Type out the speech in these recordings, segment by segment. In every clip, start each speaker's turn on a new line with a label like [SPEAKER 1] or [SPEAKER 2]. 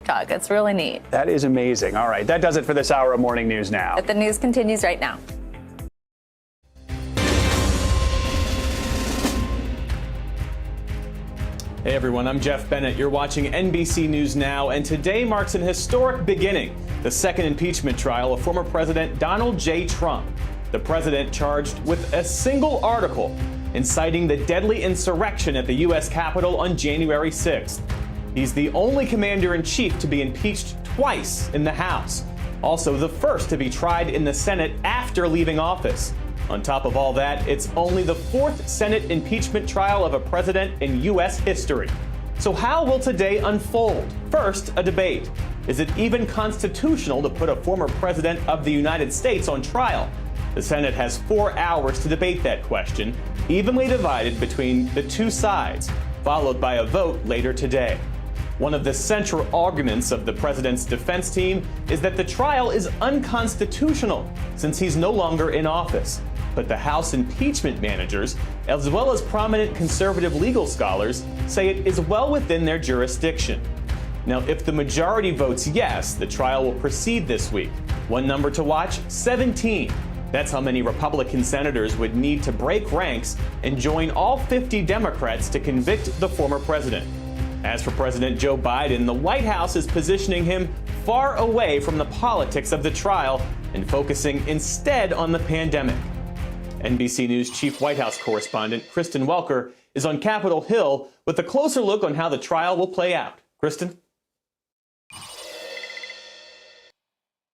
[SPEAKER 1] TikTok. It's really neat.
[SPEAKER 2] That is amazing. All right, that does it for this hour of Morning News Now.
[SPEAKER 1] But the news continues right now.
[SPEAKER 3] Hey everyone, I'm Jeff Bennett. You're watching NBC News Now, and today marks an historic beginning, the second impeachment trial of former President Donald J. Trump. The president charged with a single article inciting the deadly insurrection at the U.S. Capitol on January 6th. He's the only commander-in-chief to be impeached twice in the House, also the first to be tried in the Senate after leaving office. On top of all that, it's only the fourth Senate impeachment trial of a president in U.S. history. So how will today unfold? First, a debate. Is it even constitutional to put a former president of the United States on trial? The Senate has 4 hours to debate that question, evenly divided between the two sides, followed by a vote later today. One of the central arguments of the president's defense team is that the trial is unconstitutional since he's no longer in office. But the House impeachment managers, as well as prominent conservative legal scholars, say it is well within their jurisdiction. Now, if the majority votes yes, the trial will proceed this week. One number to watch, 17. That's how many Republican senators would need to break ranks and join all 50 Democrats to convict the former president. As for President Joe Biden, the White House is positioning him far away from the politics of the trial and focusing instead on the pandemic. NBC News Chief White House correspondent Kristen Welker is on Capitol Hill with a closer look on how the trial will play out. Kristen?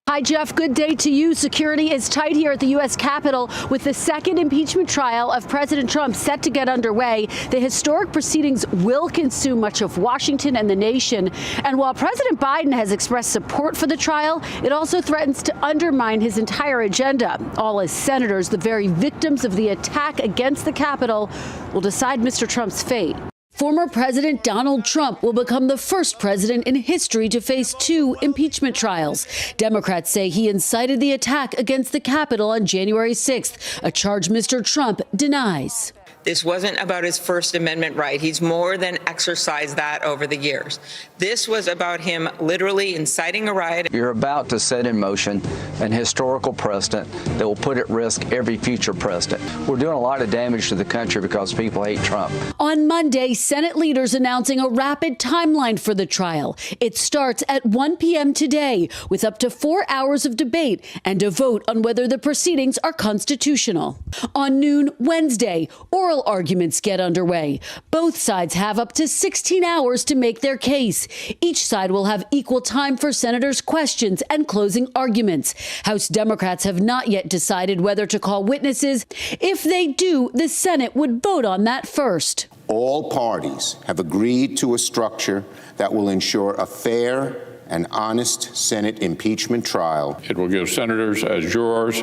[SPEAKER 4] Hi, Jeff. Good day to you. Security is tight here at the U.S. Capitol with the second impeachment trial of President Trump set to get underway. The historic proceedings will consume much of Washington and the nation. And while President Biden has expressed support for the trial, it also threatens to undermine his entire agenda. All as senators, the very victims of the attack against the Capitol, will decide Mr. Trump's fate. Former President Donald Trump will become the first president in history to face 2 impeachment trials. Democrats say he incited the attack against the Capitol on January 6th, a charge Mr. Trump denies.
[SPEAKER 5] This wasn't about his First Amendment right. He's more than exercised that over the years. This was about him literally inciting a riot.
[SPEAKER 6] You're about to set in motion an historical precedent that will put at risk every future president. We're doing a lot of damage to the country because people hate Trump.
[SPEAKER 4] On Monday, Senate leaders announcing a rapid timeline for the trial. It starts at 1 p.m. today with up to 4 hours of debate and a vote on whether the proceedings are constitutional. On noon Wednesday, oral arguments get underway. Both sides have up to 16 hours to make their case. Each side will have equal time for senators' questions and closing arguments. House Democrats have not yet decided whether to call witnesses. If they do, the Senate would vote on that first.
[SPEAKER 7] All parties have agreed to a structure that will ensure a fair and honest Senate impeachment trial.
[SPEAKER 8] It will give senators as jurors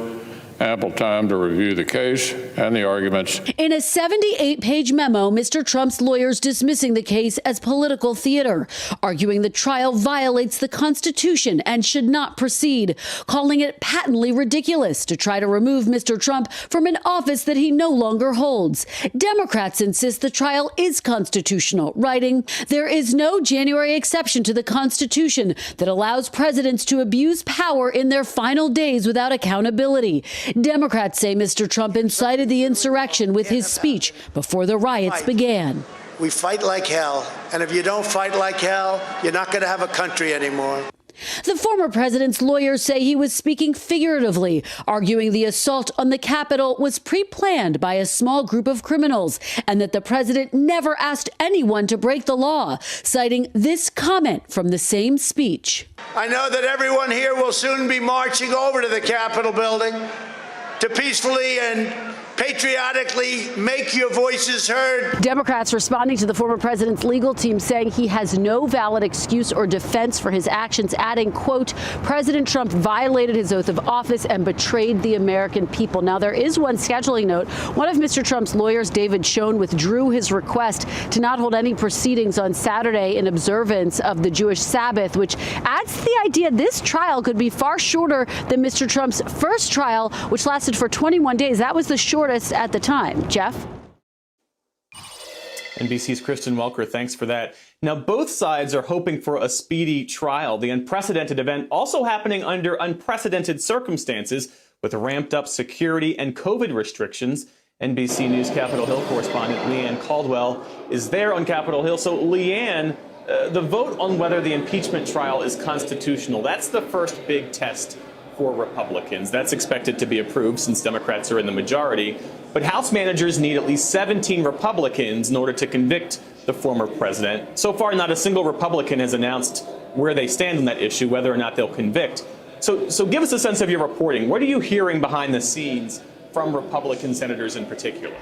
[SPEAKER 8] ample time to review the case and the arguments.
[SPEAKER 4] In a 78-page memo, Mr. Trump's lawyers dismissing the case as political theater, arguing the trial violates the Constitution and should not proceed, calling it patently ridiculous to try to remove Mr. Trump from an office that he no longer holds. Democrats insist the trial is constitutional, writing, "There is no January exception to the Constitution that allows presidents to abuse power in their final days without accountability." Democrats say Mr. Trump incited the insurrection with his speech before the riots began.
[SPEAKER 9] We fight like hell, and if you don't fight like hell, you're not going to have a country anymore.
[SPEAKER 4] The former president's lawyers say he was speaking figuratively, arguing the assault on the Capitol was pre-planned by a small group of criminals and that the president never asked anyone to break the law, citing this comment from the same speech.
[SPEAKER 9] I know that everyone here will soon be marching over to the Capitol building to peacefully and patriotically make your voices heard.
[SPEAKER 4] Democrats responding to the former president's legal team saying he has no valid excuse or defense for his actions, adding, quote, President Trump violated his oath of office and betrayed the American people. Now, there is one scheduling note. One of Mr. Trump's lawyers, David Schoen, withdrew his request to not hold any proceedings on Saturday in observance of the Jewish Sabbath, which adds to the idea this trial could be far shorter than Mr. Trump's first trial, which lasted for 21 days. That was the shortest at the time. Jeff?
[SPEAKER 3] NBC's Kristen Welker, thanks for that. Now, both sides are hoping for a speedy trial. The unprecedented event also happening under unprecedented circumstances with ramped up security and COVID restrictions. NBC News Capitol Hill correspondent Leanne Caldwell is there on Capitol Hill. So, Leanne, the vote on whether the impeachment trial is constitutional, that's the first big test for Republicans. That's expected to be approved since Democrats are in the majority. But House managers need at least 17 Republicans in order to convict the former president. So far, not a single Republican has announced where they stand on that issue, whether or not they'll convict. So give us a sense of your reporting. What are you hearing behind the scenes from Republican senators in particular?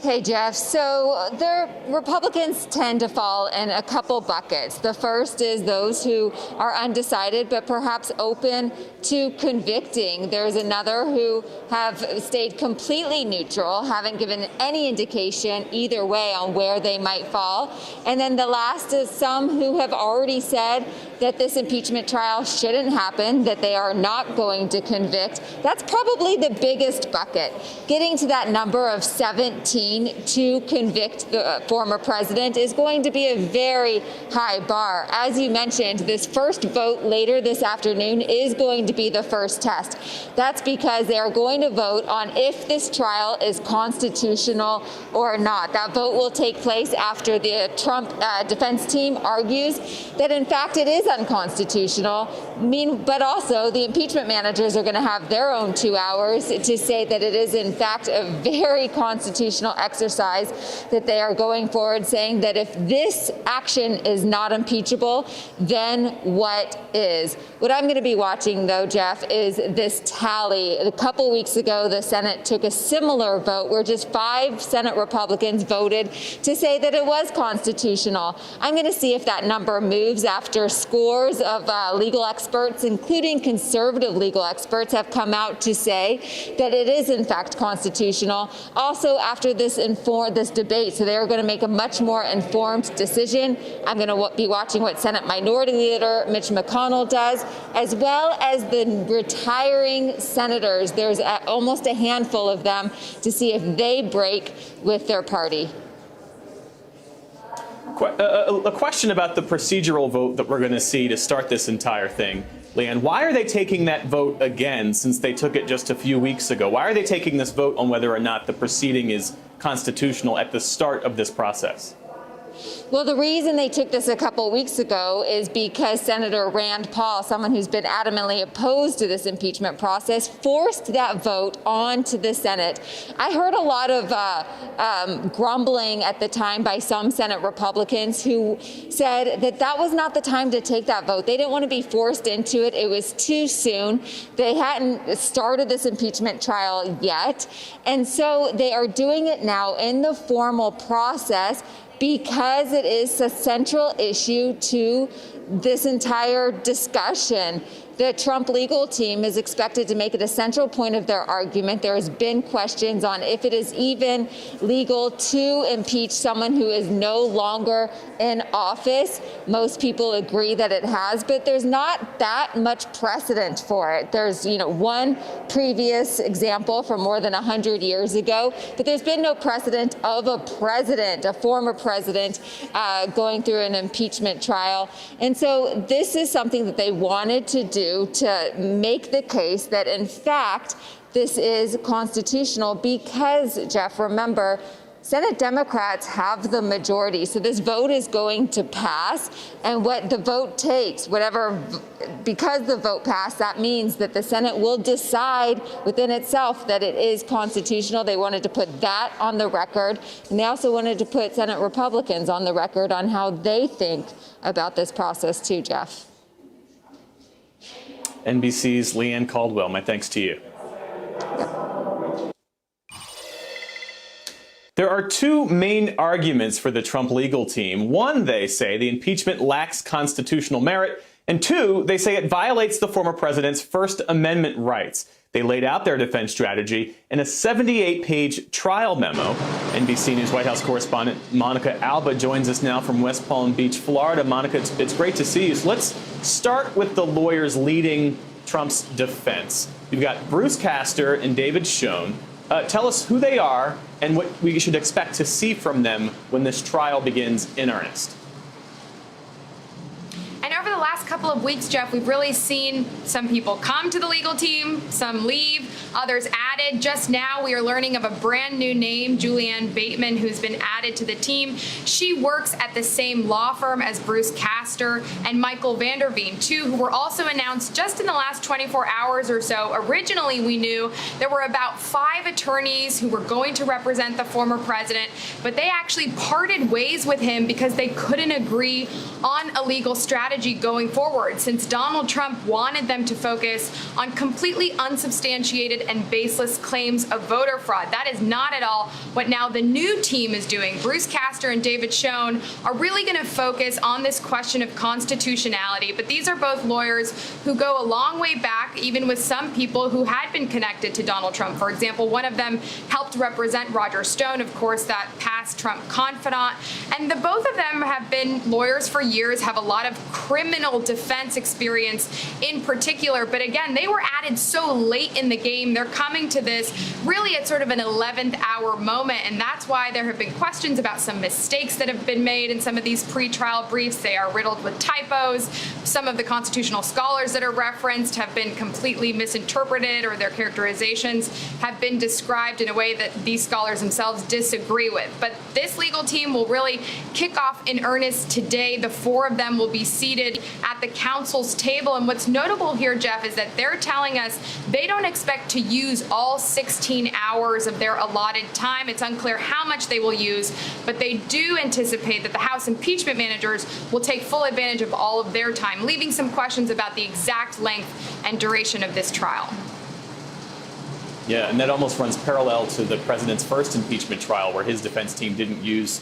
[SPEAKER 10] Hey, Jeff. So the Republicans tend to fall in a couple buckets. The first is those who are undecided, but perhaps open to convicting. There's another who have stayed completely neutral, haven't given any indication either way on where they might fall. And then the last is some who have already said that this impeachment trial shouldn't happen, that they are not going to convict. That's probably the biggest bucket. Getting to that number of 17 to convict the former president is going to be a very high bar. As you mentioned, this first vote later this afternoon is going to be the first test. That's because they are going to vote on if this trial is constitutional or not. That vote will take place after the Trump defense team argues that, in fact, it is unconstitutional. But also, the impeachment managers are going to have their own 2 hours to say that it is, in fact, a very constitutional exercise that they are going forward, saying that if this action is not impeachable, then what is? What I'm going to be watching, though, Jeff, is this tally. A couple weeks ago, the Senate took a similar vote where just 5 Senate Republicans voted to say that it was constitutional. I'm going to see if that number moves after scores of legal experts, including conservative legal experts, have come out to say that it is, in fact, constitutional. Also, after this debate, so they're going to make a much more informed decision. I'm going to be watching what Senate Minority Leader Mitch McConnell does, as well as the retiring senators. There's almost a handful of them, to see if they break with their party.
[SPEAKER 3] A question about the procedural vote that we're going to see to start this entire thing. Leanne, why are they taking that vote again since they took it just a few weeks ago? Why are they taking this vote on whether or not the proceeding is constitutional at the start of this process?
[SPEAKER 10] Well, the reason they took this a couple weeks ago is because Senator Rand Paul, someone who's been adamantly opposed to this impeachment process, forced that vote onto the Senate. I heard a lot of grumbling at the time by some Senate Republicans who said that that was not the time to take that vote. They didn't want to be forced into it. It was too soon. They hadn't started this impeachment trial yet. And so they are doing it now in the formal process, because it is a central issue to this entire discussion. The Trump legal team is expected to make it a central point of their argument. There has been questions on if it is even legal to impeach someone who is no longer in office. Most people agree that it has, but there's not that much precedent for it. There's, one previous example from more than 100 years ago, but there's been no precedent of a president, a former president, going through an impeachment trial. And so this is something that they wanted to do to make the case that, in fact, this is constitutional because, Jeff, remember, Senate Democrats have the majority. So this vote is going to pass. And what the vote takes, because the vote passed, that means that the Senate will decide within itself that it is constitutional. They wanted to put that on the record. And they also wanted to put Senate Republicans on the record on how they think about this process too, Jeff.
[SPEAKER 3] NBC's Leanne Caldwell, my thanks to you. There are two main arguments for the Trump legal team. One, they say the impeachment lacks constitutional merit. And two, they say it violates the former president's First Amendment rights. They laid out their defense strategy in a 78-page trial memo. NBC News White House correspondent Monica Alba joins us now from West Palm Beach, Florida. Monica, it's great to see you. So let's start with the lawyers leading Trump's defense. You've got Bruce Castor and David Schoen. Tell us who they are and what we should expect to see from them when this trial begins in earnest.
[SPEAKER 11] And over the last couple of weeks, Jeff, we've really seen some people come to the legal team, some leave, others added. Just now, we are learning of a brand new name, Julianne Bateman, who's been added to the team. She works at the same law firm as Bruce Castor and Michael Vanderveen, two who were also announced just in the last 24 hours or so. Originally, we knew there were about 5 attorneys who were going to represent the former president, but they actually parted ways with him because they couldn't agree on a legal strategy going forward, since Donald Trump wanted them to focus on completely unsubstantiated and baseless claims of voter fraud. That is not at all what now the new team is doing. Bruce Castor and David Schoen are really going to focus on this question of constitutionality, but these are both lawyers who go a long way back, even with some people who had been connected to Donald Trump. For example, one of them helped represent Roger Stone, of course, that past Trump confidant, and the both of them have been lawyers for years, have a lot of criminal defense experience in particular. But again, they were added so late in the game. They're coming to this really at sort of an 11th hour moment. And that's why there have been questions about some mistakes that have been made in some of these pretrial briefs. They are riddled with typos. Some of the constitutional scholars that are referenced have been completely misinterpreted, or their characterizations have been described in a way that these scholars themselves disagree with. But this legal team will really kick off in earnest today. The 4 of them will be seated at the council's table. And what's notable here, Jeff, is that they're telling us they don't expect to use all 16 hours of their allotted time. It's unclear how much they will use, but they do anticipate that the House impeachment managers will take full advantage of all of their time, leaving some questions about the exact length and duration of this trial.
[SPEAKER 3] Yeah, and that almost runs parallel to the president's first impeachment trial, where his defense team didn't use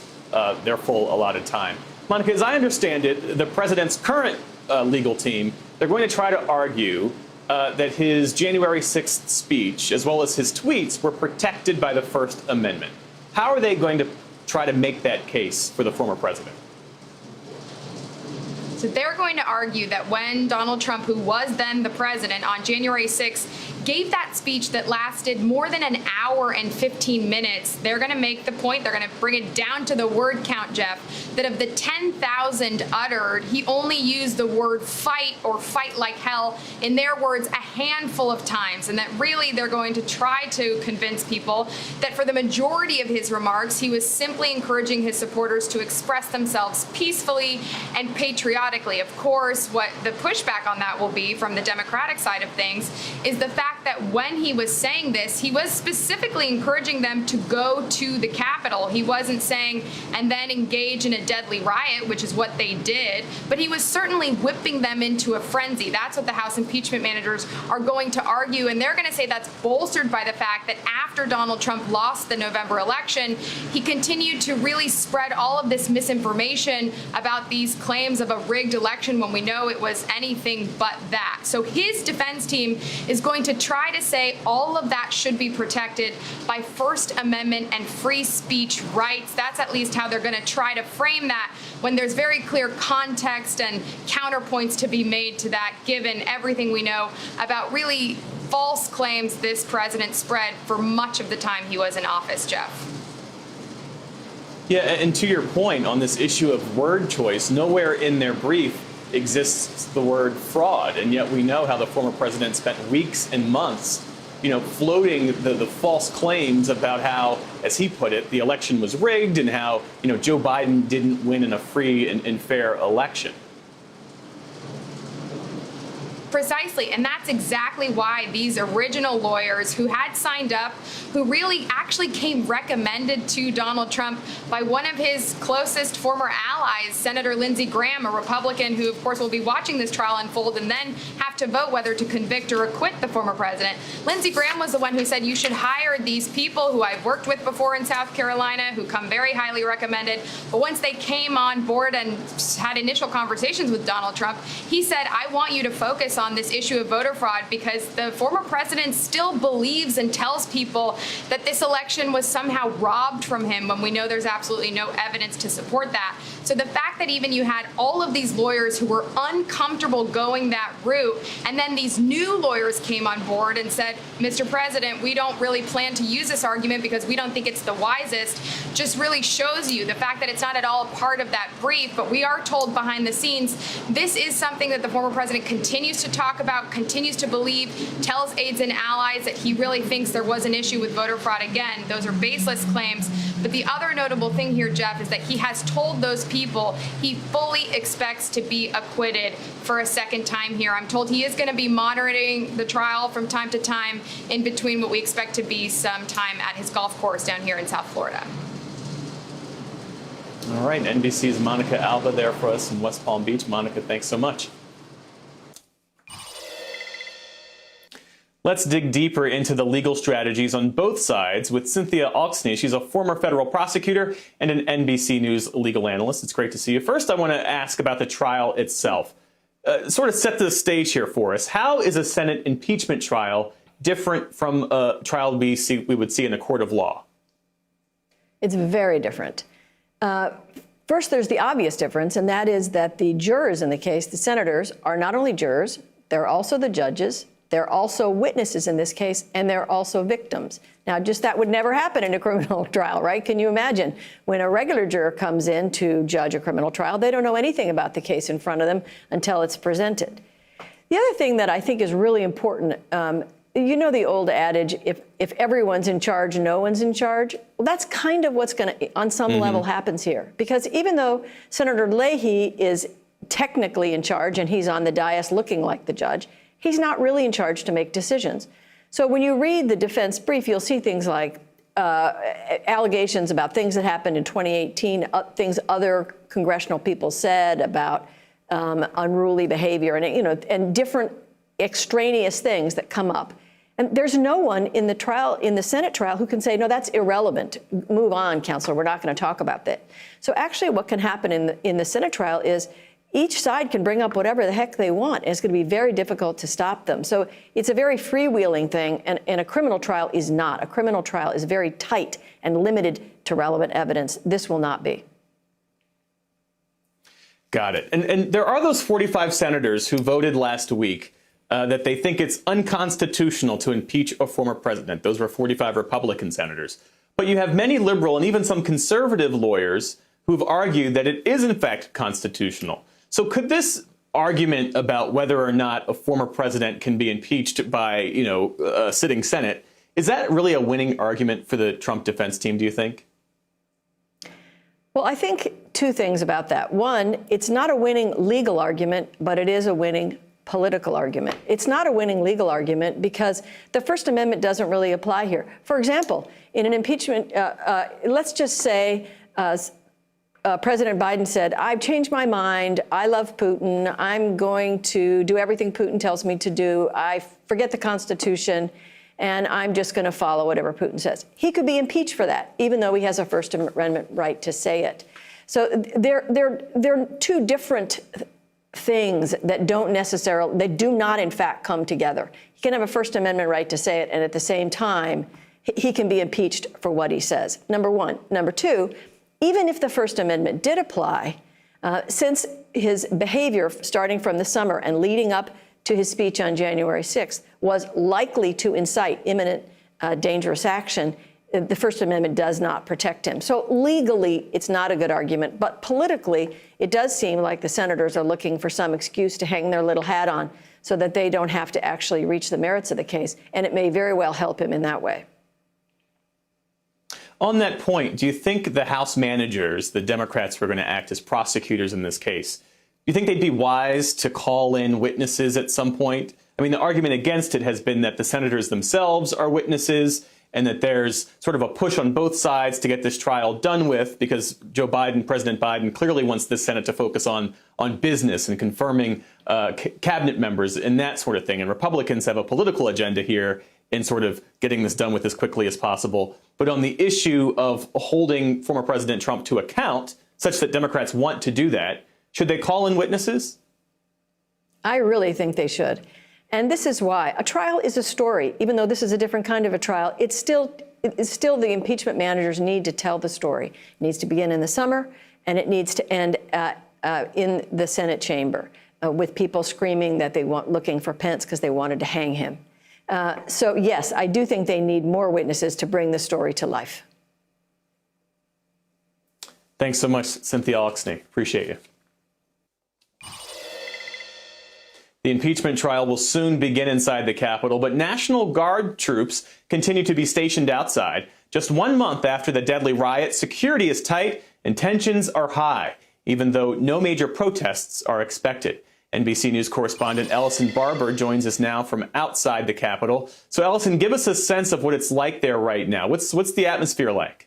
[SPEAKER 3] their full allotted time. Monica, as I understand it, the president's current legal team, they're going to try to argue that his January 6th speech, as well as his tweets, were protected by the First Amendment. How are they going to try to make that case for the former president?
[SPEAKER 11] So they're going to argue that when Donald Trump, who was then the president, on January 6th, gave that speech that lasted more than an hour and 15 minutes, they're going to make the point, they're going to bring it down to the word count, Jeff, that of the 10,000 uttered, he only used the word fight or fight like hell, in their words, a handful of times. And that really they're going to try to convince people that for the majority of his remarks, he was simply encouraging his supporters to express themselves peacefully and patriotically. Of course, what the pushback on that will be from the Democratic side of things is the fact that when he was saying this, he was specifically encouraging them to go to the Capitol. He wasn't saying, and then engage in a deadly riot, which is what they did, but he was certainly whipping them into a frenzy. That's what the House impeachment managers are going to argue, and they're going to say that's bolstered by the fact that after Donald Trump lost the November election, he continued to really spread all of this misinformation about these claims of a rigged election when we know it was anything but that. So his defense team is going to try to say all of that should be protected by First Amendment and free speech rights. That's at least how they're going to try to frame that, when there's very clear context and counterpoints to be made to that, given everything we know about really false claims this president spread for much of the time he was in office, Jeff.
[SPEAKER 3] Yeah, and to your point on this issue of word choice, nowhere in their brief exists the word fraud, and yet we know how the former president spent weeks and months, floating the false claims about how, as he put it, the election was rigged and how, Joe Biden didn't win in a free and fair election.
[SPEAKER 11] Precisely, and that's exactly why these original lawyers who had signed up, who really actually came recommended to Donald Trump by one of his closest former allies, Senator Lindsey Graham, a Republican who, of course, will be watching this trial unfold and then have to vote whether to convict or acquit the former president. Lindsey Graham was the one who said, you should hire these people who I've worked with before in South Carolina, who come very highly recommended. But once they came on board and had initial conversations with Donald Trump, he said, I want you to focus on this issue of voter fraud because the former president still believes and tells people that this election was somehow robbed from him when we know there's absolutely no evidence to support that. So the fact that even you had all of these lawyers who were uncomfortable going that route, and then these new lawyers came on board and said, Mr. President, we don't really plan to use this argument because we don't think it's the wisest, just really shows you the fact that it's not at all a part of that brief, but we are told behind the scenes this is something that the former president continues to talk about, continues to believe, tells aides and allies that he really thinks there was an issue with voter fraud again. Those are baseless claims. But the other notable thing here, Jeff, is that he has told those people he fully expects to be acquitted for a second time here. I'm told he is going to be monitoring the trial from time to time in between what we expect to be some time at his golf course down here in South Florida.
[SPEAKER 3] All right, NBC's Monica Alba there for us in West Palm Beach. Monica, thanks so much. Let's dig deeper into the legal strategies on both sides with Cynthia Auxney. She's a former federal prosecutor and an NBC News legal analyst. It's great to see you. First, I want to ask about the trial itself. Sort of set the stage here for us. How is a Senate impeachment trial different from a trial we would see in a court of law?
[SPEAKER 12] It's very different. First, there's the obvious difference, and that is that the jurors in the case, the senators, are not only jurors, they're also the judges. They're also witnesses in this case, and they're also victims. Now, just that would never happen in a criminal trial, right? Can you imagine? When a regular juror comes in to judge a criminal trial, they don't know anything about the case in front of them until it's presented. The other thing that I think is really important, you know the old adage, if everyone's in charge, no one's in charge? Well, that's kind of what's going to, on some level, happens here. Because even though Senator Leahy is technically in charge and he's on the dais looking like the judge, he's not really in charge to make decisions. So when you read the defense brief, you'll see things like allegations about things that happened in 2018, things other congressional people said about unruly behavior, and different extraneous things that come up. And there's no one in the Senate trial who can say, no, that's irrelevant. Move on, counselor. We're not going to talk about that. So actually, what can happen in the Senate trial is each side can bring up whatever the heck they want, and it's going to be very difficult to stop them. So it's a very freewheeling thing, and a criminal trial is not. A criminal trial is very tight and limited to relevant evidence. This will not be.
[SPEAKER 3] Got it. And there are those 45 senators who voted last week that they think it's unconstitutional to impeach a former president. Those were 45 Republican senators. But you have many liberal and even some conservative lawyers who've argued that it is, in fact, constitutional. So could this argument about whether or not a former president can be impeached by, a sitting Senate, is that really a winning argument for the Trump defense team, do you think?
[SPEAKER 12] Well, I think two things about that. One, it's not a winning legal argument, but it is a winning political argument. It's not a winning legal argument because the First Amendment doesn't really apply here. For example, in an impeachment, let's just say President Biden said, I've changed my mind. I love Putin. I'm going to do everything Putin tells me to do. I forget the Constitution, and I'm just going to follow whatever Putin says. He could be impeached for that, even though he has a First Amendment right to say it. So they're two different things that do not, in fact, come together. He can have a First Amendment right to say it, and at the same time, he can be impeached for what he says, number one. Number two, even if the First Amendment did apply, since his behavior starting from the summer and leading up to his speech on January 6th was likely to incite imminent dangerous action, the First Amendment does not protect him. So legally, it's not a good argument. But politically, it does seem like the senators are looking for some excuse to hang their little hat on so that they don't have to actually reach the merits of the case. And it may very well help him in that way.
[SPEAKER 3] On that point, do you think the House managers, the Democrats who are going to act as prosecutors in this case, do you think they'd be wise to call in witnesses at some point? I mean, the argument against it has been that the senators themselves are witnesses and that there's sort of a push on both sides to get this trial done with because President Biden clearly wants the Senate to focus on business and confirming cabinet members and that sort of thing. And Republicans have a political agenda here in sort of getting this done with as quickly as possible. But on the issue of holding former President Trump to account, such that Democrats want to do that, should they call in witnesses?
[SPEAKER 12] I really think they should. And this is why. A trial is a story. Even though this is a different kind of a trial, it's still the impeachment managers need to tell the story. It needs to begin in the summer, and it needs to end in the Senate chamber with people screaming that looking for Pence because they wanted to hang him. So, yes, I do think they need more witnesses to bring the story to life.
[SPEAKER 3] Thanks so much, Cynthia Oxney. Appreciate you. The impeachment trial will soon begin inside the Capitol, but National Guard troops continue to be stationed outside. Just 1 month after the deadly riot, security is tight and tensions are high, even though no major protests are expected. NBC News correspondent Ellison Barber joins us now from outside the Capitol. So, Ellison, give us a sense of what it's like there right now. What's the atmosphere like?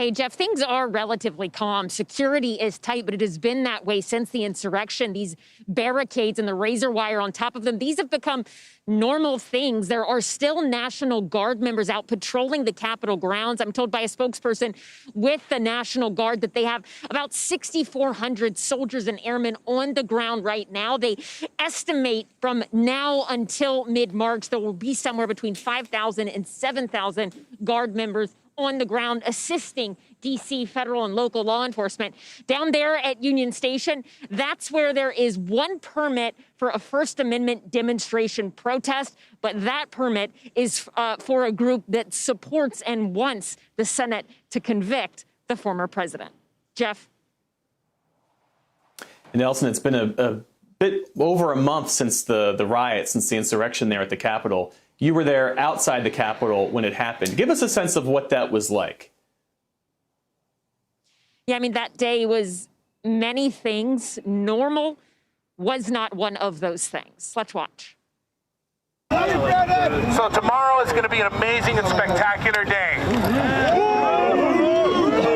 [SPEAKER 13] Hey, Jeff, things are relatively calm. Security is tight, but it has been that way since the insurrection. These barricades and the razor wire on top of them, these have become normal things. There are still National Guard members out patrolling the Capitol grounds. I'm told by a spokesperson with the National Guard that they have about 6,400 soldiers and airmen on the ground right now. They estimate from now until mid-March, there will be somewhere between 5,000 and 7,000 Guard members on the ground assisting D.C. federal and local law enforcement. Down there at Union Station, that's where there is one permit for a First Amendment demonstration protest, but that permit is for a group that supports and wants the Senate to convict the former president. Jeff?
[SPEAKER 3] And Nelson, it's been a bit over a month since the riot, since the insurrection there at the Capitol. You were there outside the Capitol when it happened. Give us a sense of what that was like.
[SPEAKER 13] Yeah, I mean, that day was many things. Normal was not one of those things. Let's watch.
[SPEAKER 14] So tomorrow is going to be an amazing and spectacular day,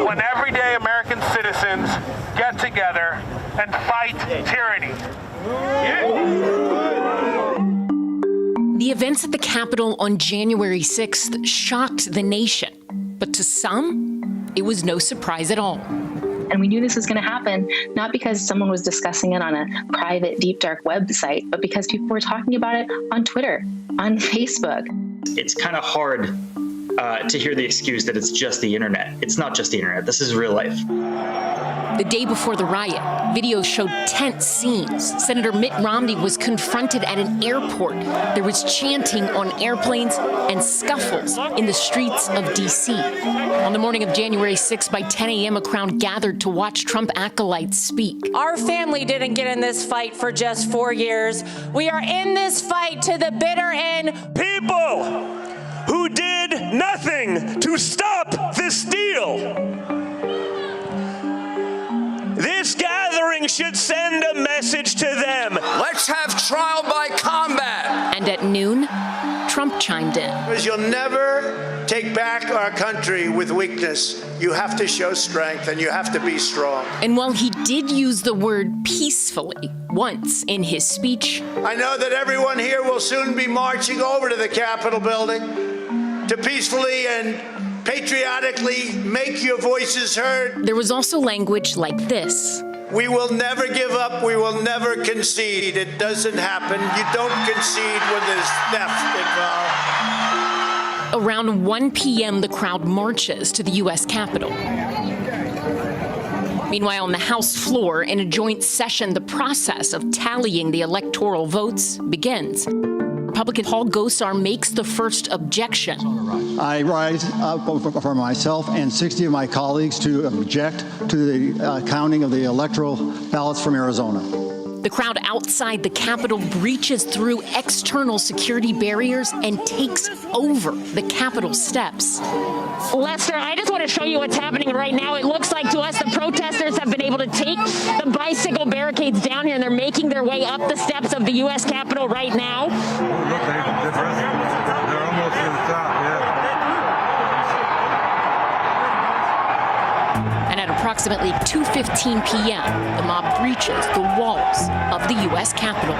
[SPEAKER 14] when everyday American citizens get together and fight tyranny.
[SPEAKER 15] The events at the Capitol on January 6th shocked the nation, but to some, it was no surprise at all.
[SPEAKER 16] And we knew this was going to happen, not because someone was discussing it on a private, deep, dark website, but because people were talking about it on Twitter, on Facebook.
[SPEAKER 17] It's kind of hard to hear the excuse that it's just the internet. It's not just the internet. This is real life.
[SPEAKER 15] The day before the riot, videos showed tense scenes. Senator Mitt Romney was confronted at an airport. There was chanting on airplanes and scuffles in the streets of D.C. On the morning of January 6th, by 10 a.m., a crowd gathered to watch Trump acolytes speak.
[SPEAKER 18] Our family didn't get in this fight for just 4 years. We are in this fight to the bitter end.
[SPEAKER 19] People who did nothing to stop this deal. This gathering should send a message to them.
[SPEAKER 9] Let's have trial by combat.
[SPEAKER 15] And at noon, Trump chimed in.
[SPEAKER 9] Because you'll never take back our country with weakness. You have to show strength and you have to be strong.
[SPEAKER 15] And while he did use the word peacefully once in his speech,
[SPEAKER 9] I know that everyone here will soon be marching over to the Capitol building to peacefully and patriotically make your voices heard.
[SPEAKER 15] There was also language like this.
[SPEAKER 9] We will never give up. We will never concede. It doesn't happen. You don't concede when there's theft involved.
[SPEAKER 15] Around 1 p.m., the crowd marches to the U.S. Capitol. Meanwhile, on the House floor, in a joint session, the process of tallying the electoral votes begins. Republican Paul Gosar makes the first objection.
[SPEAKER 20] I rise for myself and 60 of my colleagues to object to the counting of the electoral ballots from Arizona.
[SPEAKER 15] The crowd outside the Capitol breaches through external security barriers and takes over the Capitol steps.
[SPEAKER 13] Lester, I just want to show you what's happening right now. It looks like to us the protesters have been able to take the bicycle barricades down here, and they're making their way up the steps of the U.S. Capitol right now.
[SPEAKER 21] They're almost to the top, yeah.
[SPEAKER 15] And at approximately 2:15 p.m., the mob breaches the walls of the U.S. Capitol.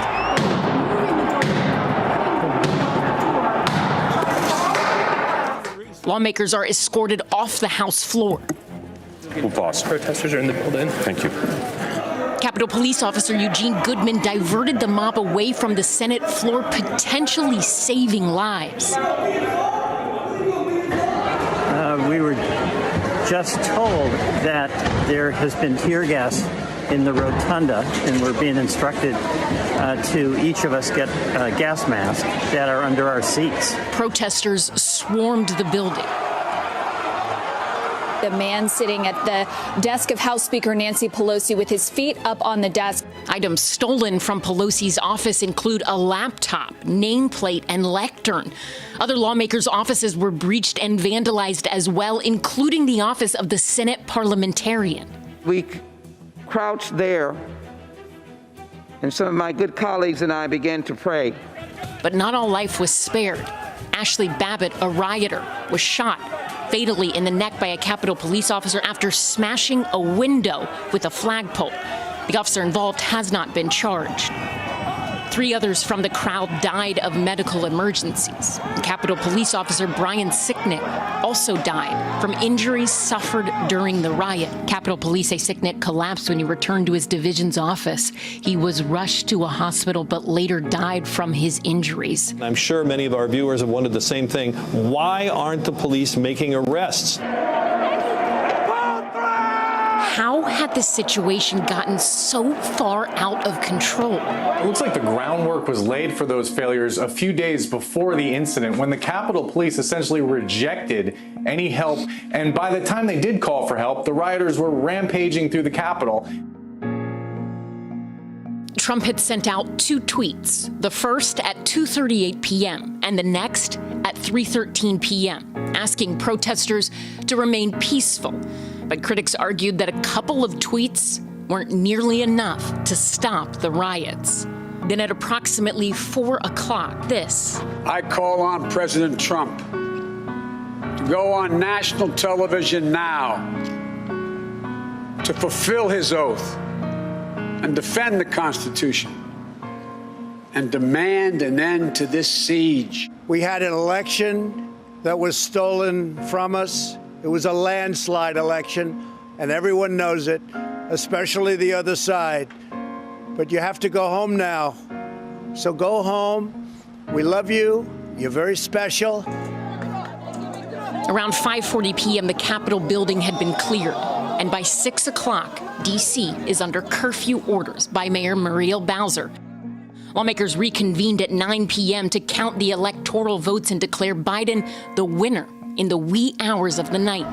[SPEAKER 15] Lawmakers are escorted off the House floor.
[SPEAKER 21] We'll pause.
[SPEAKER 22] Protesters are in the building.
[SPEAKER 21] Thank you.
[SPEAKER 15] Capitol Police Officer Eugene Goodman diverted the mob away from the Senate floor, potentially saving lives.
[SPEAKER 23] We were
[SPEAKER 2] just told that there has been tear gas in the rotunda, and we're being instructed to each of us get gas masks that are under our seats.
[SPEAKER 15] Protesters swarmed the building.
[SPEAKER 1] The man sitting at the desk of House Speaker Nancy Pelosi with his feet up on the desk.
[SPEAKER 15] Items stolen from Pelosi's office include a laptop, nameplate, and lectern. Other lawmakers' offices were breached and vandalized as well, including the office of the Senate parliamentarian.
[SPEAKER 22] We crouched there, and some of my good colleagues and I began to pray.
[SPEAKER 15] But not all life was spared. Ashley Babbitt, a rioter, was shot fatally in the neck by a Capitol Police officer after smashing a window with a flagpole. The officer involved has not been charged. 3 others from the crowd died of medical emergencies. Capitol Police officer Brian Sicknick also died from injuries suffered during the riot. Capitol Police say Sicknick collapsed when he returned to his division's office. He was rushed to a hospital but later died from his injuries.
[SPEAKER 23] I'm sure many of our viewers have wondered the same thing. Why aren't the police making arrests?
[SPEAKER 15] How had the situation gotten so far out of control?
[SPEAKER 3] It looks like the groundwork was laid for those failures a few days before the incident, when the Capitol Police essentially rejected any help. And by the time they did call for help, the rioters were rampaging through the Capitol.
[SPEAKER 15] Trump had sent out 2 tweets, the first at 2:38 p.m. and the next at 3:13 p.m., asking protesters to remain peaceful. But critics argued that a couple of tweets weren't nearly enough to stop the riots. Then at approximately 4 o'clock, this.
[SPEAKER 24] I call on President Trump to go on national television now to fulfill his oath and defend the Constitution and demand an end to this siege.
[SPEAKER 9] We had an election that was stolen from us. It was a landslide election, and everyone knows it, especially the other side. But you have to go home now. So go home. We love you. You're very special.
[SPEAKER 15] Around 5:40 p.m., the Capitol building had been cleared. And by 6 o'clock, D.C. is under curfew orders by Mayor Muriel Bowser. Lawmakers reconvened at 9 p.m. to count the electoral votes and declare Biden the winner in the wee hours of the night.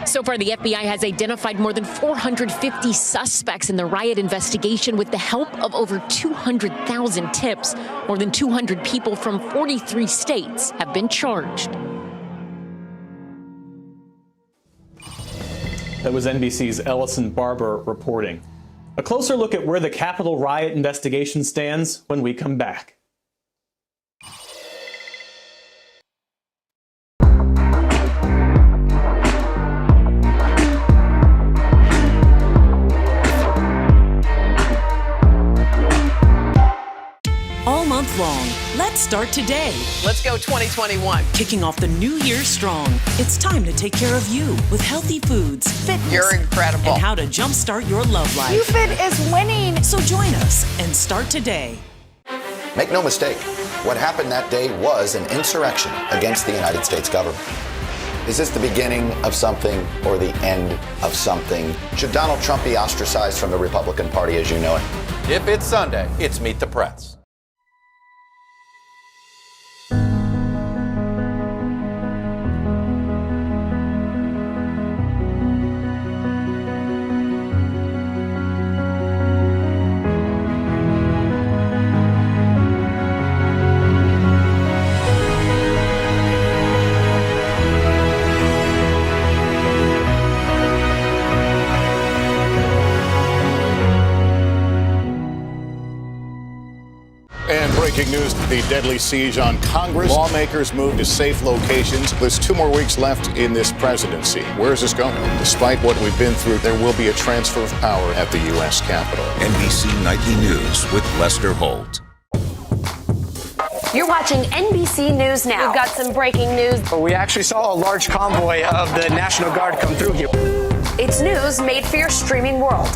[SPEAKER 15] So far, the FBI has identified more than 450 suspects in the riot investigation with the help of over 200,000 tips. More than 200 people from 43 states have been charged.
[SPEAKER 3] That was NBC's Ellison Barber reporting. A closer look at where the Capitol riot investigation stands when we come back.
[SPEAKER 25] All month long, let's start today.
[SPEAKER 26] Let's go 2021.
[SPEAKER 25] Kicking off the new year strong. It's time to take care of you with healthy foods, fitness.
[SPEAKER 26] You're incredible.
[SPEAKER 25] And how to jumpstart your love life.
[SPEAKER 26] Cupid is winning.
[SPEAKER 25] So join us and start today.
[SPEAKER 27] Make no mistake, what happened that day was an insurrection against the United States government. Is this the beginning of something or the end of something? Should Donald Trump be ostracized from the Republican Party as you know it?
[SPEAKER 28] If it's Sunday, it's Meet the Press.
[SPEAKER 29] Breaking news, the deadly siege on Congress. Lawmakers move to safe locations. There's 2 more weeks left in this presidency. Where is this going? Despite what we've been through, there will be a transfer of power at the U.S. Capitol.
[SPEAKER 30] NBC Nightly News with Lester Holt.
[SPEAKER 31] You're watching NBC News Now. We've got some breaking news.
[SPEAKER 32] We actually saw a large convoy of the National Guard come through here.
[SPEAKER 31] It's news made for your streaming world.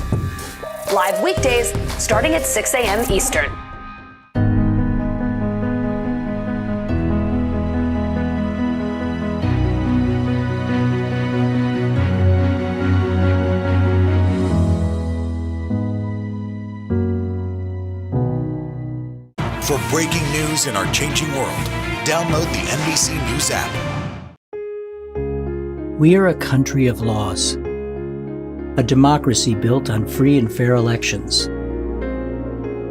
[SPEAKER 31] Live weekdays starting at 6 a.m. Eastern.
[SPEAKER 4] breaking news in our changing world. Download the NBC News app.
[SPEAKER 5] We are a country of laws, a democracy built on free and fair elections,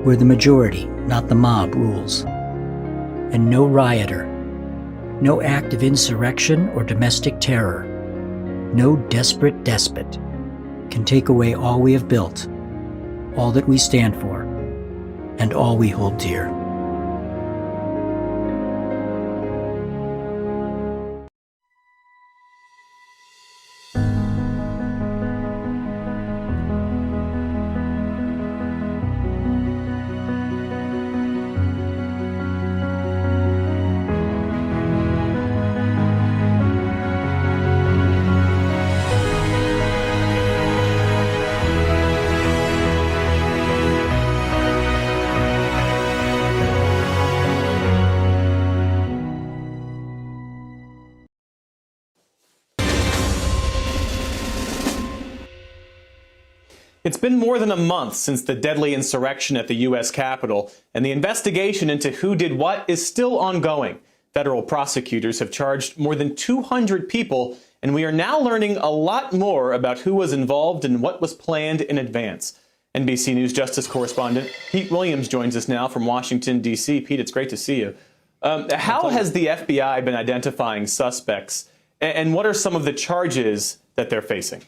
[SPEAKER 5] where the majority, not the mob, rules, and no rioter, no act of insurrection or domestic terror, no desperate despot can take away all we have built, all that we stand for, and all we hold dear.
[SPEAKER 3] It's been more than a month since the deadly insurrection at the U.S. Capitol, and the investigation into who did what is still ongoing. Federal prosecutors have charged more than 200 people, and we are now learning a lot more about who was involved and what was planned in advance. NBC News Justice correspondent Pete Williams joins us now from Washington, D.C. Pete, it's great to see you. How has the FBI been identifying suspects, and what are some of the charges that they're facing?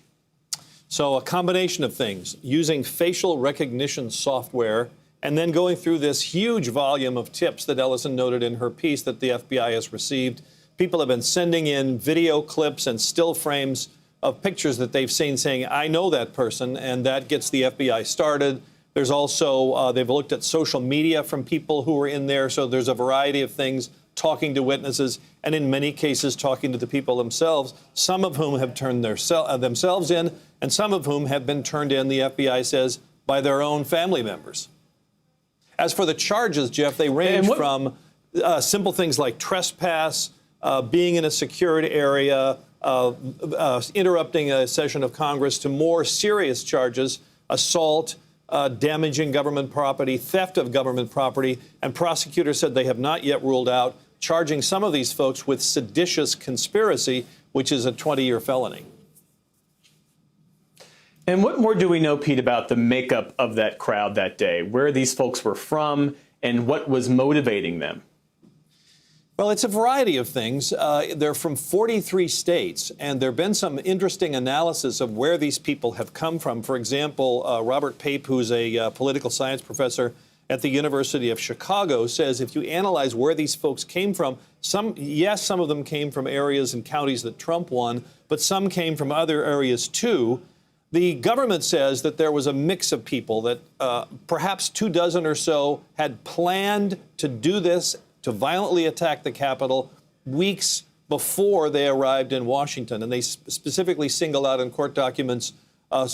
[SPEAKER 23] So a combination of things, using facial recognition software and then going through this huge volume of tips that Ellison noted in her piece that the FBI has received. People have been sending in video clips and still frames of pictures that they've seen saying, I know that person, and that gets the FBI started. There's also, they've looked at social media from people who were in there, so there's a variety of things, talking to witnesses, and in many cases talking to the people themselves, some of whom have turned themselves in, and some of whom have been turned in, the FBI says, by their own family members. As for the charges, Jeff, they range from simple things like trespass, being in a secured area, interrupting a session of Congress, to more serious charges, assault, damaging government property, theft of government property, and prosecutors said they have not yet ruled out charging some of these folks with seditious conspiracy, which is a 20-year felony.
[SPEAKER 3] And what more do we know, Pete, about the makeup of that crowd that day, where these folks were from and what was motivating them?
[SPEAKER 23] Well, it's a variety of things. They're from 43 states, and there have been some interesting analysis of where these people have come from. For example, Robert Pape, who's a political science professor at the University of Chicago, says if you analyze where these folks came from, some of them came from areas and counties that Trump won, but some came from other areas too. The government says that there was a mix of people, that perhaps 24 or so had planned to do this, to violently attack the Capitol weeks before they arrived in Washington. And they specifically single out in court documents a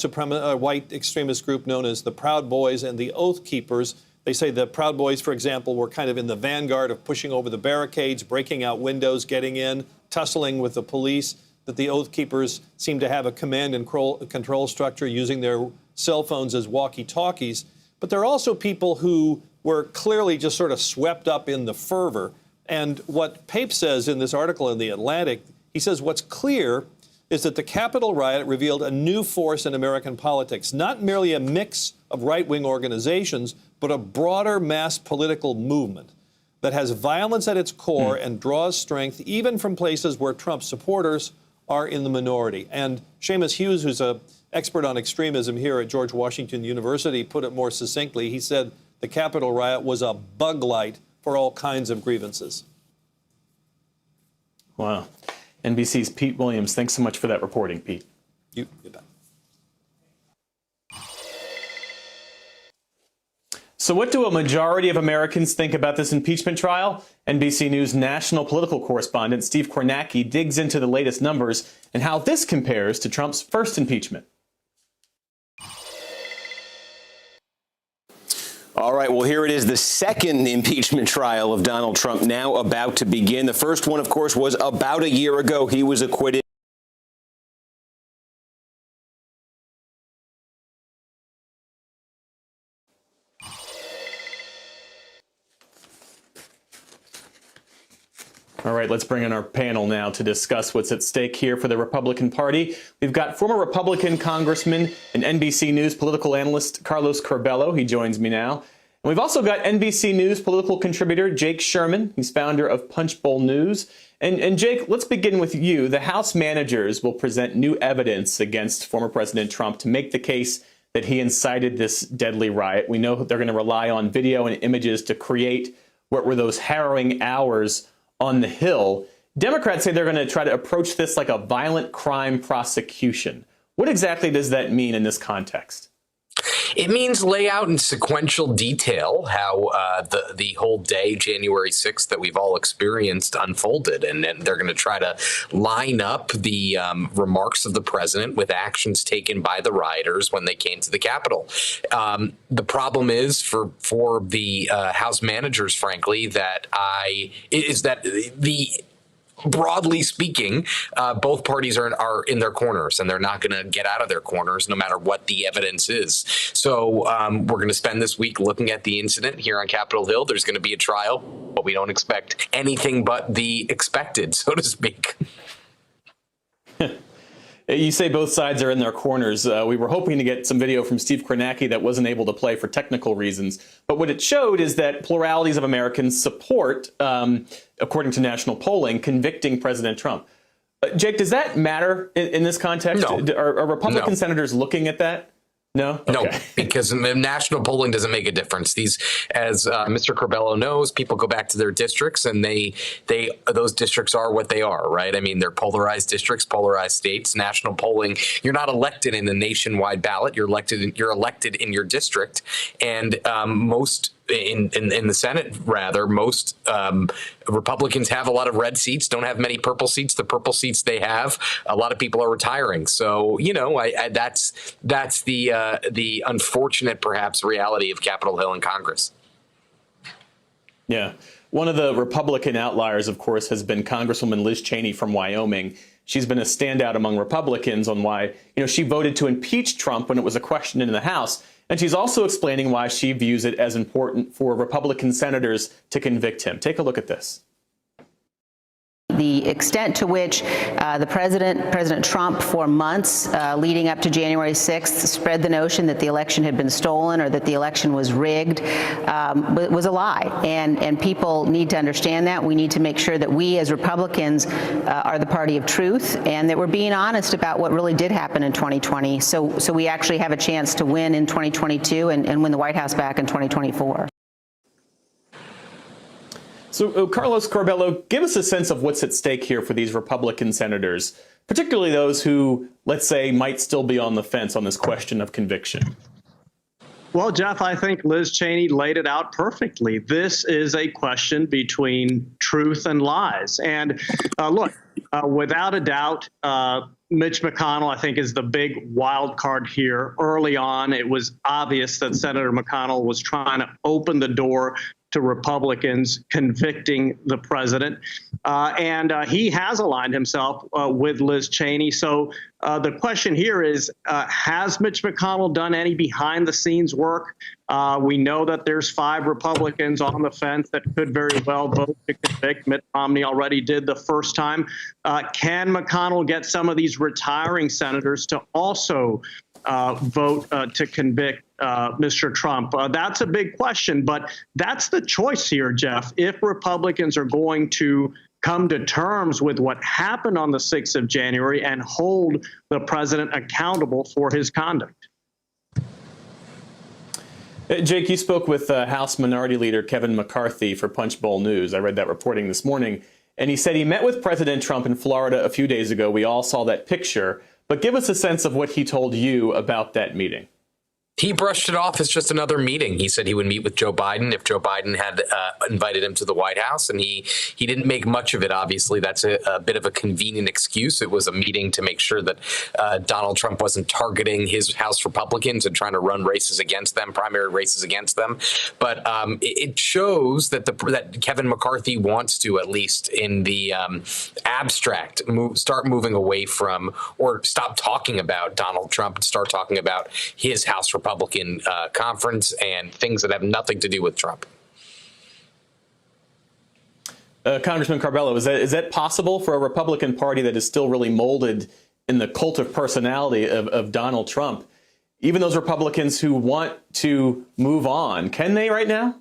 [SPEAKER 23] white extremist group known as the Proud Boys and the Oath Keepers. They say the Proud Boys, for example, were kind of in the vanguard of pushing over the barricades, breaking out windows, getting in, tussling with the police. That the Oath Keepers seem to have a command and control structure, using their cell phones as walkie-talkies. But there are also people who were clearly just sort of swept up in the fervor. And what Pape says in this article in The Atlantic, he says what's clear is that the Capitol riot revealed a new force in American politics, not merely a mix of right-wing organizations, but a broader mass political movement that has violence at its core and draws strength even from places where Trump supporters are in the minority. And Seamus Hughes, who's an expert on extremism here at George Washington University, put it more succinctly. He said the Capitol riot was a bug light for all kinds of grievances.
[SPEAKER 3] Wow. NBC's Pete Williams, thanks so much for that reporting, Pete.
[SPEAKER 23] You bet.
[SPEAKER 3] So what do a majority of Americans think about this impeachment trial? NBC News national political correspondent Steve Kornacki digs into the latest numbers and how this compares to Trump's first impeachment.
[SPEAKER 6] All right, well, here it is, the second impeachment trial of Donald Trump now about to begin. The first one, of course, was about a year ago. He was acquitted.
[SPEAKER 3] All right, let's bring in our panel now to discuss what's at stake here for the Republican Party. We've got former Republican Congressman and NBC News political analyst Carlos Curbelo. He joins me now. And we've also got NBC News political contributor Jake Sherman. He's founder of Punchbowl News. And Jake, let's begin with you. The House managers will present new evidence against former President Trump to make the case that he incited this deadly riot. We know they're going to rely on video and images to create what were those harrowing hours on the Hill. Democrats say they're going to try to approach this like a violent crime prosecution. What exactly does that mean in this context?
[SPEAKER 7] It means lay out in sequential detail how the whole day, January 6th, that we've all experienced unfolded. And then they're going to try to line up the remarks of the president with actions taken by the rioters when they came to the Capitol. The problem is for the House managers, frankly, broadly speaking, both parties are in their corners, and they're not going to get out of their corners no matter what the evidence is. So we're going to spend this week looking at the incident here on Capitol Hill. There's going to be a trial, but we don't expect anything but the expected, so to speak.
[SPEAKER 3] You say both sides are in their corners. We were hoping to get some video from Steve Kornacki that wasn't able to play for technical reasons. But what it showed is that pluralities of Americans support, according to national polling, convicting President Trump. Jake, does that matter in this context?
[SPEAKER 7] No.
[SPEAKER 3] Are Republican senators looking at that? No? Okay.
[SPEAKER 7] No, because national polling doesn't make a difference. These, as Mr. Curbelo knows, people go back to their districts, and those districts are what they are, right? I mean, they're polarized districts, polarized states. National polling, you're not elected in the nationwide ballot. You're elected in your district, and most. In the Senate, rather, most Republicans have a lot of red seats, don't have many purple seats. The purple seats they have, a lot of people are retiring. So, that's the unfortunate, perhaps, reality of Capitol Hill and Congress.
[SPEAKER 3] Yeah. One of the Republican outliers, of course, has been Congresswoman Liz Cheney from Wyoming. She's been a standout among Republicans on why, she voted to impeach Trump when it was a question in the House. And she's also explaining why she views it as important for Republican senators to convict him. Take a look at this.
[SPEAKER 8] The extent to which President Trump, for months leading up to January 6th, spread the notion that the election had been stolen or that the election was rigged was a lie. And people need to understand that. We need to make sure that we as Republicans are the party of truth and that we're being honest about what really did happen in 2020. So we actually have a chance to win in 2022 and win the White House back in 2024.
[SPEAKER 3] So, Carlos Curbelo, give us a sense of what's at stake here for these Republican senators, particularly those who, let's say, might still be on the fence on this question of conviction.
[SPEAKER 10] Well, Jeff, I think Liz Cheney laid it out perfectly. This is a question between truth and lies. And look, without a doubt, Mitch McConnell, I think, is the big wild card here. Early on, it was obvious that Senator McConnell was trying to open the door to Republicans convicting the president. And he has aligned himself with Liz Cheney. So the question here is, has Mitch McConnell done any behind-the-scenes work? We know that there's 5 Republicans on the fence that could very well vote to convict. Mitt Romney already did the first time. Can McConnell get some of these retiring senators to also vote to convict Mr. Trump? That's a big question, but that's the choice here, Jeff. If Republicans are going to come to terms with what happened on the 6th of January and hold the president accountable for his conduct.
[SPEAKER 3] Jake, you spoke with House Minority Leader Kevin McCarthy for Punchbowl News. I read that reporting this morning. And he said he met with President Trump in Florida a few days ago. We all saw that picture. But give us a sense of what he told you about that meeting.
[SPEAKER 7] He brushed it off as just another meeting. He said he would meet with Joe Biden if Joe Biden had invited him to the White House, and he didn't make much of it, obviously. That's a bit of a convenient excuse. It was a meeting to make sure that Donald Trump wasn't targeting his House Republicans and trying to run races against them, primary races against them. But it shows that Kevin McCarthy wants to, at least in the abstract, start moving away from or stop talking about Donald Trump and start talking about his House Republican conference and things that have nothing to do with Trump.
[SPEAKER 3] Congressman Carbello, is that possible for a Republican Party that is still really molded in the cult of personality of Donald Trump? Even those Republicans who want to move on, can they right now?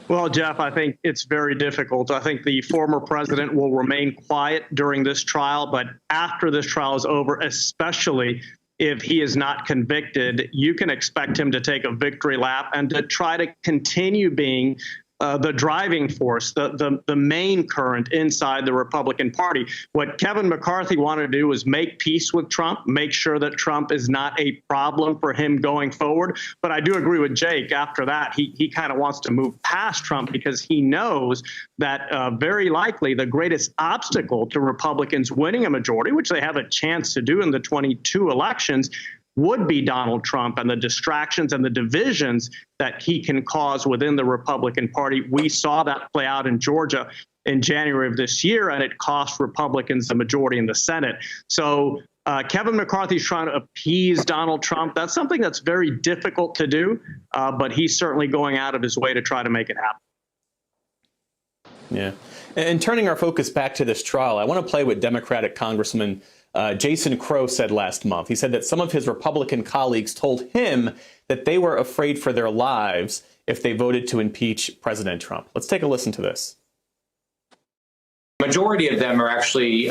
[SPEAKER 10] Well, Jeff, I think it's very difficult. I think the former president will remain quiet during this trial, but after this trial is over, especially if he is not convicted, you can expect him to take a victory lap and to try to continue being the driving force, the main current inside the Republican Party. What Kevin McCarthy wanted to do was make peace with Trump, make sure that Trump is not a problem for him going forward. But I do agree with Jake. After that, he kind of wants to move past Trump because he knows that very likely the greatest obstacle to Republicans winning a majority, which they have a chance to do in the 22 elections, would be Donald Trump and the distractions and the divisions that he can cause within the Republican Party. We saw that play out in Georgia in January of this year, and it cost Republicans the majority in the Senate. So Kevin McCarthy's trying to appease Donald Trump. That's something that's very difficult to do, but he's certainly going out of his way to try to make it happen.
[SPEAKER 3] Yeah. And turning our focus back to this trial, I want to play what Democratic Congressman Jason Crow said last month. He said that some of his Republican colleagues told him that they were afraid for their lives if they voted to impeach President Trump. Let's take a listen to this.
[SPEAKER 1] Majority of them are actually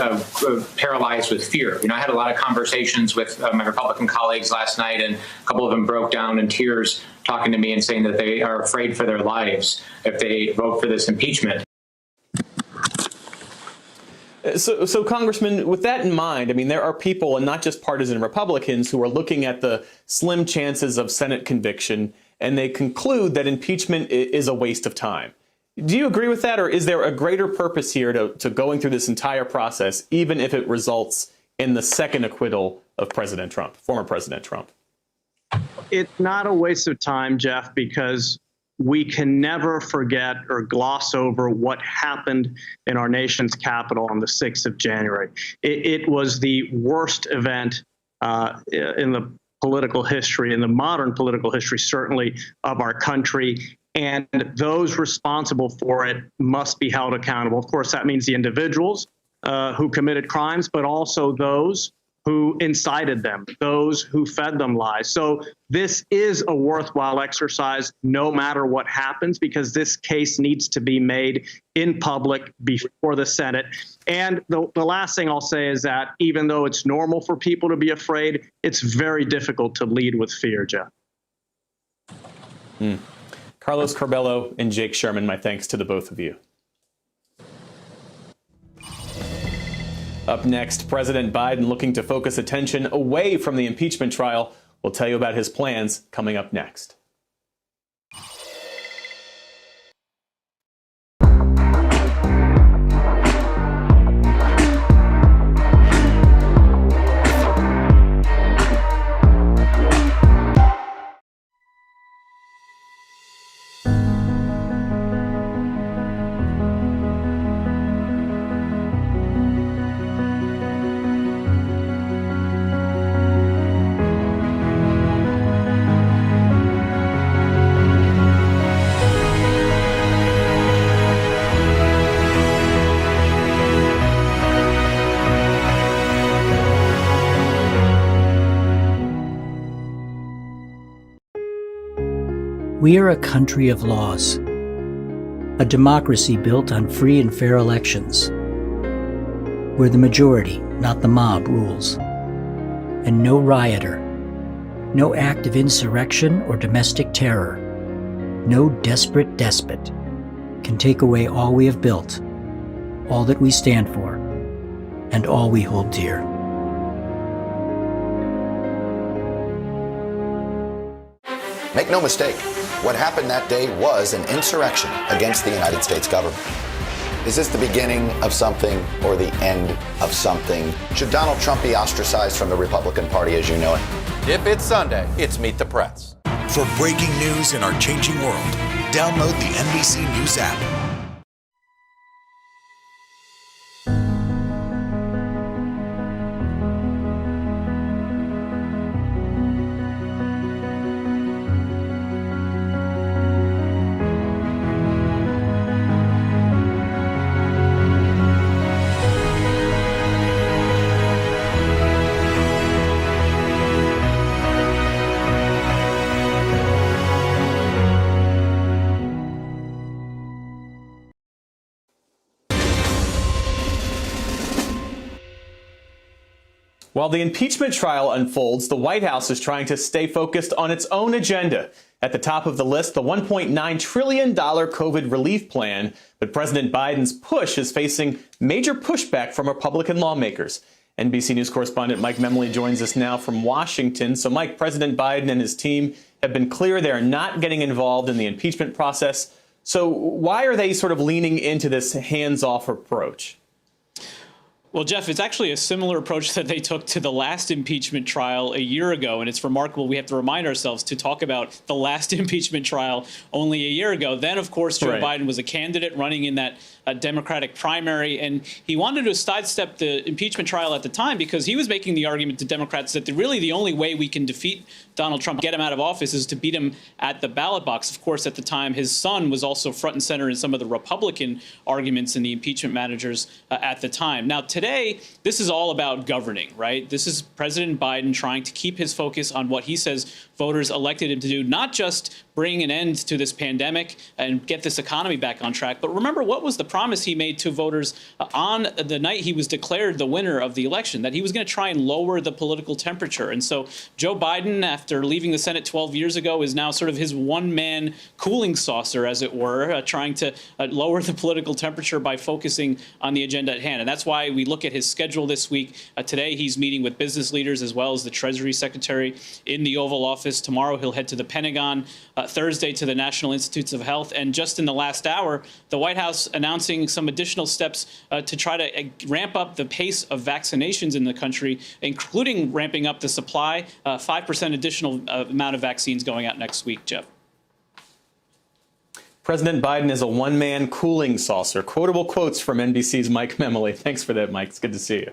[SPEAKER 1] paralyzed with fear. I had a lot of conversations with my Republican colleagues last night, and a couple of them broke down in tears talking to me and saying that they are afraid for their lives if they vote for this impeachment.
[SPEAKER 3] So, Congressman, with that in mind, I mean, there are people, and not just partisan Republicans, who are looking at the slim chances of Senate conviction, and they conclude that impeachment is a waste of time. Do you agree with that, or is there a greater purpose here to going through this entire process, even if it results in the second acquittal of President Trump, former President Trump?
[SPEAKER 10] It's not a waste of time, Jeff, because we can never forget or gloss over what happened in our nation's capital on the 6th of January. It was the worst event in the political history, in the modern political history, certainly, of our country. And those responsible for it must be held accountable. Of course, that means the individuals who committed crimes, but also those who incited them, those who fed them lies. So this is a worthwhile exercise no matter what happens, because this case needs to be made in public before the Senate. And the last thing I'll say is that even though it's normal for people to be afraid, it's very difficult to lead with fear, Jeff.
[SPEAKER 3] Carlos Carbello and Jake Sherman, my thanks to the both of you. Up next, President Biden looking to focus attention away from the impeachment trial. We'll tell you about his plans coming up next.
[SPEAKER 5] We are a country of laws, a democracy built on free and fair elections, where the majority, not the mob, rules, and no rioter, no act of insurrection or domestic terror, no desperate despot can take away all we have built, all that we stand for, and all we hold dear.
[SPEAKER 27] Make no mistake, what happened that day was an insurrection against the United States government. Is this the beginning of something or the end of something? Should Donald Trump be ostracized from the Republican Party as you know it?
[SPEAKER 28] If it's Sunday, it's Meet the Press.
[SPEAKER 4] For breaking news in our changing world, download the NBC News app.
[SPEAKER 3] While the impeachment trial unfolds, the White House is trying to stay focused on its own agenda. At the top of the list, the $1.9 trillion COVID relief plan. But President Biden's push is facing major pushback from Republican lawmakers. NBC News correspondent Mike Memoli joins us now from Washington. So, Mike, President Biden and his team have been clear they are not getting involved in the impeachment process. So why are they sort of leaning into this hands-off approach?
[SPEAKER 2] Well, Jeff, it's actually a similar approach that they took to the last impeachment trial a year ago. And it's remarkable. We have to remind ourselves to talk about the last impeachment trial only a year ago. Then, of course, Joe Biden was a candidate running in that Democratic primary. And he wanted to sidestep the impeachment trial at the time because he was making the argument to Democrats that really the only way we can defeat Donald Trump, get him out of office, is to beat him at the ballot box. Of course, at the time, his son was also front and center in some of the Republican arguments in the impeachment managers at the time. Now, today, this is all about governing, right? This is President Biden trying to keep his focus on what he says voters elected him to do, not just bring an end to this pandemic and get this economy back on track. But remember, what was the promise he made to voters on the night he was declared the winner of the election? That he was going to try and lower the political temperature. And so Joe Biden, after leaving the Senate 12 years ago, is now sort of his one-man cooling saucer, as it were, trying to lower the political temperature by focusing on the agenda at hand. And that's why we look at his schedule this week. Today, he's meeting with business leaders as well as the Treasury Secretary in the Oval Office. Tomorrow, he'll head to the Pentagon. Thursday to the National Institutes of Health. And just in the last hour, the White House announcing some additional steps to try to ramp up the pace of vaccinations in the country, including ramping up the supply, 5% additional amount of vaccines going out next week, Jeff.
[SPEAKER 3] President Biden is a one-man cooling saucer. Quotable quotes from NBC's Mike Memoli. Thanks for that, Mike. It's good to see you.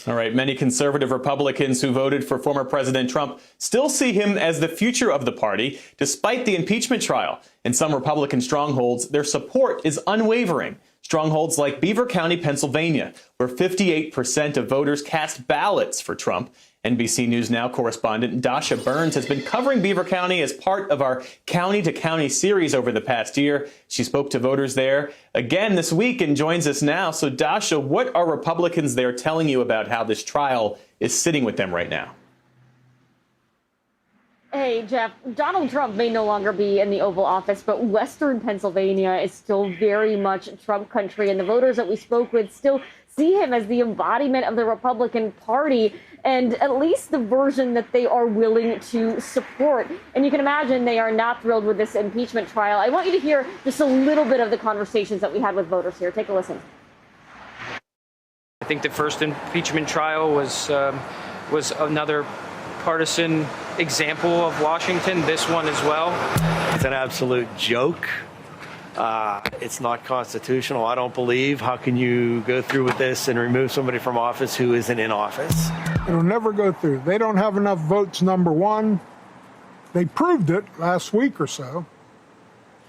[SPEAKER 3] All right, many conservative Republicans who voted for former President Trump still see him as the future of the party, despite the impeachment trial. In some Republican strongholds, their support is unwavering. Strongholds like Beaver County, Pennsylvania, where 58% of voters cast ballots for Trump. NBC News Now correspondent Dasha Burns has been covering Beaver County as part of our County to County series over the past year. She spoke to voters there again this week and joins us now. So, Dasha, what are Republicans there telling you about how this trial is sitting with them right now?
[SPEAKER 11] Hey, Jeff, Donald Trump may no longer be in the Oval Office, but Western Pennsylvania is still very much Trump country. And the voters that we spoke with still see him as the embodiment of the Republican Party, and at least the version that they are willing to support. And you can imagine they are not thrilled with this impeachment trial. I want you to hear just a little bit of the conversations that we had with voters here. Take a listen.
[SPEAKER 12] I think the first impeachment trial was another partisan example of Washington. This one as well.
[SPEAKER 13] It's an absolute joke. It's not constitutional, I don't believe. How can you go through with this and remove somebody from office who isn't in office?
[SPEAKER 14] It'll never go through. They don't have enough votes, number one. They proved it last week or so.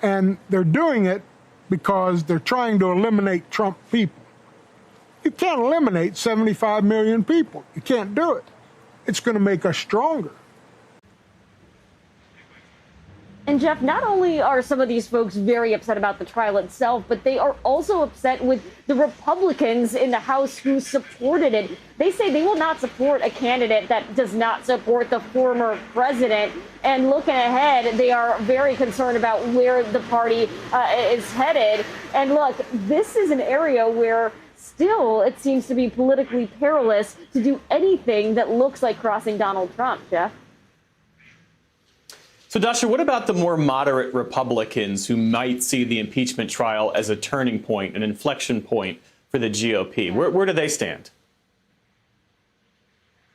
[SPEAKER 14] And they're doing it because they're trying to eliminate Trump people. You can't eliminate 75 million people. You can't do it. It's going to make us stronger.
[SPEAKER 11] And Jeff, not only are some of these folks very upset about the trial itself, but they are also upset with the Republicans in the House who supported it. They say they will not support a candidate that does not support the former president. And looking ahead, they are very concerned about where the party is headed. And look, this is an area where still it seems to be politically perilous to do anything that looks like crossing Donald Trump, Jeff.
[SPEAKER 3] So, Dasha, what about the more moderate Republicans who might see the impeachment trial as a turning point, an inflection point for the GOP? Where do they stand?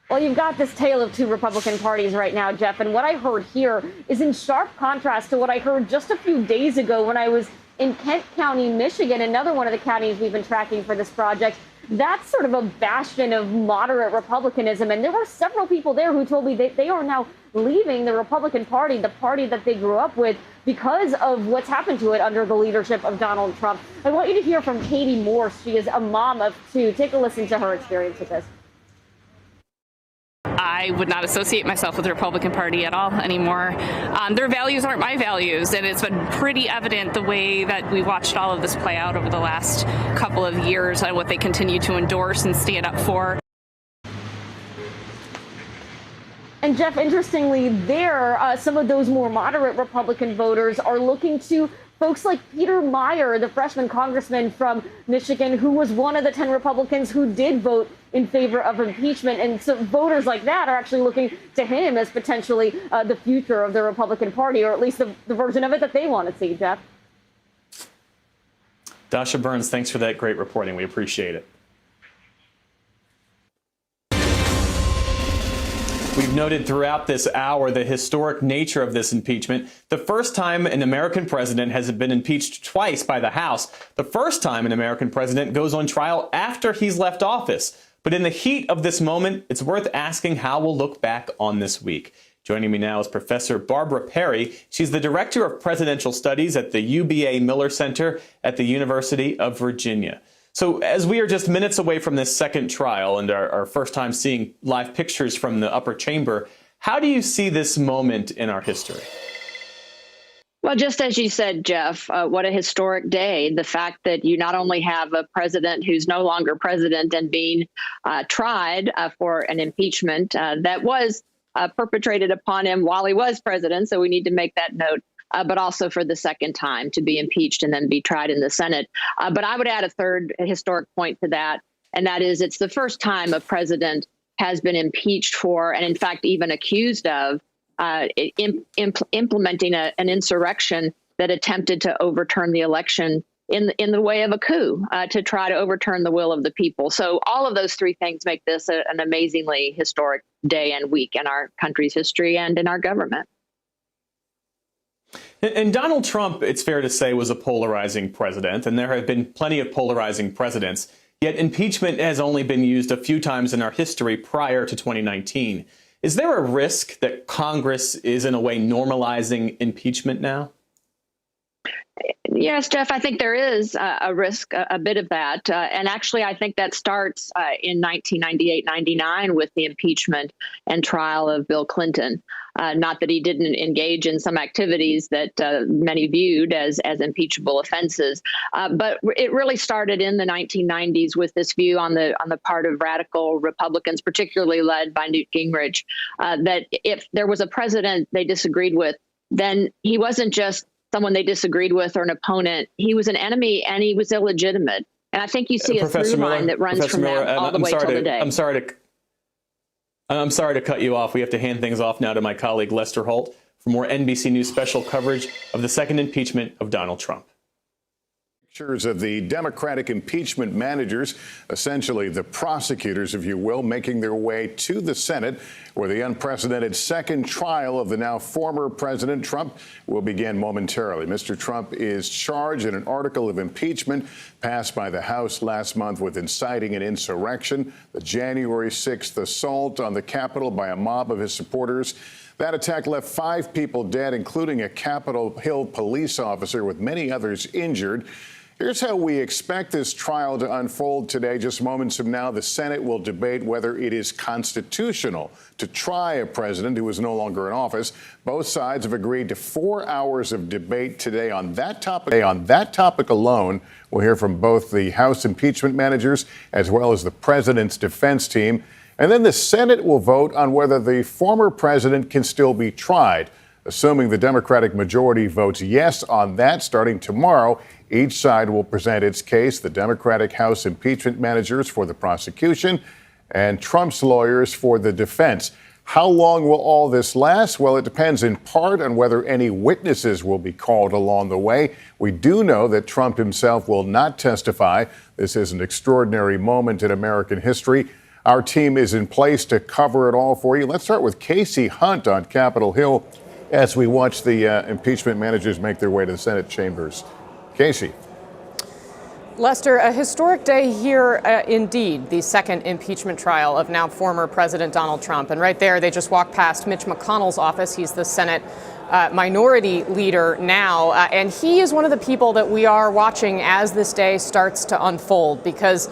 [SPEAKER 11] Well, you've got this tale of two Republican parties right now, Jeff, and what I heard here is in sharp contrast to what I heard just a few days ago when I was in Kent County, Michigan, another one of the counties we've been tracking for this project. That's sort of a bastion of moderate Republicanism, and there were several people there who told me they are now leaving the Republican Party, the party that they grew up with, because of what's happened to it under the leadership of Donald Trump. I want you to hear from Katie Morse. She is a mom of two. Take a listen to her experience with this.
[SPEAKER 9] I would not associate myself with the Republican Party at all anymore. Their values aren't my values, and it's been pretty evident the way that we watched all of this play out over the last couple of years and what they continue to endorse and stand up for.
[SPEAKER 11] And Jeff, interestingly, some of those more moderate Republican voters are looking to folks like Peter Meyer, the freshman congressman from Michigan, who was one of the 10 Republicans who did vote in favor of impeachment. And so voters like that are actually looking to him as potentially the future of the Republican Party, or at least the version of it that they want to see, Jeff.
[SPEAKER 3] Dasha Burns, thanks for that great reporting. We appreciate it. We've noted throughout this hour the historic nature of this impeachment. The first time an American president has been impeached twice by the House. The first time an American president goes on trial after he's left office. But in the heat of this moment, it's worth asking how we'll look back on this week. Joining me now is Professor Barbara Perry. She's the Director of Presidential Studies at the UBA Miller Center at the University of Virginia. So as we are just minutes away from this second trial and our first time seeing live pictures from the upper chamber, how do you see this moment in our history?
[SPEAKER 15] Well, just as you said, Jeff, what a historic day. The fact that you not only have a president who's no longer president and being tried for an impeachment that was perpetrated upon him while he was president. So we need to make that note. But also for the second time to be impeached and then be tried in the Senate. But I would add a third historic point to that, and that is it's the first time a president has been impeached for, and in fact, even accused of implementing an insurrection that attempted to overturn the election in the way of a coup to try to overturn the will of the people. So all of those three things make this an amazingly historic day and week in our country's history and in our government.
[SPEAKER 3] And Donald Trump, it's fair to say, was a polarizing president, and there have been plenty of polarizing presidents. Yet impeachment has only been used a few times in our history prior to 2019. Is there a risk that Congress is, in a way, normalizing impeachment now?
[SPEAKER 15] Yes, Jeff, I think there is a risk, a bit of that. And actually, I think that starts in 1998-99 with the impeachment and trial of Bill Clinton. Not that he didn't engage in some activities that many viewed as impeachable offenses, but it really started in the 1990s with this view on the part of radical Republicans, particularly led by Newt Gingrich, that if there was a president they disagreed with, then he wasn't just someone they disagreed with or an opponent. He was an enemy and he was illegitimate. And I think you see a through line that runs from that all the way till today.
[SPEAKER 3] I'm sorry to cut you off. We have to hand things off now to my colleague Lester Holt for more NBC News special coverage of the second impeachment of Donald Trump.
[SPEAKER 29] Pictures of the Democratic impeachment managers, essentially the prosecutors, if you will, making their way to the Senate, where the unprecedented second trial of the now former President Trump will begin momentarily. Mr. Trump is charged in an article of impeachment passed by the House last month with inciting an insurrection, the January 6th assault on the Capitol by a mob of his supporters. That attack left 5 people dead, including a Capitol Hill police officer, with many others injured. Here's how we expect this trial to unfold today. Just moments from now, the Senate will debate whether it is constitutional to try a president who is no longer in office. Both sides have agreed to 4 hours of debate today on that topic. On that topic alone, we'll hear from both the House impeachment managers as well as the president's defense team. And then the Senate will vote on whether the former president can still be tried. Assuming the Democratic majority votes yes on that, starting tomorrow, each side will present its case, the Democratic House impeachment managers for the prosecution and Trump's lawyers for the defense. How long will all this last? Well, it depends in part on whether any witnesses will be called along the way. We do know that Trump himself will not testify. This is an extraordinary moment in American history. Our team is in place to cover it all for you. Let's start with Casey Hunt on Capitol Hill as we watch the impeachment managers make their way to the Senate chambers. Casey.
[SPEAKER 16] Lester, a historic day here indeed, the second impeachment trial of now former President Donald Trump. And right there, they just walked past Mitch McConnell's office. He's the Senate minority leader now. And he is one of the people that we are watching as this day starts to unfold, because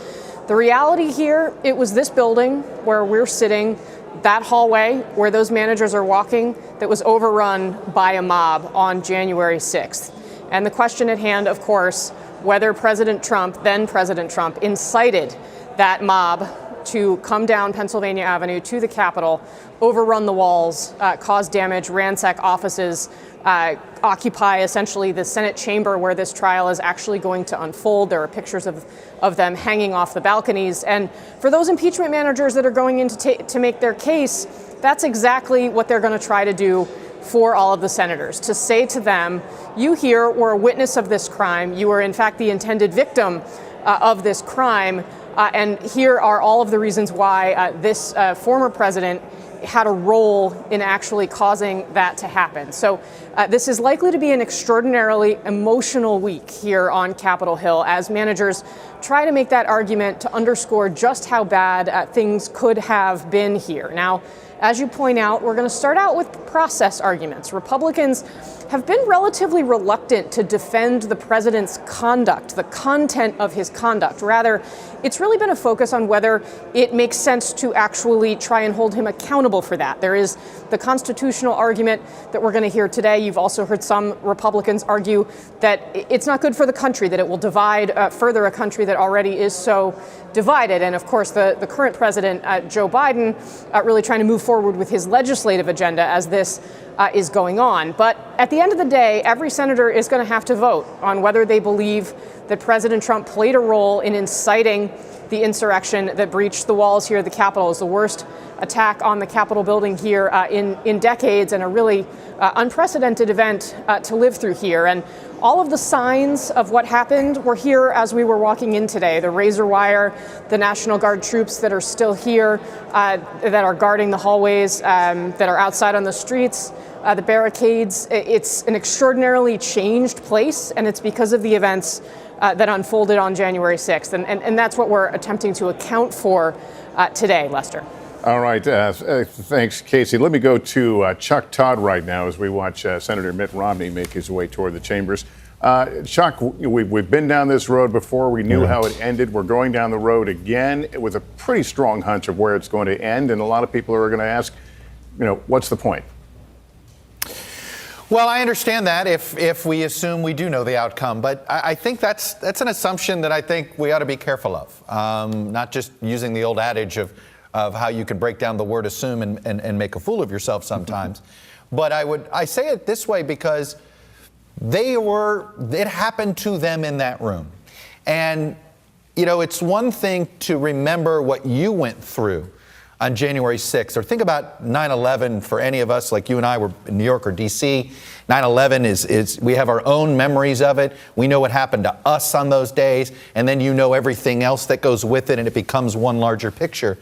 [SPEAKER 16] the reality here, it was this building where we're sitting that hallway where those managers are walking that was overrun by a mob on January 6th. And the question at hand, of course, whether President Trump, then President Trump, incited that mob to come down Pennsylvania Avenue to the Capitol, overrun the walls, cause damage, ransack offices, occupy essentially the Senate chamber where this trial is actually going to unfold. There are pictures of them hanging off the balconies. And for those impeachment managers that are going in to make their case, that's exactly what they're going to try to do for all of the senators, to say to them, you here were a witness of this crime. You were, in fact, the intended victim of this crime. And here are all of the reasons why this former president had a role in actually causing that to happen. So this is likely to be an extraordinarily emotional week here on Capitol Hill as managers try to make that argument to underscore just how bad things could have been here. Now, as you point out, we're going to start out with process arguments. Republicans have been relatively reluctant to defend the president's conduct, the content of his conduct. Rather, it's really been a focus on whether it makes sense to actually try and hold him accountable for that. There is the constitutional argument that we're going to hear today. You've also heard some Republicans argue that it's not good for the country, that it will divide further a country that already is so divided. And of course, the current president, Joe Biden, really trying to move forward with his legislative agenda as this is going on. But at the end of the day, every senator is going to have to vote on whether they believe that President Trump played a role in inciting the insurrection that breached the walls here at the Capitol. Is the worst attack on the Capitol building here in decades, and a really unprecedented event to live through here. And all of the signs of what happened were here as we were walking in today. The razor wire, the National Guard troops that are still here, that are guarding the hallways, that are outside on the streets, the barricades. It's an extraordinarily changed place, and it's because of the events that unfolded on January 6th. And that's what we're attempting to account for today, Lester.
[SPEAKER 29] All right. Thanks, Casey. Let me go to Chuck Todd right now as we watch Senator Mitt Romney make his way toward the chambers. Chuck, we've been down this road before. We knew how it ended. We're going down the road again with a pretty strong hunch of where it's going to end. And a lot of people are going to ask, what's the point?
[SPEAKER 27] Well, I understand that if we assume we do know the outcome, but I think that's an assumption that I think we ought to be careful of. Not just using the old adage of how you can break down the word assume and make a fool of yourself sometimes. But I say it this way because it happened to them in that room. And, it's one thing to remember what you went through on January 6th, or think about 9/11 for any of us, like you and I were in New York or DC. 9/11 is we have our own memories of it. We know what happened to us on those days, and then everything else that goes with it, and it becomes one larger picture.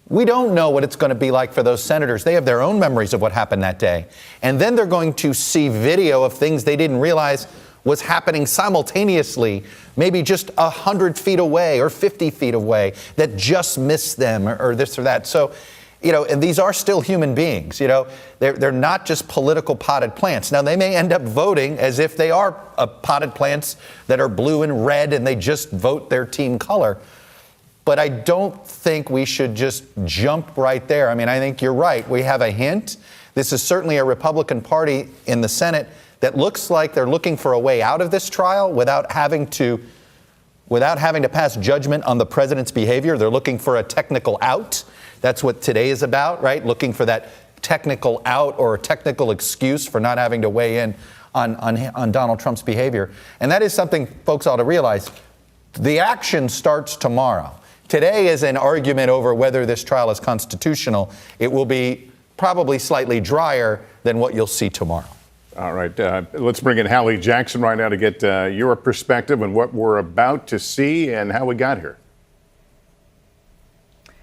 [SPEAKER 27] We don't know what it's going to be like for those senators. They have their own memories of what happened that day. And then they're going to see video of things they didn't realize was happening simultaneously, maybe just 100 feet away or 50 feet away, that just missed them or this or that. So, and these are still human beings, they're not just political potted plants. Now, they may end up voting as if they are potted plants that are blue and red and they just vote their team color. But I don't think we should just jump right there. I mean, I think you're right. We have a hint. This is certainly a Republican Party in the Senate that looks like they're looking for a way out of this trial without having to pass judgment on the president's behavior. They're looking for a technical out. That's what today is about, right? Looking for that technical out or a technical excuse for not having to weigh in on Donald Trump's behavior. And that is something folks ought to realize. The action starts tomorrow. Today is an argument over whether this trial is constitutional. It will be probably slightly drier than what you'll see tomorrow.
[SPEAKER 29] All right. Let's bring in Hallie Jackson right now to get your perspective on what we're about to see and how we got here.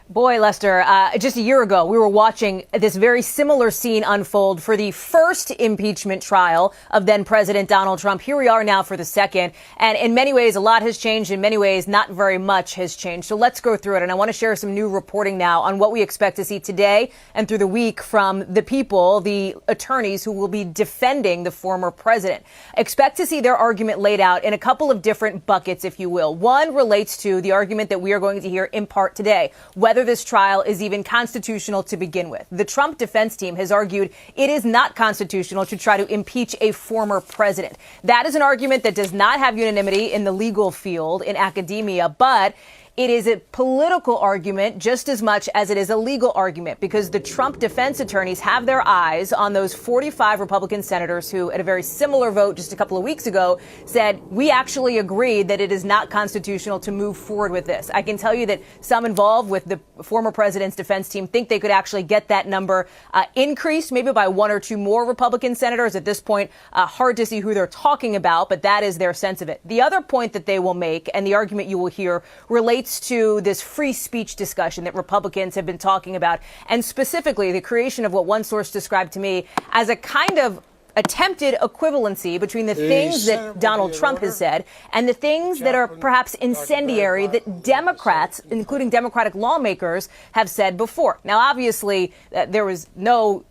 [SPEAKER 17] Boy, Lester, just a year ago, we were watching this very similar scene unfold for the first impeachment trial of then President Donald Trump. Here we are now for the second. And in many ways, a lot has changed. In many ways, not very much has changed. So let's go through it. And I want to share some new reporting now on what we expect to see today and through the week from the people, the attorneys who will be defending the former president. Expect to see their argument laid out in a couple of different buckets, if you will. One relates to the argument that we are going to hear in part today, whether whether this trial is even constitutional to begin with. The Trump defense team has argued it is not constitutional to try to impeach a former president. That is an argument that does not have unanimity in the legal field, in academia, but it is a political argument just as much as it is a legal argument, because the Trump defense attorneys have their eyes on those 45 Republican senators who, at a very similar vote just a couple of weeks ago, said, we actually agreed that it is not constitutional to move forward with this. I can tell you that some involved with the former president's defense team think they could actually get that number increased, maybe by one or two more Republican senators. At this point, hard to see who they're talking about, but that is their sense of it. The other point that they will make, and the argument you will hear, relates to this free speech discussion that Republicans have been talking about, and specifically the creation of what one source described to me as a kind of attempted equivalency between the things that Donald Trump has said and the things that are perhaps incendiary that Democrats, including Democratic lawmakers, have said before. Now, obviously, there was no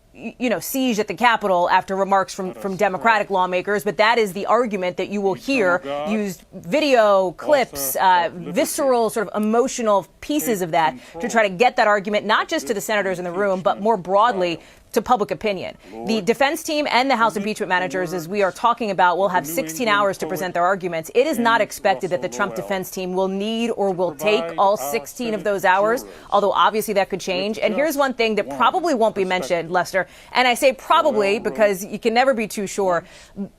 [SPEAKER 17] siege at the Capitol after remarks from Democratic lawmakers, but that is the argument that you will hear used video clips, visceral sort of emotional pieces of that to try to get that argument, not just to the senators in the room, but more broadly to public opinion. The defense team and the House impeachment managers, as we are talking about, will have 16 hours to present their arguments. It is not expected that the Trump defense team will need or will take all 16 of those hours, although obviously that could change. And here's one thing that probably won't be mentioned, Lester, and I say probably because you can never be too sure.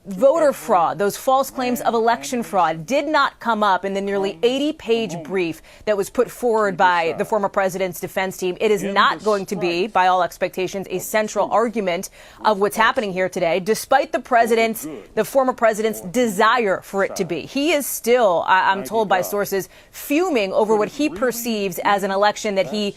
[SPEAKER 17] Voter fraud, those false claims of election fraud, did not come up in the nearly 80-page brief that was put forward by the former president's defense team. It is not going to be, by all expectations, a central argument of what's happening here today, despite the former president's desire for it to be. He is still, I'm told by sources, fuming over what he perceives as an election that he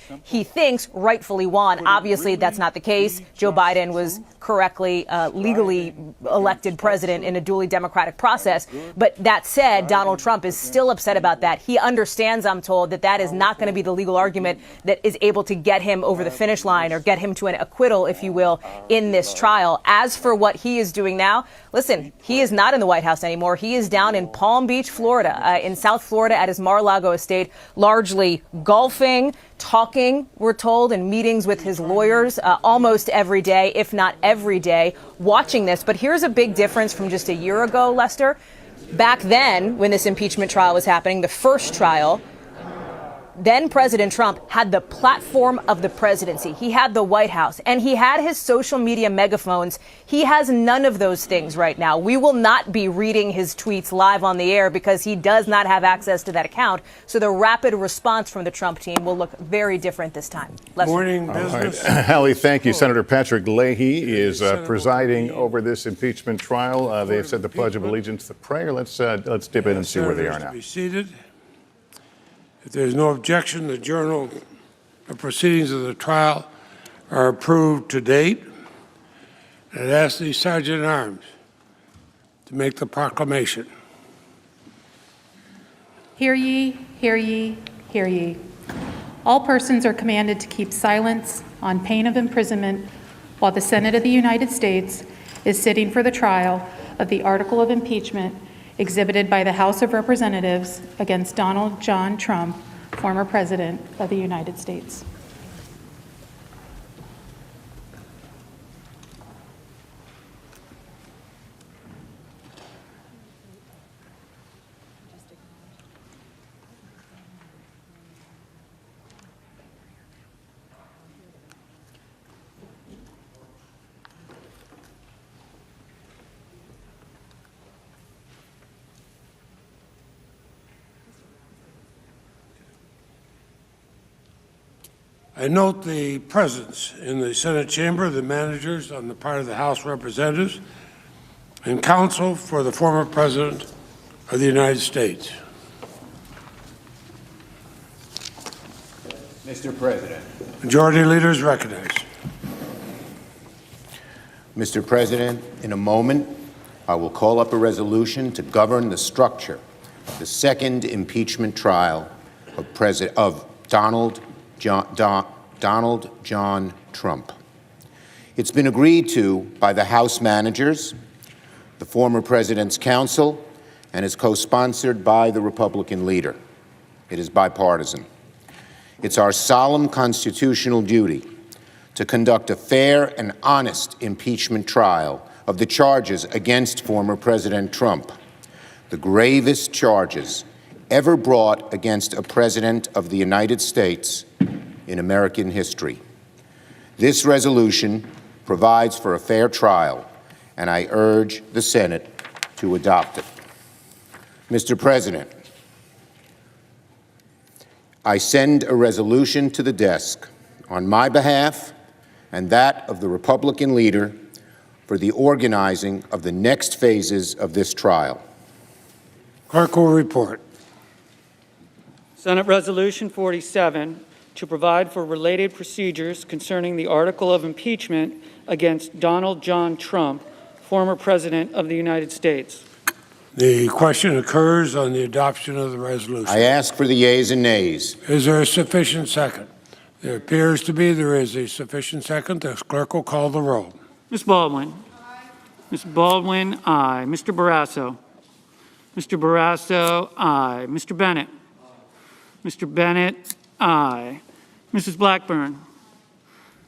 [SPEAKER 17] thinks rightfully won. Obviously, that's not the case. Joe Biden was correctly, legally elected president in a duly democratic process. But that said, Donald Trump is still upset about that. He understands, I'm told, that is not going to be the legal argument that is able to get him over the finish line or get him to an acquittal, if you will, in this trial. As for what he is doing now, listen, he is not in the White House anymore. He is down in Palm Beach, Florida, in South Florida at his Mar-a-Lago estate, largely golfing, talking, we're told, in meetings with his lawyers almost every day, if not every day, watching this. But here's a big difference from just a year ago, Lester. Back then, when this impeachment trial was happening, the first trial, then President Trump had the platform of the presidency. He had the White House, and he had his social media megaphones. He has none of those things right now. We will not be reading his tweets live on the air because he does not have access to that account. So the rapid response from the Trump team will look very different this time.
[SPEAKER 18] Morning business.
[SPEAKER 29] Right. Hallie, thank you. Senator Patrick Leahy is presiding over this impeachment trial. They have said the Pledge of Allegiance, the prayer. Let's dip in and see where they are now.
[SPEAKER 18] Be seated. If there is no objection, the journal of proceedings of the trial are approved to date. And I'd ask the Sergeant at Arms to make the proclamation.
[SPEAKER 19] Hear ye, hear ye, hear ye. All persons are commanded to keep silence on pain of imprisonment while the Senate of the United States is sitting for the trial of the article of impeachment exhibited by the House of Representatives against Donald John Trump, former President of the United States.
[SPEAKER 18] I note the presence in the Senate chamber of the managers on the part of the House Representatives and counsel for the former President of the United States.
[SPEAKER 20] Mr. President.
[SPEAKER 18] Majority Leader is recognized.
[SPEAKER 20] Mr. President, in a moment, I will call up a resolution to govern the structure of the second impeachment trial of Donald John Trump. It's been agreed to by the House managers, the former president's counsel, and is co-sponsored by the Republican leader. It is bipartisan. It's our solemn constitutional duty to conduct a fair and honest impeachment trial of the charges against former President Trump, the gravest charges ever brought against a president of the United States in American history. This resolution provides for a fair trial, and I urge the Senate to adopt it. Mr. President, I send a resolution to the desk on my behalf and that of the Republican leader for the organizing of the next phases of this trial.
[SPEAKER 18] Clerk will report.
[SPEAKER 6] Senate Resolution 47, to provide for related procedures concerning the article of impeachment against Donald John Trump, former President of the United States.
[SPEAKER 18] The question occurs on the adoption of the resolution.
[SPEAKER 20] I ask for the yeas and nays.
[SPEAKER 18] Is there a sufficient second? There appears to be. There is a sufficient second. The clerk will call the roll.
[SPEAKER 6] Ms. Baldwin. Aye. Ms. Baldwin, aye. Mr. Barrasso. Mr. Barrasso, aye. Mr. Bennett. Mr. Bennett, aye. Mrs. Blackburn.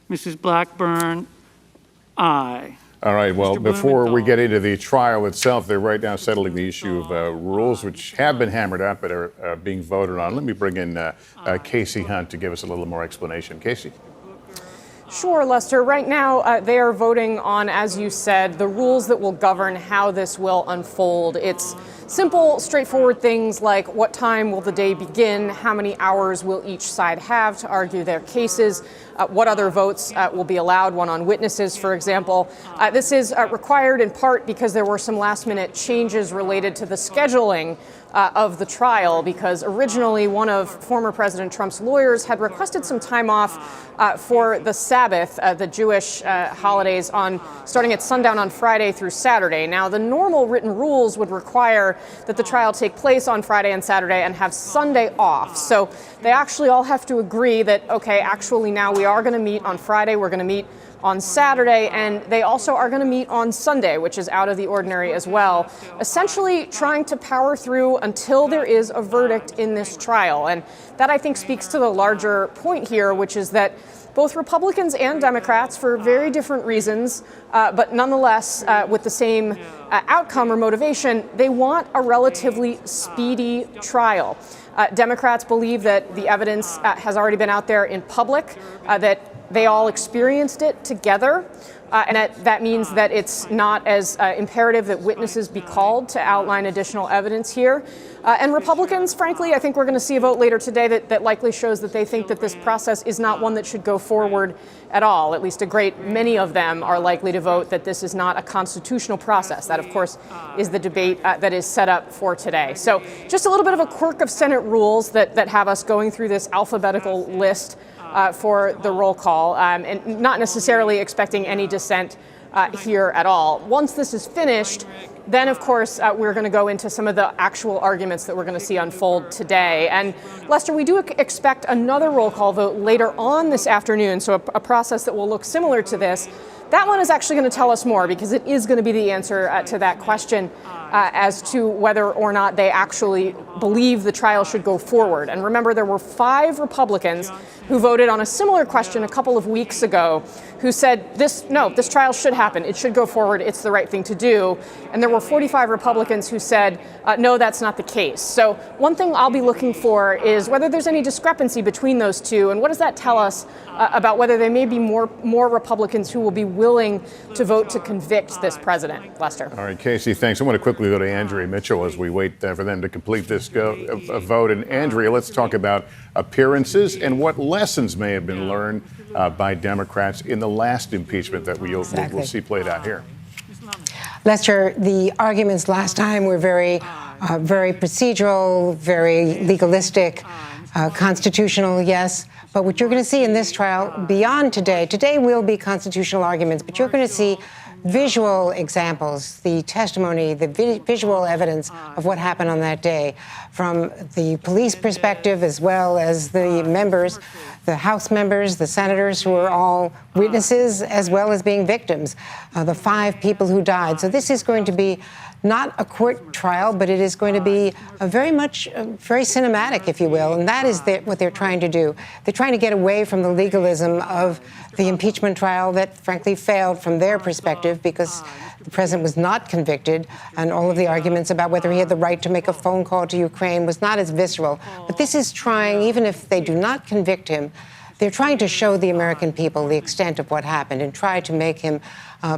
[SPEAKER 6] Mrs. Blackburn, aye.
[SPEAKER 7] All right, well, before we get into the trial itself, they're right now settling the issue of rules, which have been hammered out but are being voted on. Let me bring in Casey Hunt to give us a little more explanation. Casey?
[SPEAKER 16] Sure, Lester. Right now, they are voting on, as you said, the rules that will govern how this will unfold. It's simple, straightforward things like what time will the day begin, how many hours will each side have to argue their cases, what other votes will be allowed, one on witnesses, for example. This is required in part because there were some last-minute changes related to the scheduling of the trial, because originally one of former President Trump's lawyers had requested some time off for the Sabbath, the Jewish holidays, starting at sundown on Friday through Saturday. Now, the normal written rules would require that the trial take place on Friday and Saturday and have Sunday off. So they actually all have to agree that, okay, actually now we are going to meet on Friday, we're going to meet on Saturday, and they also are going to meet on Sunday, which is out of the ordinary as well, essentially trying to power through until there is a verdict in this trial. And that, I think, speaks to the larger point here, which is that both Republicans and Democrats, for very different reasons, but nonetheless with the same outcome or motivation, they want a relatively speedy trial. Democrats believe that the evidence has already been out there in public, that they all experienced it together, and that means that it's not as imperative that witnesses be called to outline additional evidence here. And Republicans, frankly, I think we're going to see a vote later today that likely shows that they think that this process is not one that should go forward at all. At least a great many of them are likely to vote that this is not a constitutional process. That, of course, is the debate that is set up for today. So just a little bit of a quirk of Senate rules that have us going through this alphabetical list for the roll call, and not necessarily expecting any dissent here at all. Once this is finished, then, of course, we're going to go into some of the actual arguments that we're going to see unfold today. And, Lester, we do expect another roll call vote later on this afternoon, so a process that will look similar to this. That one is actually going to tell us more, because it is going to be the answer to that question as to whether or not they actually believe the trial should go forward. And remember, there were 5 Republicans who voted on a similar question a couple of weeks ago who said, this trial should happen. It should go forward. It's the right thing to do. And there were 45 Republicans who said, no, that's not the case. So one thing I'll be looking for is whether there's any discrepancy between those two. And what does that tell us about whether there may be more Republicans who will be willing to vote to convict this president? Lester.
[SPEAKER 7] All right, Casey, thanks. I want to quickly go to Andrea Mitchell as we wait for them to complete this vote. And Andrea, let's talk about appearances and what lessons may have been learned by Democrats in the last impeachment that we'll see played out here.
[SPEAKER 8] Lester, the arguments last time were very procedural, very legalistic, constitutional, yes. But what you're going to see in this trial beyond today will be constitutional arguments, but you're going to see visual examples, the testimony, the visual evidence of what happened on that day from the police perspective, as well as the members, the House members, the senators who are all witnesses, as well as being victims, the 5 people who died. So this is going to be not a court trial, but it is going to be very cinematic, if you will, and that is what they're trying to do. They're trying to get away from the legalism of the impeachment trial that, frankly, failed from their perspective because the president was not convicted, and all of the arguments about whether he had the right to make a phone call to Ukraine was not as visceral. But this is trying, even if they do not convict him, they're trying to show the American people the extent of what happened and try to make him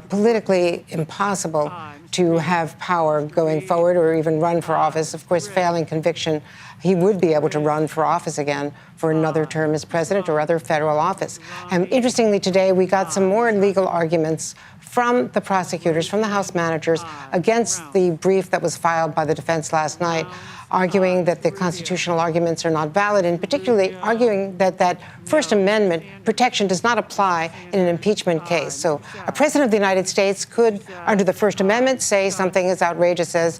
[SPEAKER 8] politically impossible to have power going forward or even run for office. Of course, failing conviction, he would be able to run for office again for another term as president or other federal office. And interestingly, today we got some more legal arguments from the prosecutors, from the House managers, against the brief that was filed by the defense last night, arguing that the constitutional arguments are not valid, and particularly arguing that that First Amendment protection does not apply in an impeachment case. So a president of the United States could, under the First Amendment, say something as outrageous as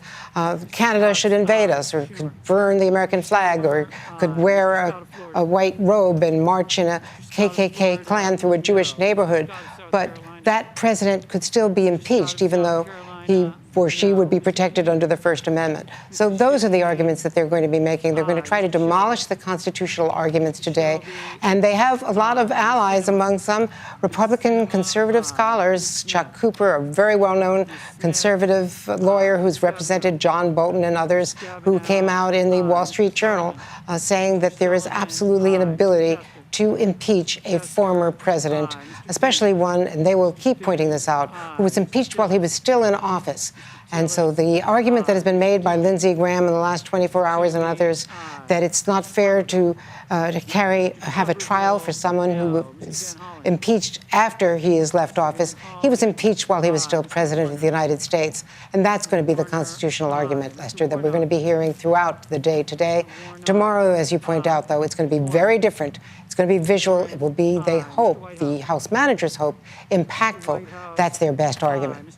[SPEAKER 8] Canada should invade us, or could burn the American flag, or could wear a white robe and march in a KKK Klan through a Jewish neighborhood. But that president could still be impeached, even though he or she would be protected under the First Amendment. So those are the arguments that they're going to be making. They're going to try to demolish the constitutional arguments today. And they have a lot of allies among some Republican conservative scholars. Chuck Cooper, a very well-known conservative lawyer who's represented John Bolton and others, who came out in the Wall Street Journal saying that there is absolutely an ability to impeach a former president, especially one, and they will keep pointing this out, who was impeached while he was still in office. And so the argument that has been made by Lindsey Graham in the last 24 hours and others, that it's not fair to have a trial for someone who was impeached after he has left office. He was impeached while he was still president of the United States. And that's going to be the constitutional argument, Lester, that we're going to be hearing throughout the day today. Tomorrow, as you point out, though, it's going to be very different. It's going to be visual. It will be, they hope, the House managers hope, impactful. That's their best argument.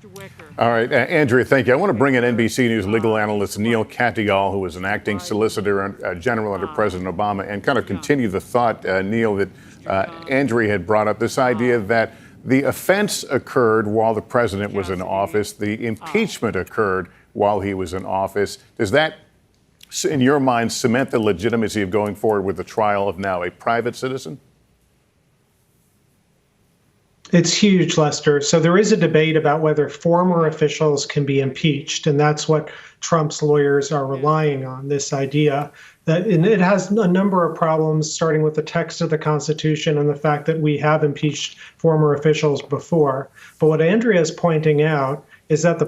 [SPEAKER 7] All right, Andrea, thank you. I want to bring in NBC News legal analyst Neil Katyal, who is an acting Solicitor General under President Obama, and kind of continue the thought, Neil, that Andrea had brought up, this idea that the offense occurred while the president was in office, the impeachment occurred while he was in office. Does that, in your mind, cement the legitimacy of going forward with the trial of now a private citizen?
[SPEAKER 1] It's huge, Lester. So there is a debate about whether former officials can be impeached, and that's what Trump's lawyers are relying on, this idea that, and it has a number of problems, starting with the text of the Constitution and the fact that we have impeached former officials before. But what Andrea is pointing out is that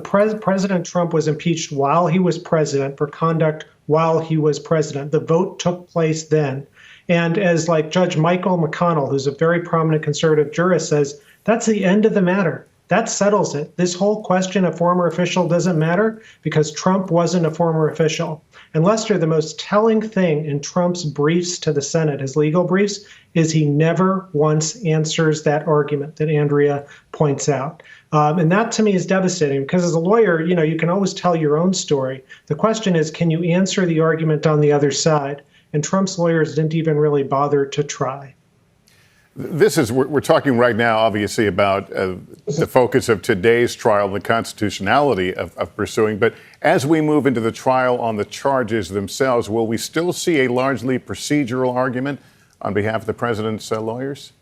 [SPEAKER 1] President Trump was impeached while he was president for conduct while he was president. The vote took place then. And as like Judge Michael McConnell, who's a very prominent conservative jurist, says, that's the end of the matter. That settles it. This whole question of former official doesn't matter because Trump wasn't a former official. And Lester, the most telling thing in Trump's briefs to the Senate, his legal briefs, is he never once answers that argument that Andrea points out. And that to me is devastating because as a lawyer, you can always tell your own story. The question is, can you answer the argument on the other side? And Trump's lawyers didn't even really bother to try.
[SPEAKER 7] We're talking right now, obviously, about the focus of today's trial, the constitutionality of pursuing. But as we move into the trial on the charges themselves, will we still see a largely procedural argument on behalf of the president's lawyers?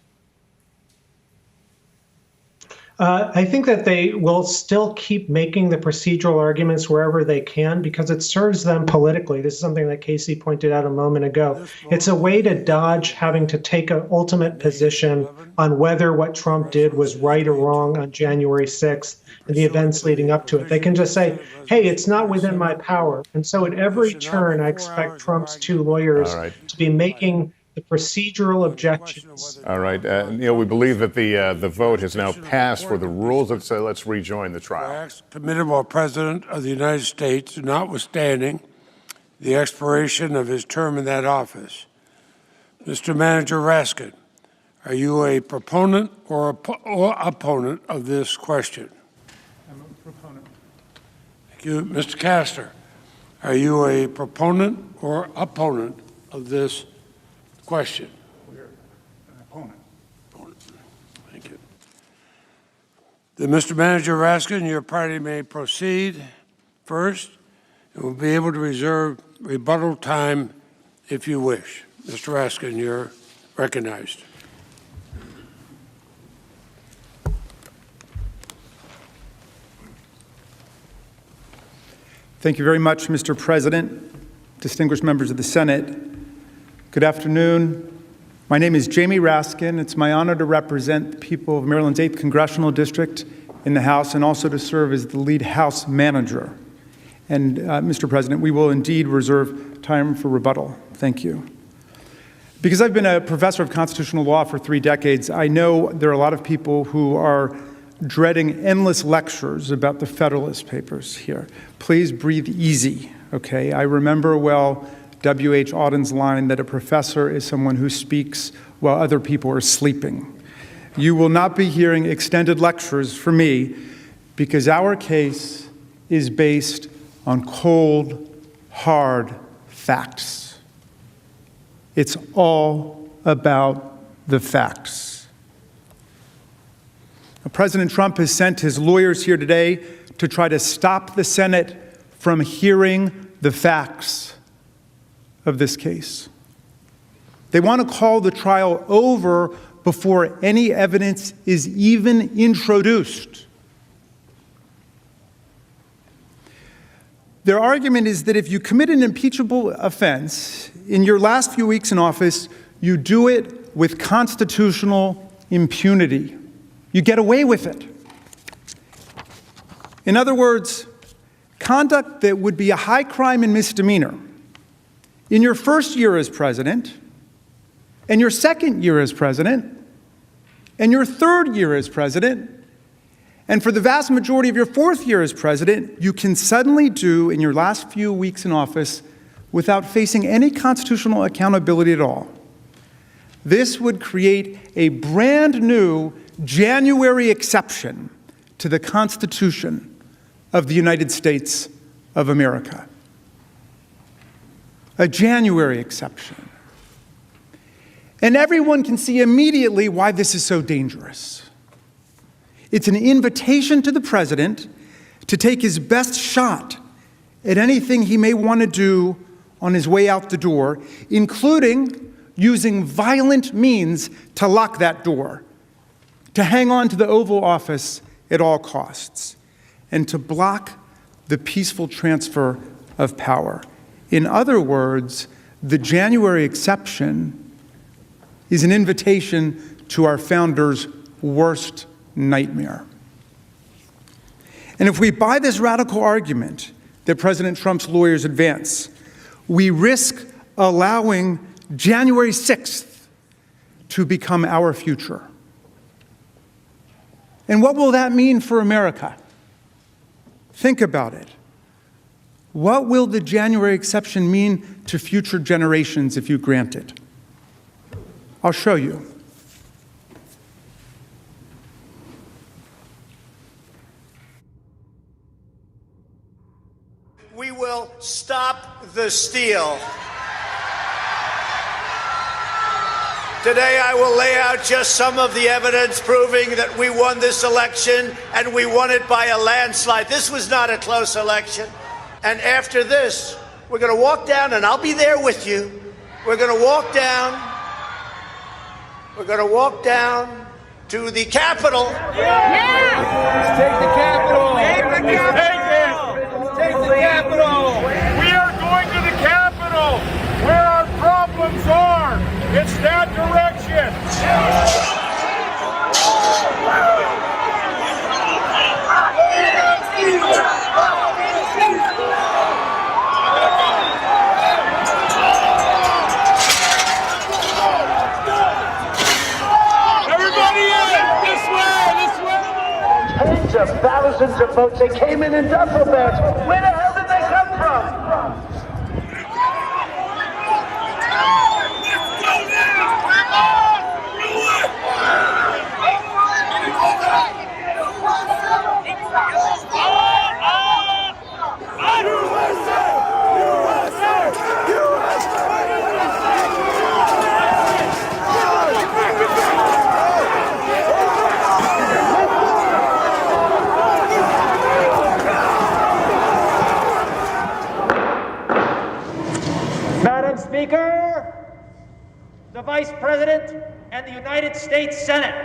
[SPEAKER 1] I think that they will still keep making the procedural arguments wherever they can because it serves them politically. This is something that Casey pointed out a moment ago. It's a way to dodge having to take an ultimate position on whether what Trump did was right or wrong on January 6th and the events leading up to it. They can just say, hey, it's not within my power. And so at every turn, I expect Trump's two lawyers to be making the procedural objections.
[SPEAKER 7] All right. Neil, we believe that the vote has now passed for the rules. Let's rejoin the trial.
[SPEAKER 18] Acts committed while President of the United States, notwithstanding the expiration of his term in that office. Mr. Manager Raskin, are you a proponent or opponent of this question?
[SPEAKER 14] I'm a proponent.
[SPEAKER 18] Thank you. Mr. Castor, are you a proponent or opponent of this question?
[SPEAKER 14] We're an opponent.
[SPEAKER 18] Thank you. Then, Mr. Manager Raskin, your party may proceed. first, and will be able to reserve rebuttal time if you wish. Mr. Raskin, you're recognized.
[SPEAKER 5] Thank you very much, Mr. President, distinguished members of the Senate. Good afternoon. My name is Jamie Raskin. It's my honor to represent the people of Maryland's 8th Congressional District in the House and also to serve as the lead House manager. And Mr. President, we will indeed reserve time for rebuttal. Thank you. Because I've been a professor of constitutional law for 3 decades, I know there are a lot of people who are dreading endless lectures about the Federalist Papers here. Please breathe easy, okay? I remember well W.H. Auden's line that a professor is someone who speaks while other people are sleeping. You will not be hearing extended lectures from me because our case is based on cold, hard facts. It's all about the facts. President Trump has sent his lawyers here today to try to stop the Senate from hearing the facts of this case. They want to call the trial over before any evidence is even introduced. Their argument is that if you commit an impeachable offense in your last few weeks in office, you do it with constitutional impunity. You get away with it. In other words, conduct that would be a high crime and misdemeanor in your first year as president, and your second year as president, and your third year as president, and for the vast majority of your fourth year as president, you can suddenly do in your last few weeks in office without facing any constitutional accountability at all. This would create a brand new January exception to the Constitution of the United States of America. A January exception. And everyone can see immediately why this is so dangerous. It's an invitation to the president to take his best shot at anything he may want to do on his way out the door, including using violent means to lock that door, to hang on to the Oval Office at all costs, and to block the peaceful transfer of power. In other words, the January exception is an invitation to our founders' worst nightmare. And if we buy this radical argument that President Trump's lawyers advance, we risk allowing January 6th to become our future. And what will that mean for America? Think about it. What will the January exception mean to future generations if you grant it? I'll show you.
[SPEAKER 10] We will stop the steal. Today I will lay out just some of the evidence proving that we won this election, and we won it by a landslide. This was not a close election. And after this, we're going to walk down, and I'll be there with you. We're going to walk down. We're going to walk down to the Capitol.
[SPEAKER 21] Yeah!
[SPEAKER 10] Let's take the Capitol.
[SPEAKER 21] Take the Capitol.
[SPEAKER 10] Let's take the Capitol.
[SPEAKER 21] We are going to the Capitol, where our problems are. It's that direction.
[SPEAKER 10] Everybody in! This way! Tens of thousands of votes. They came in duffel bags. Where the hell did they come from?
[SPEAKER 2] Speaker, the Vice President, and the United States Senate.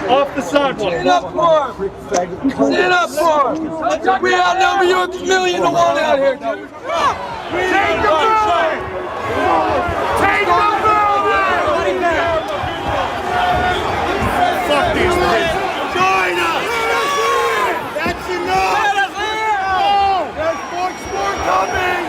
[SPEAKER 21] Off the sidewalk.
[SPEAKER 4] Stand up for him. Stand up for him. We outnumber you 1,000,000 to 1 out here, dude.
[SPEAKER 21] Take the building! Take the building! Fuck these people. Join us! That's enough! Let us in! There's much more coming!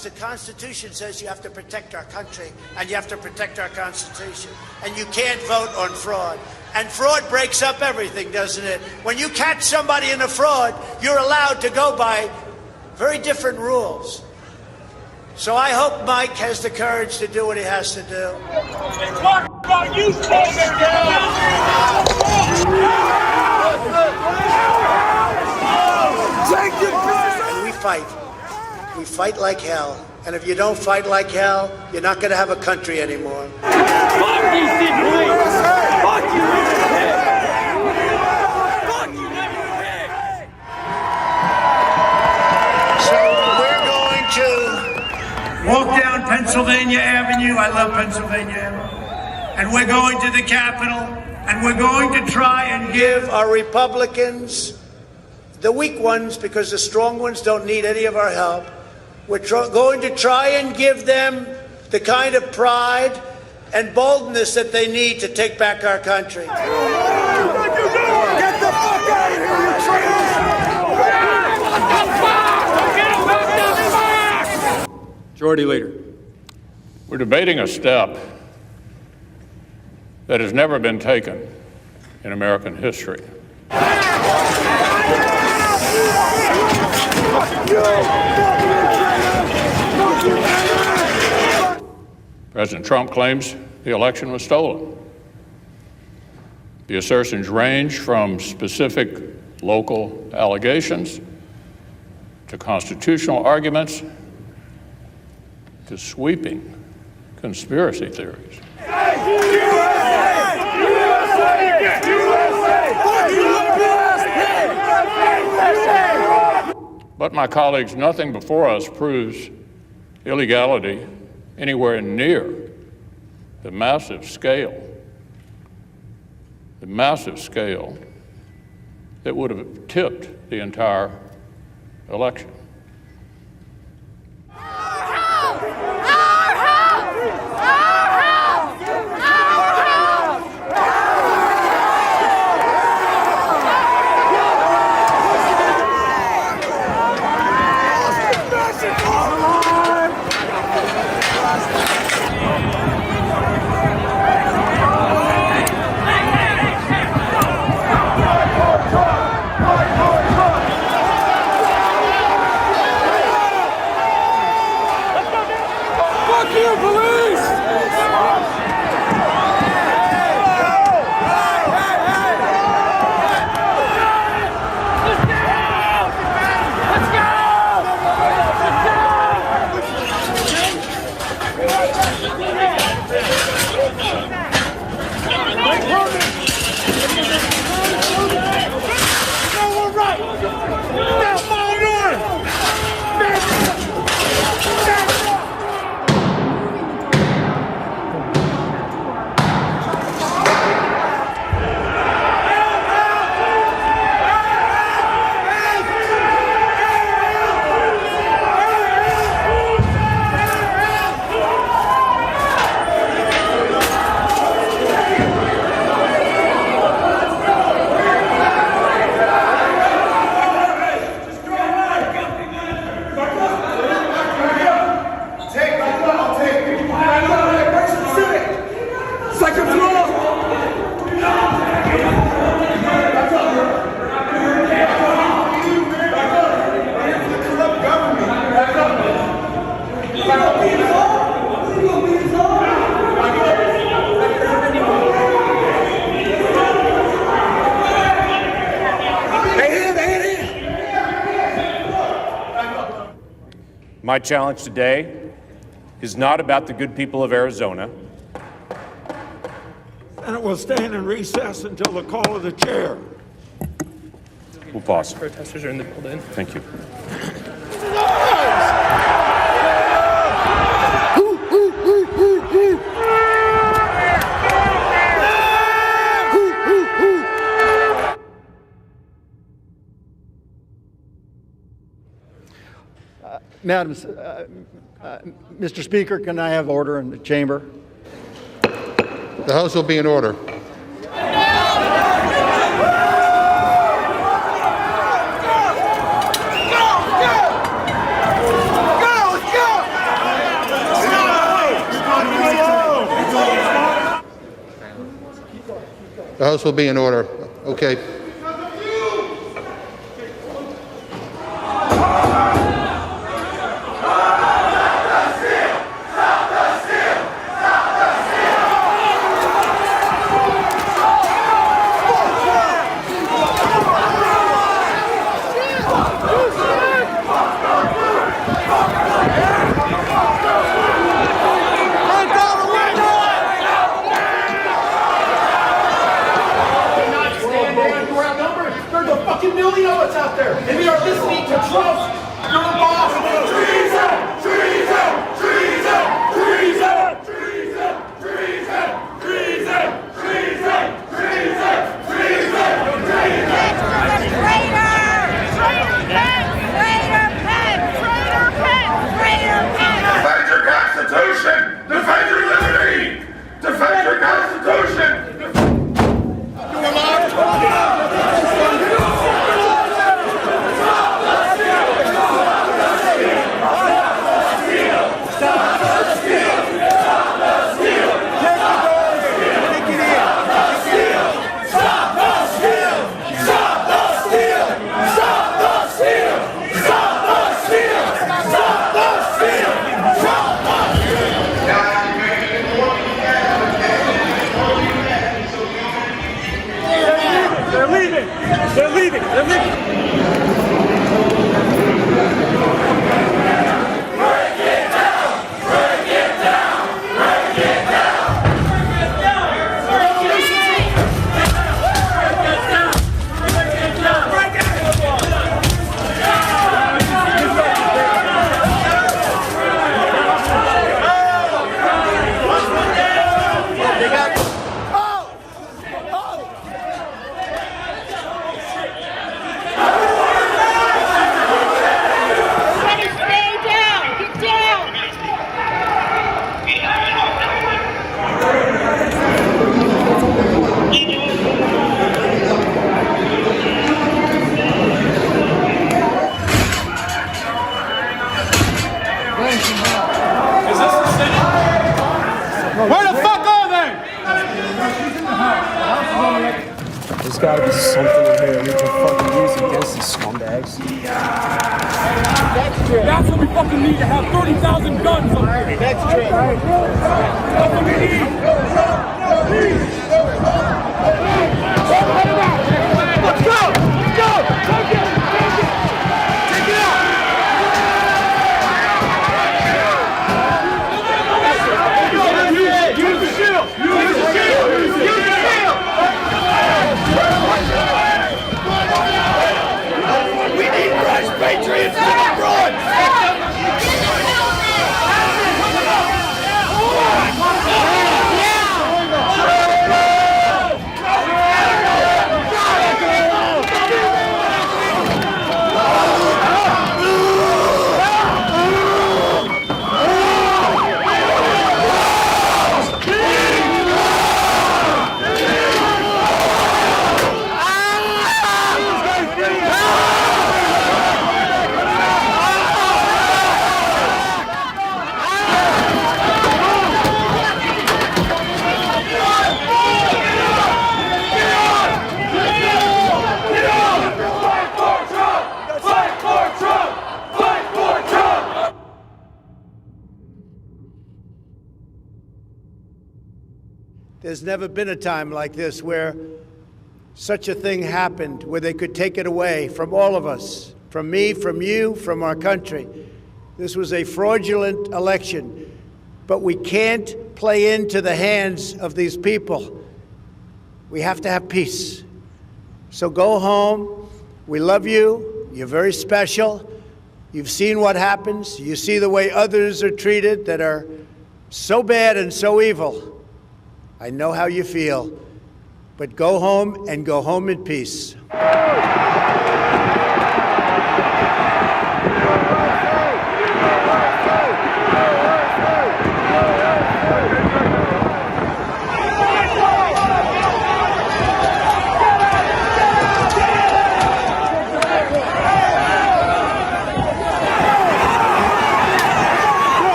[SPEAKER 10] The Constitution says you have to protect our country and you have to protect our Constitution. And you can't vote on fraud. And fraud breaks up everything, doesn't it? When you catch somebody in a fraud, you're allowed to go by very different rules. So I hope Mike has the courage to do what he has to do.
[SPEAKER 21] Talk about you,
[SPEAKER 10] And we fight. We fight like hell. And if you don't fight like hell, you're not going to have a country anymore.
[SPEAKER 21] Fuck DC police! Fuck you, Fuck you,
[SPEAKER 10] So we're going to walk down Pennsylvania Avenue. I love Pennsylvania Avenue. And we're going to the Capitol. And we're going to try and give our Republicans, the weak ones, because the strong ones don't need any of our help, we're going to try and give them the kind of pride and boldness that they need to take back our country.
[SPEAKER 21] Get the fuck out of here, you traitors!
[SPEAKER 12] Majority Leader. We're debating a step that has never been taken in American history. President Trump claims the election was stolen. The assertions range from specific local allegations to constitutional arguments to sweeping conspiracy theories. But my colleagues, nothing before us proves illegality anywhere near the massive scale that would have tipped the entire election.
[SPEAKER 22] My challenge today is not about the good people of Arizona.
[SPEAKER 18] Senate will stand in recess until the call of the chair.
[SPEAKER 22] We'll pause.
[SPEAKER 9] Protesters are in the building.
[SPEAKER 22] Thank you.
[SPEAKER 11] Mr. Speaker, can I have order in the chamber?
[SPEAKER 13] The House will be in order. The House will be in order. Okay.
[SPEAKER 21] And we are listening to Trump. You're the boss. Treason! Treason! Treason! Treason! Treason! Treason! Treason! Treason! Treason! Treason! Traitor! Traitor Penn! Traitor Penn! Traitor Penn! Traitor Penn! Defend your Constitution! Defend your liberty! Defend your Constitution! They're leaving! They're leaving! Break it down! Break it down! Break it down! Break it down! Break it down! Break it down! Break it Where the fuck are they?
[SPEAKER 9] There's gotta be something in here we can fucking use against these scumbags.
[SPEAKER 21] That's what we fucking need to have 30,000 guns up here. That's true. That's what we need. Let's go! Let's go! Take it! Take it! Take it out! Use the shield! Use the shield! Use the shield! We need fresh patriots to the front!
[SPEAKER 10] There's never been a time like this where such a thing happened, where they could take it away from all of us, from me, from you, from our country. This was a fraudulent election, but we can't play into the hands of these people. We have to have peace. So go home. We love you. You're very special. You've seen what happens. You see the way others are treated that are so bad and so evil. I know how you feel. But go home and go home in peace.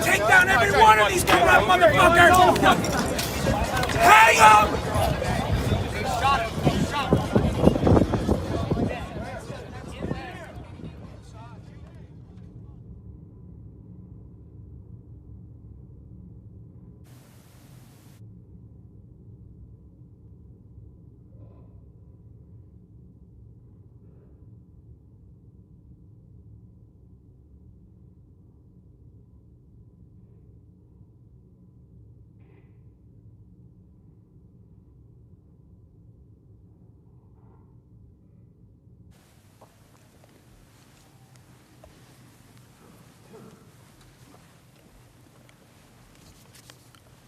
[SPEAKER 21] Take down every one of these corrupt motherfuckers! Hang them!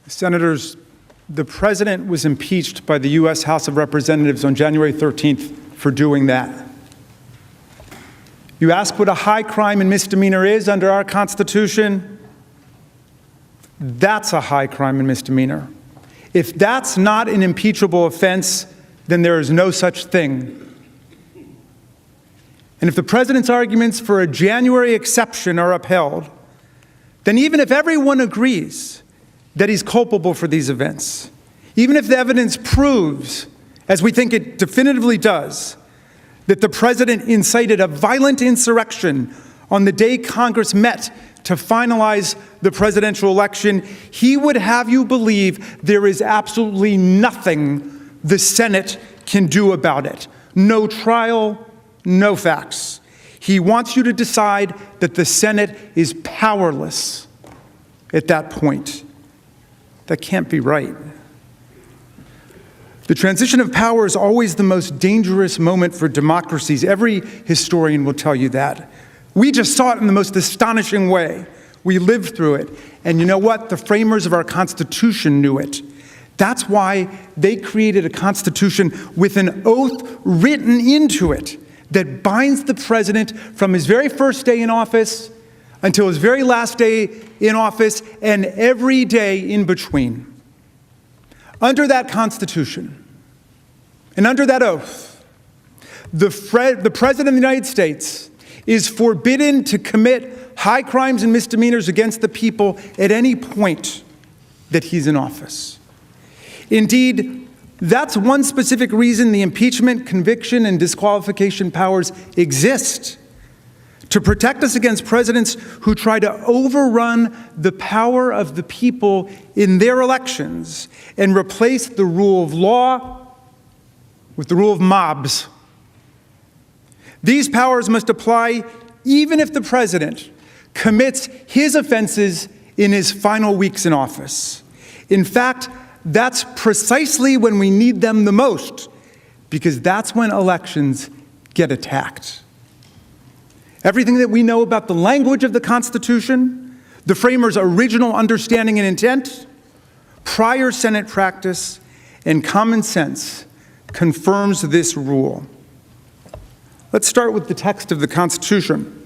[SPEAKER 5] Senators, the president was impeached by the U.S. House of Representatives on January 13th for doing that. You ask what a high crime and misdemeanor is under our Constitution? That's a high crime and misdemeanor. If that's not an impeachable offense, then there is no such thing. And if the president's arguments for a January exception are upheld, then even if everyone agrees that he's culpable for these events, even if the evidence proves, as we think it definitively does, that the president incited a violent insurrection on the day Congress met to finalize the presidential election, he would have you believe there is absolutely nothing the Senate can do about it. No trial, no facts. He wants you to decide that the Senate is powerless at that point. That can't be right. The transition of power is always the most dangerous moment for democracies. Every historian will tell you that. We just saw it in the most astonishing way. We lived through it. And you know what? The framers of our Constitution knew it. That's why they created a Constitution with an oath written into it that binds the president from his very first day in office until his very last day in office and every day in between. Under that Constitution and under that oath, the President of the United States is forbidden to commit high crimes and misdemeanors against the people at any point that he's in office. Indeed, that's one specific reason the impeachment, conviction, and disqualification powers exist: to protect us against presidents who try to overrun the power of the people in their elections and replace the rule of law with the rule of mobs. These powers must apply even if the president commits his offenses in his final weeks in office. In fact, that's precisely when we need them the most, because that's when elections get attacked. Everything that we know about the language of the Constitution, the framers' original understanding and intent, prior Senate practice, and common sense confirms this rule. Let's start with the text of the Constitution,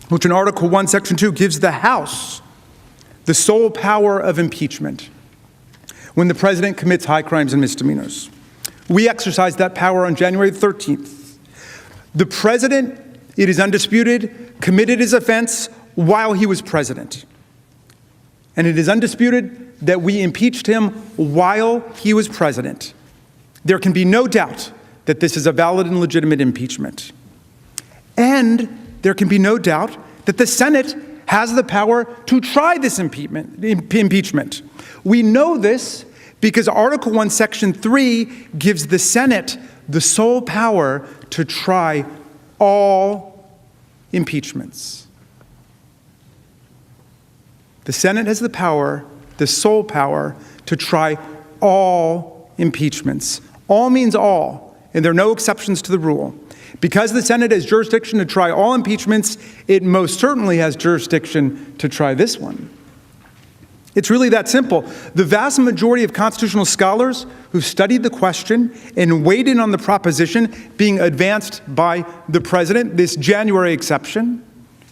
[SPEAKER 5] which in Article 1, Section 2 gives the House the sole power of impeachment when the president commits high crimes and misdemeanors. We exercised that power on January 13th. The president, it is undisputed, committed his offense while he was president. And it is undisputed that we impeached him while he was president. There can be no doubt that this is a valid and legitimate impeachment. And there can be no doubt that the Senate has the power to try this impeachment. We know this because Article 1, Section 3 gives the Senate the sole power to try all impeachments. The Senate has the power, the sole power, to try all impeachments. All means all, and there are no exceptions to the rule. Because the Senate has jurisdiction to try all impeachments, it most certainly has jurisdiction to try this one. It's really that simple. The vast majority of constitutional scholars who've studied the question and weighed in on the proposition being advanced by the president, this January exception,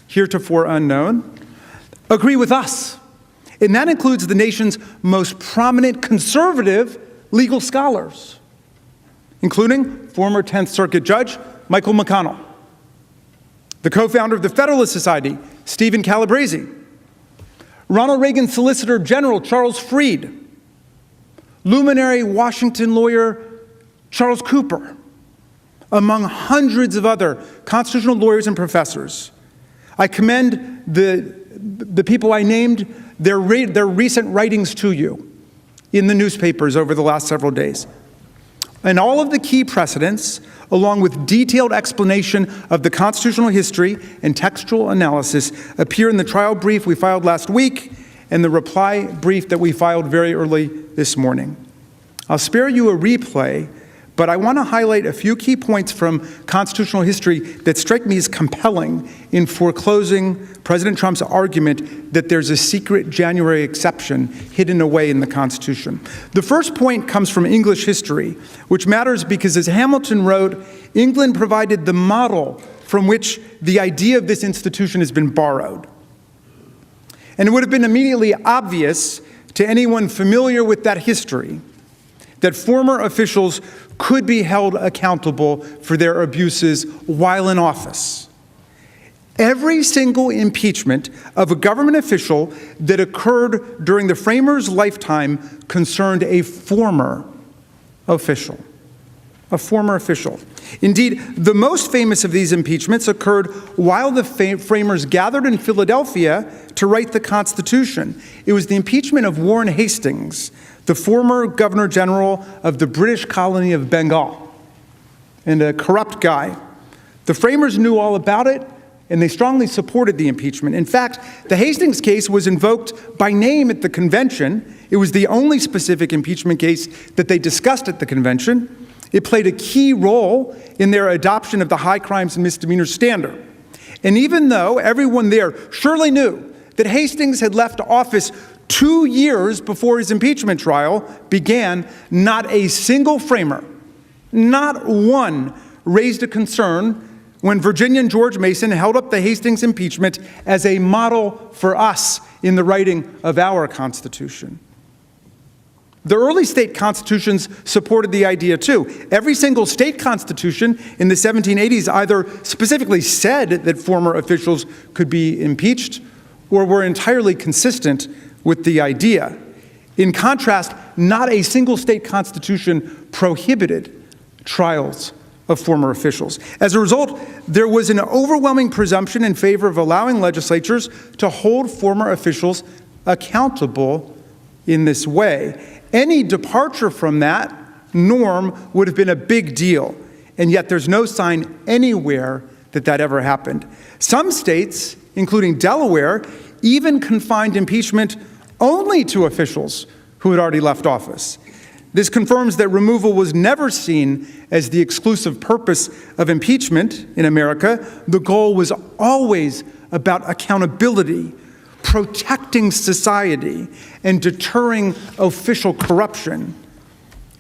[SPEAKER 5] heretofore unknown, agree with us. And that includes the nation's most prominent conservative legal scholars, including former 10th Circuit Judge Michael McConnell, the co-founder of the Federalist Society, Stephen Calabresi, Ronald Reagan Solicitor General Charles Freed, luminary Washington lawyer Charles Cooper, among hundreds of other constitutional lawyers and professors. I commend the people I named, their recent writings to you in the newspapers over the last several days. And all of the key precedents, along with detailed explanation of the constitutional history and textual analysis, appear in the trial brief we filed last week and the reply brief that we filed very early this morning. I'll spare you a replay, but I want to highlight a few key points from constitutional history that strike me as compelling in foreclosing President Trump's argument that there's a secret January exception hidden away in the Constitution. The first point comes from English history, which matters because, as Hamilton wrote, England provided the model from which the idea of this institution has been borrowed. And it would have been immediately obvious to anyone familiar with that history that former officials could be held accountable for their abuses while in office. Every single impeachment of a government official that occurred during the framers' lifetime concerned a former official. A former official. Indeed, the most famous of these impeachments occurred while the framers gathered in Philadelphia to write the Constitution. It was the impeachment of Warren Hastings, the former Governor General of the British colony of Bengal, and a corrupt guy. The framers knew all about it, and they strongly supported the impeachment. In fact, the Hastings case was invoked by name at the convention. It was the only specific impeachment case that they discussed at the convention. It played a key role in their adoption of the high crimes and misdemeanors standard. And even though everyone there surely knew that Hastings had left office 2 years before his impeachment trial began, not a single framer, not one, raised a concern when Virginian George Mason held up the Hastings impeachment as a model for us in the writing of our Constitution. The early state constitutions supported the idea too. Every single state constitution in the 1780s either specifically said that former officials could be impeached or were entirely consistent with the idea. In contrast, not a single state constitution prohibited trials of former officials. As a result, there was an overwhelming presumption in favor of allowing legislatures to hold former officials accountable in this way. Any departure from that norm would have been a big deal, and yet there's no sign anywhere that that ever happened. Some states, including Delaware, even confined impeachment only to officials who had already left office. This confirms that removal was never seen as the exclusive purpose of impeachment in America. The goal was always about accountability, protecting society, and deterring official corruption.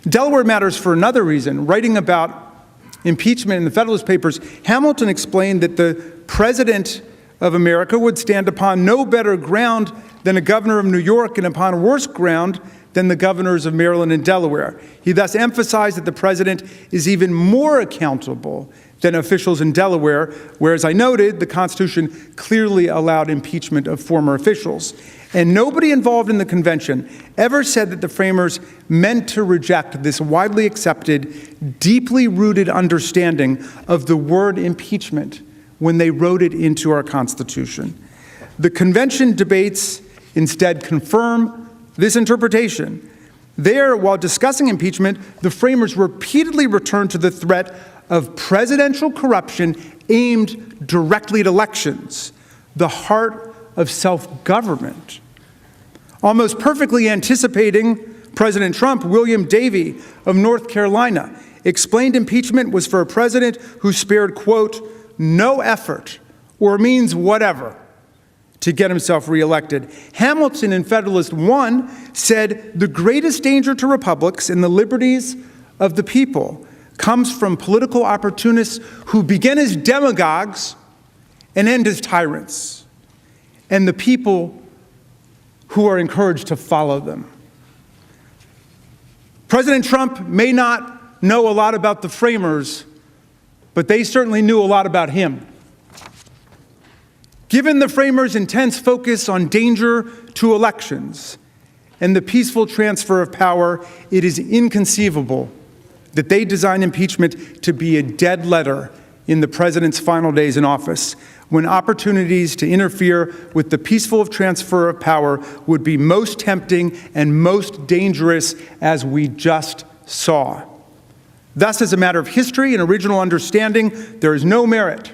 [SPEAKER 5] Delaware matters for another reason. Writing about impeachment in the Federalist Papers, Hamilton explained that the President of America would stand upon no better ground than a governor of New York and upon worse ground than the governors of Maryland and Delaware. He thus emphasized that the president is even more accountable than officials in Delaware, where, as I noted, the Constitution clearly allowed impeachment of former officials. And nobody involved in the convention ever said that the framers meant to reject this widely accepted, deeply rooted understanding of the word impeachment, when they wrote it into our Constitution. The convention debates instead confirm this interpretation. There, while discussing impeachment, the framers repeatedly returned to the threat of presidential corruption aimed directly at elections, the heart of self-government. Almost perfectly anticipating President Trump, William Davey of North Carolina explained impeachment was for a president who spared, quote, no effort or means whatever to get himself reelected. Hamilton in Federalist 1 said the greatest danger to republics and the liberties of the people comes from political opportunists who begin as demagogues and end as tyrants, and the people who are encouraged to follow them. President Trump may not know a lot about the framers, but they certainly knew a lot about him. Given the framers' intense focus on danger to elections and the peaceful transfer of power, it is inconceivable that they designed impeachment to be a dead letter in the president's final days in office, when opportunities to interfere with the peaceful transfer of power would be most tempting and most dangerous, as we just saw. Thus, as a matter of history and original understanding, there is no merit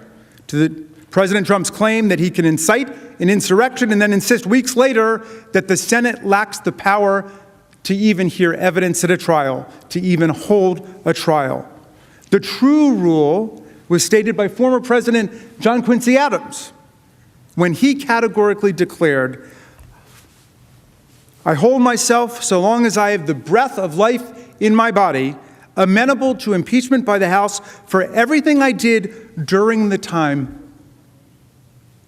[SPEAKER 5] to President Trump's claim that he can incite an insurrection and then insist weeks later that the Senate lacks the power to even hear evidence at a trial, to even hold a trial. The true rule was stated by former President John Quincy Adams when he categorically declared, I hold myself, so long as I have the breath of life in my body, amenable to impeachment by the House for everything I did during the time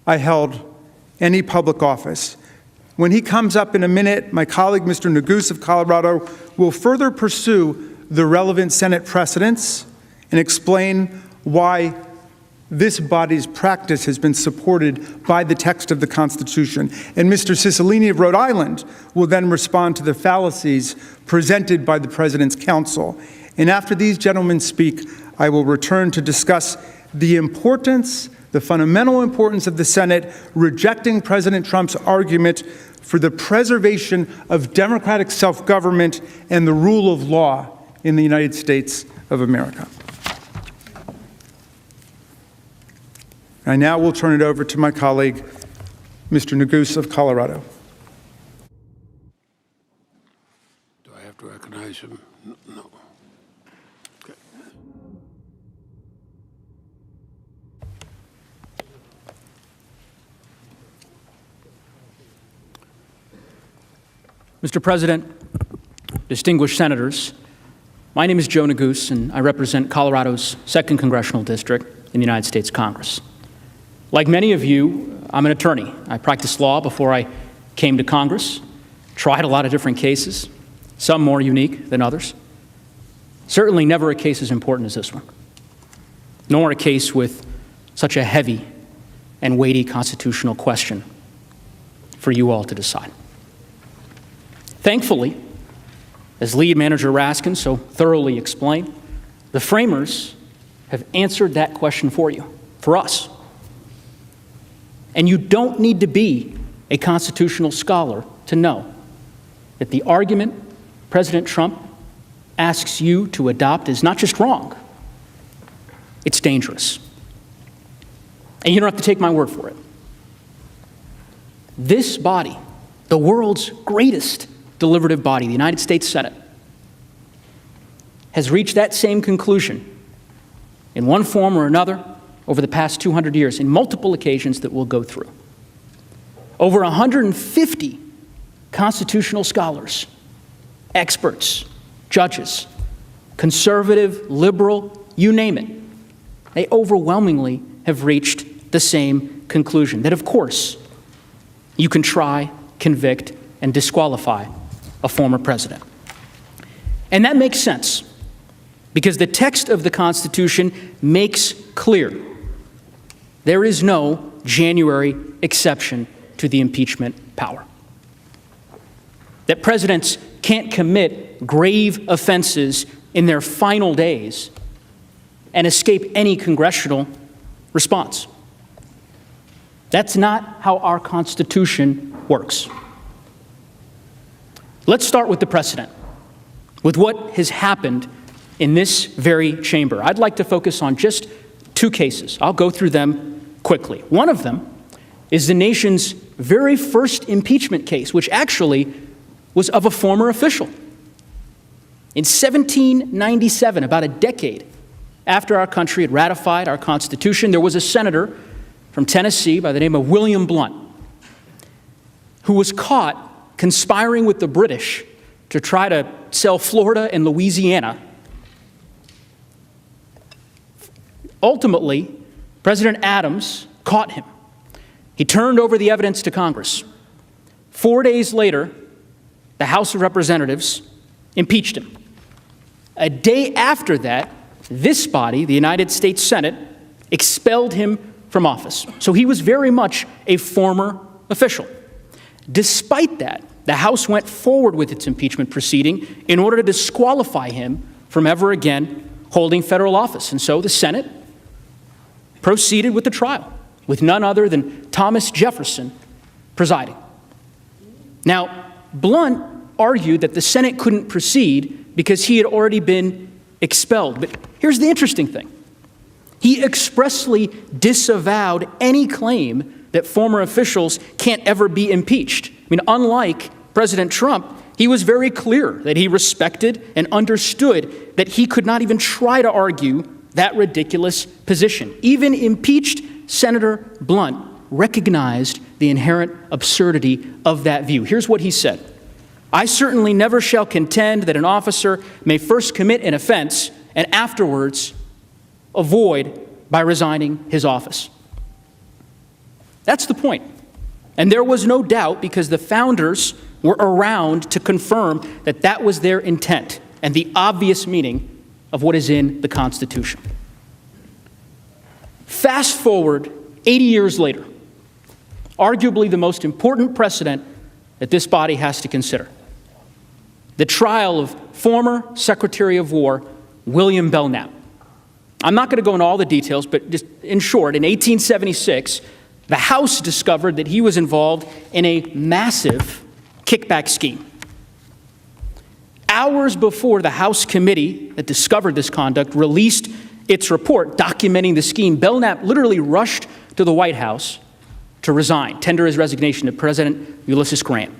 [SPEAKER 5] I held any public office. When he comes up in a minute, my colleague, Mr. Neguse of Colorado, will further pursue the relevant Senate precedents and explain why this body's practice has been supported by the text of the Constitution. And Mr. Cicilline of Rhode Island will then respond to the fallacies presented by the President's counsel. And after these gentlemen speak, I will return to discuss the importance, the fundamental importance of the Senate rejecting President Trump's argument for the preservation of democratic self-government and the rule of law in the United States of America. I now will turn it over to my colleague, Mr. Neguse of Colorado.
[SPEAKER 18] Do I have to recognize him? No. Okay.
[SPEAKER 3] Mr. President, distinguished senators, my name is Joe Neguse, and I represent Colorado's 2nd Congressional District in the United States Congress. Like many of you, I'm an attorney. I practiced law before I came to Congress, tried a lot of different cases, some more unique than others. Certainly never a case as important as this one, nor a case with such a heavy and weighty constitutional question for you all to decide. Thankfully, as lead manager Raskin so thoroughly explained, the framers have answered that question for you, for us. And you don't need to be a constitutional scholar to know that the argument President Trump asks you to adopt is not just wrong, it's dangerous. And you don't have to take my word for it. This body, the world's greatest deliberative body, the United States Senate, has reached that same conclusion in one form or another over the past 200 years, in multiple occasions that we'll go through. Over 150 constitutional scholars, experts, judges, conservative, liberal, you name it, they overwhelmingly have reached the same conclusion, that of course, you can try, convict, and disqualify a former president. And that makes sense, because the text of the Constitution makes clear there is no January exception to the impeachment power. That presidents can't commit grave offenses in their final days and escape any congressional response. That's not how our Constitution works. Let's start with the precedent, with what has happened in this very chamber. I'd like to focus on just two cases. I'll go through them quickly. One of them is the nation's very first impeachment case, which actually was of a former official. In 1797, about a decade after our country had ratified our Constitution, there was a senator from Tennessee by the name of William Blount who was caught conspiring with the British to try to sell Florida and Louisiana. Ultimately, President Adams caught him. He turned over the evidence to Congress. 4 days later, the House of Representatives impeached him. A day after that, this body, the United States Senate, expelled him from office. So he was very much a former official. Despite that, the House went forward with its impeachment proceeding in order to disqualify him from ever again holding federal office. And so the Senate proceeded with the trial, with none other than Thomas Jefferson presiding. Now, Blount argued that the Senate couldn't proceed because he had already been expelled. But here's the interesting thing. He expressly disavowed any claim that former officials can't ever be impeached. I mean, unlike President Trump, he was very clear that he respected and understood that he could not even try to argue that ridiculous position. Even impeached Senator Blount recognized the inherent absurdity of that view. Here's what he said. "I certainly never shall contend that an officer may first commit an offense and afterwards avoid by resigning his office." That's the point. And there was no doubt because the founders were around to confirm that that was their intent and the obvious meaning of what is in the Constitution. Fast forward 80 years later, arguably the most important precedent that this body has to consider. The trial of former Secretary of War William Belknap. I'm not going to go into all the details, but just in short, in 1876, the House discovered that he was involved in a massive kickback scheme. Hours before the House committee that discovered this conduct released its report documenting the scheme, Belknap literally rushed to the White House to resign, tender his resignation to President Ulysses Grant,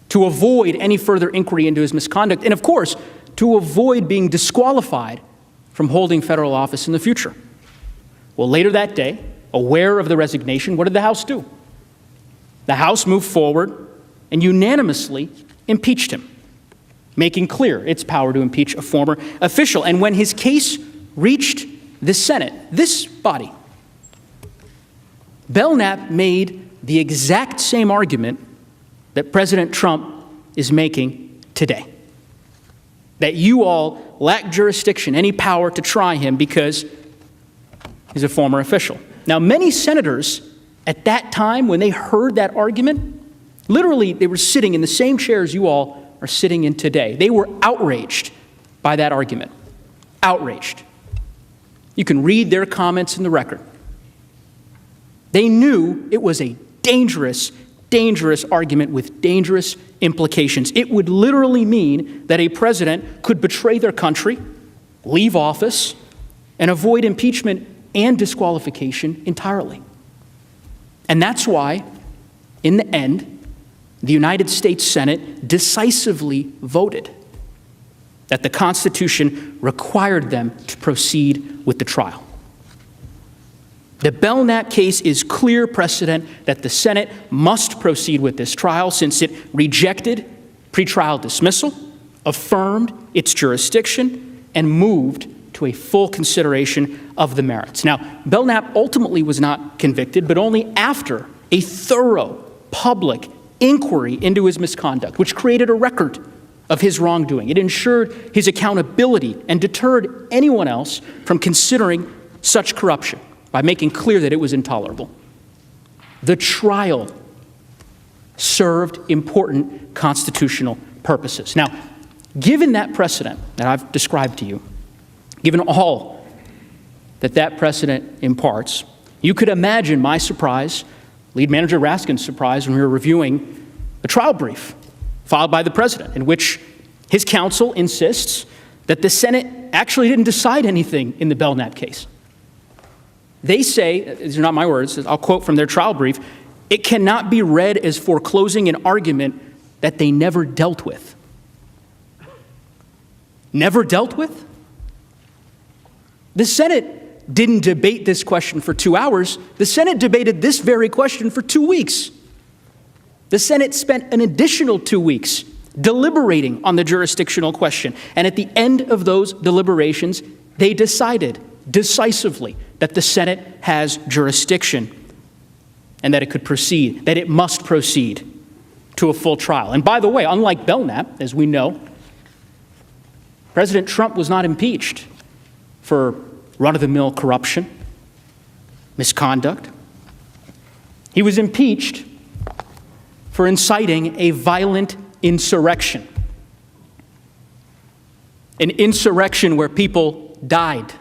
[SPEAKER 3] to avoid any further inquiry into his misconduct, and of course, to avoid being disqualified from holding federal office in the future. Well, later that day, aware of the resignation, what did the House do? The House moved forward and unanimously impeached him, making clear its power to impeach a former official. And when his case reached the Senate, this body, Belknap made the exact same argument that President Trump is making today. That you all lack jurisdiction, any power to try him because he's a former official. Now, many senators at that time, when they heard that argument, literally they were sitting in the same chairs you all are sitting in today. They were outraged by that argument. Outraged. You can read their comments in the record. They knew it was a dangerous argument with dangerous implications. It would literally mean that a president could betray their country, leave office, and avoid impeachment and disqualification entirely. And that's why, in the end, the United States Senate decisively voted that the Constitution required them to proceed with the trial. The Belknap case is clear precedent that the Senate must proceed with this trial since it rejected pretrial dismissal, affirmed its jurisdiction, and moved to a full consideration of the merits. Now, Belknap ultimately was not convicted, but only after a thorough public inquiry into his misconduct, which created a record of his wrongdoing. It ensured his accountability and deterred anyone else from considering such corruption by making clear that it was intolerable. The trial served important constitutional purposes. Now, given that precedent that I've described to you, given all that that precedent imparts, You could imagine my surprise, Lead Manager Raskin's surprise, when we were reviewing a trial brief filed by the president in which his counsel insists that the Senate actually didn't decide anything in the Belknap case. They say, these are not my words, I'll quote from their trial brief, it cannot be read as foreclosing an argument that they never dealt with. Never dealt with? The Senate didn't debate this question for 2 hours. The Senate debated this very question for 2 weeks. The Senate spent an additional 2 weeks deliberating on the jurisdictional question. And at the end of those deliberations, they decided decisively that the Senate has jurisdiction and that it could proceed, that it must proceed to a full trial. And by the way, unlike Belknap, as we know, President Trump was not impeached for run-of-the-mill corruption, misconduct. He was impeached for inciting a violent insurrection. An insurrection where people died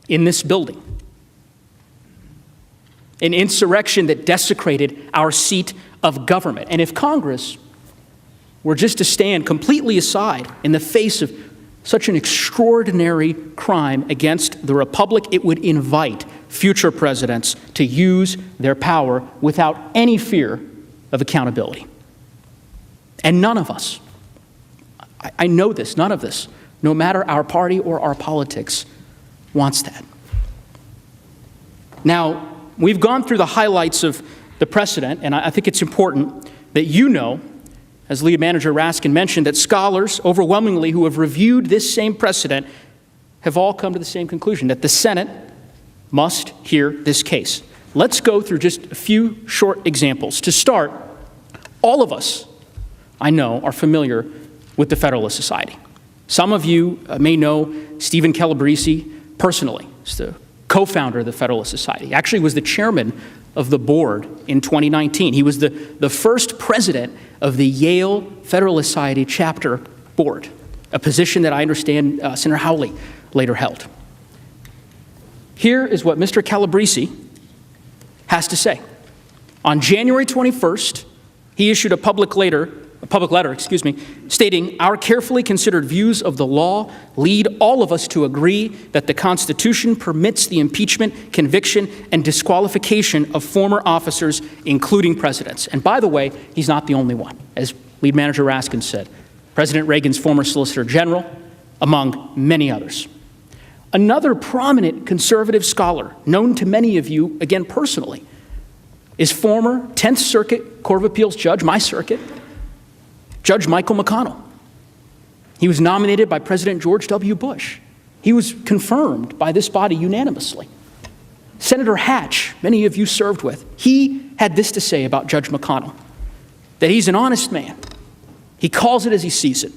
[SPEAKER 3] in this building. An insurrection that desecrated our seat of government. And if Congress were just to stand completely aside in the face of such an extraordinary crime against the republic, it would invite future presidents to use their power without any fear of accountability. And none of us, I know this, none of this, no matter our party or our politics, wants that. Now, we've gone through the highlights of the precedent, and I think it's important that you know, as Lead Manager Raskin mentioned, that scholars overwhelmingly who have reviewed this same precedent have all come to the same conclusion, that the Senate must hear this case. Let's go through just a few short examples. To start, all of us, I know, are familiar with the Federalist Society. Some of you may know Stephen Calabrese personally. He's the co-founder of the Federalist Society. He actually was the chairman of the board in 2019. He was the first president of the Yale Federalist Society chapter board, a position that I understand Senator Hawley later held. Here is what Mr. Calabrese has to say. On January 21st, he issued a public letter, stating, "Our carefully considered views of the law lead all of us to agree that the Constitution permits the impeachment, conviction, and disqualification of former officers, including presidents." And by the way, he's not the only one. As Lead Manager Raskin said, President Reagan's former Solicitor General, among many others. Another prominent conservative scholar, known to many of you, again personally, is former 10th Circuit Court of Appeals judge, my circuit, Judge Michael McConnell. He was nominated by President George W. Bush. He was confirmed by this body unanimously. Senator Hatch, many of you served with, he had this to say about Judge McConnell, that he's an honest man. He calls it as he sees it,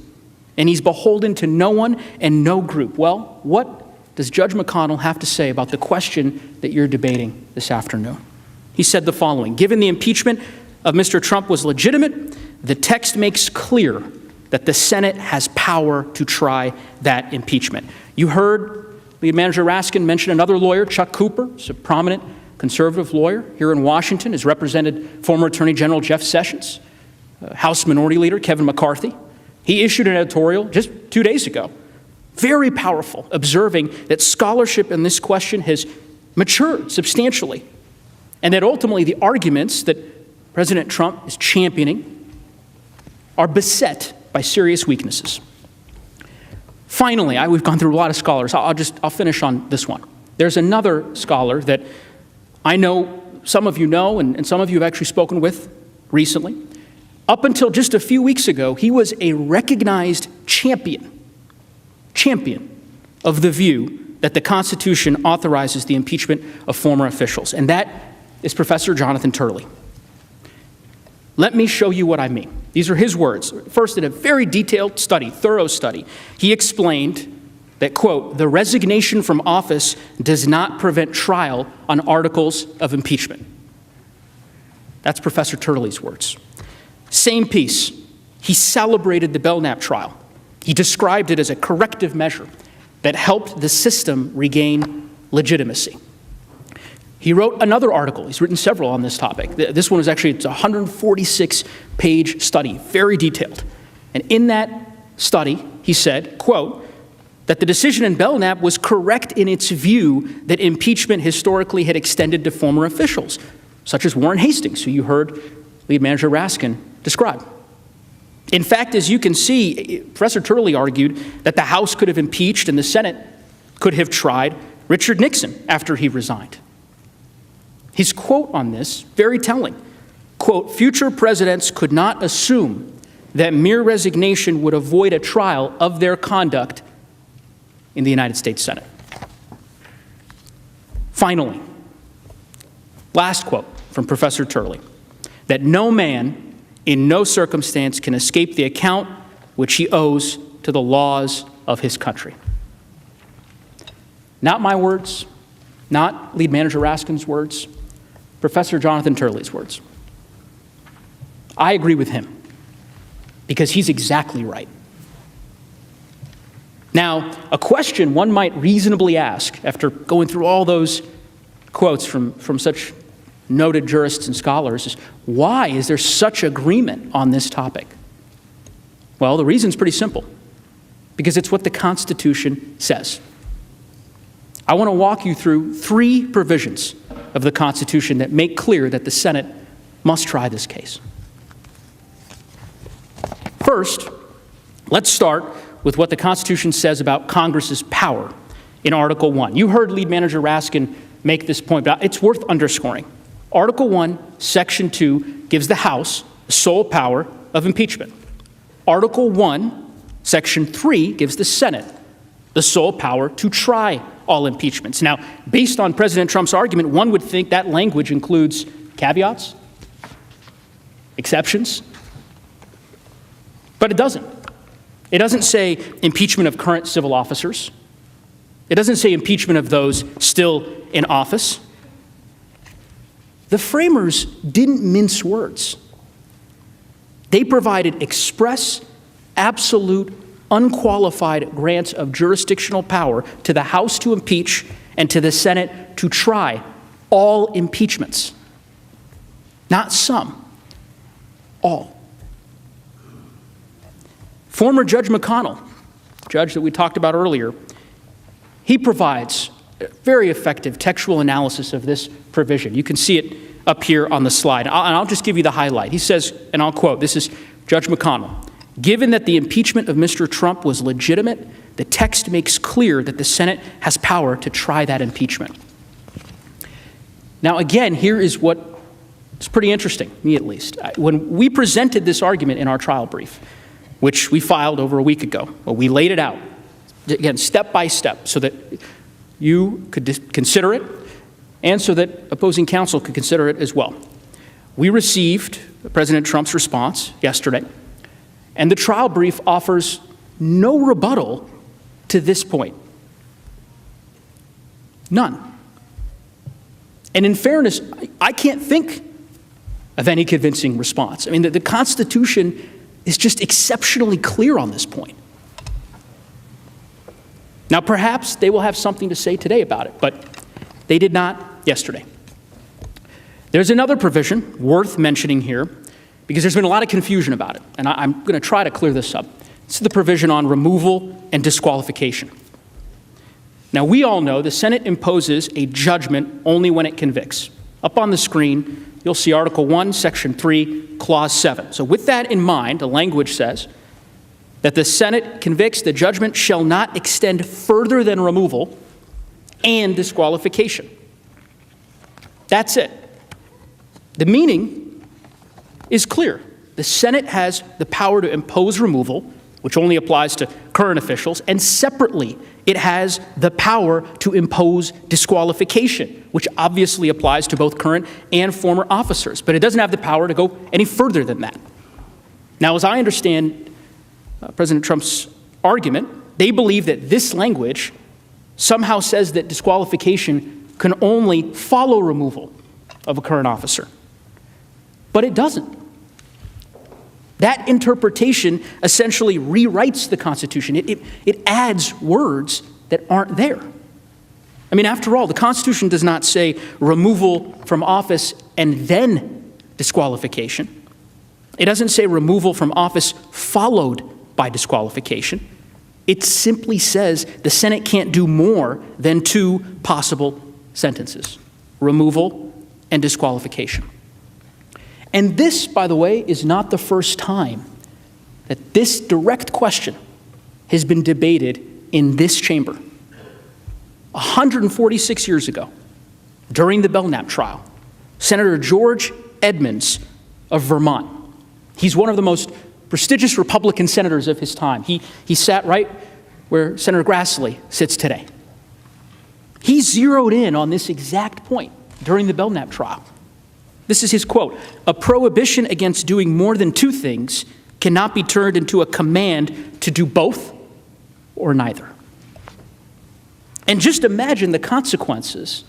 [SPEAKER 3] and he's beholden to no one and no group. Well, what does Judge McConnell have to say about the question that you're debating this afternoon? He said the following: "Given the impeachment of Mr. Trump was legitimate, the text makes clear that the Senate has power to try that impeachment." You heard Lead Manager Raskin mention another lawyer, Chuck Cooper. He's a prominent conservative lawyer here in Washington, has represented former Attorney General Jeff Sessions, House Minority Leader Kevin McCarthy. He issued an editorial just 2 days ago, very powerful, observing that scholarship in this question has matured substantially, and that ultimately the arguments that President Trump is championing are beset by serious weaknesses. Finally, we've gone through a lot of scholars. I'll finish on this one. There's another scholar that I know some of you know, and some of you have actually spoken with recently. Up until just a few weeks ago, he was a recognized champion of the view that the Constitution authorizes the impeachment of former officials, and that is Professor Jonathan Turley. Let me show you what I mean. These are his words. First, in a very detailed study, thorough study, he explained that, quote, "The resignation from office does not prevent trial on articles of impeachment." That's Professor Turley's words. Same piece, he celebrated the Belknap trial. He described it as a corrective measure that helped the system regain legitimacy. He wrote another article. He's written several on this topic. This one is actually, it's a 146-page study, very detailed. And in that study, he said, quote, that the decision in Belknap was correct in its view that impeachment historically had extended to former officials, such as Warren Hastings, who you heard lead manager Raskin describe. In fact, as you can see, Professor Turley argued that the House could have impeached and the Senate could have tried Richard Nixon after he resigned. His quote on this, very telling, quote, future presidents could not assume that mere resignation would avoid a trial of their conduct in the United States Senate. Finally, last quote from Professor Turley, that no man in no circumstance can escape the account which he owes to the laws of his country. Not my words, not lead manager Raskin's words, Professor Jonathan Turley's words. I agree with him because he's exactly right. Now, a question one might reasonably ask after going through all those quotes from such noted jurists and scholars is, why is there such agreement on this topic? Well, the reason's pretty simple, because it's what the Constitution says. I want to walk you through 3 provisions of the Constitution that make clear that the Senate must try this case. First, let's start with what the Constitution says about Congress's power in Article 1. You heard lead manager Raskin make this point, but it's worth underscoring. Article 1, Section 2 gives the House the sole power of impeachment. Article 1, Section 3 gives the Senate the sole power to try all impeachments. Now, based on President Trump's argument, one would think that language includes caveats, exceptions, but it doesn't. It doesn't say impeachment of current civil officers. It doesn't say impeachment of those still in office. The framers didn't mince words. They provided express, absolute, unqualified grants of jurisdictional power to the House to impeach and to the Senate to try all impeachments. Not some, all. Former Judge McConnell, judge that we talked about earlier, he provides a very effective textual analysis of this provision. You can see it up here on the slide. And I'll just give you the highlight. He says, and I'll quote, this is Judge McConnell, given that the impeachment of Mr. Trump was legitimate, the text makes clear that the Senate has power to try that impeachment. Now, again, here is what is pretty interesting, me at least. When we presented this argument in our trial brief, which we filed over a week ago, well, we laid it out, again, step by step, so that you could consider it and so that opposing counsel could consider it as well. We received President Trump's response yesterday, and the trial brief offers no rebuttal to this point. None. And in fairness, I can't think of any convincing response. I mean, the Constitution is just exceptionally clear on this point. Now, perhaps they will have something to say today about it, but they did not yesterday. There's another provision worth mentioning here because there's been a lot of confusion about it, and I'm going to try to clear this up. This is the provision on removal and disqualification. Now, we all know the Senate imposes a judgment only when it convicts. Up on the screen, you'll see Article 1, Section 3, Clause 7. So with that in mind, the language says that the Senate convicts, the judgment shall not extend further than removal and disqualification. That's it. The meaning is clear. The Senate has the power to impose removal, which only applies to current officials, and separately, it has the power to impose disqualification, which obviously applies to both current and former officers, but it doesn't have the power to go any further than that. Now, as I understand President Trump's argument, they believe that this language somehow says that disqualification can only follow removal of a current officer. But it doesn't. That interpretation essentially rewrites the Constitution. It adds words that aren't there. I mean, after all, the Constitution does not say removal from office and then disqualification. It doesn't say removal from office followed by disqualification. It simply says the Senate can't do more than 2 possible sentences: removal and disqualification. And this, by the way, is not the first time that this direct question has been debated in this chamber. 146 years ago, during the Belknap trial, Senator George Edmunds of Vermont, he's one of the most prestigious Republican senators of his time. He sat right where Senator Grassley sits today. He zeroed in on this exact point during the Belknap trial. This is his quote: "A prohibition against doing more than 2 things cannot be turned into a command to do both or neither." And just imagine the consequences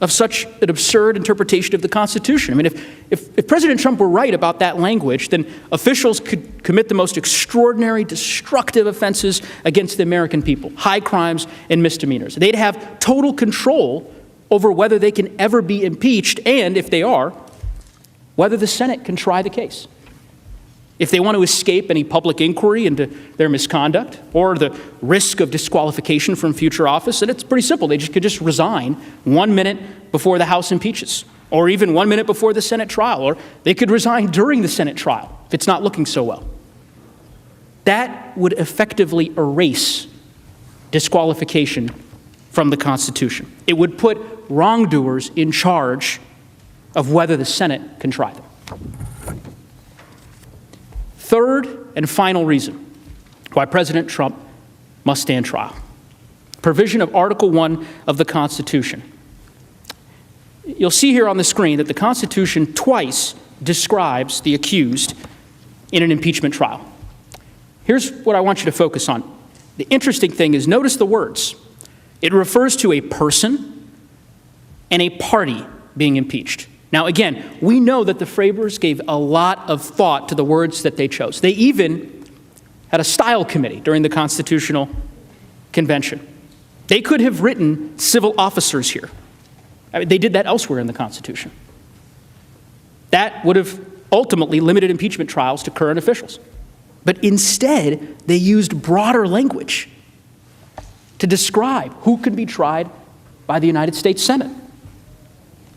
[SPEAKER 3] of such an absurd interpretation of the Constitution. I mean, if President Trump were right about that language, then officials could commit the most extraordinary, destructive offenses against the American people, high crimes and misdemeanors. They'd have total control over whether they can ever be impeached, and if they are, whether the Senate can try the case. If they want to escape any public inquiry into their misconduct or the risk of disqualification from future office, then it's pretty simple. They could just resign 1 minute before the House impeaches, or even 1 minute before the Senate trial, or they could resign during the Senate trial if it's not looking so well. That would effectively erase disqualification from the Constitution. It would put wrongdoers in charge of whether the Senate can try them. Third and final reason why President Trump must stand trial: provision of Article 1 of the Constitution. You'll see here on the screen that the Constitution twice describes the accused in an impeachment trial. Here's what I want you to focus on. The interesting thing is, notice the words. It refers to a person and a party being impeached. Now, again, we know that the framers gave a lot of thought to the words that they chose. They even had a style committee during the Constitutional Convention. They could have written civil officers here. I mean, they did that elsewhere in the Constitution. That would have ultimately limited impeachment trials to current officials. But instead, they used broader language to describe who could be tried by the United States Senate.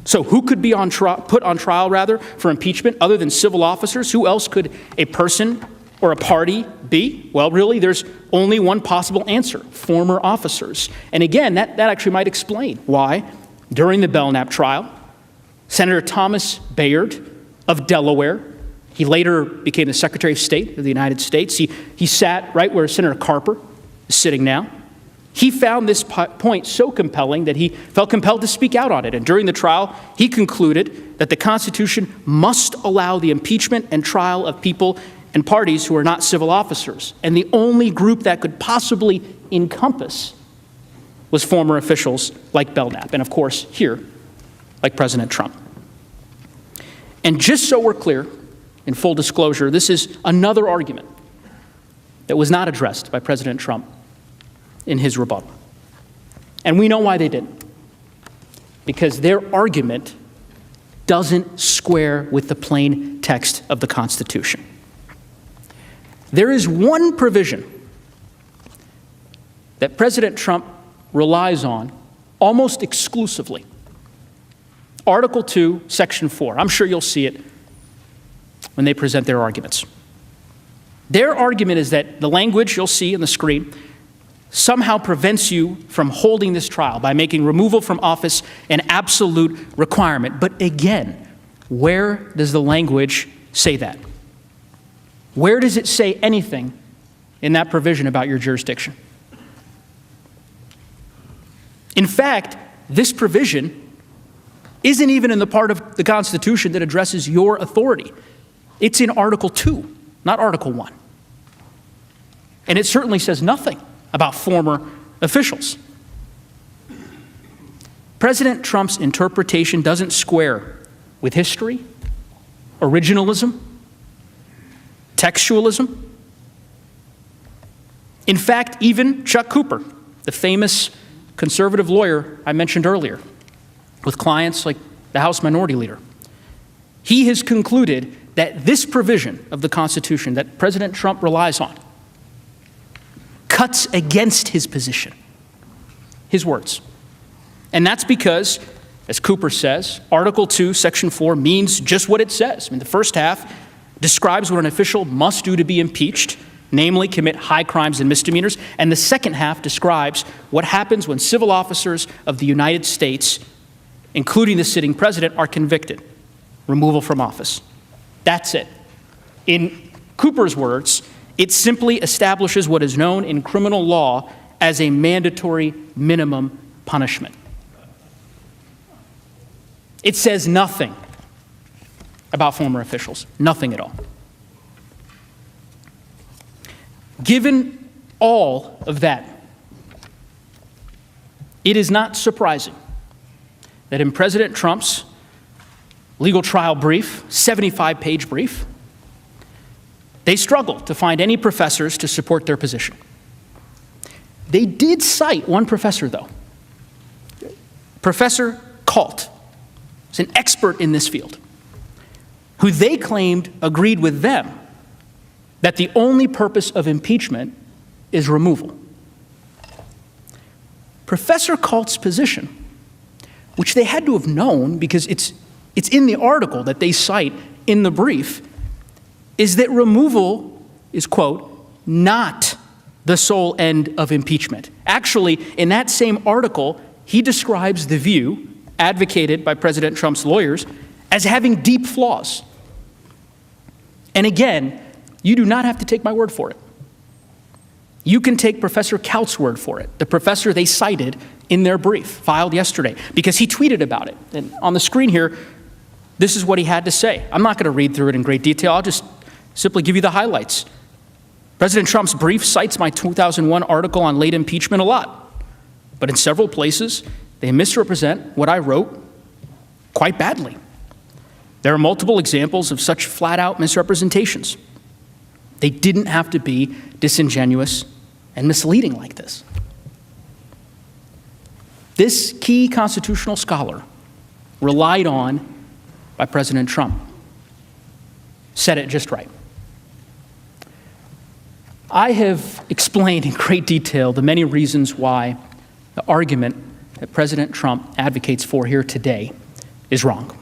[SPEAKER 3] So who could be put on trial for impeachment other than civil officers? Who else could a person or a party be? Well, really, there's only one possible answer: former officers. And again, that actually might explain why, during the Belknap trial, Senator Thomas Bayard of Delaware, he later became the Secretary of State of the United States. He sat right where Senator Carper is sitting now. He found this point so compelling that he felt compelled to speak out on it. And during the trial, he concluded that the Constitution must allow the impeachment and trial of people and parties who are not civil officers. And the only group that could possibly encompass was former officials like Belknap, and of course, here, like President Trump. And just so we're clear, in full disclosure, this is another argument that was not addressed by President Trump in his rebuttal. And we know why they didn't. Because their argument doesn't square with the plain text of the Constitution. There is one provision that President Trump relies on almost exclusively. Article 2, Section 4. I'm sure you'll see it when they present their arguments. Their argument is that the language you'll see on the screen somehow prevents you from holding this trial by making removal from office an absolute requirement. But again, where does the language say that? Where does it say anything in that provision about your jurisdiction? In fact, this provision isn't even in the part of the Constitution that addresses your authority. It's in Article 2, not Article 1. And it certainly says nothing about former officials. President Trump's interpretation doesn't square with history, originalism, textualism. In fact, even Chuck Cooper, the famous conservative lawyer I mentioned earlier, with clients like the House Minority Leader. He has concluded that this provision of the Constitution that President Trump relies on cuts against his position. His words. And that's because, as Cooper says, Article 2, Section 4 means just what it says. I mean, the first half describes what an official must do to be impeached, namely commit high crimes and misdemeanors. And the second half describes what happens when civil officers of the United States, including the sitting president, are convicted. Removal from office. That's it. In Cooper's words, it simply establishes what is known in criminal law as a mandatory minimum punishment. It says nothing about former officials, nothing at all. Given all of that, it is not surprising that in President Trump's legal trial brief, 75-page brief, they struggled to find any professors to support their position. They did cite one professor, though, Professor Kalt. He's an expert in this field, who they claimed agreed with them that the only purpose of impeachment is removal. Professor Kalt's position, which they had to have known because it's in the article that they cite in the brief, is that removal is, quote, not the sole end of impeachment. Actually, in that same article, he describes the view advocated by President Trump's lawyers as having deep flaws. And again, you do not have to take my word for it. You can take Professor Kalt's word for it, the professor they cited in their brief filed yesterday, because he tweeted about it. And on the screen here, this is what he had to say. I'm not going to read through it in great detail. I'll just simply give you the highlights. President Trump's brief cites my 2001 article on late impeachment a lot, but in several places, they misrepresent what I wrote quite badly. There are multiple examples of such flat-out misrepresentations. They didn't have to be disingenuous and misleading like this. This key constitutional scholar, relied on by President Trump, said it just right. I have explained in great detail the many reasons why the argument that President Trump advocates for here today is wrong.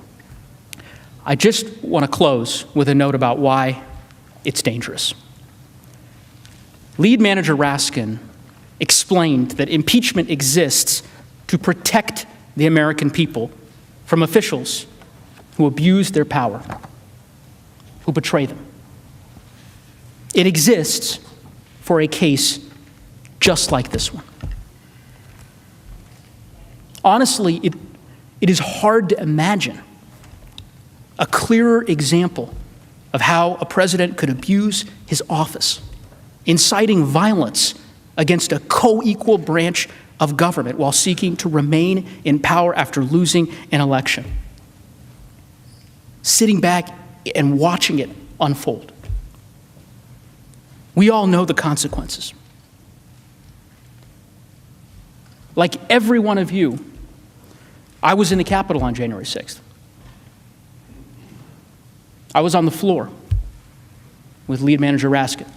[SPEAKER 3] I just want to close with a note about why it's dangerous. Lead manager Raskin explained that impeachment exists to protect the American people from officials who abuse their power, who betray them. It exists for a case just like this one. Honestly, it is hard to imagine a clearer example of how a president could abuse his office, inciting violence against a co-equal branch of government while seeking to remain in power after losing an election. Sitting back and watching it unfold. We all know the consequences. Like every one of you, I was in the Capitol on January 6th. I was on the floor with lead manager Raskin.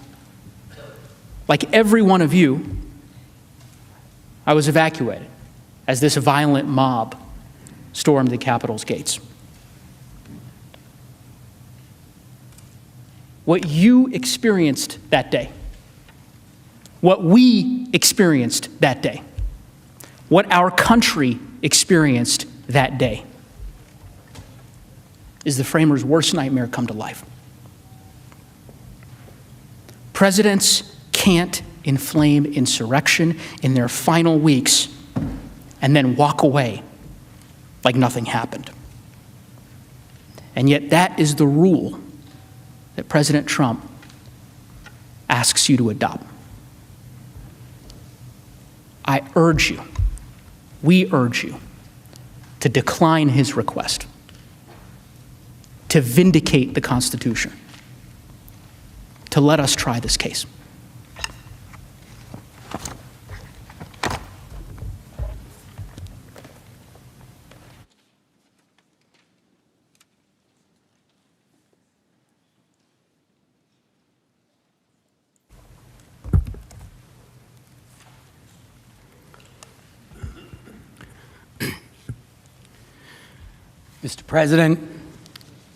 [SPEAKER 3] Like every one of you, I was evacuated as this violent mob stormed the Capitol's gates. What you experienced that day, what we experienced that day, what our country experienced that day is the framers' worst nightmare come to life. Presidents can't inflame insurrection in their final weeks and then walk away like nothing happened. And yet that is the rule that President Trump asks you to adopt. I urge you, we urge you, to decline his request, to vindicate the Constitution, to let us try this case.
[SPEAKER 15] Mr. President,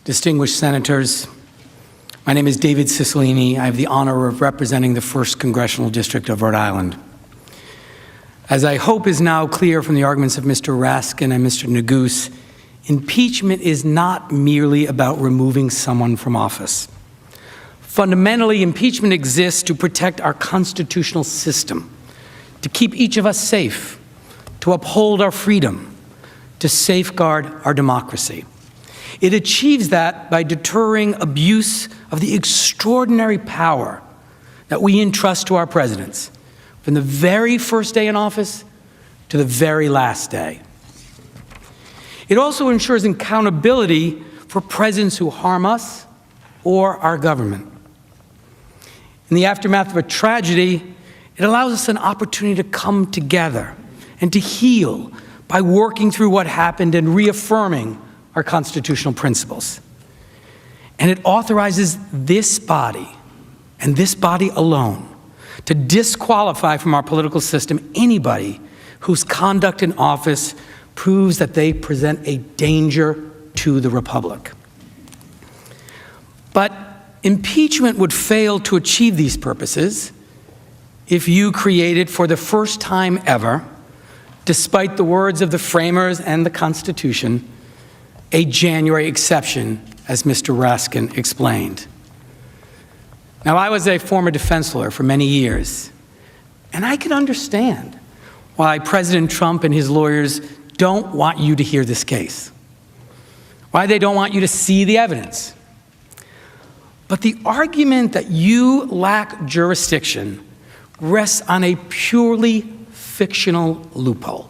[SPEAKER 15] distinguished senators, my name is David Cicilline. I have the honor of representing the 1st Congressional District of Rhode Island. As I hope is now clear from the arguments of Mr. Raskin and Mr. Neguse, impeachment is not merely about removing someone from office. Fundamentally, impeachment exists to protect our constitutional system, to keep each of us safe, to uphold our freedom, to safeguard our democracy. It achieves that by deterring abuse of the extraordinary power that we entrust to our presidents, from the very first day in office to the very last day. It also ensures accountability for presidents who harm us or our government. In the aftermath of a tragedy, it allows us an opportunity to come together and to heal by working through what happened and reaffirming our constitutional principles. And it authorizes this body, and this body alone, to disqualify from our political system anybody whose conduct in office proves that they present a danger to the republic. But impeachment would fail to achieve these purposes if you created, for the first time ever, despite the words of the framers and the Constitution, a January exception, as Mr. Raskin explained. Now, I was a former defense lawyer for many years, and I can understand why President Trump and his lawyers don't want you to hear this case, why they don't want you to see the evidence. But the argument that you lack jurisdiction rests on a purely fictional loophole,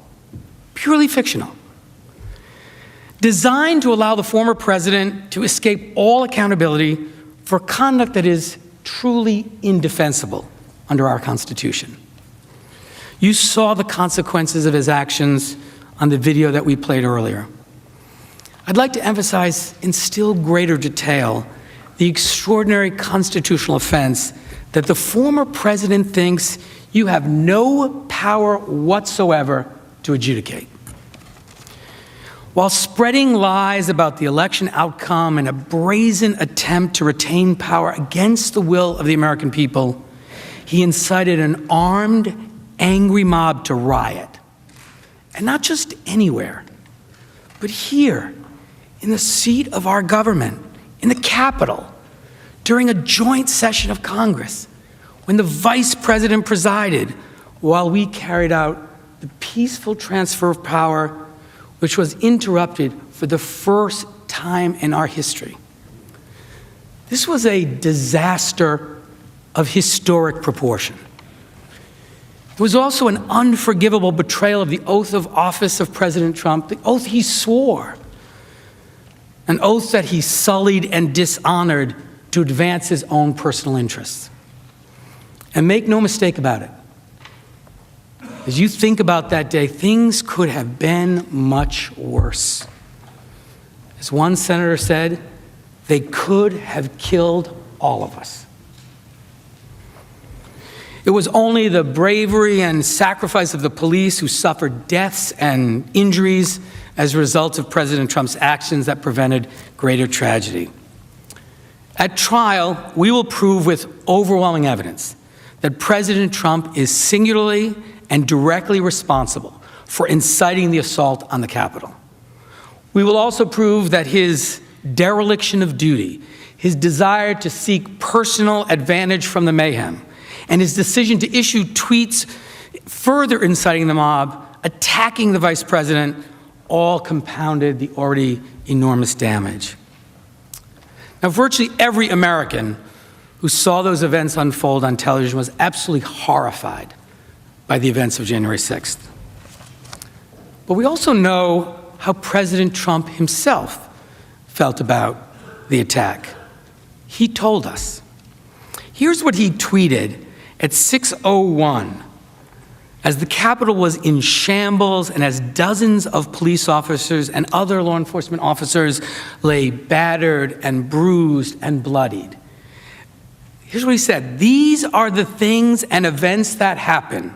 [SPEAKER 15] purely fictional, designed to allow the former president to escape all accountability for conduct that is truly indefensible under our Constitution. You saw the consequences of his actions on the video that we played earlier. I'd like to emphasize in still greater detail the extraordinary constitutional offense that the former president thinks you have no power whatsoever to adjudicate. While spreading lies about the election outcome in a brazen attempt to retain power against the will of the American people, he incited an armed, angry mob to riot. And not just anywhere, but here, in the seat of our government, in the Capitol, during a joint session of Congress, when the Vice President presided, while we carried out the peaceful transfer of power, which was interrupted for the first time in our history. This was a disaster of historic proportion. It was also an unforgivable betrayal of the oath of office of President Trump, the oath he swore, an oath that he sullied and dishonored to advance his own personal interests. And make no mistake about it, as you think about that day, things could have been much worse. As one senator said, they could have killed all of us. It was only the bravery and sacrifice of the police who suffered deaths and injuries as a result of President Trump's actions that prevented greater tragedy. At trial, we will prove with overwhelming evidence that President Trump is singularly and directly responsible for inciting the assault on the Capitol. We will also prove that his dereliction of duty, his desire to seek personal advantage from the mayhem, and his decision to issue tweets further inciting the mob, attacking the vice president, all compounded the already enormous damage. Now, virtually every American who saw those events unfold on television was absolutely horrified by the events of January 6th. But we also know how President Trump himself felt about the attack. He told us. Here's what he tweeted at 6:01 as the Capitol was in shambles and as dozens of police officers and other law enforcement officers lay battered and bruised and bloodied. Here's what he said: "These are the things and events that happen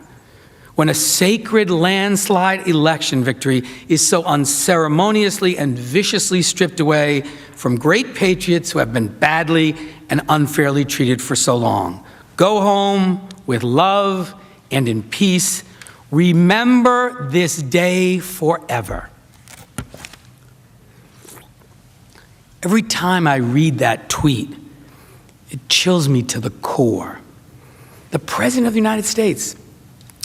[SPEAKER 15] when a sacred landslide election victory is so unceremoniously and viciously stripped away from great patriots who have been badly and unfairly treated for so long. Go home with love and in peace. Remember this day forever. Every time I read that tweet, it chills me to the core. The President of the United States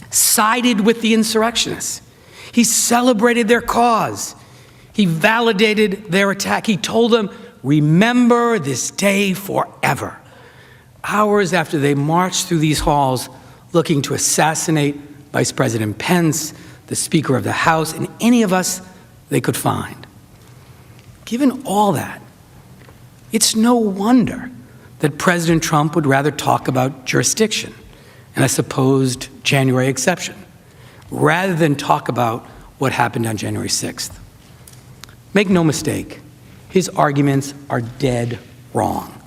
[SPEAKER 15] sided with the insurrectionists. He celebrated their cause. He validated their attack. He told them, remember this day forever. Hours after they marched through these halls looking to assassinate Vice President Pence, the Speaker of the House, and any of us they could find. Given all that, it's no wonder that President Trump would rather talk about jurisdiction and a supposed January exception, rather than talk about what happened on January 6th. Make no mistake, his arguments are dead wrong.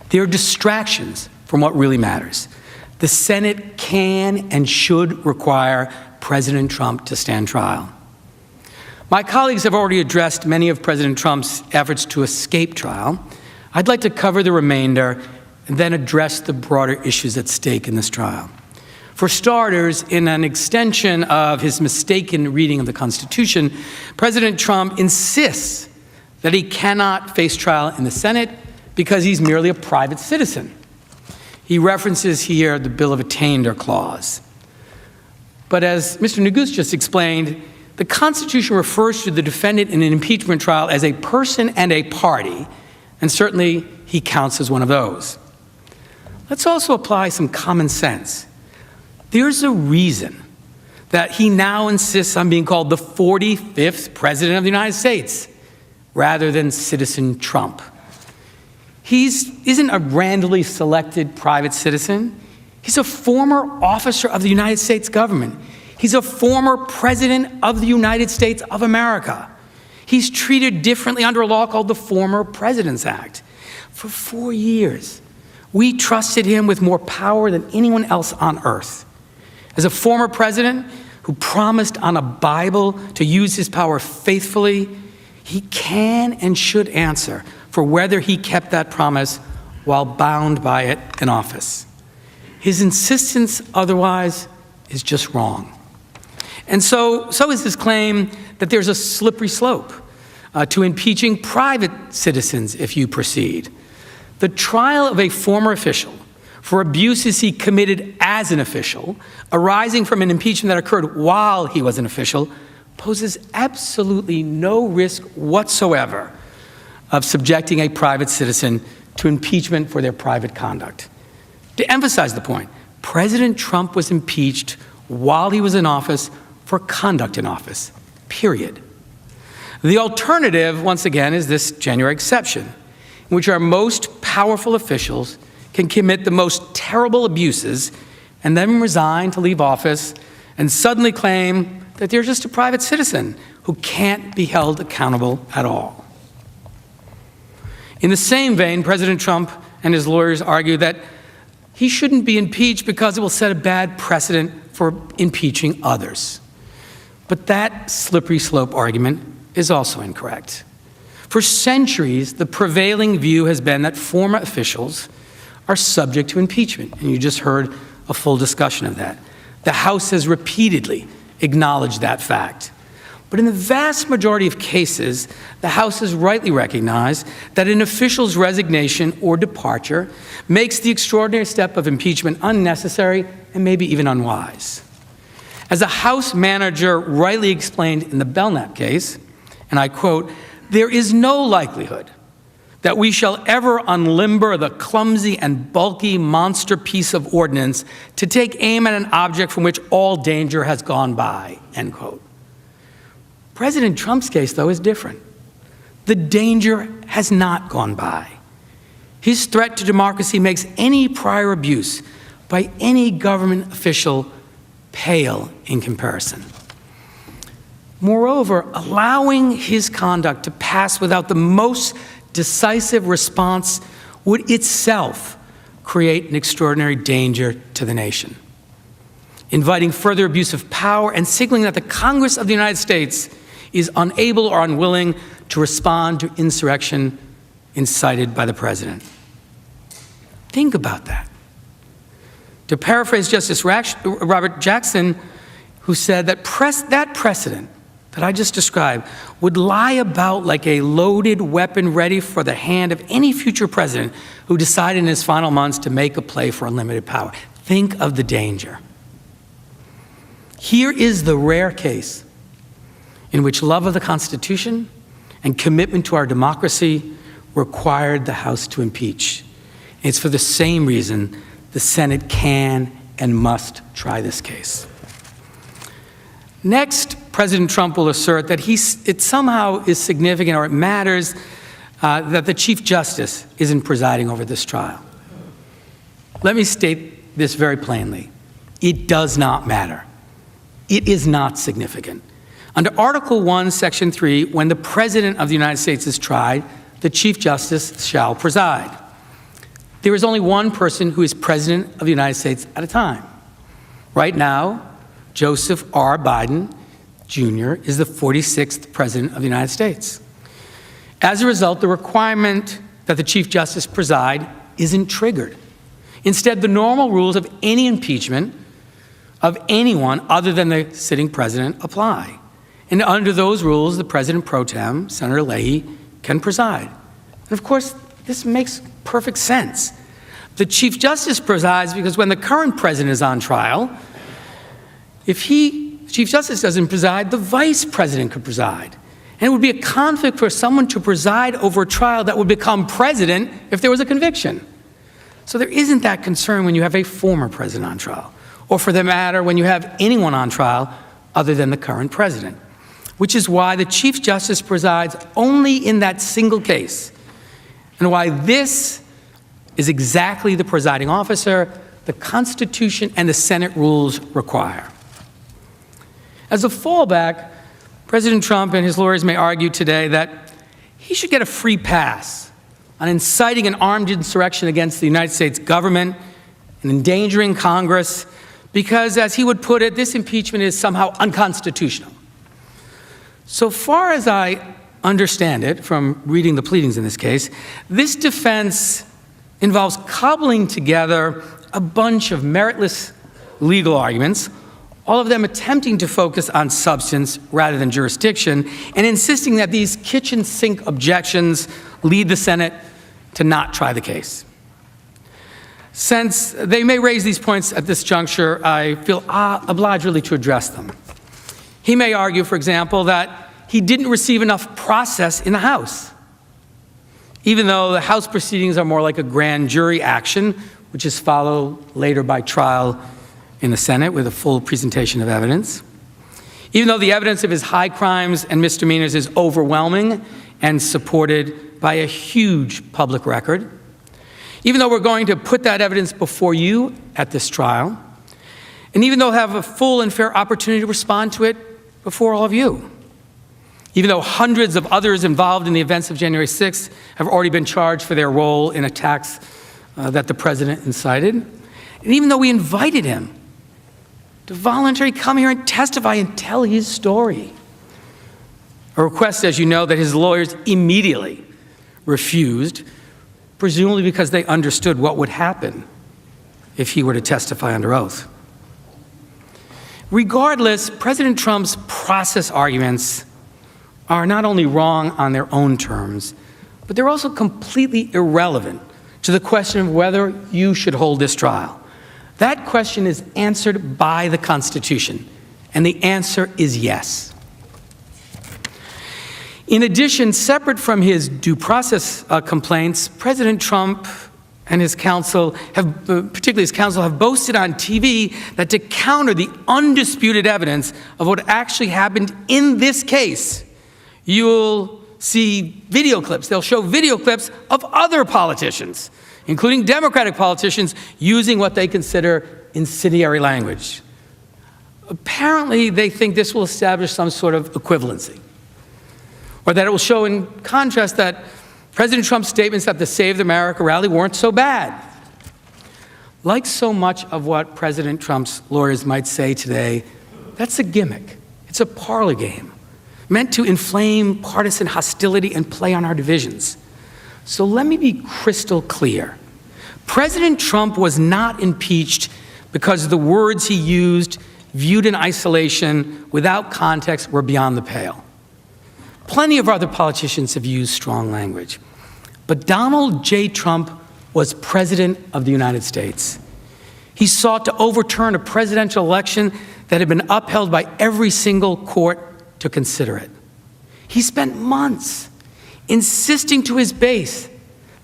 [SPEAKER 15] They are distractions from what really matters. The Senate can and should require President Trump to stand trial. My colleagues have already addressed many of President Trump's efforts to escape trial. I'd like to cover the remainder and then address the broader issues at stake in this trial. For starters, in an extension of his mistaken reading of the Constitution, President Trump insists that he cannot face trial in the Senate because he's merely a private citizen. He references here the Bill of Attainder clause. But as Mr. Neguse just explained, the Constitution refers to the defendant in an impeachment trial as a person and a party, and certainly he counts as one of those. Let's also apply some common sense. There's a reason that he now insists on being called the 45th President of the United States rather than Citizen Trump. He isn't a randomly selected private citizen. He's a former officer of the United States government. He's a former President of the United States of America. He's treated differently under a law called the Former Presidents Act. For 4 years, we trusted him with more power than anyone else on earth. As a former president who promised on a Bible to use his power faithfully, he can and should answer for whether he kept that promise while bound by it in office. His insistence otherwise is just wrong. And so is his claim that there's a slippery slope to impeaching private citizens if you proceed. The trial of a former official for abuses he committed as an official, arising from an impeachment that occurred while he was an official, poses absolutely no risk whatsoever of subjecting a private citizen to impeachment for their private conduct. To emphasize the point, President Trump was impeached while he was in office for conduct in office, period. The alternative, once again, is this January exception, in which our most powerful officials can commit the most terrible abuses and then resign to leave office and suddenly claim that they're just a private citizen who can't be held accountable at all. In the same vein, President Trump and his lawyers argue that he shouldn't be impeached because it will set a bad precedent for impeaching others. But that slippery slope argument is also incorrect. For centuries, the prevailing view has been that former officials are subject to impeachment, and you just heard a full discussion of that. The House has repeatedly acknowledged that fact. But in the vast majority of cases, the House has rightly recognized that an official's resignation or departure makes the extraordinary step of impeachment unnecessary and maybe even unwise. As a House manager rightly explained in the Belknap case, and I quote, "There is no likelihood that we shall ever unlimber the clumsy and bulky monster piece of ordnance to take aim at an object from which all danger has gone by," end quote. President Trump's case, though, is different. The danger has not gone by. His threat to democracy makes any prior abuse by any government official pale in comparison. Moreover, allowing his conduct to pass without the most decisive response would itself create an extraordinary danger to the nation. inviting further abuse of power and signaling that the Congress of the United States is unable or unwilling to respond to insurrection incited by the president. Think about that. To paraphrase Justice Robert Jackson, who said that that precedent that I just described would lie about like a loaded weapon ready for the hand of any future president who decided in his final months to make a play for unlimited power. Think of the danger. Here is the rare case in which love of the Constitution and commitment to our democracy required the House to impeach. It's for the same reason the Senate can and must try this case. Next, President Trump will assert that it somehow is significant or it matters that the Chief Justice isn't presiding over this trial. Let me state this very plainly. It does not matter. It is not significant. Under Article 1, Section 3, when the President of the United States is tried, the Chief Justice shall preside. There is only one person who is President of the United States at a time. Right now, Joseph R. Biden, Jr. is the 46th President of the United States. As a result, the requirement that the Chief Justice preside isn't triggered. Instead, the normal rules of any impeachment of anyone other than the sitting president apply. And under those rules, the President pro tem, Senator Leahy, can preside. And of course, this makes perfect sense. The Chief Justice presides because when the current president is on trial, if Chief Justice doesn't preside, the Vice President could preside. And it would be a conflict for someone to preside over a trial that would become president if there was a conviction. So there isn't that concern when you have a former president on trial, or for that matter, when you have anyone on trial other than the current president, which is why the Chief Justice presides only in that single case, and why this is exactly the presiding officer the Constitution and the Senate rules require. As a fallback, President Trump and his lawyers may argue today that he should get a free pass on inciting an armed insurrection against the United States government and endangering Congress because, as he would put it, this impeachment is somehow unconstitutional. So far as I understand it from reading the pleadings in this case, this defense involves cobbling together a bunch of meritless legal arguments, all of them attempting to focus on substance rather than jurisdiction, and insisting that these kitchen sink objections lead the Senate to not try the case. Since they may raise these points at this juncture, I feel obliged really to address them. He may argue, for example, that he didn't receive enough process in the House, even though the House proceedings are more like a grand jury action, which is followed later by trial in the Senate with a full presentation of evidence. Even though the evidence of his high crimes and misdemeanors is overwhelming and supported by a huge public record. Even though we're going to put that evidence before you at this trial, and even though have a full and fair opportunity to respond to it before all of you. Even though hundreds of others involved in the events of January 6th have already been charged for their role in attacks that the president incited. And even though we invited him to voluntarily come here and testify and tell his story. A request, as you know, that his lawyers immediately refused, presumably because they understood what would happen if he were to testify under oath. Regardless, President Trump's process arguments are not only wrong on their own terms, but they're also completely irrelevant to the question of whether you should hold this trial. That question is answered by the Constitution, and the answer is yes. In addition, separate from his due process complaints, President Trump and his counsel, particularly his counsel, have boasted on TV that to counter the undisputed evidence of what actually happened in this case, you'll see video clips. They'll show video clips of other politicians, including Democratic politicians, using what they consider incendiary language. Apparently, they think this will establish some sort of equivalency, or that it will show in contrast that President Trump's statements at the Save America rally weren't so bad. Like so much of what President Trump's lawyers might say today, that's a gimmick. It's a parlor game meant to inflame partisan hostility and play on our divisions. So let me be crystal clear. President Trump was not impeached because the words he used, viewed in isolation, without context, were beyond the pale. Plenty of other politicians have used strong language. But Donald J. Trump was President of the United States. He sought to overturn a presidential election that had been upheld by every single court to consider it. He spent months insisting to his base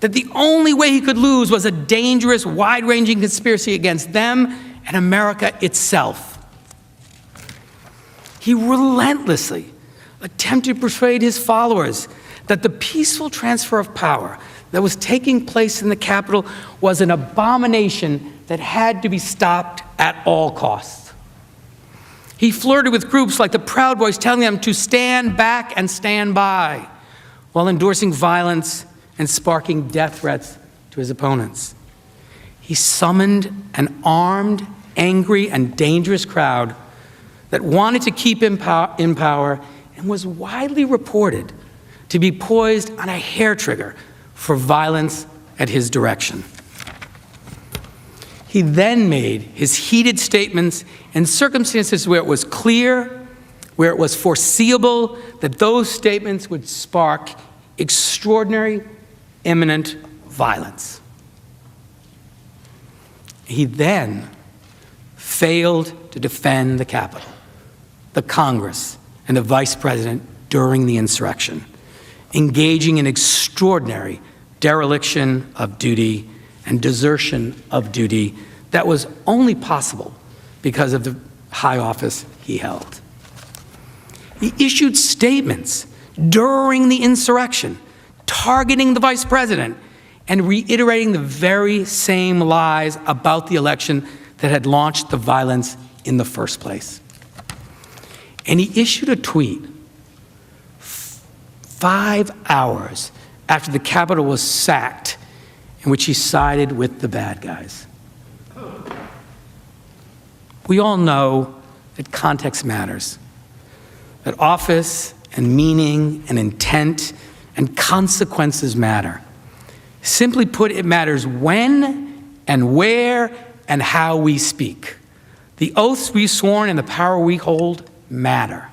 [SPEAKER 15] that the only way he could lose was a dangerous, wide-ranging conspiracy against them and America itself. He relentlessly attempted to persuade his followers that the peaceful transfer of power that was taking place in the Capitol was an abomination that had to be stopped at all costs. He flirted with groups like the Proud Boys, telling them to stand back and stand by, while endorsing violence and sparking death threats to his opponents. He summoned an armed, angry, and dangerous crowd that wanted to keep him in power and was widely reported to be poised on a hair trigger for violence at his direction. He then made his heated statements in circumstances where it was clear, where it was foreseeable that those statements would spark extraordinary, imminent violence. He then failed to defend the Capitol, the Congress, and the Vice President during the insurrection, engaging in extraordinary dereliction of duty and desertion of duty that was only possible because of the high office he held. He issued statements during the insurrection, targeting the Vice President and reiterating the very same lies about the election that had launched the violence in the first place. And he issued a tweet 5 hours after the Capitol was sacked, in which he sided with the bad guys. We all know that context matters, that office and meaning and intent and consequences matter. Simply put, it matters when and where and how we speak. The oaths we've sworn and the power we hold matter.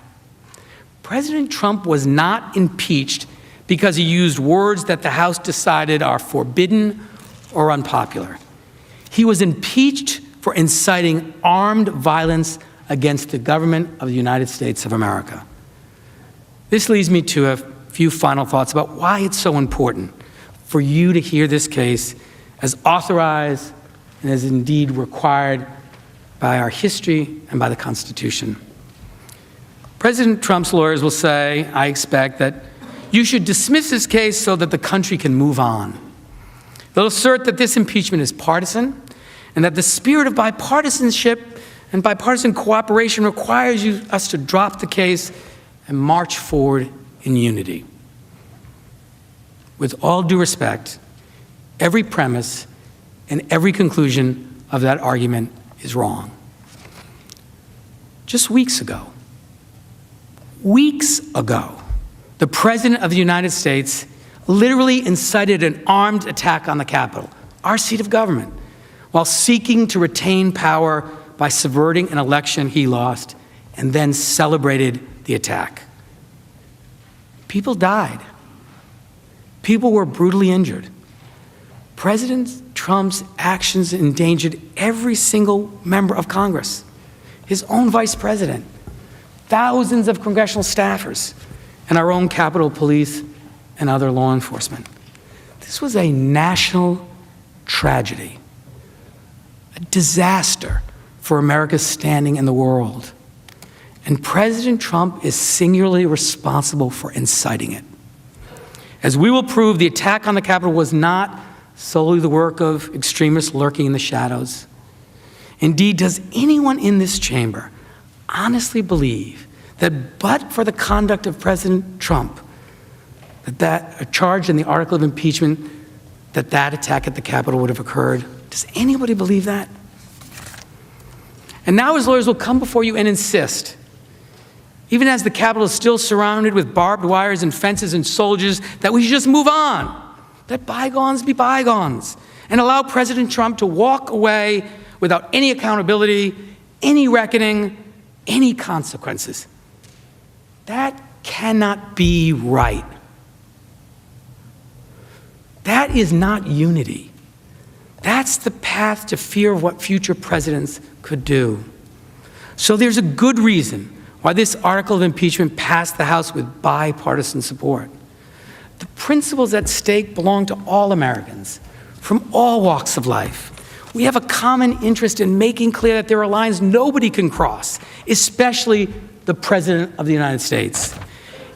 [SPEAKER 15] President Trump was not impeached because he used words that the House decided are forbidden or unpopular. He was impeached for inciting armed violence against the government of the United States of America. This leads me to a few final thoughts about why it's so important for you to hear this case as authorized and as indeed required by our history and by the Constitution. President Trump's lawyers will say, I expect, that you should dismiss this case so that the country can move on. They'll assert that this impeachment is partisan and that the spirit of bipartisanship and bipartisan cooperation requires us to drop the case and march forward in unity. With all due respect, every premise and every conclusion of that argument is wrong. Just weeks ago, the President of the United States literally incited an armed attack on the Capitol, our seat of government, while seeking to retain power by subverting an election he lost, and then celebrated the attack. People died. People were brutally injured. President Trump's actions endangered every single member of Congress, his own vice president, thousands of congressional staffers, and our own Capitol Police and other law enforcement. This was a national tragedy, a disaster for America's standing in the world. And President Trump is singularly responsible for inciting it. As we will prove, the attack on the Capitol was not solely the work of extremists lurking in the shadows. Indeed, does anyone in this chamber honestly believe that but for the conduct of President Trump, that a charge in the article of impeachment, that attack at the Capitol would have occurred? Does anybody believe that? And now his lawyers will come before you and insist, even as the Capitol is still surrounded with barbed wires and fences and soldiers, that we should just move on. Let bygones be bygones, and allow President Trump to walk away without any accountability, any reckoning, any consequences. That cannot be right. That is not unity. That's the path to fear of what future presidents could do. So there's a good reason why this article of impeachment passed the House with bipartisan support. The principles at stake belong to all Americans, from all walks of life. We have a common interest in making clear that there are lines nobody can cross, especially the President of the United States.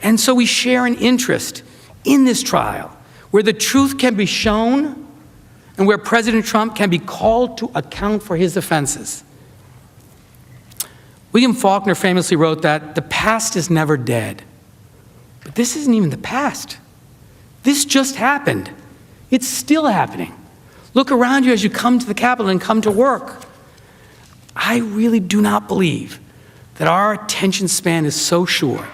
[SPEAKER 15] And so we share an interest in this trial where the truth can be shown and where President Trump can be called to account for his offenses. William Faulkner famously wrote that the past is never dead. But this isn't even the past. This just happened. It's still happening. Look around you as you come to the Capitol and come to work. I really do not believe that our attention span is so short,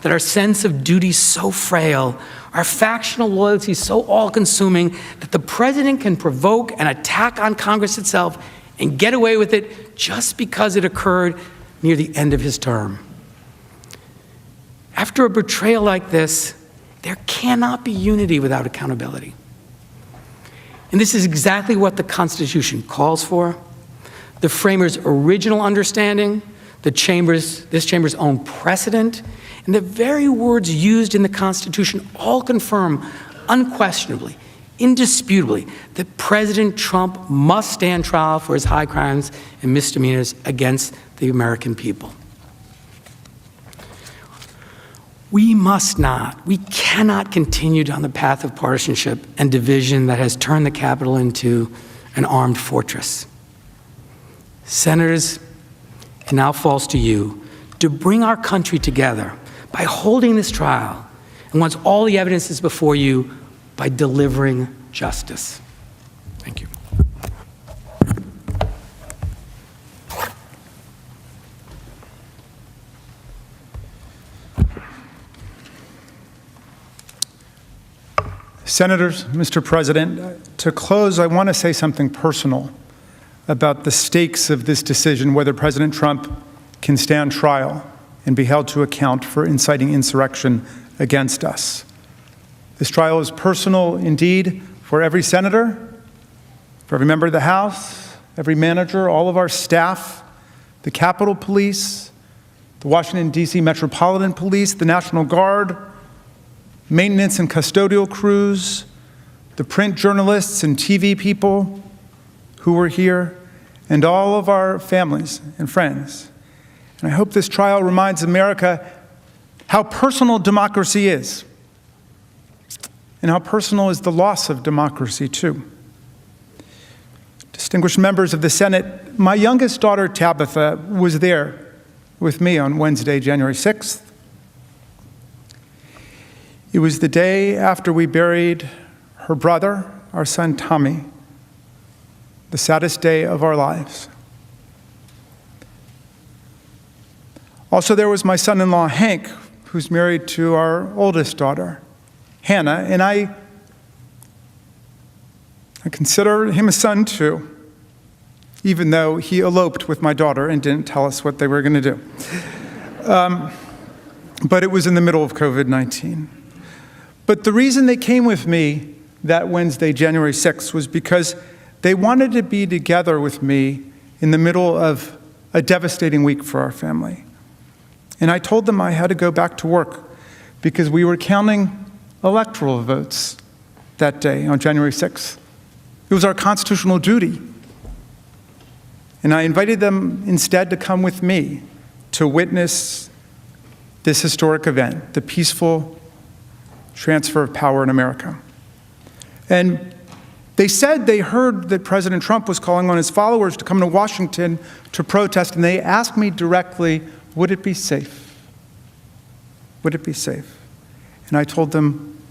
[SPEAKER 15] that our sense of duty so frail, our factional loyalty so all-consuming, that the president can provoke an attack on Congress itself and get away with it just because it occurred near the end of his term. After a betrayal like this, there cannot be unity without accountability. And this is exactly what the Constitution calls for. The framers' original understanding, this chamber's own precedent, and the very words used in the Constitution all confirm unquestionably, indisputably, that President Trump must stand trial for his high crimes and misdemeanors against the American people. We cannot continue down the path of partisanship and division that has turned the Capitol into an armed fortress. Senators, it now falls to you to bring our country together by holding this trial, and once all the evidence is before you, by delivering justice. Thank you.
[SPEAKER 5] Senators, Mr. President, to close, I want to say something personal about the stakes of this decision, whether President Trump can stand trial and be held to account for inciting insurrection against us. This trial is personal indeed for every senator, for every member of the House, every manager, all of our staff, the Capitol Police, the Washington, D.C. Metropolitan Police, the National Guard, maintenance and custodial crews, the print journalists and TV people who were here, and all of our families and friends. And I hope this trial reminds America how personal democracy is, and how personal is the loss of democracy, too. Distinguished members of the Senate, my youngest daughter, Tabitha, was there with me on Wednesday, January 6th. It was the day after we buried her brother, our son Tommy, the saddest day of our lives. Also, there was my son-in-law, Hank, who's married to our oldest daughter, Hannah, and I consider him a son too, even though he eloped with my daughter and didn't tell us what they were going to do. But it was in the middle of COVID-19. But the reason they came with me that Wednesday, January 6th, was because they wanted to be together with me in the middle of a devastating week for our family. And I told them I had to go back to work because we were counting electoral votes that day on January 6th. It was our constitutional duty. And I invited them instead to come with me to witness this historic event, the peaceful transfer of power in America. And they said they heard that President Trump was calling on his followers to come to Washington to protest, and they asked me directly, would it be safe? Would it be safe? And I told them,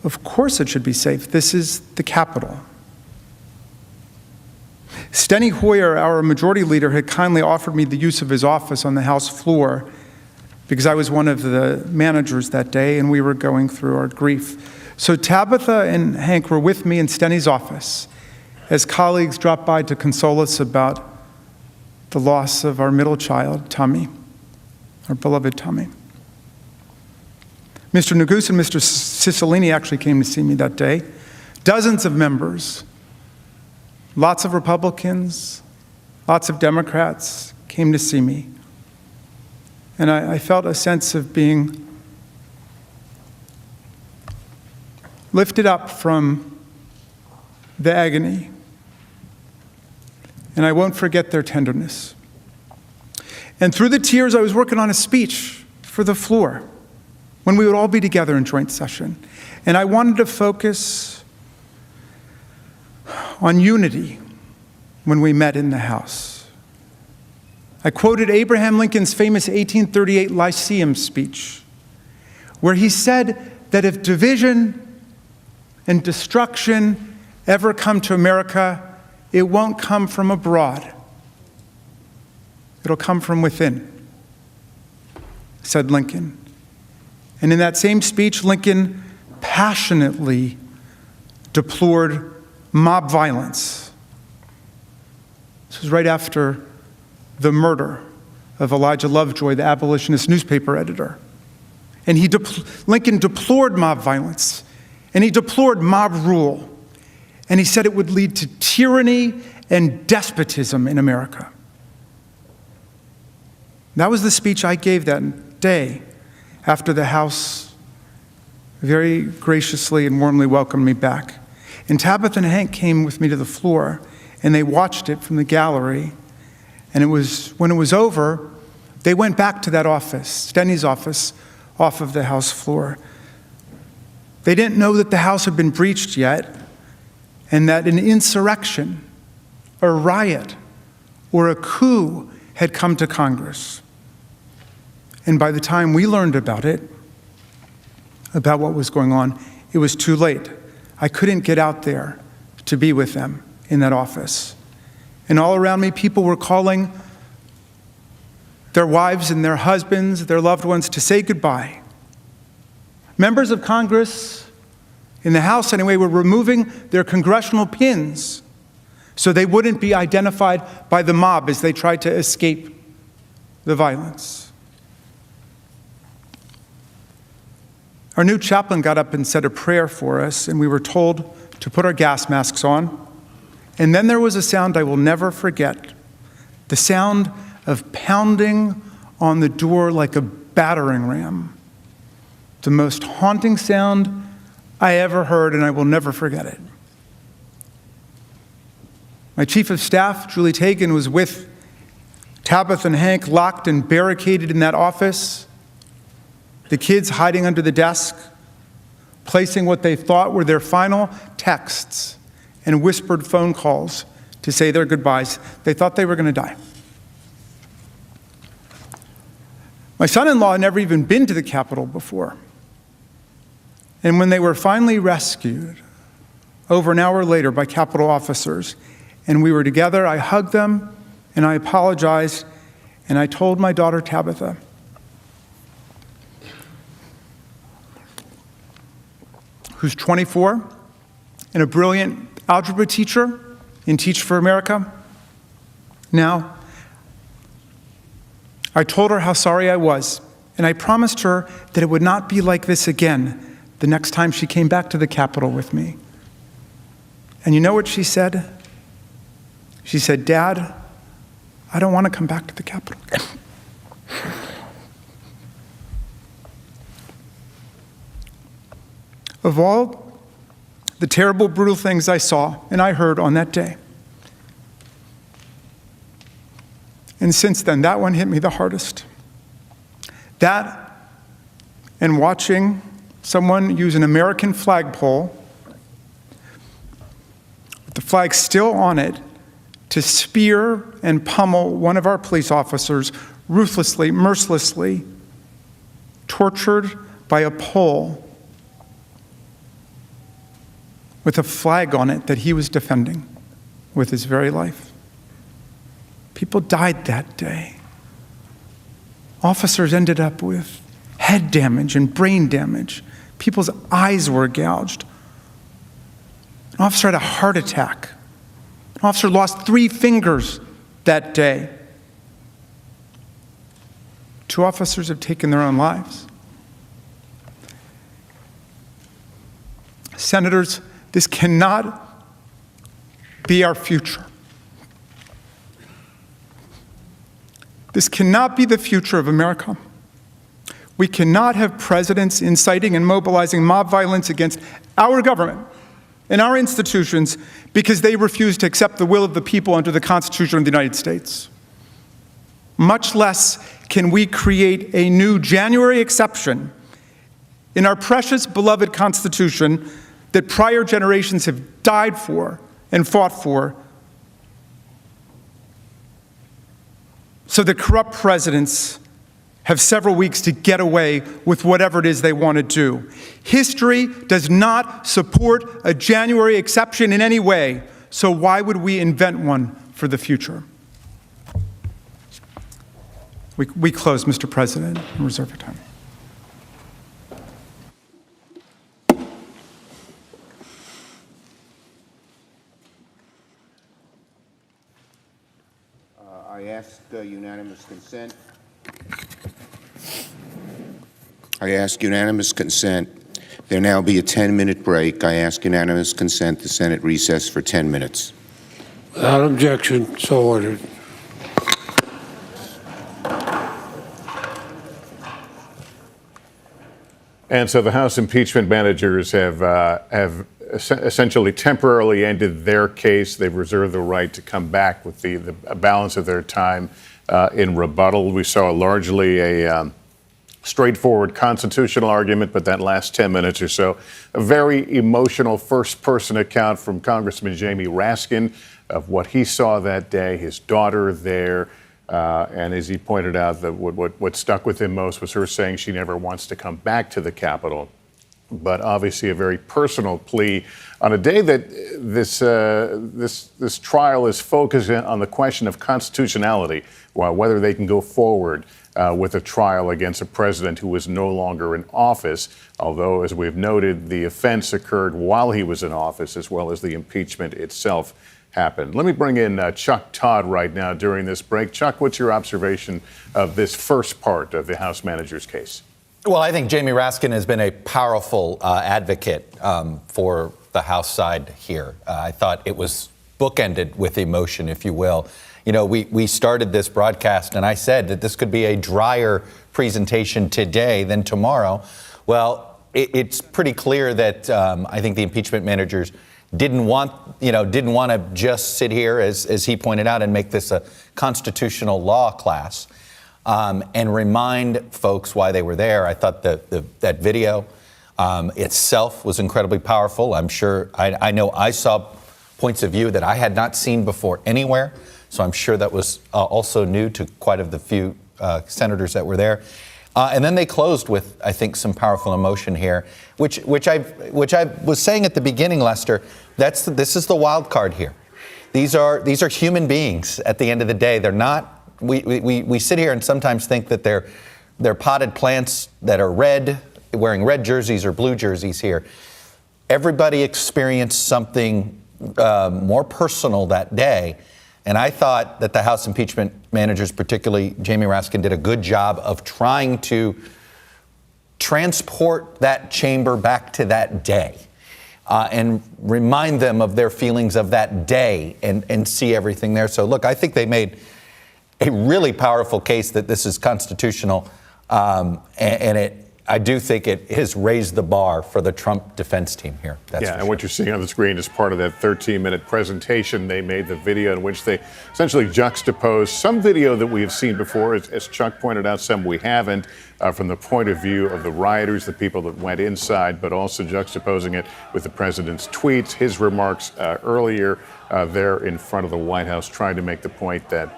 [SPEAKER 5] of course it should be safe. This is the Capitol. Steny Hoyer, our majority leader, had kindly offered me the use of his office on the House floor because I was one of the managers that day and we were going through our grief. So Tabitha and Hank were with me in Steny's office as colleagues dropped by to console us about the loss of our middle child, Tommy, our beloved Tommy. Mr. Neguse and Mr. Cicilline actually came to see me that day. Dozens of members, lots of Republicans, lots of Democrats came to see me. And I felt a sense of being lifted up from the agony. And I won't forget their tenderness. And through the tears, I was working on a speech for the floor when we would all be together in joint session. And I wanted to focus on unity when we met in the House. I quoted Abraham Lincoln's famous 1838 Lyceum speech, where he said that if division and destruction ever come to America, it won't come from abroad. It'll come from within, said Lincoln. And in that same speech, Lincoln passionately deplored mob violence. This was right after the murder of Elijah Lovejoy, the abolitionist newspaper editor. And Lincoln deplored mob violence, and he deplored mob rule, and he said it would lead to tyranny and despotism in America. That was the speech I gave that day after the House very graciously and warmly welcomed me back. And Tabitha and Hank came with me to the floor, and they watched it from the gallery. And when it was over, they went back to that office, Steny's office, off of the House floor. They didn't know that the House had been breached yet, and that an insurrection, a riot, or a coup had come to Congress. And by the time we learned about it, about what was going on, it was too late. I couldn't get out there to be with them in that office. And all around me, people were calling their wives and their husbands, their loved ones, to say goodbye. Members of Congress, in the House anyway, were removing their congressional pins so they wouldn't be identified by the mob as they tried to escape the violence. Our new chaplain got up and said a prayer for us, and we were told to put our gas masks on. And then there was a sound I will never forget, the sound of pounding on the door like a battering ram. The most haunting sound I ever heard, and I will never forget it. My chief of staff, Julie Tagan, was with Tabitha and Hank locked and barricaded in that office, the kids hiding under the desk, placing what they thought were their final texts and whispered phone calls to say their goodbyes. They thought they were going to die. My son-in-law had never even been to the Capitol before. And when they were finally rescued, over an hour later by Capitol officers, and we were together, I hugged them and I apologized, and I told my daughter Tabitha, who's 24 and a brilliant algebra teacher in Teach for America. Now, I told her how sorry I was, and I promised her that it would not be like this again the next time she came back to the Capitol with me. And you know what she said? She said, "Dad, I don't want to come back to the Capitol." Of all the terrible, brutal things I saw and I heard on that day, and since then, that one hit me the hardest. That and watching someone use an American flagpole with the flag still on it to spear and pummel one of our police officers ruthlessly, mercilessly, tortured by a pole with a flag on it that he was defending with his very life. People died that day. Officers ended up with head damage and brain damage. People's eyes were gouged. An officer had a heart attack. An officer lost 3 fingers that day. 2 officers have taken their own lives. Senators, this cannot be our future. This cannot be the future of America. We cannot have presidents inciting and mobilizing mob violence against our government and our institutions because they refuse to accept the will of the people under the Constitution of the United States. Much less can we create a new January exception in our precious, beloved Constitution that prior generations have died for and fought for, so that corrupt presidents have several weeks to get away with whatever it is they want to do. History does not support a January exception in any way, so why would we invent one for the future? We close, Mr. President, and reserve your time.
[SPEAKER 20] I ask unanimous consent. I ask unanimous consent. There now be a 10-minute break. I ask unanimous consent the Senate recess for 10 minutes.
[SPEAKER 18] Without objection, so ordered.
[SPEAKER 7] And so the House impeachment managers have essentially temporarily ended their case. They've reserved the right to come back with the balance of their time in rebuttal. We saw largely a straightforward constitutional argument, but that last 10 minutes or so, a very emotional first-person account from Congressman Jamie Raskin of what he saw that day, his daughter there. And as he pointed out, what stuck with him most was her saying she never wants to come back to the Capitol. But obviously a very personal plea on a day that this trial is focused on the question of constitutionality, whether they can go forward with a trial against a president who is no longer in office, although, as we've noted, the offense occurred while he was in office, as well as the impeachment itself happened. Let me bring in Chuck Todd right now during this break. Chuck, what's your observation of this first part of the House manager's case?
[SPEAKER 17] Well, I think Jamie Raskin has been a powerful advocate for the House side here. I thought it was bookended with emotion, if you will. You know, we started this broadcast and I said that this could be a drier presentation today than tomorrow. Well, it's pretty clear that I think the impeachment managers didn't want to just sit here, as he pointed out, and make this a constitutional law class and remind folks why they were there. I thought that video itself was incredibly powerful. I'm sure, I know I saw points of view that I had not seen before anywhere, so I'm sure that was also new to quite a few senators that were there. And then they closed with, I think, some powerful emotion here, which I was saying at the beginning, Lester. This is the wild card here. These are human beings. At the end of the day, they're not. We sit here and sometimes think that they're potted plants that are red, wearing red jerseys or blue jerseys here. Everybody experienced something more personal that day. And I thought that the House impeachment managers, particularly Jamie Raskin, did a good job of trying to transport that chamber back to that day and remind them of their feelings of that day and see everything there. So, look, I think they made a really powerful case that this is constitutional, and I do think it has raised the bar for the Trump defense team here. That's
[SPEAKER 7] and what you're seeing on the screen is part of that 13-minute presentation they made, the video in which they essentially juxtaposed some video that we have seen before, as Chuck pointed out, some we haven't, from the point of view of the rioters, the people that went inside, but also juxtaposing it with the president's tweets, his remarks earlier there in front of the White House, trying to make the point that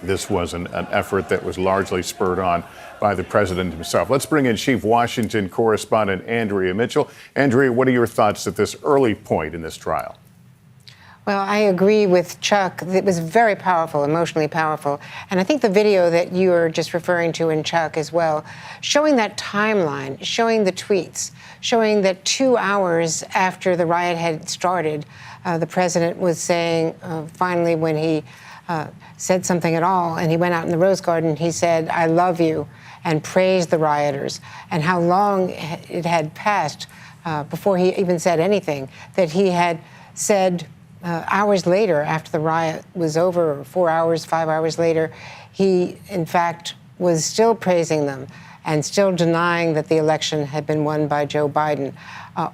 [SPEAKER 7] this was an effort that was largely spurred on by the president himself. Let's bring in Chief Washington correspondent Andrea Mitchell. Andrea, what are your thoughts at this early point in this trial?
[SPEAKER 8] Well, I agree with Chuck. It was very powerful, emotionally powerful. And I think the video that you were just referring to, and Chuck as well, showing that timeline, showing the tweets, showing that 2 hours after the riot had started, the president was saying, finally, when he said something at all, and he went out in the Rose Garden, he said, "I love you," and praised the rioters, and how long it had passed before he even said anything, that he had said hours later, after the riot was over, or 4 hours, 5 hours later, he, in fact, was still praising them and still denying that the election had been won by Joe Biden.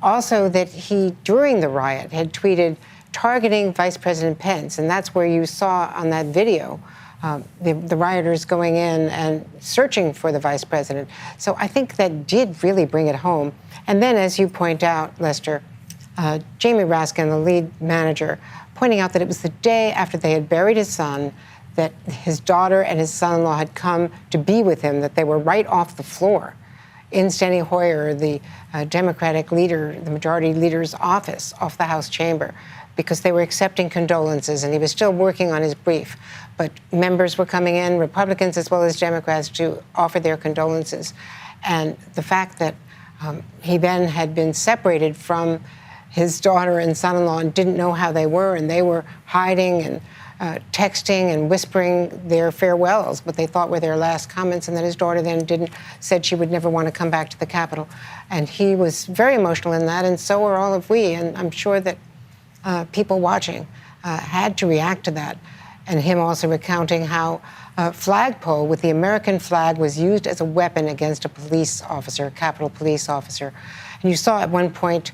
[SPEAKER 8] Also, that he, during the riot, had tweeted targeting Vice President Pence, and that's where you saw on that video the rioters going in and searching for the vice president. So I think that did really bring it home. And then, as you point out, Lester, Jamie Raskin, the lead manager, pointing out that it was the day after they had buried his son that his daughter and his son-in-law had come to be with him, that they were right off the floor in Steny Hoyer, the Democratic leader, the majority leader's office, off the House chamber, because they were accepting condolences, and he was still working on his brief. But members were coming in, Republicans as well as Democrats, to offer their condolences. And the fact that he then had been separated from his daughter and son-in-law and didn't know how they were, and they were hiding and texting and whispering their farewells, what they thought were their last comments, and that his daughter then said she would never want to come back to the Capitol. And he was very emotional in that, and so are all of we. And I'm sure that people watching had to react to that. And him also recounting how a flagpole with the American flag was used as a weapon against a police officer, a Capitol police officer. And you saw at one point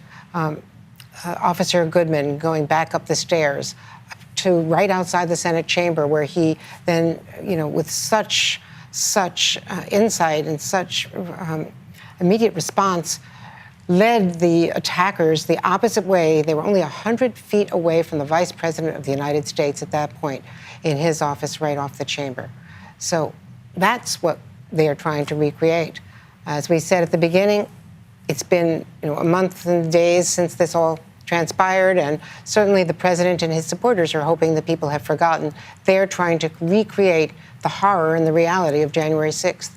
[SPEAKER 8] Officer Goodman going back up the stairs to right outside the Senate chamber, where he then, with such insight and such immediate response, led the attackers the opposite way. They were only 100 feet away from the Vice President of the United States at that point, in his office right off the chamber. So that's what they are trying to recreate. As we said at the beginning, it's been a month and days since this all transpired, and certainly the president and his supporters are hoping that people have forgotten. They're trying to recreate the horror and the reality of January 6th.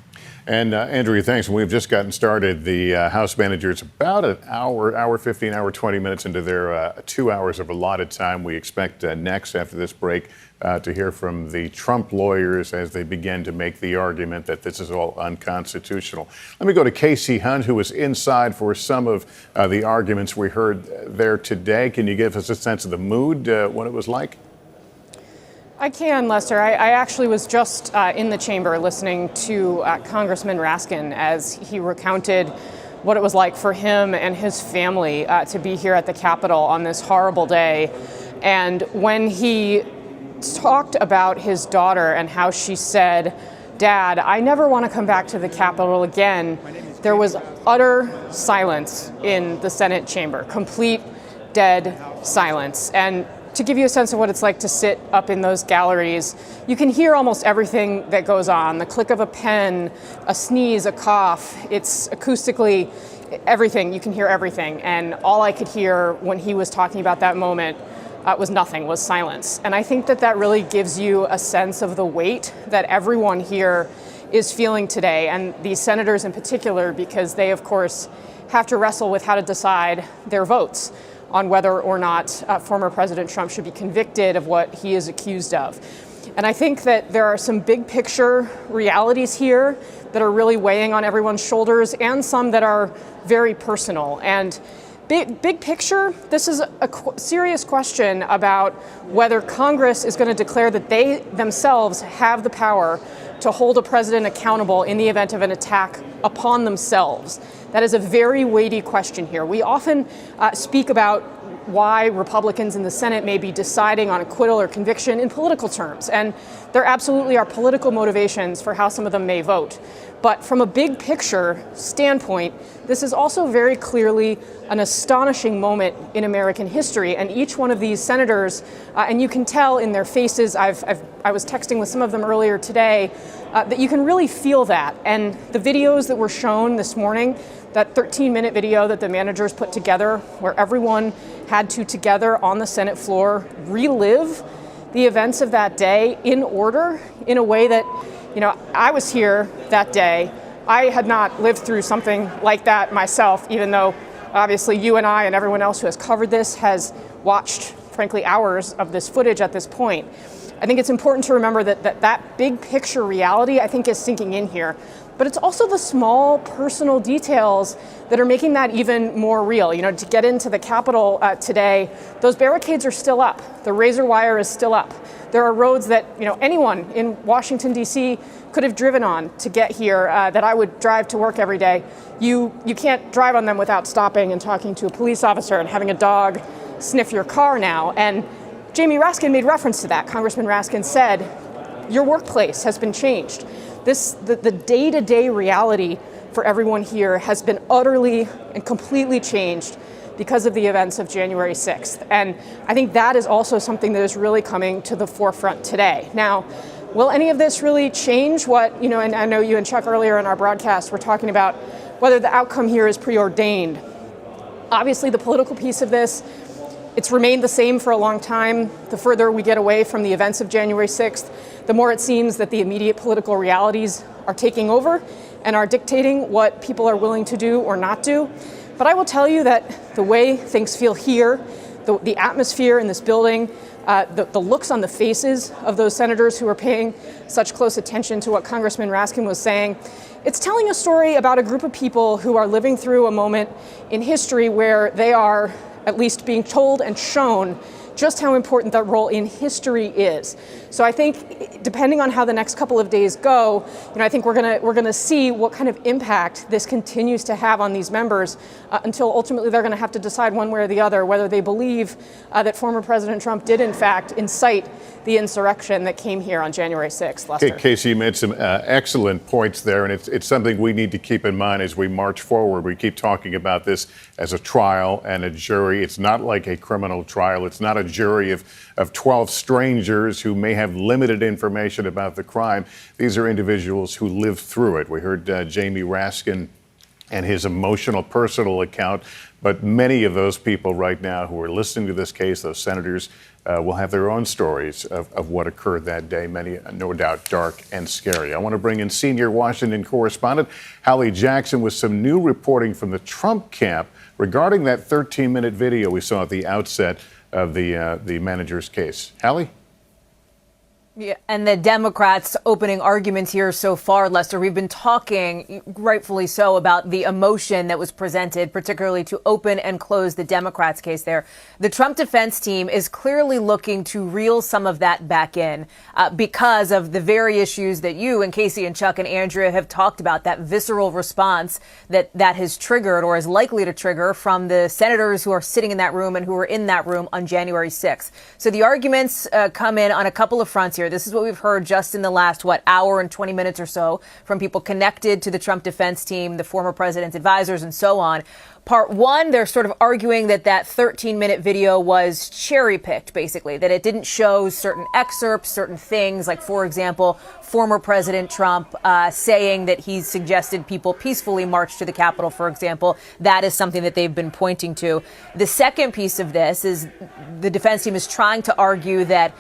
[SPEAKER 7] And Andrea, thanks. We've just gotten started. The House managers about an hour 15, hour 20 minutes into their 2 hours of allotted time. We expect next, after this break, to hear from the Trump lawyers as they begin to make the argument that this is all unconstitutional. Let me go to Casey Hunt, who was inside for some of the arguments we heard there today. Can you give us a sense of the mood, what it was like?
[SPEAKER 16] I can, Lester. I actually was just in the chamber listening to Congressman Raskin as he recounted what it was like for him and his family to be here at the Capitol on this horrible day. And when he talked about his daughter and how she said, "Dad, I never want to come back to the Capitol again," there was utter silence in the Senate chamber, complete dead silence. And to give you a sense of what it's like to sit up in those galleries, you can hear almost everything that goes on. The click of a pen, a sneeze, a cough. It's acoustically everything. You can hear everything. And all I could hear when he was talking about that moment was nothing, was silence. And I think that really gives you a sense of the weight that everyone here is feeling today, and these senators in particular, because they, of course, have to wrestle with how to decide their votes on whether or not former President Trump should be convicted of what he is accused of. And I think that there are some big picture realities here that are really weighing on everyone's shoulders, and some that are very personal. And big picture, this is a serious question about whether Congress is going to declare that they themselves have the power to hold a president accountable in the event of an attack upon themselves. That is a very weighty question here. We often speak about why Republicans in the Senate may be deciding on acquittal or conviction in political terms, and there absolutely are political motivations for how some of them may vote. But from a big picture standpoint, this is also very clearly an astonishing moment in American history. And each one of these senators, and you can tell in their faces, I was texting with some of them earlier today, that you can really feel that. And the videos that were shown this morning, that 13-minute video that the managers put together, where everyone had to together on the Senate floor relive the events of that day in order, in a way that, I was here that day. I had not lived through something like that myself, even though obviously you and I and everyone else who has covered this has watched, frankly, hours of this footage at this point. I think it's important to remember that big picture reality, I think, is sinking in here. But it's also the small personal details that are making that even more real. To get into the Capitol today, those barricades are still up. The razor wire is still up. There are roads that anyone in Washington, D.C. could have driven on to get here that I would drive to work every day. You can't drive on them without stopping and talking to a police officer and having a dog sniff your car now. And Jamie Raskin made reference to that. Congressman Raskin said, your workplace has been changed. The day-to-day reality for everyone here has been utterly and completely changed because of the events of January 6th. And I think that is also something that is really coming to the forefront today. Now, will any of this really change what, and I know you and Chuck earlier in our broadcast were talking about whether the outcome here is preordained. Obviously, the political piece of this, it's remained the same for a long time. The further we get away from the events of January 6th, the more it seems that the immediate political realities are taking over and are dictating what people are willing to do or not do. But I will tell you that the way things feel here, the atmosphere in this building, the looks on the faces of those senators who are paying such close attention to what Congressman Raskin was saying, it's telling a story about a group of people who are living through a moment in history where they are at least being told and shown just how important that role in history is. So I think, depending on how the next couple of days go, I think we're gonna see what kind of impact this continues to have on these members until ultimately they're gonna have to decide one way or the other whether they believe that former President Trump did in fact incite the insurrection that came here on January 6th. Lester.
[SPEAKER 7] Casey, you made some excellent points there, and it's something we need to keep in mind as we march forward. We keep talking about this as a trial and a jury. It's not like a criminal trial. It's not a jury of 12 strangers who may have limited information about the crime. These are individuals who lived through it. We heard Jamie Raskin and his emotional, personal account. But many of those people right now who are listening to this case, those senators, will have their own stories of what occurred that day, many, no doubt, dark and scary. I want to bring in senior Washington correspondent Hallie Jackson with some new reporting from the Trump camp regarding that 13-minute video we saw at the outset of the manager's case. Hallie?
[SPEAKER 6] Yeah, and the Democrats' opening arguments here so far, Lester, we've been talking, rightfully so, about the emotion that was presented, particularly to open and close the Democrats' case there. The Trump defense team is clearly looking to reel some of that back in because of the very issues that you and Casey and Chuck and Andrea have talked about, that visceral response that has triggered or is likely to trigger from the senators who are sitting in that room and who were in that room on January 6th. So the arguments come in on a couple of fronts here. This is what we've heard just in the last, hour and 20 minutes or so from people connected to the Trump defense team, the former president's advisors, and so on. Part one, they're sort of arguing that 13-minute video was cherry-picked, basically, that it didn't show certain excerpts, certain things, like, for example, former President Trump saying that he suggested people peacefully march to the Capitol, for example. That is something that they've been pointing to. The second piece of this is the defense team is trying to argue that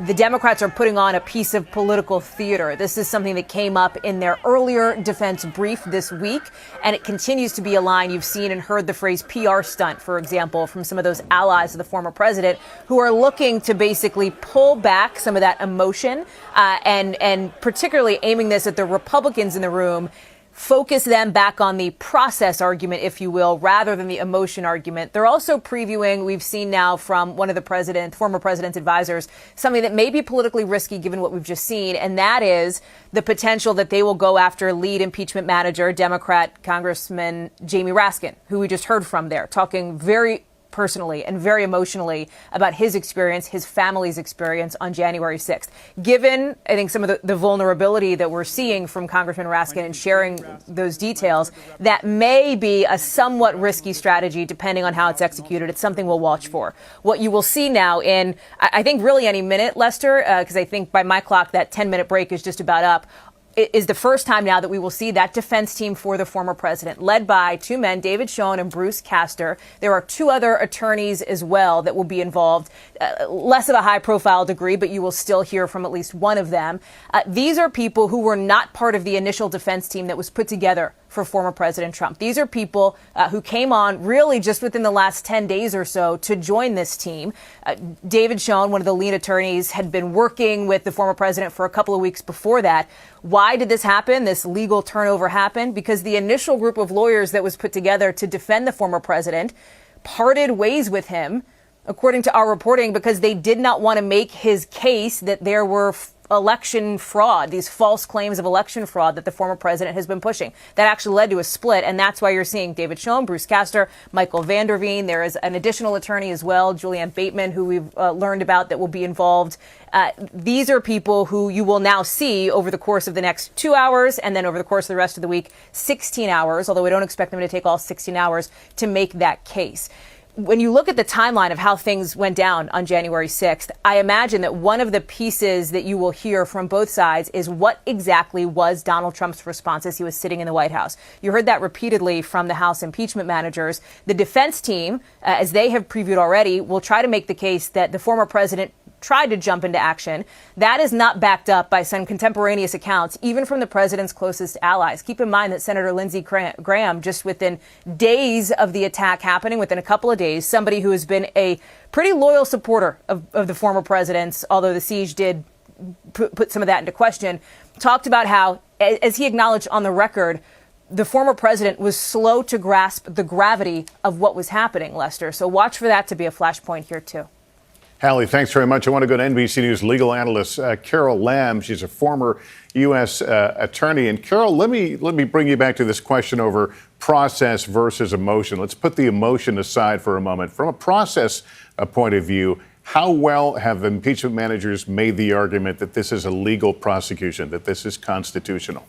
[SPEAKER 6] the Democrats are putting on a piece of political theater. This is something that came up in their earlier defense brief this week, and it continues to be a line you've seen and heard the phrase PR stunt, for example, from some of those allies of the former president who are looking to basically pull back some of that emotion and particularly aiming this at the Republicans in the room, focus them back on the process argument, if you will, rather than the emotion argument. They're also previewing, we've seen now from one of the former president's advisors, something that may be politically risky given what we've just seen, and that is the potential that they will go after lead impeachment manager, Democrat Congressman Jamie Raskin, who we just heard from there, talking very personally and very emotionally about his experience, his family's experience on January 6th. Given, I think, some of the vulnerability that we're seeing from Congressman Raskin and sharing those details, that may be a somewhat risky strategy depending on how it's executed. It's something we'll watch for. What you will see now in, I think, really any minute, Lester, because I think by my clock that 10-minute break is just about up. is the first time now that we will see that defense team for the former president, led by two men, David Schoen and Bruce Castor. There are two other attorneys as well that will be involved, less of a high-profile degree, but you will still hear from at least one of them. These are people who were not part of the initial defense team that was put together for former President Trump. These are people who came on really just within the last 10 days or so to join this team. David Schoen, one of the lead attorneys, had been working with the former president for a couple of weeks before that. Why did this happen? This legal turnover happened because the initial group of lawyers that was put together to defend the former president parted ways with him, according to our reporting, because they did not want to make his case that there were election fraud, these false claims of election fraud that the former president has been pushing. That actually led to a split, and that's why you're seeing David Schoen, Bruce Castor, Michael Vanderveen. There is an additional attorney as well, Julianne Bateman, who we've learned about that will be involved. These are people who you will now see over the course of the next 2 hours, and then over the course of the rest of the week, 16 hours, although we don't expect them to take all 16 hours to make that case. When you look at the timeline of how things went down on January 6th, I imagine that one of the pieces that you will hear from both sides is what exactly was Donald Trump's response as he was sitting in the White House. You heard that repeatedly from the House impeachment managers. The defense team, as they have previewed already, will try to make the case that the former president tried to jump into action. That is not backed up by some contemporaneous accounts, even from the president's closest allies. Keep in mind that Senator Lindsey Graham, just within days of the attack happening, within a couple of days, somebody who has been a pretty loyal supporter of the former president's, although the siege did put some of that into question, talked about how, as he acknowledged on the record, the former president was slow to grasp the gravity of what was happening, Lester. So watch for that to be a flashpoint here, too.
[SPEAKER 7] Hallie, thanks very much. I want to go to NBC News legal analyst Carol Lamb. She's a former U.S. attorney. And Carol, let me bring you back to this question over process versus emotion. Let's put the emotion aside for a moment. From a process point of view, how well have impeachment managers made the argument that this is a legal prosecution, that this is constitutional?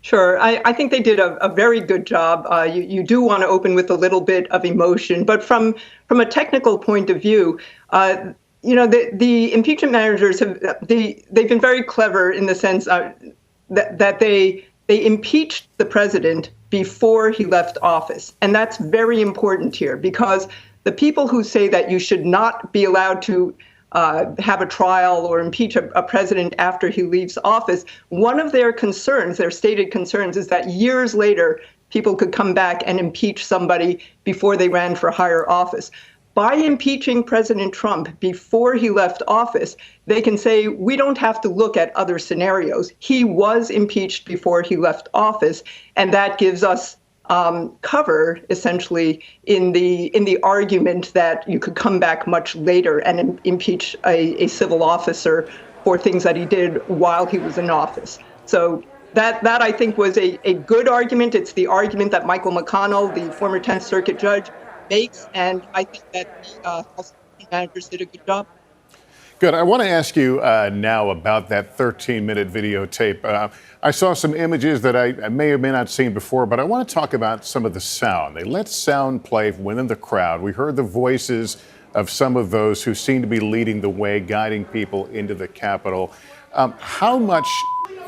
[SPEAKER 1] Sure. I think they did a very good job. You do want to open with a little bit of emotion, but from a technical point of view, the impeachment managers they've been very clever in the sense that they impeached the president before he left office, and that's very important here because the people who say that you should not be allowed to have a trial or impeach a president after he leaves office, one of their concerns, their stated concerns, is that years later, people could come back and impeach somebody before they ran for higher office. By impeaching President Trump before he left office, they can say, we don't have to look at other scenarios. He was impeached before he left office, and that gives us cover essentially in the argument that you could come back much later and impeach a civil officer for things that he did while he was in office. So that I think was a good argument. It's the argument that Michael McConnell, the former 10th Circuit judge, makes, and I think that the House managers did a good job.
[SPEAKER 7] Good. I want to ask you now about that 13-minute videotape. I saw some images that I may or may not seen before, but I want to talk about some of the sound. They let sound play within the crowd. We heard the voices of some of those who seem to be leading the way, guiding people into the Capitol. How much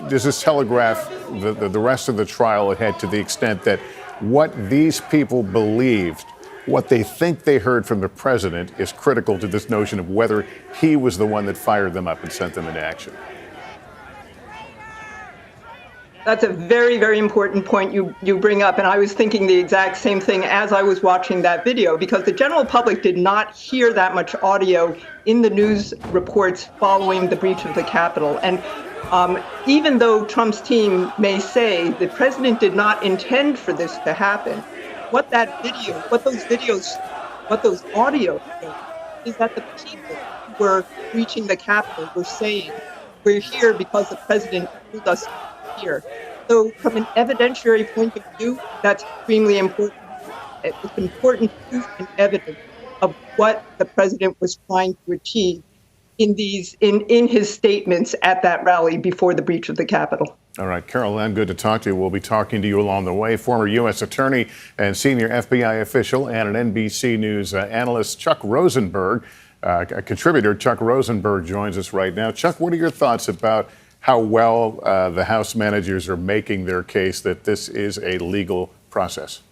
[SPEAKER 7] does this telegraph the rest of the trial ahead to the extent that what these people believed, what they think they heard from the president, is critical to this notion of whether he was the one that fired them up and sent them into action?
[SPEAKER 1] That's a very, very important point you bring up. And I was thinking the exact same thing as I was watching that video, because the general public did not hear that much audio in the news reports following the breach of the Capitol. And even though Trump's team may say the president did not intend for this to happen, what those audio is that the people who were breaching the Capitol were saying, we're here because the president told us here. So from an evidentiary point of view, that's extremely important. It's important proof and evidence of what the president was trying to achieve in his statements at that rally before the breach of the Capitol.
[SPEAKER 7] All right, Carol Lamb, good to talk to you. We'll be talking to you along the way. Former U.S. Attorney and senior FBI official and an NBC News analyst, Chuck Rosenberg, a contributor, Chuck Rosenberg, joins us right now. Chuck, what are your thoughts about how well the House managers are making their case that this is a legal process?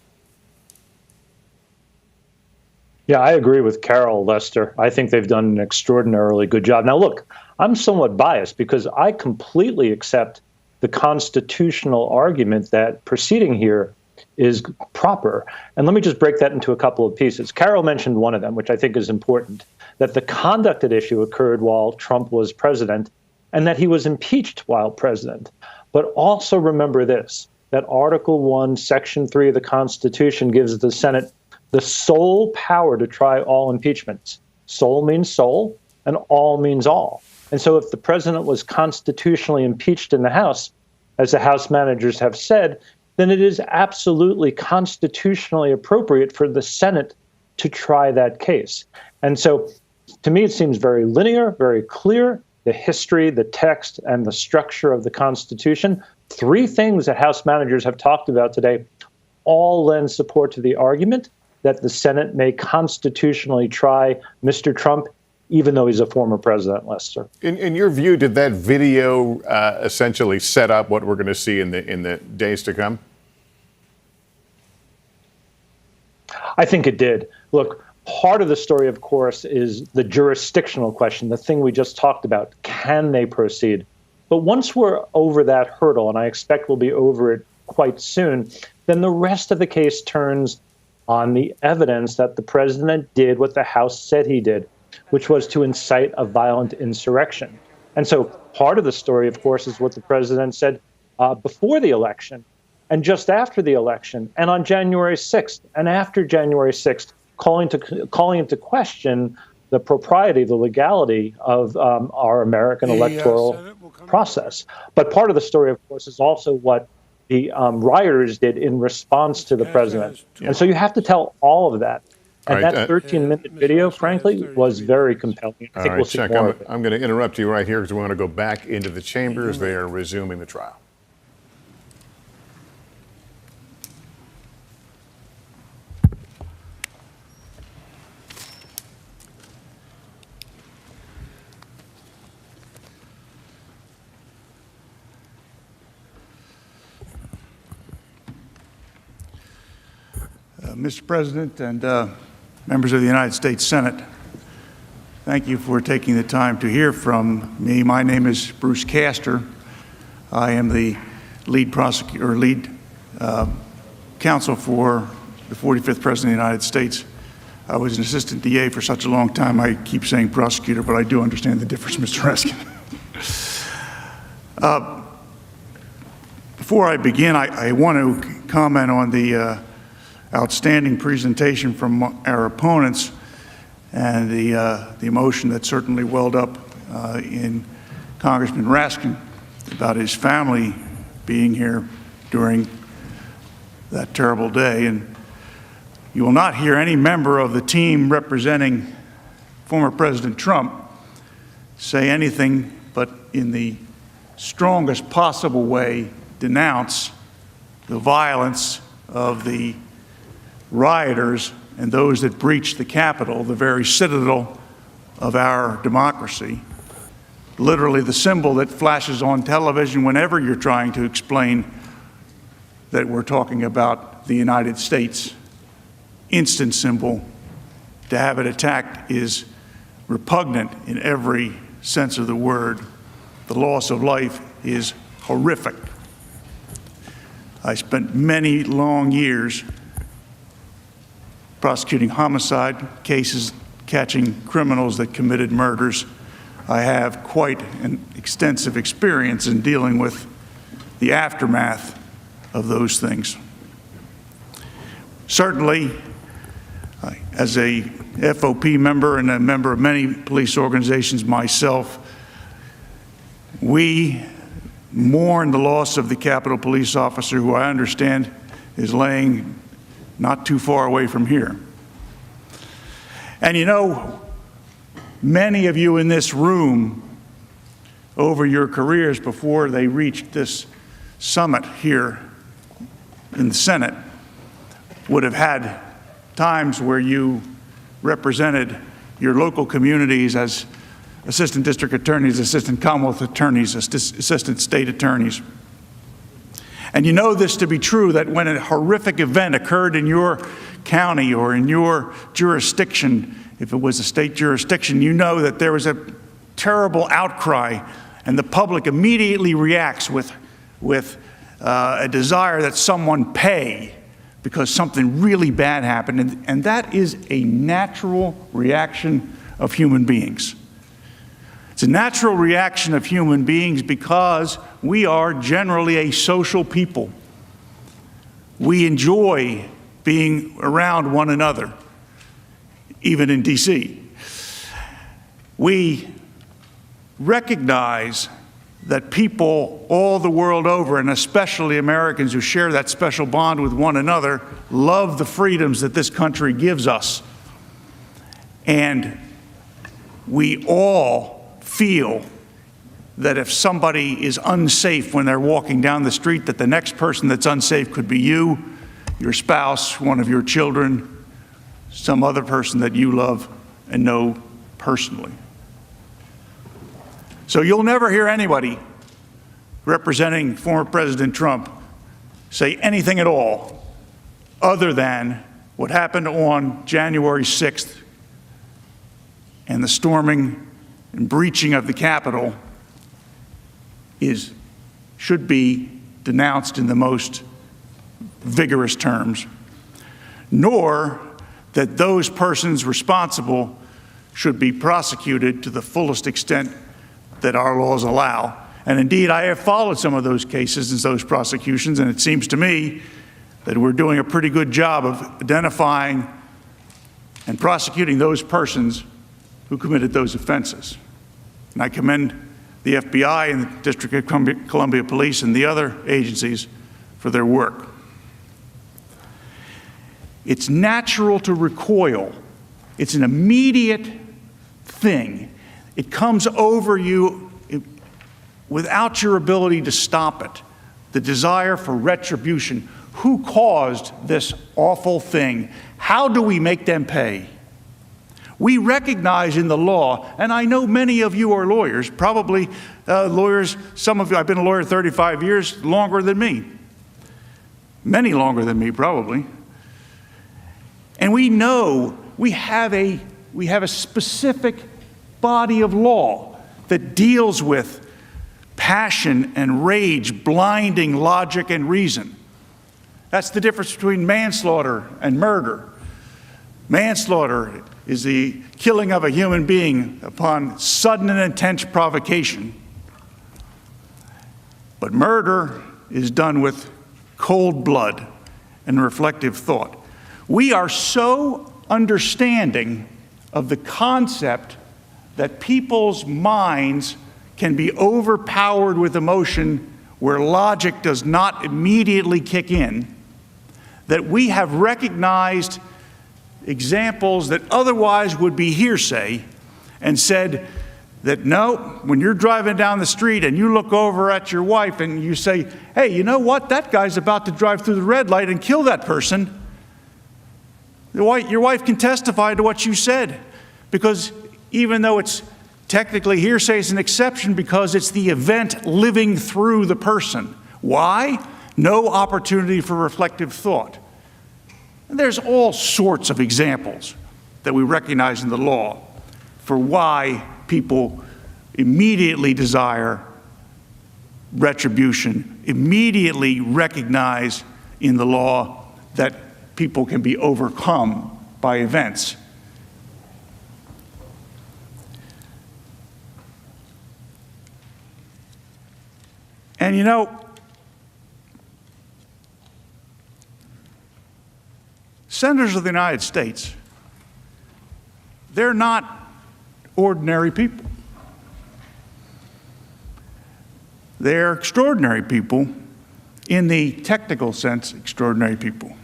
[SPEAKER 14] Yeah, I agree with Carol, Lester. I think they've done an extraordinarily good job. Now, look, I'm somewhat biased because I completely accept the constitutional argument that proceeding here is proper. And let me just break that into a couple of pieces. Carol mentioned one of them, which I think is important, that the conduct at issue occurred while Trump was president and that he was impeached while president. But also remember this, that Article 1, Section 3 of the Constitution gives the Senate the sole power to try all impeachments. Sole means sole, and all means all. And so if the president was constitutionally impeached in the House, as the House managers have said, then it is absolutely constitutionally appropriate for the Senate to try that case. And so to me, it seems very linear, very clear, the history, the text, and the structure of the Constitution. Three things that House managers have talked about today all lend support to the argument that the Senate may constitutionally try Mr. Trump, even though he's a former president, Lester.
[SPEAKER 7] In your view, did that video essentially set up what we're going to see in the days to come?
[SPEAKER 14] I think it did. Look, part of the story, of course, is the jurisdictional question, the thing we just talked about. Can they proceed? But once we're over that hurdle, and I expect we'll be over it quite soon, then the rest of the case turns on the evidence that the president did what the House said he did, which was to incite a violent insurrection. And so part of the story, of course, is what the president said before the election and just after the election and on January 6th and after January 6th, calling into question the propriety, the legality of our American electoral process. But part of the story, of course, is also what the rioters did in response to the president. And so you have to tell all of that. And
[SPEAKER 7] right,
[SPEAKER 14] that 13-minute video, frankly, was very compelling. I think we'll see
[SPEAKER 7] Chuck,
[SPEAKER 14] more of it.
[SPEAKER 7] I'm going to interrupt you right here because we want to go back into the chambers. They are resuming the trial.
[SPEAKER 19] Mr. President and members of the United States Senate, thank you for taking the time to hear from me. My name is Bruce Castor. I am the lead prosecutor, counsel for the 45th President of the United States. I was an assistant DA for such a long time, I keep saying prosecutor, but I do understand the difference, Mr. Raskin. Before I begin, I want to comment on the outstanding presentation from our opponents and the emotion that certainly welled up in Congressman Raskin about his family being here during that terrible day. And you will not hear any member of the team representing former President Trump say anything but in the strongest possible way denounce the violence of the rioters and those that breached the Capitol, the very citadel of our democracy, literally the symbol that flashes on television whenever you're trying to explain that we're talking about the United States. Instant symbol. To have it attacked is repugnant in every sense of the word. The loss of life is horrific. I spent many long years prosecuting homicide cases, catching criminals that committed murders. I have quite an extensive experience in dealing with the aftermath of those things. Certainly, as a FOP member and a member of many police organizations myself, we mourn the loss of the Capitol Police officer who I understand is laying not too far away from here. And you know, many of you in this room over your careers before they reached this summit here in the Senate would have had times where you represented your local communities as assistant district attorneys, assistant Commonwealth attorneys, assistant state attorneys. And you know this to be true, that when a horrific event occurred in your county or in your jurisdiction, if it was a state jurisdiction, you know that there was a terrible outcry, and the public immediately reacts with a desire that someone pay because something really bad happened. And that is a natural reaction of human beings. It's a natural reaction of human beings because we are generally a social people. We enjoy being around one another, even in DC. We recognize that people all the world over, and especially Americans who share that special bond with one another, love the freedoms that this country gives us. And we all feel that if somebody is unsafe when they're walking down the street, that the next person that's unsafe could be you, your spouse, one of your children, some other person that you love and know personally. So you'll never hear anybody representing former President Trump say anything at all other than what happened on January 6th and the storming and breaching of the Capitol should be denounced in the most vigorous terms, nor that those persons responsible should be prosecuted to the fullest extent that our laws allow. And indeed, I have followed some of those cases and those prosecutions, and it seems to me that we're doing a pretty good job of identifying and prosecuting those persons who committed those offenses. And I commend the FBI and the District of Columbia Police and the other agencies for their work. It's natural to recoil. It's an immediate thing. It comes over you without your ability to stop it. The desire for retribution. Who caused this awful thing? How do we make them pay? We recognize in the law, and I know many of you are lawyers, probably lawyers, some of you, I've been a lawyer 35 years, longer than me. Many longer than me, probably. And we know we have a specific body of law that deals with passion and rage, blinding logic and reason. That's the difference between manslaughter and murder. Manslaughter is the killing of a human being upon sudden and intense provocation. But murder is done with cold blood and reflective thought. We are so understanding of the concept that people's minds can be overpowered with emotion where logic does not immediately kick in, that we have recognized examples that otherwise would be hearsay and said that no, when you're driving down the street and you look over at your wife and you say, hey, you know what, that guy's about to drive through the red light and kill that person. Your wife can testify to what you said, because even though it's technically hearsay, it's an exception because it's the event living through the person. Why? No opportunity for reflective thought. And there's all sorts of examples that we recognize in the law for why people immediately desire retribution, immediately recognize in the law that people can be overcome by events. And you know, senators of the United States, they're not ordinary people. They're extraordinary people, in the technical sense, extraordinary people.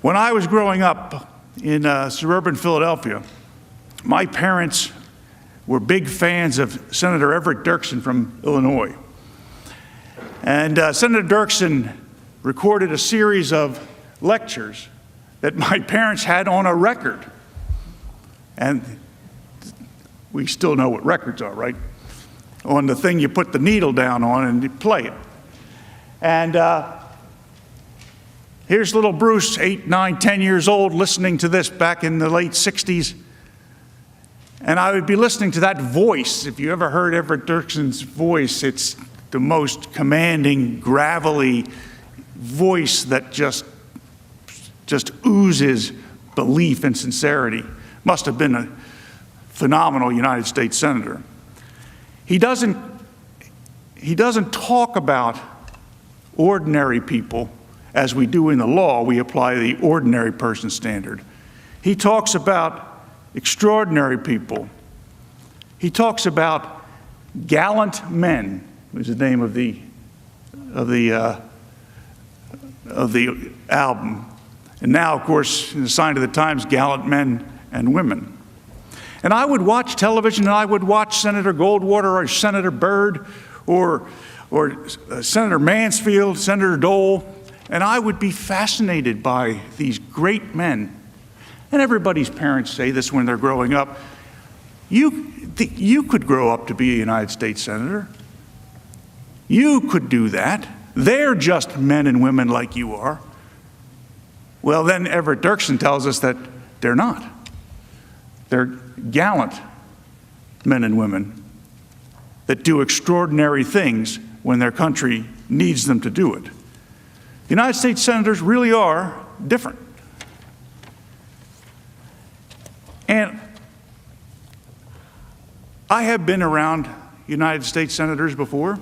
[SPEAKER 19] When I was growing up in suburban Philadelphia, my parents were big fans of Senator Everett Dirksen from Illinois. And Senator Dirksen recorded a series of lectures that my parents had on a record And we still know what records are, right? On the thing you put the needle down on and you play it. And here's little Bruce, 8, 9, 10 years old, listening to this back in the late 60s. And I would be listening to that voice. If you ever heard Everett Dirksen's voice, it's the most commanding, gravelly voice that just oozes belief and sincerity. Must have been a phenomenal United States Senator. He doesn't talk about ordinary people as we do in the law. We apply the ordinary person standard. He talks about extraordinary people. He talks about gallant men, was the name of the album. And now, of course, in the sign of the times, gallant men and women. And I would watch television, and I would watch Senator Goldwater or Senator Byrd or Senator Mansfield, Senator Dole, and I would be fascinated by these great men. And everybody's parents say this when they're growing up. You could grow up to be a United States Senator. You could do that. They're just men and women like you are. Well, then Everett Dirksen tells us that they're not. They're gallant men and women that do extraordinary things when their country needs them to do it. The United States Senators really are different. And I have been around United States Senators before.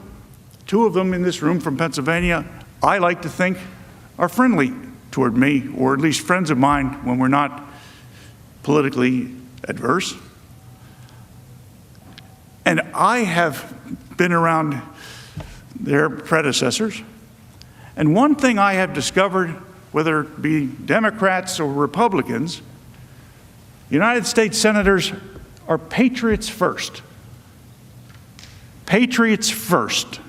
[SPEAKER 19] 2 of them in this room from Pennsylvania, I like to think, are friendly toward me, or at least friends of mine when we're not politically adverse. And I have been around their predecessors. And one thing I have discovered, whether it be Democrats or Republicans, United States Senators are patriots first. Patriots first.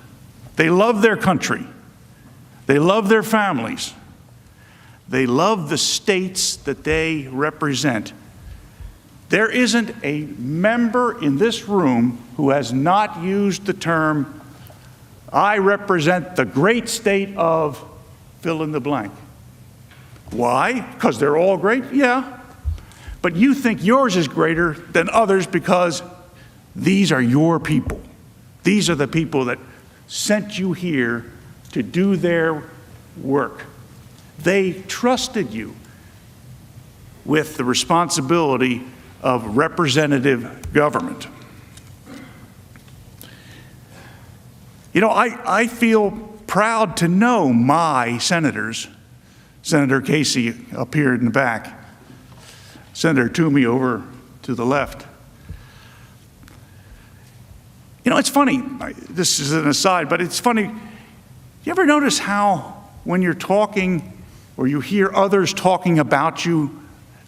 [SPEAKER 19] They love their country. They love their families. They love the states that they represent. There isn't a member in this room who has not used the term, I represent the great state of fill in the blank. Why? Because they're all great? Yeah. But you think yours is greater than others because these are your people. These are the people that sent you here to do their work. They trusted you with the responsibility of representative government. You know, I feel proud to know my senators. Senator Casey up here in the back, Senator Toomey over to the left. You know, it's funny, this is an aside, but it's funny. You ever notice how when you're talking or you hear others talking about you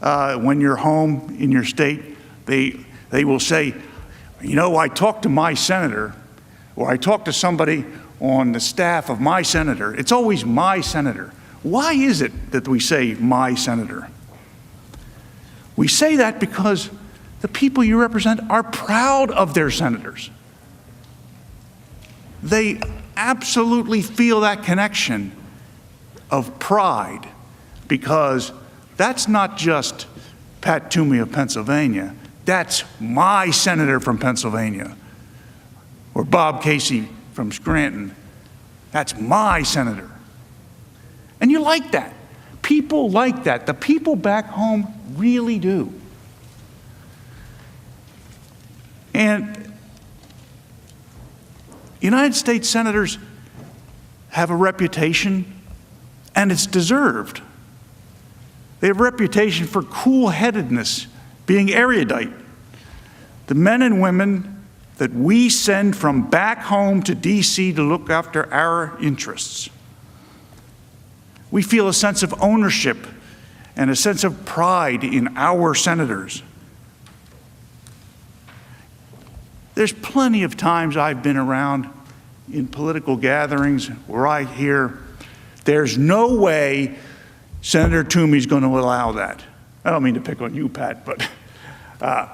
[SPEAKER 19] when you're home in your state, they will say, you know, I talked to my senator, or I talked to somebody on the staff of my senator. It's always my senator. Why is it that we say my senator? We say that because the people you represent are proud of their senators. They absolutely feel that connection of pride, because that's not just Pat Toomey of Pennsylvania. That's my senator from Pennsylvania, or Bob Casey from Scranton. That's my senator. And you like that. People like that. The people back home really do. And United States senators have a reputation, and it's deserved. They have a reputation for cool-headedness, being erudite. The men and women that we send from back home to D.C. to look after our interests. We feel a sense of ownership and a sense of pride in our senators. There's plenty of times I've been around in political gatherings where I hear, there's no way Senator Toomey's going to allow that. I don't mean to pick on you, Pat, but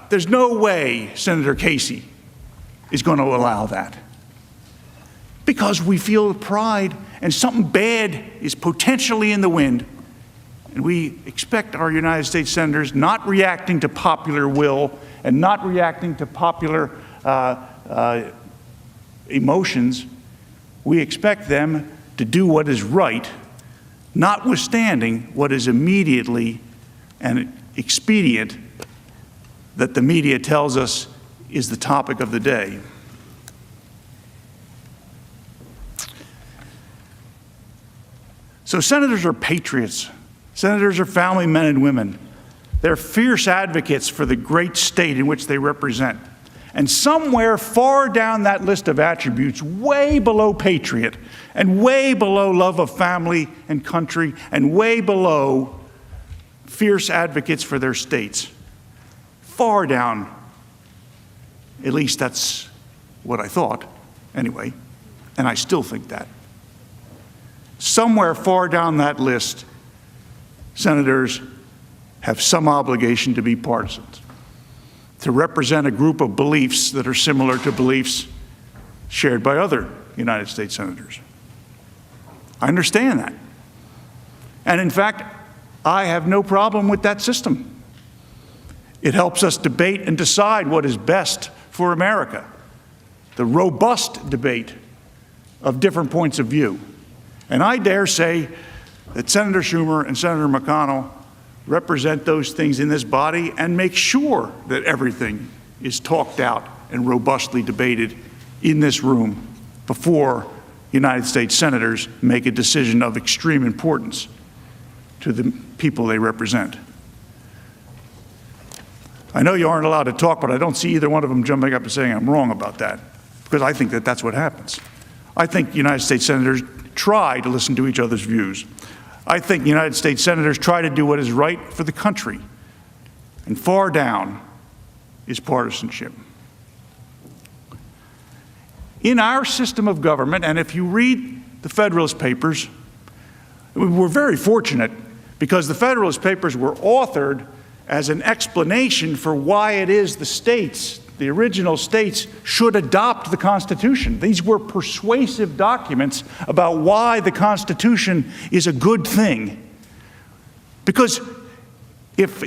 [SPEAKER 19] There's no way Senator Casey is going to allow that, because we feel pride and something bad is potentially in the wind. And we expect our United States senators, not reacting to popular will and not reacting to popular emotions, we expect them to do what is right, notwithstanding what is immediately and expedient that the media tells us is the topic of the day. So senators are patriots. Senators are family men and women. They're fierce advocates for the great state in which they represent. And somewhere far down that list of attributes, way below patriot, and way below love of family and country, and way below fierce advocates for their states, far down, at least that's what I thought, anyway, and I still think that. Somewhere far down that list, senators have some obligation to be partisans, to represent a group of beliefs that are similar to beliefs shared by other United States senators. I understand that. And in fact, I have no problem with that system. It helps us debate and decide what is best for America, the robust debate of different points of view. And I dare say that Senator Schumer and Senator McConnell represent those things in this body and make sure that everything is talked out and robustly debated in this room before United States senators make a decision of extreme importance to the people they represent. I know you aren't allowed to talk, but I don't see either one of them jumping up and saying I'm wrong about that, because I think that that's what happens. I think United States senators try to listen to each other's views. I think United States senators try to do what is right for the country. And far down is partisanship. In our system of government, and if you read the Federalist Papers, we're very fortunate because the Federalist Papers were authored as an explanation for why it is the states, the original states, should adopt the Constitution. These were persuasive documents about why the Constitution is a good thing. Because if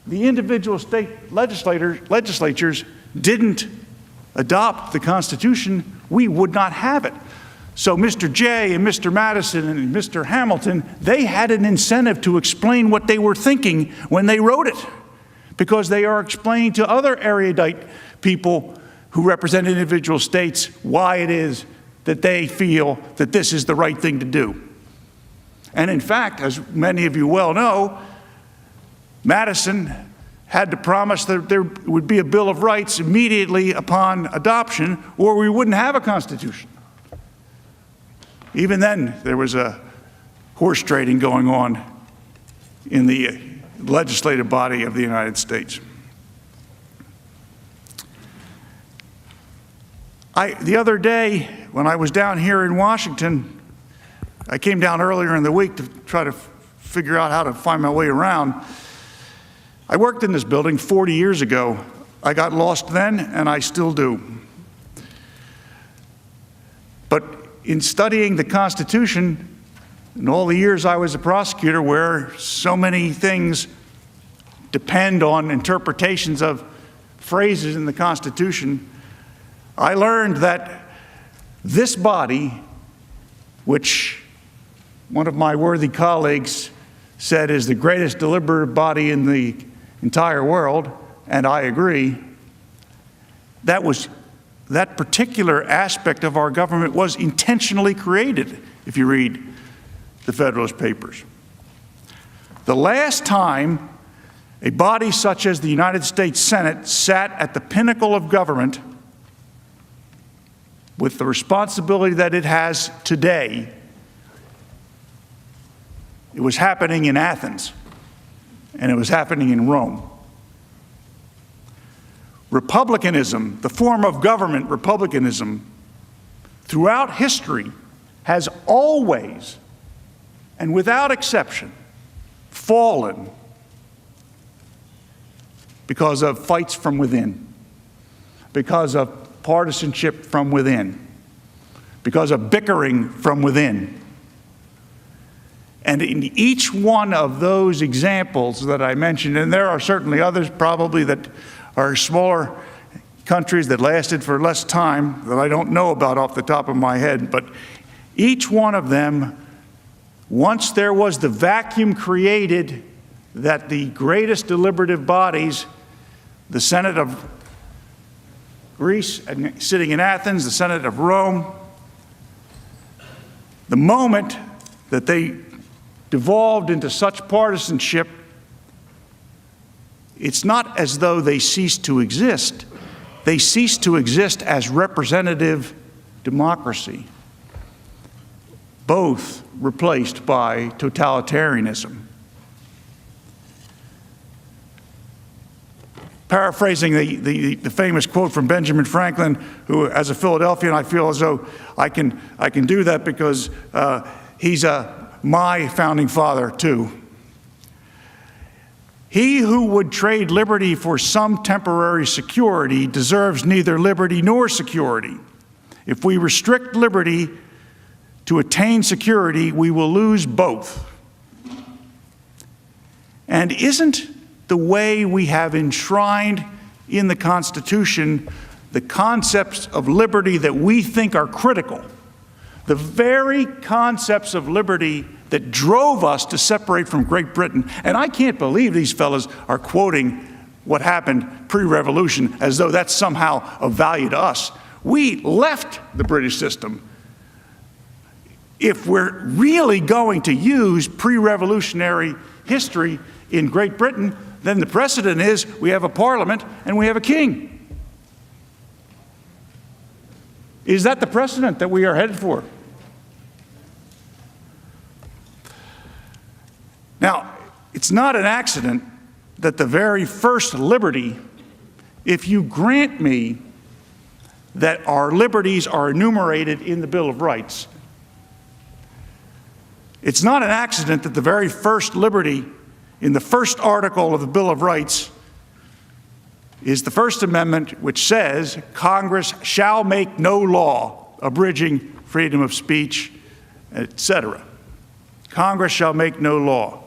[SPEAKER 19] the individual state legislatures didn't adopt the Constitution, we would not have it. So Mr. Jay and Mr. Madison and Mr. Hamilton, they had an incentive to explain what they were thinking when they wrote it, because they are explaining to other erudite people who represent individual states why it is that they feel that this is the right thing to do. And in fact, as many of you well know, Madison had to promise that there would be a Bill of Rights immediately upon adoption, or we wouldn't have a Constitution. Even then, there was a horse trading going on in the legislative body of the United States. The other day, when I was down here in Washington, I came down earlier in the week to try to figure out how to find my way around. I worked in this building 40 years ago. I got lost then, and I still do. But in studying the Constitution, in all the years I was a prosecutor, where so many things depend on interpretations of phrases in the Constitution, I learned that this body, which one of my worthy colleagues said is the greatest deliberative body in the entire world, and I agree, that particular aspect of our government was intentionally created, if you read the Federalist Papers. The last time a body such as the United States Senate sat at the pinnacle of government with the responsibility that it has today, it was happening in Athens, and it was happening in Rome. Republicanism, the form of government, republicanism, throughout history has always, and without exception, fallen because of fights from within, because of partisanship from within, because of bickering from within. And in each one of those examples that I mentioned, and there are certainly others probably that are smaller countries that lasted for less time that I don't know about off the top of my head, but each one of them, once there was the vacuum created that the greatest deliberative bodies, the Senate of Greece sitting in Athens, the Senate of Rome, the moment that they devolved into such partisanship, it's not as though they ceased to exist. They ceased to exist as representative democracy, both replaced by totalitarianism. Paraphrasing the famous quote from Benjamin Franklin, who, as a Philadelphian, I feel as though I can do that because he's my founding father, too. He who would trade liberty for some temporary security deserves neither liberty nor security. If we restrict liberty to attain security, we will lose both. And isn't the way we have enshrined in the Constitution the concepts of liberty that we think are critical, the very concepts of liberty that drove us to separate from Great Britain? And I can't believe these fellas are quoting what happened pre-revolution as though that's somehow of value to us. We left the British system. If we're really going to use pre-revolutionary history in Great Britain, then the precedent is we have a parliament and we have a king. Is that the precedent that we are headed for? Now, it's not an accident that the very first liberty, if you grant me that our liberties are enumerated in the Bill of Rights, it's not an accident that the very first liberty in the first article of the Bill of Rights is the First Amendment, which says Congress shall make no law abridging freedom of speech, etc. Congress shall make no law.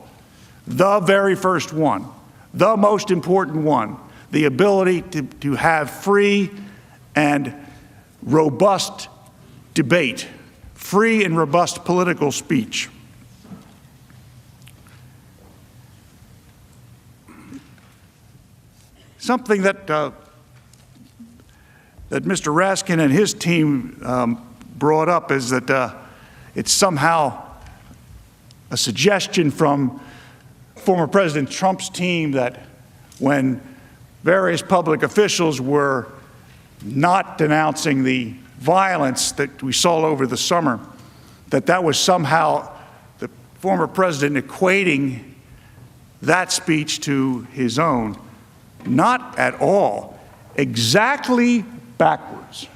[SPEAKER 19] The very first one, the most important one, the ability to have free and robust debate, free and robust political speech. Something that Mr. Raskin and his team brought up is that it's somehow a suggestion from former President Trump's team that when various public officials were not denouncing the violence that we saw over the summer, that was somehow the former president equating that speech to his own. Not at all. Exactly backwards.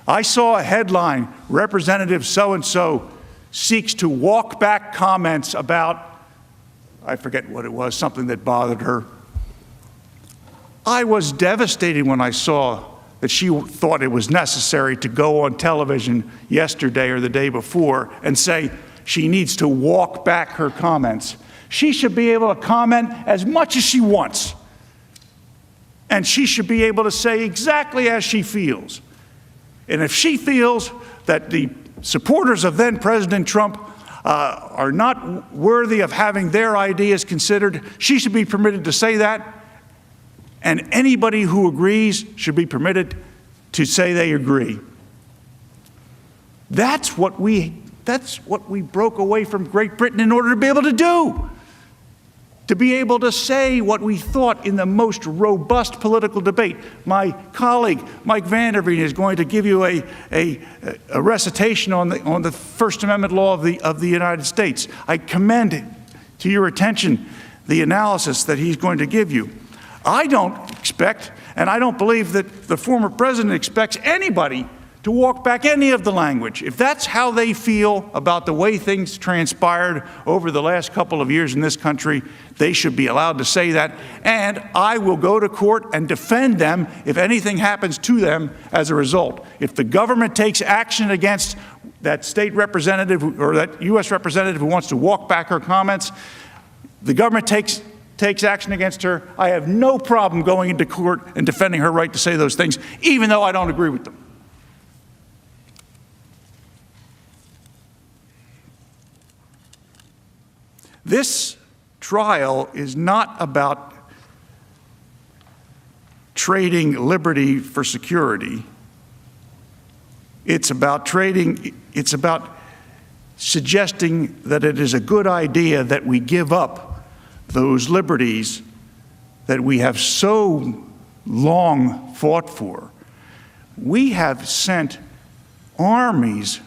[SPEAKER 19] I saw a headline, Representative so-and-so seeks to walk back comments about, I forget what it was, something that bothered her. I was devastated when I saw that she thought it was necessary to go on television yesterday or the day before and say she needs to walk back her comments. She should be able to comment as much as she wants. And she should be able to say exactly as she feels. And if she feels that the supporters of then President Trump are not worthy of having their ideas considered, she should be permitted to say that. And anybody who agrees should be permitted to say they agree. That's what we broke away from Great Britain in order to be able to do. To be able to say what we thought in the most robust political debate. My colleague, Mike Vanderveen, is going to give you a recitation on the First Amendment law of the United States. I commend to your attention the analysis that he's going to give you. I don't expect, and I don't believe that the former president expects anybody to walk back any of the language. If that's how they feel about the way things transpired over the last couple of years in this country, they should be allowed to say that. And I will go to court and defend them if anything happens to them as a result. If the government takes action against that state representative or that U.S. representative who wants to walk back her comments, the government takes action against her, I have no problem going into court and defending her right to say those things, even though I don't agree with them. This trial is not about trading liberty for security. It's about suggesting that it is a good idea that we give up those liberties that we have so long fought for. We have sent armies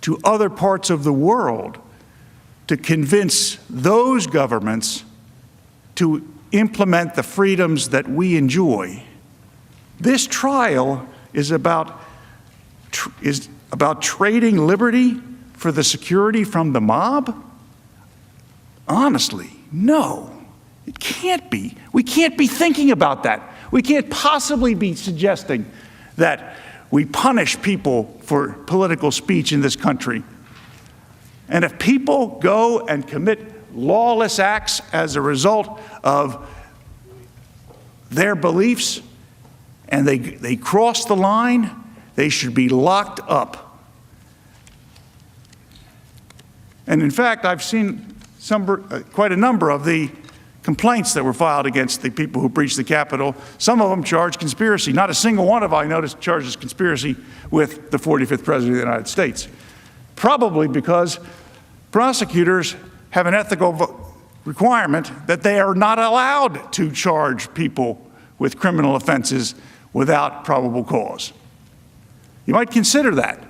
[SPEAKER 19] to other parts of the world to convince those governments to implement the freedoms that we enjoy. This trial is about trading liberty for the security from the mob? Honestly, no, it can't be. We can't be thinking about that. We can't possibly be suggesting that we punish people for political speech in this country. And if people go and commit lawless acts as a result of their beliefs and they cross the line, they should be locked up. And in fact, I've seen quite a number of the complaints that were filed against the people who breached the Capitol. Some of them charge conspiracy. Not a single one of them, I noticed, charges conspiracy with the 45th President of the United States. Probably because prosecutors have an ethical requirement that they are not allowed to charge people with criminal offenses without probable cause. You might consider that.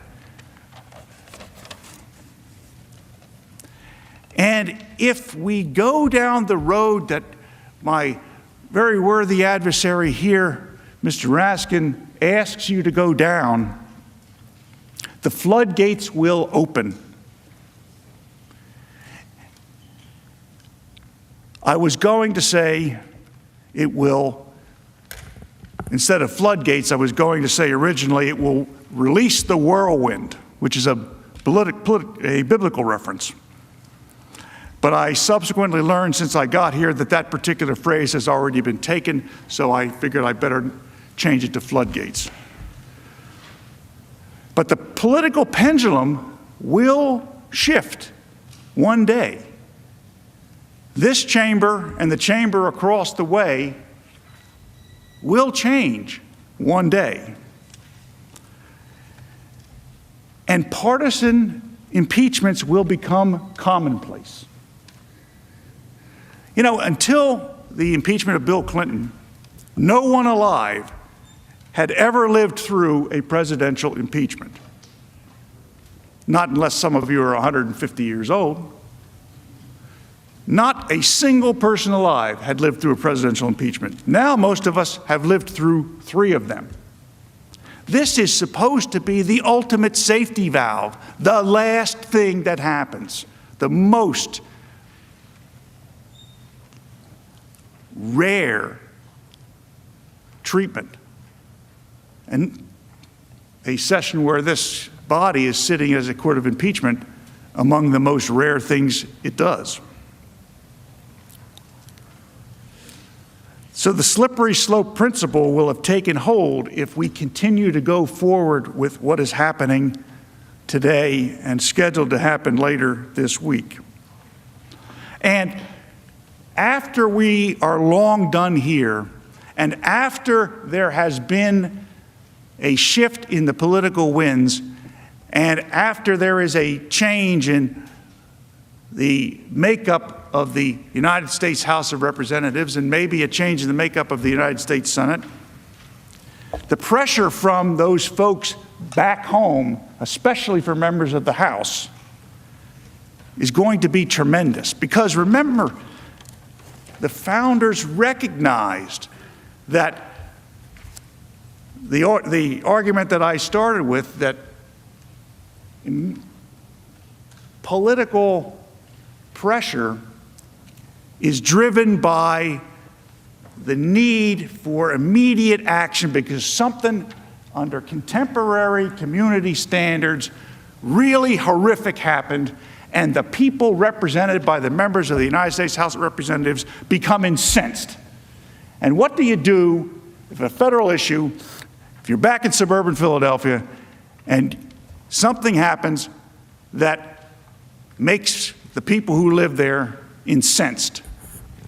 [SPEAKER 19] And if we go down the road that my very worthy adversary here, Mr. Raskin, asks you to go down, the floodgates will open. I was going to say it will, instead of floodgates, I was going to say originally it will release the whirlwind, which is a biblical reference. But I subsequently learned since I got here that that particular phrase has already been taken, so I figured I better change it to floodgates. But the political pendulum will shift one day. This chamber and the chamber across the way will change one day. And partisan impeachments will become commonplace. You know, until the impeachment of Bill Clinton, no one alive had ever lived through a presidential impeachment. Not unless some of you are 150 years old. Not a single person alive had lived through a presidential impeachment. Now most of us have lived through 3 of them. This is supposed to be the ultimate safety valve, the last thing that happens, the most rare treatment. And a session where this body is sitting as a court of impeachment among the most rare things it does. So the slippery slope principle will have taken hold if we continue to go forward with what is happening today and scheduled to happen later this week. And after we are long done here, and after there has been a shift in the political winds, and after there is a change in the makeup of the United States House of Representatives and maybe a change in the makeup of the United States Senate, the pressure from those folks back home, especially for members of the House, is going to be tremendous. Because remember, the founders recognized that the argument that I started with, that political pressure is driven by the need for immediate action because something under contemporary community standards really horrific happened, and the people represented by the members of the United States House of Representatives become incensed. And what do you do if a federal issue, if you're back in suburban Philadelphia and something happens that makes the people who live there incensed?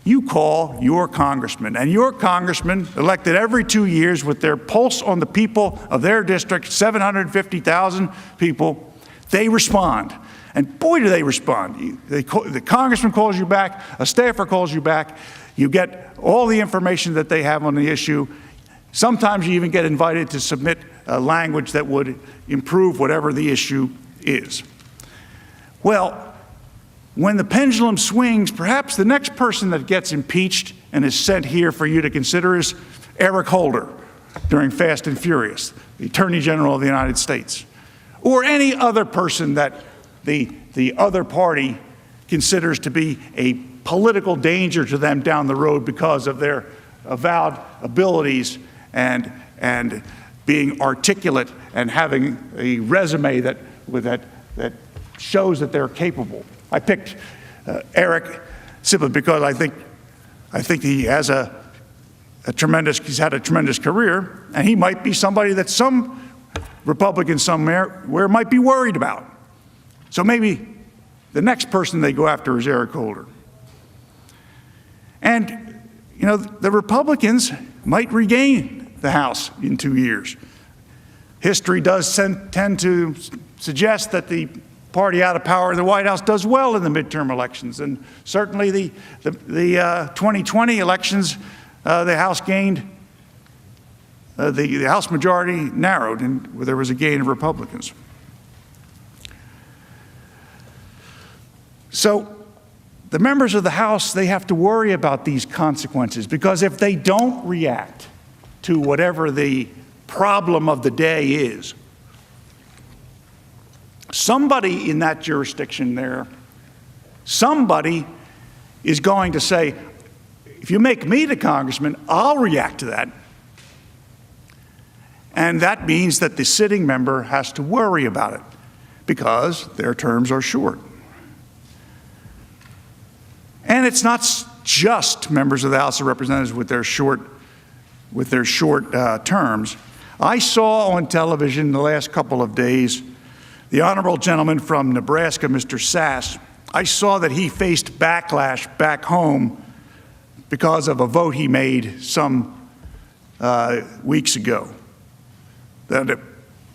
[SPEAKER 19] You call your congressman, and your congressman, elected every 2 years with their pulse on the people of their district, 750,000 people, they respond. And boy, do they respond. The congressman calls you back, a staffer calls you back, you get all the information that they have on the issue. Sometimes you even get invited to submit a language that would improve whatever the issue is. Well, when the pendulum swings, perhaps the next person that gets impeached and is sent here for you to consider is Eric Holder during Fast and Furious, the Attorney General of the United States, or any other person that the other party considers to be a political danger to them down the road because of their avowed abilities and being articulate and having a resume that shows that they're capable. I picked Eric simply because I think he has he's had a tremendous career, and he might be somebody that some Republicans somewhere might be worried about. So maybe the next person they go after is Eric Holder. And, you know, the Republicans might regain the House in 2 years. History does tend to suggest that the party out of power in the White House does well in the midterm elections, and certainly the 2020 elections, the House gained, the House majority narrowed, and there was a gain of Republicans. So the members of the House, they have to worry about these consequences, because if they don't react to whatever the problem of the day is, somebody in that jurisdiction there, somebody is going to say, if you make me the congressman, I'll react to that. And that means that the sitting member has to worry about it because their terms are short. And it's not just members of the House of Representatives with their short terms. I saw on television the last couple of days the honorable gentleman from Nebraska, Mr. Sass. I saw that he faced backlash back home because of a vote he made some weeks ago. That a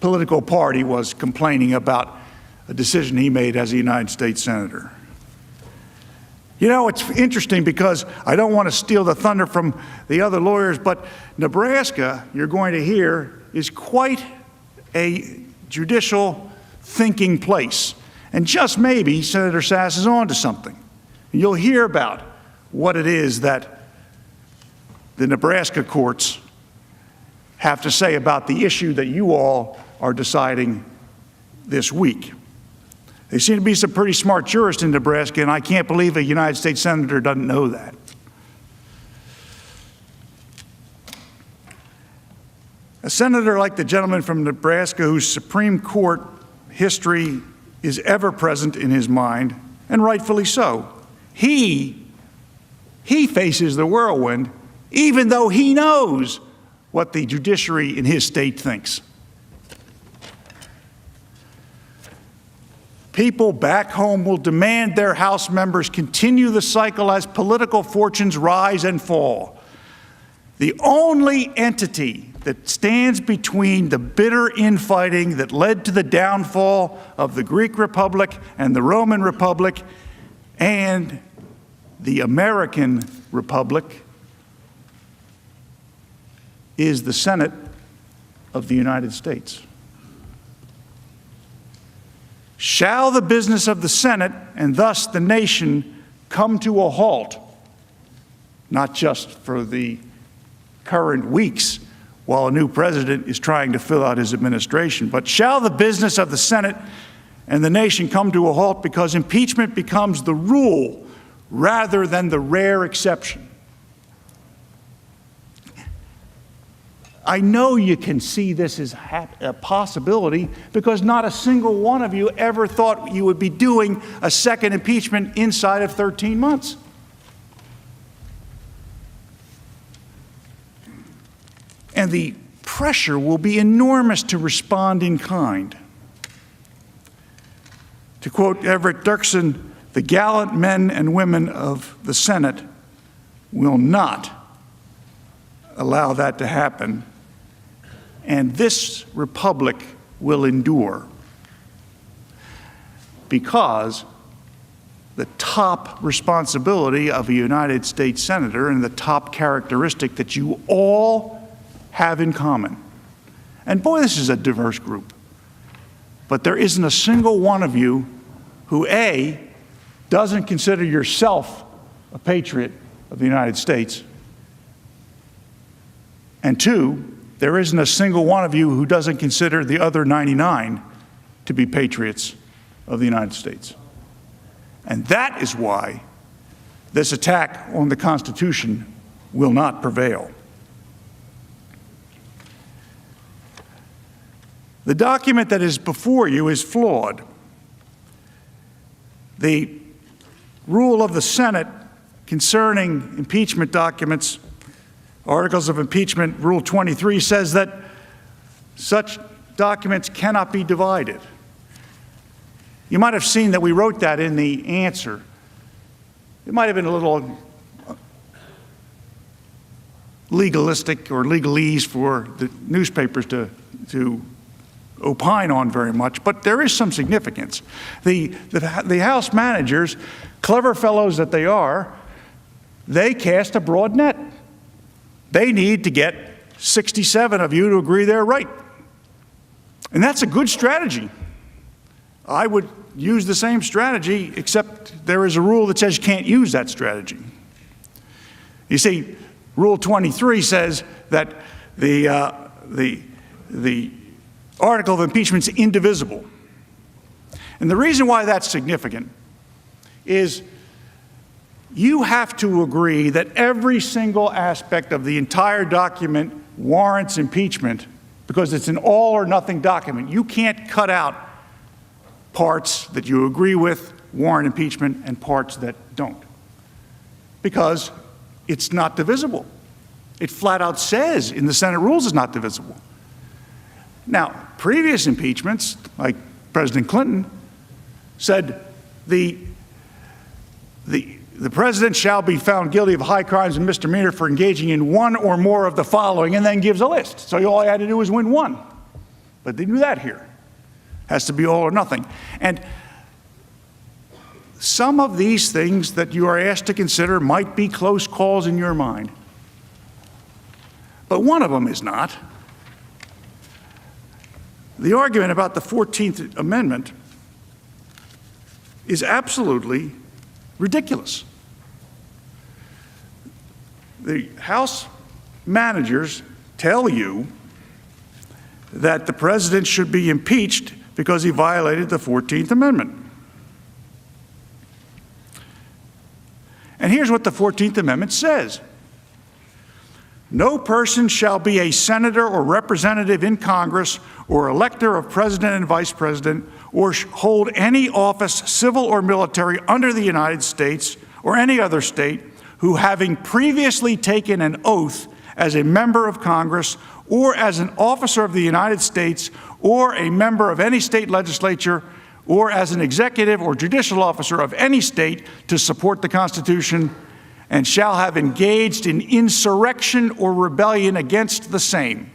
[SPEAKER 19] political party was complaining about a decision he made as a United States Senator. You know, it's interesting because I don't want to steal the thunder from the other lawyers, but Nebraska, you're going to hear, is quite a judicial thinking place. And just maybe Senator Sass is on to something. You'll hear about what it is that the Nebraska courts have to say about the issue that you all are deciding this week. There seem to be some pretty smart jurists in Nebraska, and I can't believe a United States Senator doesn't know that. A senator like the gentleman from Nebraska, whose Supreme Court history is ever present in his mind, and rightfully so, he faces the whirlwind, even though he knows what the judiciary in his state thinks. People back home will demand their House members continue the cycle as political fortunes rise and fall. The only entity that stands between the bitter infighting that led to the downfall of the Greek Republic and the Roman Republic and the American Republic is the Senate of the United States. Shall the business of the Senate, and thus the nation, come to a halt, not just for the current weeks while a new president is trying to fill out his administration. But shall the business of the Senate and the nation come to a halt because impeachment becomes the rule rather than the rare exception? I know you can see this as a possibility because not a single one of you ever thought you would be doing a second impeachment inside of 13 months. And the pressure will be enormous to respond in kind. To quote Everett Dirksen, the gallant men and women of the Senate will not allow that to happen, and this republic will endure, because the top responsibility of a United States Senator and the top characteristic that you all have in common, and boy, this is a diverse group, but there isn't a single one of you who, A, doesn't consider yourself a patriot of the United States, and two, there isn't a single one of you who doesn't consider the other 99 to be patriots of the United States. And that is why this attack on the Constitution will not prevail. The document that is before you is flawed. The rule of the Senate concerning impeachment documents, Articles of Impeachment, Rule 23, says that such documents cannot be divided. You might have seen that we wrote that in the answer. It might have been a little legalistic or legalese for the newspapers to opine on very much, but there is some significance. The House managers, clever fellows that they are, they cast a broad net. They need to get 67 of you to agree they're right. And that's a good strategy. I would use the same strategy, except there is a rule that says you can't use that strategy. You see, Rule 23 says that the article of impeachment is indivisible. And the reason why that's significant is you have to agree that every single aspect of the entire document warrants impeachment because it's an all or nothing document. You can't cut out parts that you agree with warrant impeachment and parts that don't, because it's not divisible. It flat out says in the Senate rules it's not divisible. Now, previous impeachments, like President Clinton, said the president shall be found guilty of high crimes and misdemeanor for engaging in one or more of the following, and then gives a list. So all you had to do was win one. But they do that here. Has to be all or nothing. And some of these things that you are asked to consider might be close calls in your mind. But one of them is not. The argument about the 14th Amendment is absolutely ridiculous. The House managers tell you that the president should be impeached because he violated the 14th Amendment. And here's what the 14th Amendment says. No person shall be a senator or representative in Congress or elector of president and vice president or hold any office, civil or military, under the United States or any other state who, having previously taken an oath as a member of Congress or as an officer of the United States or a member of any state legislature or as an executive or judicial officer of any state to support the Constitution, and shall have engaged in insurrection or rebellion against the same,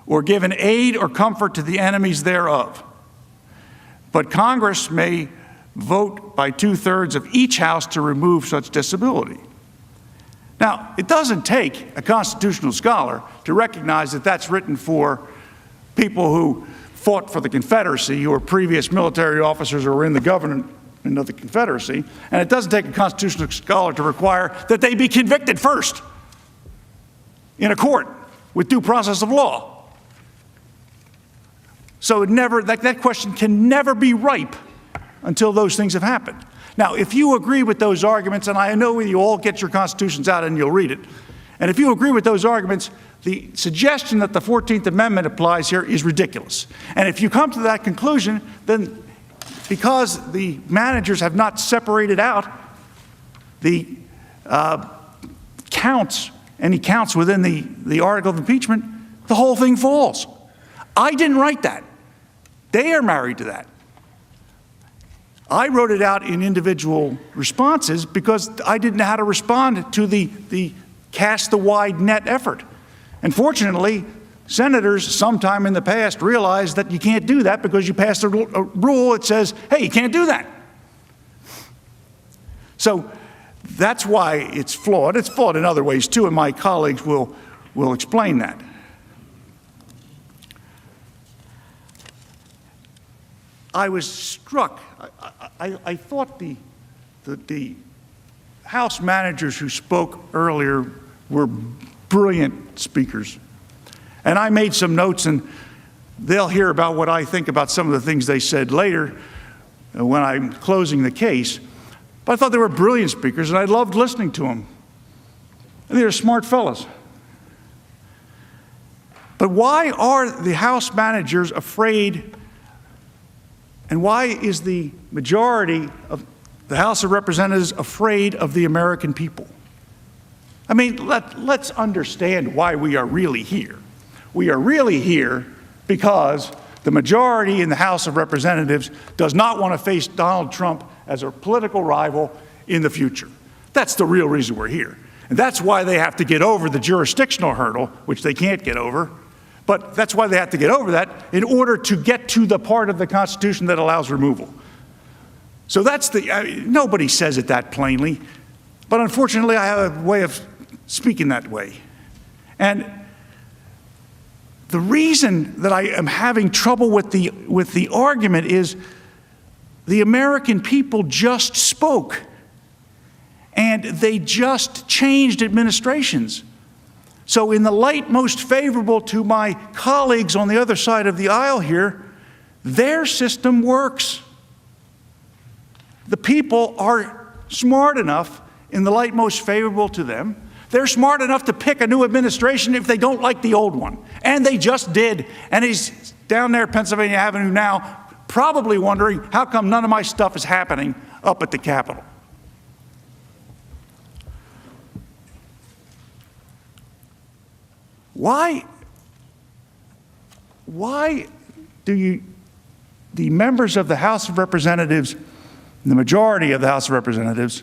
[SPEAKER 19] or given aid or comfort to the enemies thereof. But Congress may vote by 2/3 of each house to remove such disability. Now, it doesn't take a constitutional scholar to recognize that that's written for people who fought for the Confederacy, who were previous military officers or were in the government of the Confederacy, and it doesn't take a constitutional scholar to require that they be convicted first in a court with due process of law. So that question can never be ripe until those things have happened. Now, if you agree with those arguments, and I know you all get your constitutions out and you'll read it, and if you agree with those arguments, the suggestion that the 14th Amendment applies here is ridiculous. And if you come to that conclusion, then because the managers have not separated out the any counts within the article of impeachment, the whole thing falls. I didn't write that. They are married to that. I wrote it out in individual responses because I didn't know how to respond to the cast the wide net effort. And fortunately, senators sometime in the past realized that you can't do that because you passed a rule that says, hey, you can't do that. So that's why it's flawed. It's flawed in other ways too, and my colleagues will explain that. I was struck. I thought the House managers who spoke earlier were brilliant speakers. And I made some notes, and they'll hear about what I think about some of the things they said later when I'm closing the case. But I thought they were brilliant speakers, and I loved listening to them. And they're smart fellows. But why are the House managers afraid, and why is the majority of the House of Representatives afraid of the American people? I mean, let's understand why we are really here. We are really here because the majority in the House of Representatives does not want to face Donald Trump as a political rival in the future. That's the real reason we're here. And that's why they have to get over the jurisdictional hurdle, which they can't get over. But that's why they have to get over that in order to get to the part of the Constitution that allows removal. So that's nobody says it that plainly, but unfortunately I have a way of speaking that way. And the reason that I am having trouble with the argument is the American people just spoke, and they just changed administrations. So in the light most favorable to my colleagues on the other side of the aisle here, their system works. The people are smart enough, in the light most favorable to them, they're smart enough to pick a new administration if they don't like the old one. And they just did. And he's down there at Pennsylvania Avenue now, probably wondering, how come none of my stuff is happening up at the Capitol? Why do the members of the House of Representatives, the majority of the House of Representatives,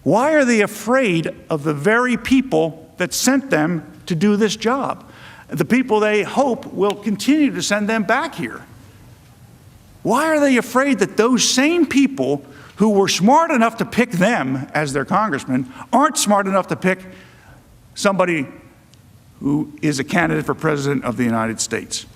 [SPEAKER 19] why are they afraid of the very people that sent them to do this job? The people they hope will continue to send them back here. Why are they afraid that those same people who were smart enough to pick them as their congressman aren't smart enough to pick somebody who is a candidate for president of the United States?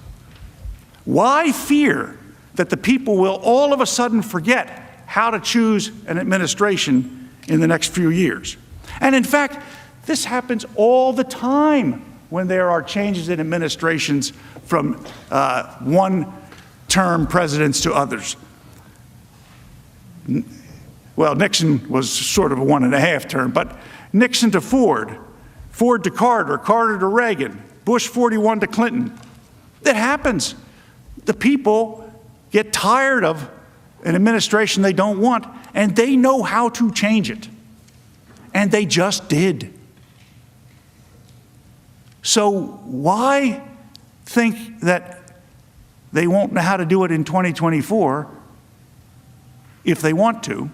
[SPEAKER 19] Why fear that the people will all of a sudden forget how to choose an administration in the next few years? And in fact, this happens all the time when there are changes in administrations from one-term presidents to others. Well, Nixon was sort of a 1.5 term, but Nixon to Ford, Ford to Carter, Carter to Reagan, Bush 41 to Clinton. That happens. The people get tired of an administration they don't want, and they know how to change it. And they just did. So why think that they won't know how to do it in 2024 if they want to?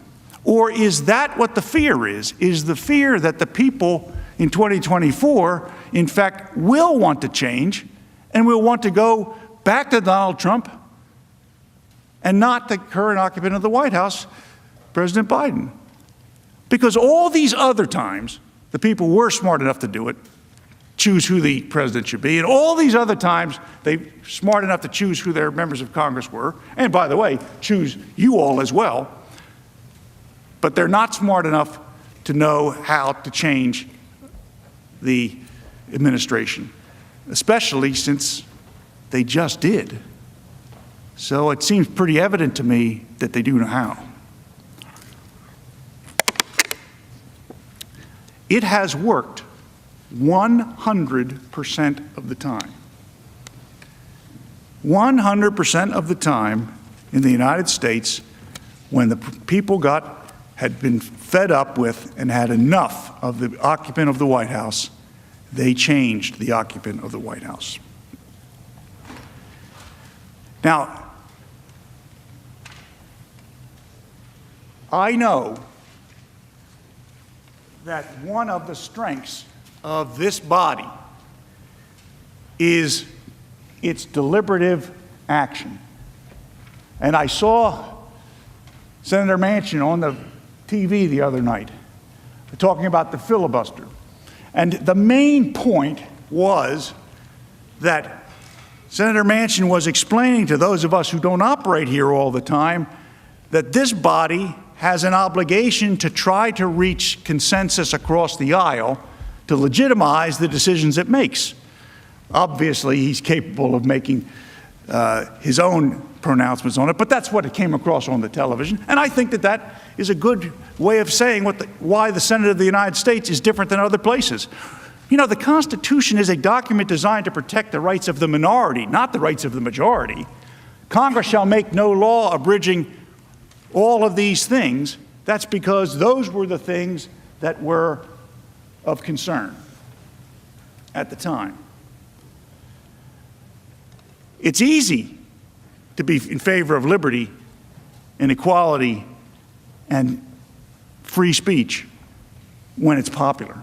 [SPEAKER 19] Or is that what the fear is? Is the fear that the people in 2024, in fact, will want to change and will want to go back to Donald Trump and not the current occupant of the White House, President Biden? Because all these other times, the people were smart enough to do it, choose who the president should be, and all these other times, they were smart enough to choose who their members of Congress were, and by the way, choose you all as well, but they're not smart enough to know how to change the administration. especially since they just did. So it seems pretty evident to me that they do know how. It has worked 100% of the time. 100% of the time in the United States, when the people had been fed up with and had enough of the occupant of the White House, they changed the occupant of the White House. Now, I know that one of the strengths of this body is its deliberative action. And I saw Senator Manchin on the TV the other night talking about the filibuster. And the main point was that Senator Manchin was explaining to those of us who don't operate here all the time that this body has an obligation to try to reach consensus across the aisle to legitimize the decisions it makes. Obviously, he's capable of making his own pronouncements on it, but that's what it came across on the television. And I think that that is a good way of saying why the Senate of the United States is different than other places. You know, the Constitution is a document designed to protect the rights of the minority, not the rights of the majority. Congress shall make no law abridging all of these things. That's because those were the things that were of concern at the time. It's easy to be in favor of liberty and equality and free speech when it's popular.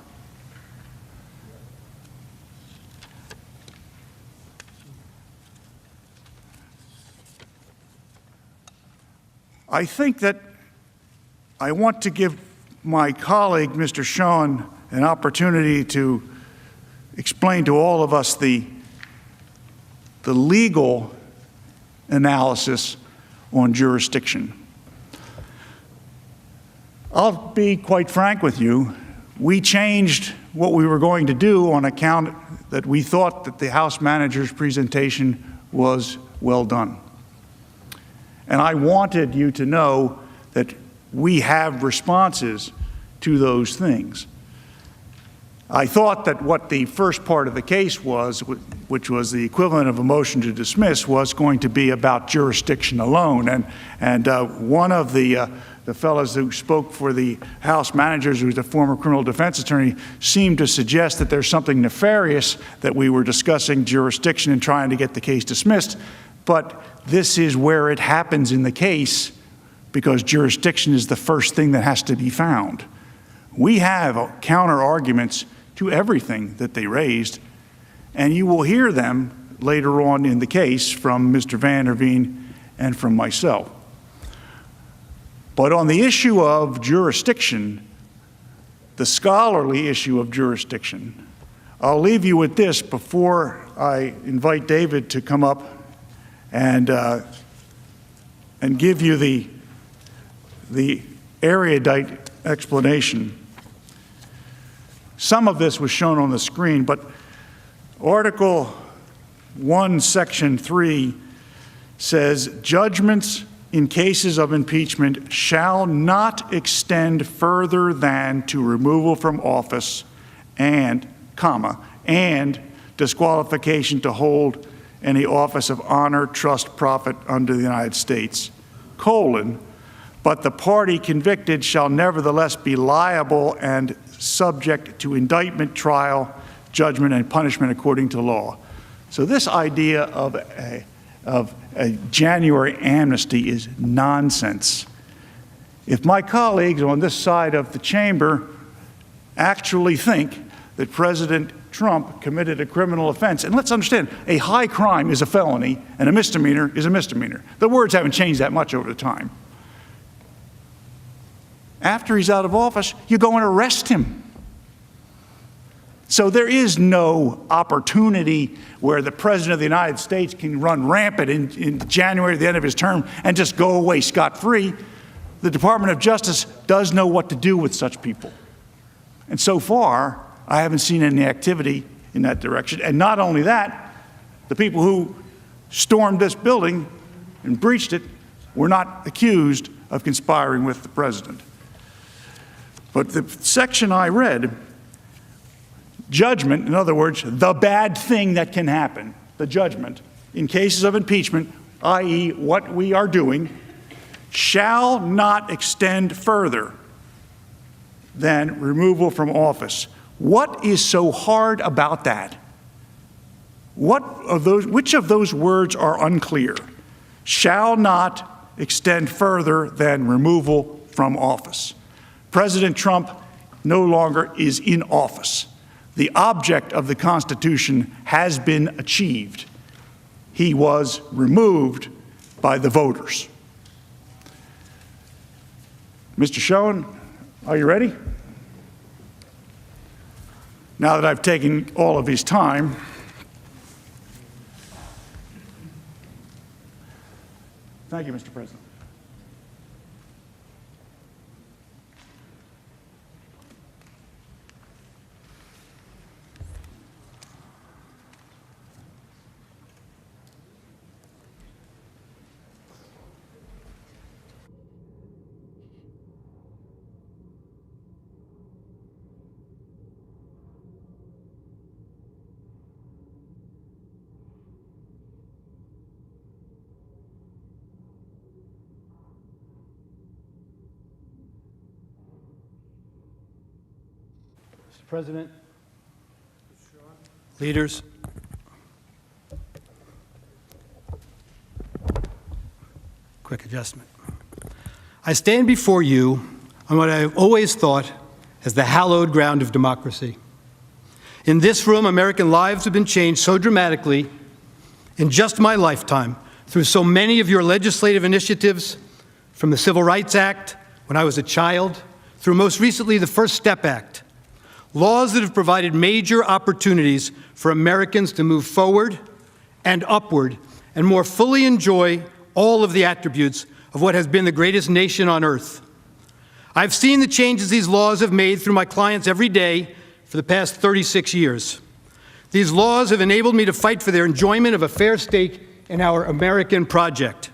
[SPEAKER 19] I think that I want to give my colleague, Mr. Sean, an opportunity to explain to all of us the legal analysis on jurisdiction. I'll be quite frank with you. We changed what we were going to do on account that we thought that the House manager's presentation was well done. And I wanted you to know that we have responses to those things. I thought that what the first part of the case was, which was the equivalent of a motion to dismiss, was going to be about jurisdiction alone. And one of the fellows who spoke for the House managers, who's a former criminal defense attorney, seemed to suggest that there's something nefarious that we were discussing jurisdiction and trying to get the case dismissed. But this is where it happens in the case, because jurisdiction is the first thing that has to be found. We have counter arguments to everything that they raised, and you will hear them later on in the case from Mr. Van der Veen and from myself. But on the issue of jurisdiction, the scholarly issue of jurisdiction, I'll leave you with this before I invite David to come up and give you the erudite explanation. Some of this was shown on the screen, but Article 1, Section 3 says, judgments in cases of impeachment shall not extend further than to removal from office and disqualification to hold any office of honor, trust, profit under the United States, but the party convicted shall nevertheless be liable and subject to indictment, trial, judgment, and punishment according to law. So this idea of a January amnesty is nonsense. If my colleagues on this side of the chamber actually think that President Trump committed a criminal offense, and let's understand, a high crime is a felony and a misdemeanor is a misdemeanor. The words haven't changed that much over the time. After he's out of office, you go and arrest him. So there is no opportunity where the President of the United States can run rampant in January at the end of his term and just go away scot-free. The Department of Justice does know what to do with such people. And so far, I haven't seen any activity in that direction. And not only that, the people who stormed this building and breached it were not accused of conspiring with the president. But the section I read, judgment, in other words, the bad thing that can happen, the judgment, in cases of impeachment, i.e. what we are doing, shall not extend further than removal from office. What is so hard about that? Which of those words are unclear? Shall not extend further than removal from office. President Trump no longer is in office. The object of the Constitution has been achieved. He was removed by the voters. Mr. Schoen, are you ready? Now that I've taken all of his time, thank you, Mr. President.
[SPEAKER 15] Mr. President, leaders, quick adjustment. I stand before you on what I have always thought as the hallowed ground of democracy. In this room, American lives have been changed so dramatically in just my lifetime through so many of your legislative initiatives, from the Civil Rights Act when I was a child, through most recently the First Step Act. Laws that have provided major opportunities for Americans to move forward and upward and more fully enjoy all of the attributes of what has been the greatest nation on earth. I've seen the changes these laws have made through my clients every day for the past 36 years. These laws have enabled me to fight for their enjoyment of a fair stake in our American project.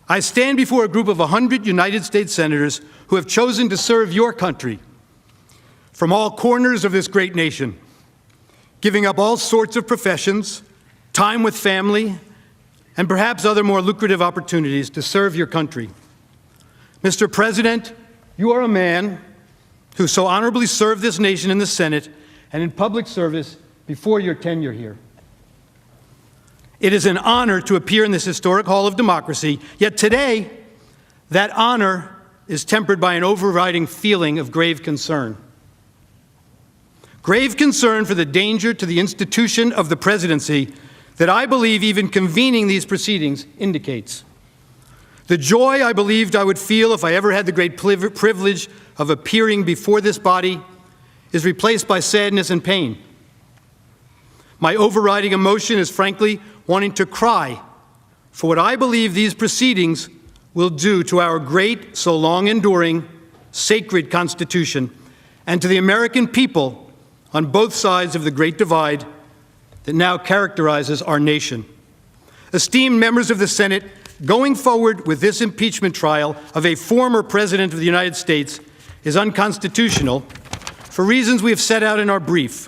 [SPEAKER 15] I stand before a group of 100 United States senators who have chosen to serve your country from all corners of this great nation, giving up all sorts of professions, time with family, and perhaps other more lucrative opportunities to serve your country. Mr. President, you are a man who so honorably served this nation in the Senate and in public service before your tenure here. It is an honor to appear in this historic hall of democracy, yet today, that honor is tempered by an overriding feeling of grave concern. Grave concern for the danger to the institution of the presidency that I believe even convening these proceedings indicates. The joy I believed I would feel if I ever had the great privilege of appearing before this body is replaced by sadness and pain. My overriding emotion is frankly wanting to cry for what I believe these proceedings will do to our great, so long enduring, sacred Constitution and to the American people on both sides of the great divide that now characterizes our nation. Esteemed members of the Senate, going forward with this impeachment trial of a former President of the United States is unconstitutional for reasons we have set out in our brief,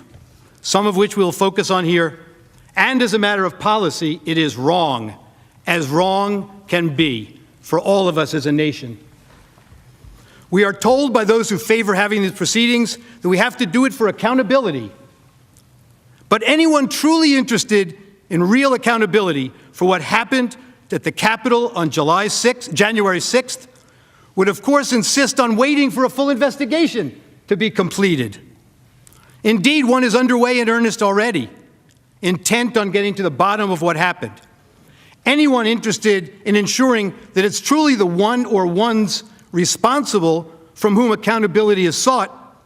[SPEAKER 15] some of which we'll focus on here, and as a matter of policy, it is wrong, as wrong can be for all of us as a nation. We are told by those who favor having these proceedings that we have to do it for accountability. But anyone truly interested in real accountability for what happened at the Capitol on January 6th would, of course, insist on waiting for a full investigation to be completed. Indeed, one is underway in earnest already, intent on getting to the bottom of what happened. Anyone interested in ensuring that it's truly the one or ones responsible from whom accountability is sought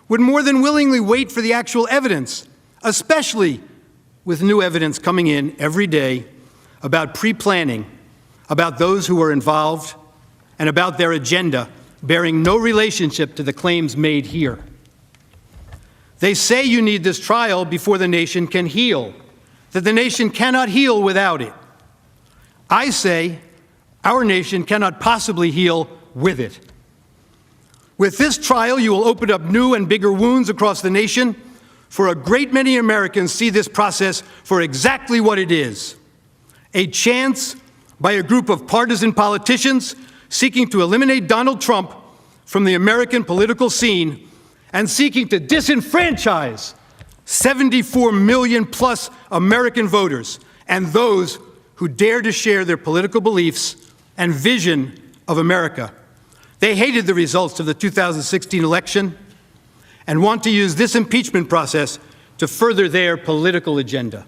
[SPEAKER 15] would more than willingly wait for the actual evidence, especially with new evidence coming in every day about pre-planning, about those who were involved, and about their agenda bearing no relationship to the claims made here.
[SPEAKER 2] They say you need this trial before the nation can heal, that the nation cannot heal without it. I say our nation cannot possibly heal with it. With this trial, you will open up new and bigger wounds across the nation, for a great many Americans see this process for exactly what it is: a chance by a group of partisan politicians seeking to eliminate Donald Trump from the American political scene and seeking to disenfranchise 74 million plus American voters and those who dare to share their political beliefs and vision of America. They hated the results of the 2016 election and want to use this impeachment process to further their political agenda.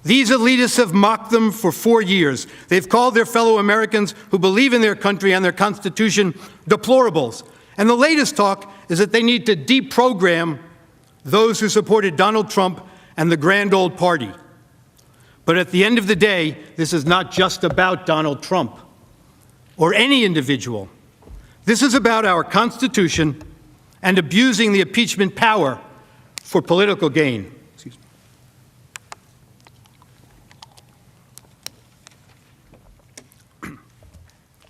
[SPEAKER 2] These elitists have mocked them for 4 years. They've called their fellow Americans who believe in their country and their Constitution deplorables. And the latest talk is that they need to deprogram those who supported Donald Trump and the grand old party. But at the end of the day, this is not just about Donald Trump or any individual. This is about our Constitution and abusing the impeachment power for political gain.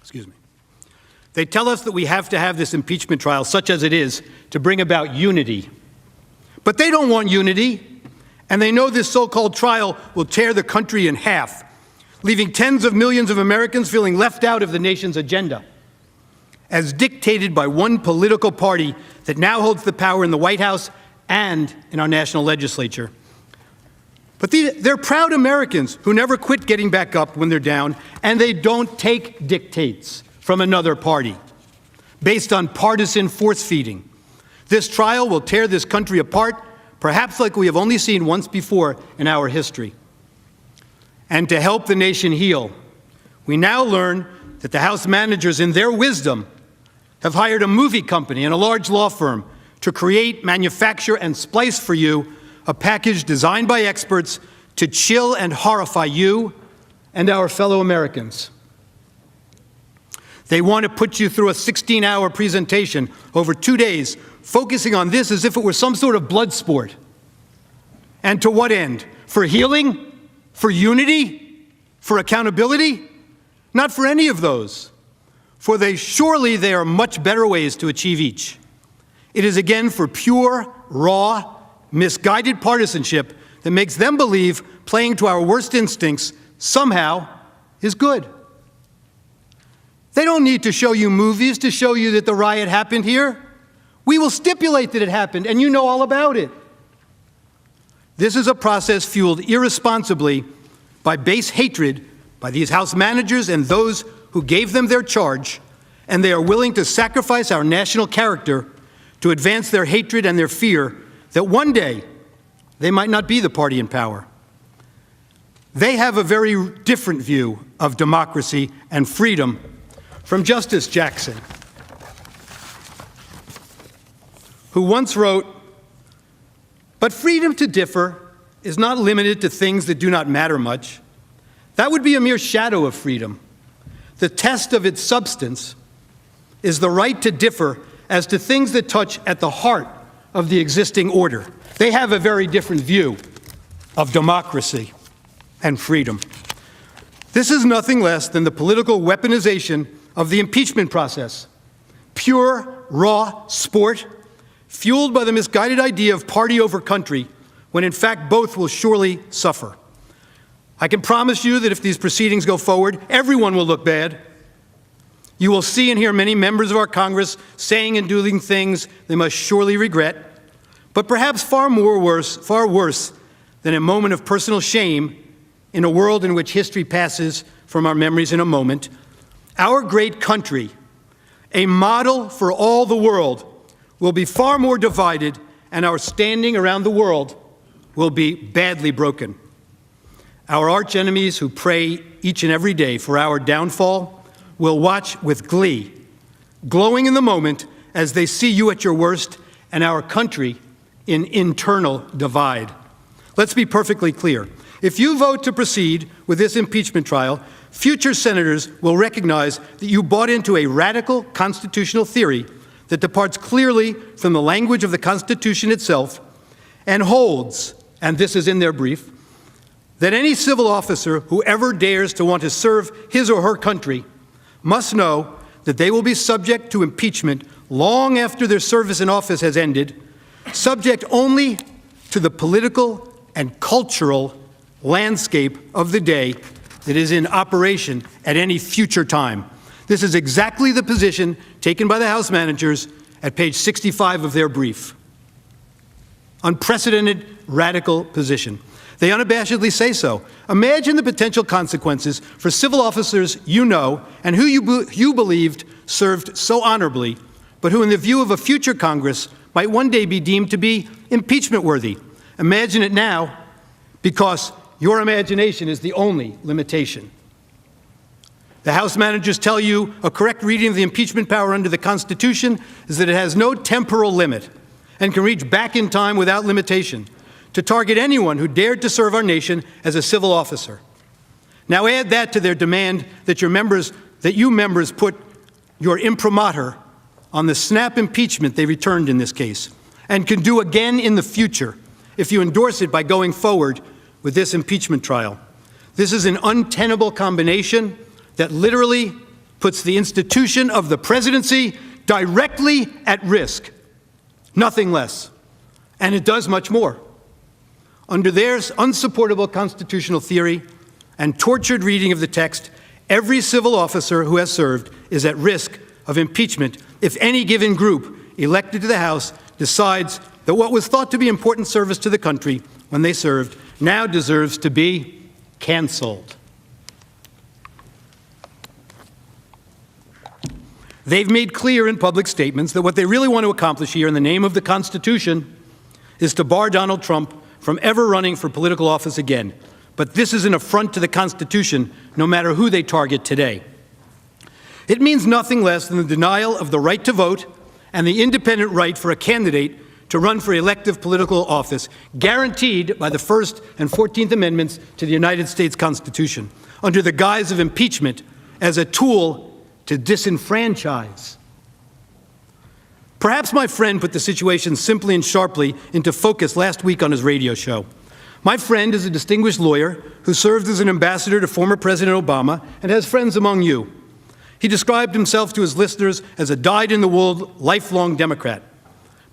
[SPEAKER 2] Excuse me. They tell us that we have to have this impeachment trial, such as it is, to bring about unity. But they don't want unity, and they know this so-called trial will tear the country in half, leaving tens of millions of Americans feeling left out of the nation's agenda, as dictated by one political party that now holds the power in the White House and in our national legislature. But they're proud Americans who never quit getting back up when they're down, and they don't take dictates from another party based on partisan force-feeding. This trial will tear this country apart, perhaps like we have only seen once before in our history. And to help the nation heal, we now learn that the House managers, in their wisdom, have hired a movie company and a large law firm to create, manufacture, and splice for you a package designed by experts to chill and horrify you and our fellow Americans. They want to put you through a 16-hour presentation over 2 days, focusing on this as if it were some sort of blood sport. And to what end? For healing? For unity? For accountability? Not for any of those. For surely there are much better ways to achieve each. It is again for pure, raw, misguided partisanship that makes them believe playing to our worst instincts somehow is good. They don't need to show you movies to show you that the riot happened here. We will stipulate that it happened, and you know all about it. This is a process fueled irresponsibly by base hatred by these House managers and those who gave them their charge, and they are willing to sacrifice our national character to advance their hatred and their fear that one day they might not be the party in power. They have a very different view of democracy and freedom from Justice Jackson, who once wrote, "But freedom to differ is not limited to things that do not matter much. That would be a mere shadow of freedom. The test of its substance is the right to differ as to things that touch at the heart of the existing order." They have a very different view of democracy and freedom. This is nothing less than the political weaponization of the impeachment process. Pure, raw sport, fueled by the misguided idea of party over country, when in fact both will surely suffer. I can promise you that if these proceedings go forward, everyone will look bad. You will see and hear many members of our Congress saying and doing things they must surely regret, but perhaps far worse than a moment of personal shame in a world in which history passes from our memories in a moment. Our great country, a model for all the world, will be far more divided, and our standing around the world will be badly broken. Our arch enemies who pray each and every day for our downfall will watch with glee, glowing in the moment as they see you at your worst and our country in internal divide. Let's be perfectly clear. If you vote to proceed with this impeachment trial, future senators will recognize that you bought into a radical constitutional theory that departs clearly from the language of the Constitution itself and holds, and this is in their brief, that any civil officer who ever dares to want to serve his or her country must know that they will be subject to impeachment long after their service in office has ended, subject only to the political and cultural landscape of the day that is in operation at any future time. This is exactly the position taken by the House managers at page 65 of their brief. Unprecedented, radical position. They unabashedly say so. Imagine the potential consequences for civil officers you know and who you believed served so honorably, but who in the view of a future Congress might one day be deemed to be impeachment worthy. Imagine it now, because your imagination is the only limitation. The House managers tell you a correct reading of the impeachment power under the Constitution is that it has no temporal limit and can reach back in time without limitation to target anyone who dared to serve our nation as a civil officer. Now add that to their demand that you members put your imprimatur on the snap impeachment they returned in this case, and can do again in the future if you endorse it by going forward with this impeachment trial. This is an untenable combination that literally puts the institution of the presidency directly at risk, nothing less. And it does much more. Under their unsupportable constitutional theory and tortured reading of the text, every civil officer who has served is at risk of impeachment if any given group elected to the House decides that what was thought to be important service to the country when they served now deserves to be canceled. They've made clear in public statements that what they really want to accomplish here in the name of the Constitution is to bar Donald Trump from ever running for political office again. But this is an affront to the Constitution, no matter who they target today. It means nothing less than the denial of the right to vote and the independent right for a candidate to run for elective political office, guaranteed by the First and 14th Amendments to the United States Constitution, under the guise of impeachment as a tool to disenfranchise. Perhaps my friend put the situation simply and sharply into focus last week on his radio show. My friend is a distinguished lawyer who served as an ambassador to former President Obama and has friends among you. He described himself to his listeners as a dyed-in-the-wool, lifelong Democrat.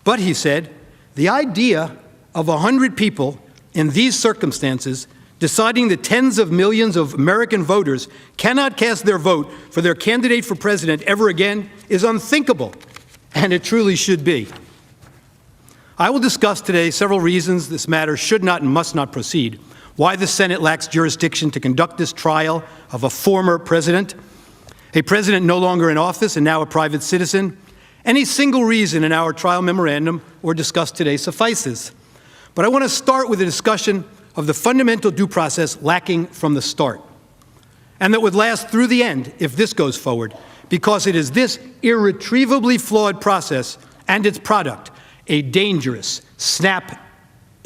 [SPEAKER 2] But, he said, the idea of 100 people in these circumstances deciding that tens of millions of American voters cannot cast their vote for their candidate for president ever again is unthinkable, and it truly should be. I will discuss today several reasons this matter should not and must not proceed, why the Senate lacks jurisdiction to conduct this trial of a former president, a president no longer in office and now a private citizen. Any single reason in our trial memorandum or discussed today suffices. But I want to start with a discussion of the fundamental due process lacking from the start, and that would last through the end if this goes forward, because it is this irretrievably flawed process and its product, a dangerous snap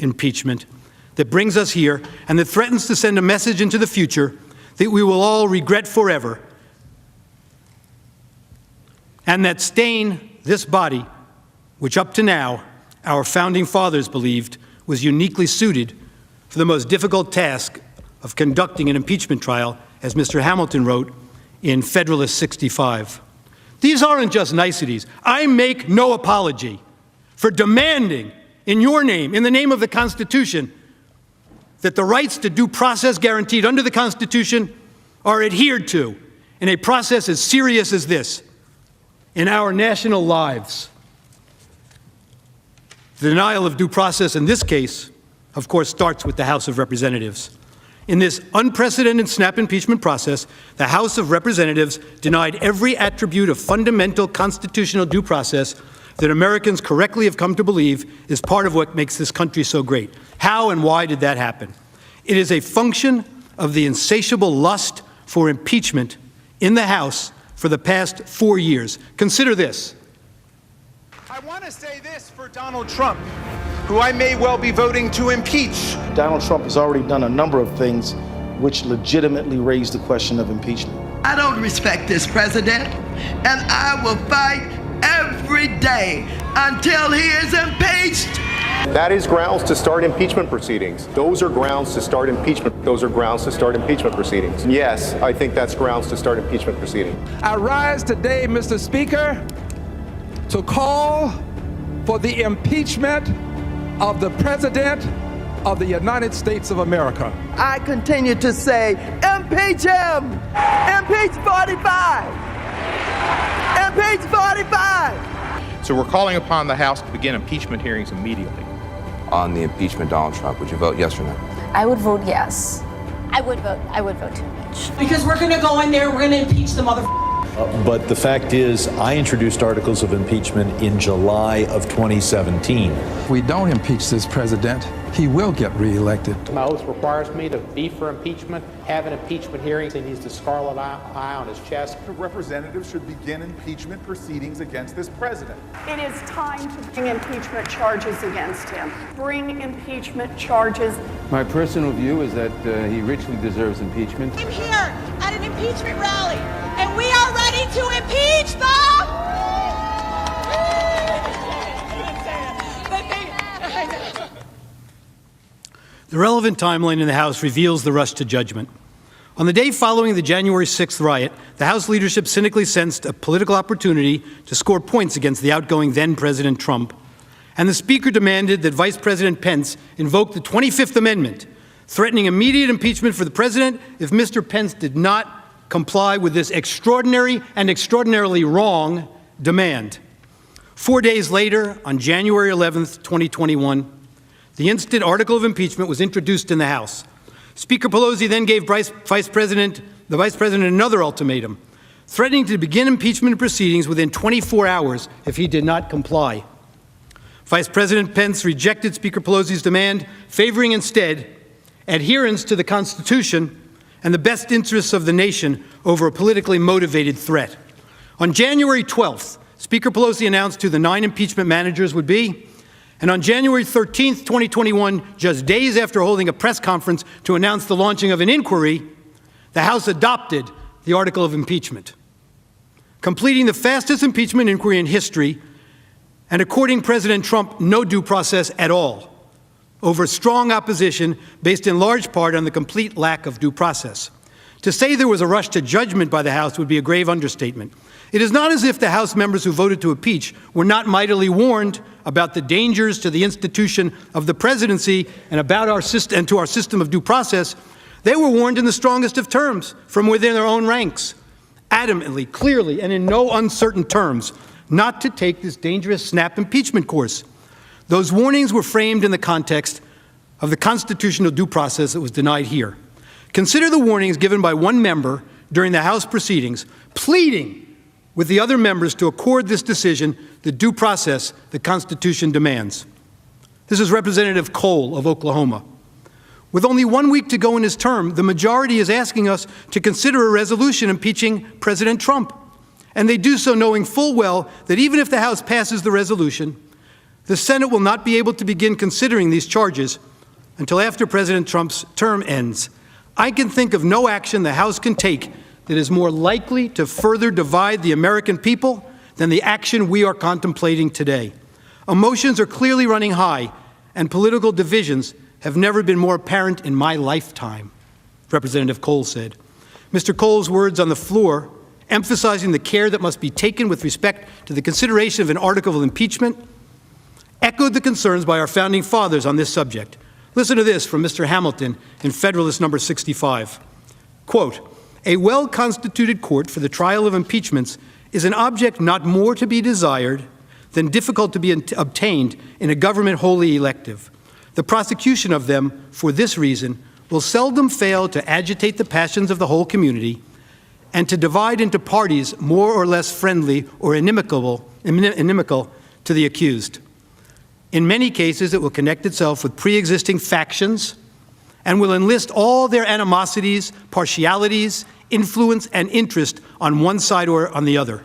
[SPEAKER 2] impeachment, that brings us here and that threatens to send a message into the future that we will all regret forever, and that stain this body, which up to now our founding fathers believed was uniquely suited for the most difficult task of conducting an impeachment trial, as Mr. Hamilton wrote in Federalist 65. These aren't just niceties. I make no apology for demanding in your name, in the name of the Constitution, that the rights to due process guaranteed under the Constitution are adhered to in a process as serious as this in our national lives. The denial of due process in this case, of course, starts with the House of Representatives. In this unprecedented snap impeachment process, the House of Representatives denied every attribute of fundamental constitutional due process that Americans correctly have come to believe is part of what makes this country so great. How and why did that happen? It is a function of the insatiable lust for impeachment in the House for the past 4 years. Consider this.
[SPEAKER 4] I want to say this for Donald Trump, who I may well be voting to impeach.
[SPEAKER 12] Donald Trump has already done a number of things which legitimately raise the question of impeachment.
[SPEAKER 23] I don't respect this president, and I will fight
[SPEAKER 11] every day until he is impeached.
[SPEAKER 7] That is grounds to start impeachment proceedings. Those are grounds to start impeachment. Those are grounds to start impeachment proceedings. Yes, I think that's grounds to start impeachment proceedings.
[SPEAKER 22] I rise today, Mr. Speaker, to call for the impeachment of the President of the United States of America.
[SPEAKER 11] I continue to say, impeach him! Impeach 45! Impeach 45!
[SPEAKER 23] So we're calling upon the House to begin impeachment hearings immediately.
[SPEAKER 24] On the impeachment of Donald Trump, would you vote yes or no?
[SPEAKER 25] I would vote yes.
[SPEAKER 26] I would vote to impeach.
[SPEAKER 27] Because we're going to go in there, we're going to impeach the motherfucker.
[SPEAKER 28] But the fact is, I introduced articles of impeachment in July of 2017.
[SPEAKER 22] If we don't impeach this president, he will get reelected.
[SPEAKER 29] My oath requires me to be for impeachment, have an impeachment hearing. He needs the scarlet eye on his chest.
[SPEAKER 30] The representatives should begin impeachment proceedings against this president.
[SPEAKER 31] It is time to bring impeachment charges against him. Bring impeachment charges.
[SPEAKER 32] My personal view is that he richly deserves impeachment.
[SPEAKER 27] I'm here at an impeachment rally, and we are ready to impeach
[SPEAKER 2] The relevant timeline in the House reveals the rush to judgment. On the day following the January 6th riot, the House leadership cynically sensed a political opportunity to score points against the outgoing then-President Trump, and the Speaker demanded that Vice President Pence invoke the 25th Amendment, threatening immediate impeachment for the President if Mr. Pence did not comply with this extraordinary and extraordinarily wrong demand. 4 days later, on January 11th, 2021, the instant article of impeachment was introduced in the House. Speaker Pelosi then gave the Vice President another ultimatum, threatening to begin impeachment proceedings within 24 hours if he did not comply. Vice President Pence rejected Speaker Pelosi's demand, favoring instead adherence to the Constitution and the best interests of the nation over a politically motivated threat. On January 12th, Speaker Pelosi announced who the 9 impeachment managers would be, and on January 13th, 2021, just days after holding a press conference to announce the launching of an inquiry, the House adopted the article of impeachment, completing the fastest impeachment inquiry in history and according President Trump no due process at all, over strong opposition based in large part on the complete lack of due process. To say there was a rush to judgment by the House would be a grave understatement. It is not as if the House members who voted to impeach were not mightily warned about the dangers to the institution of the presidency and about our system and to our system of due process. They were warned in the strongest of terms from within their own ranks, adamantly, clearly, and in no uncertain terms, not to take this dangerous snap impeachment course. Those warnings were framed in the context of the constitutional due process that was denied here. Consider the warnings given by one member during the House proceedings, pleading with the other members to accord this decision the due process the Constitution demands. This is Representative Cole of Oklahoma. With only 1 week to go in his term, the majority is asking us to consider a resolution impeaching President Trump. And they do so knowing full well that even if the House passes the resolution, the Senate will not be able to begin considering these charges until after President Trump's term ends. I can think of no action the House can take that is more likely to further divide the American people than the action we are contemplating today. Emotions are clearly running high, and political divisions have never been more apparent in my lifetime, Representative Cole said. Mr. Cole's words on the floor, emphasizing the care that must be taken with respect to the consideration of an article of impeachment, echoed the concerns by our founding fathers on this subject. Listen to this from Mr. Hamilton in Federalist number 65. Quote, "A well-constituted court for the trial of impeachments is an object not more to be desired than difficult to be obtained in a government wholly elective. The prosecution of them, for this reason, will seldom fail to agitate the passions of the whole community and to divide into parties more or less friendly or inimical to the accused. In many cases, it will connect itself with pre-existing factions and will enlist all their animosities, partialities, influence, and interest on one side or on the other.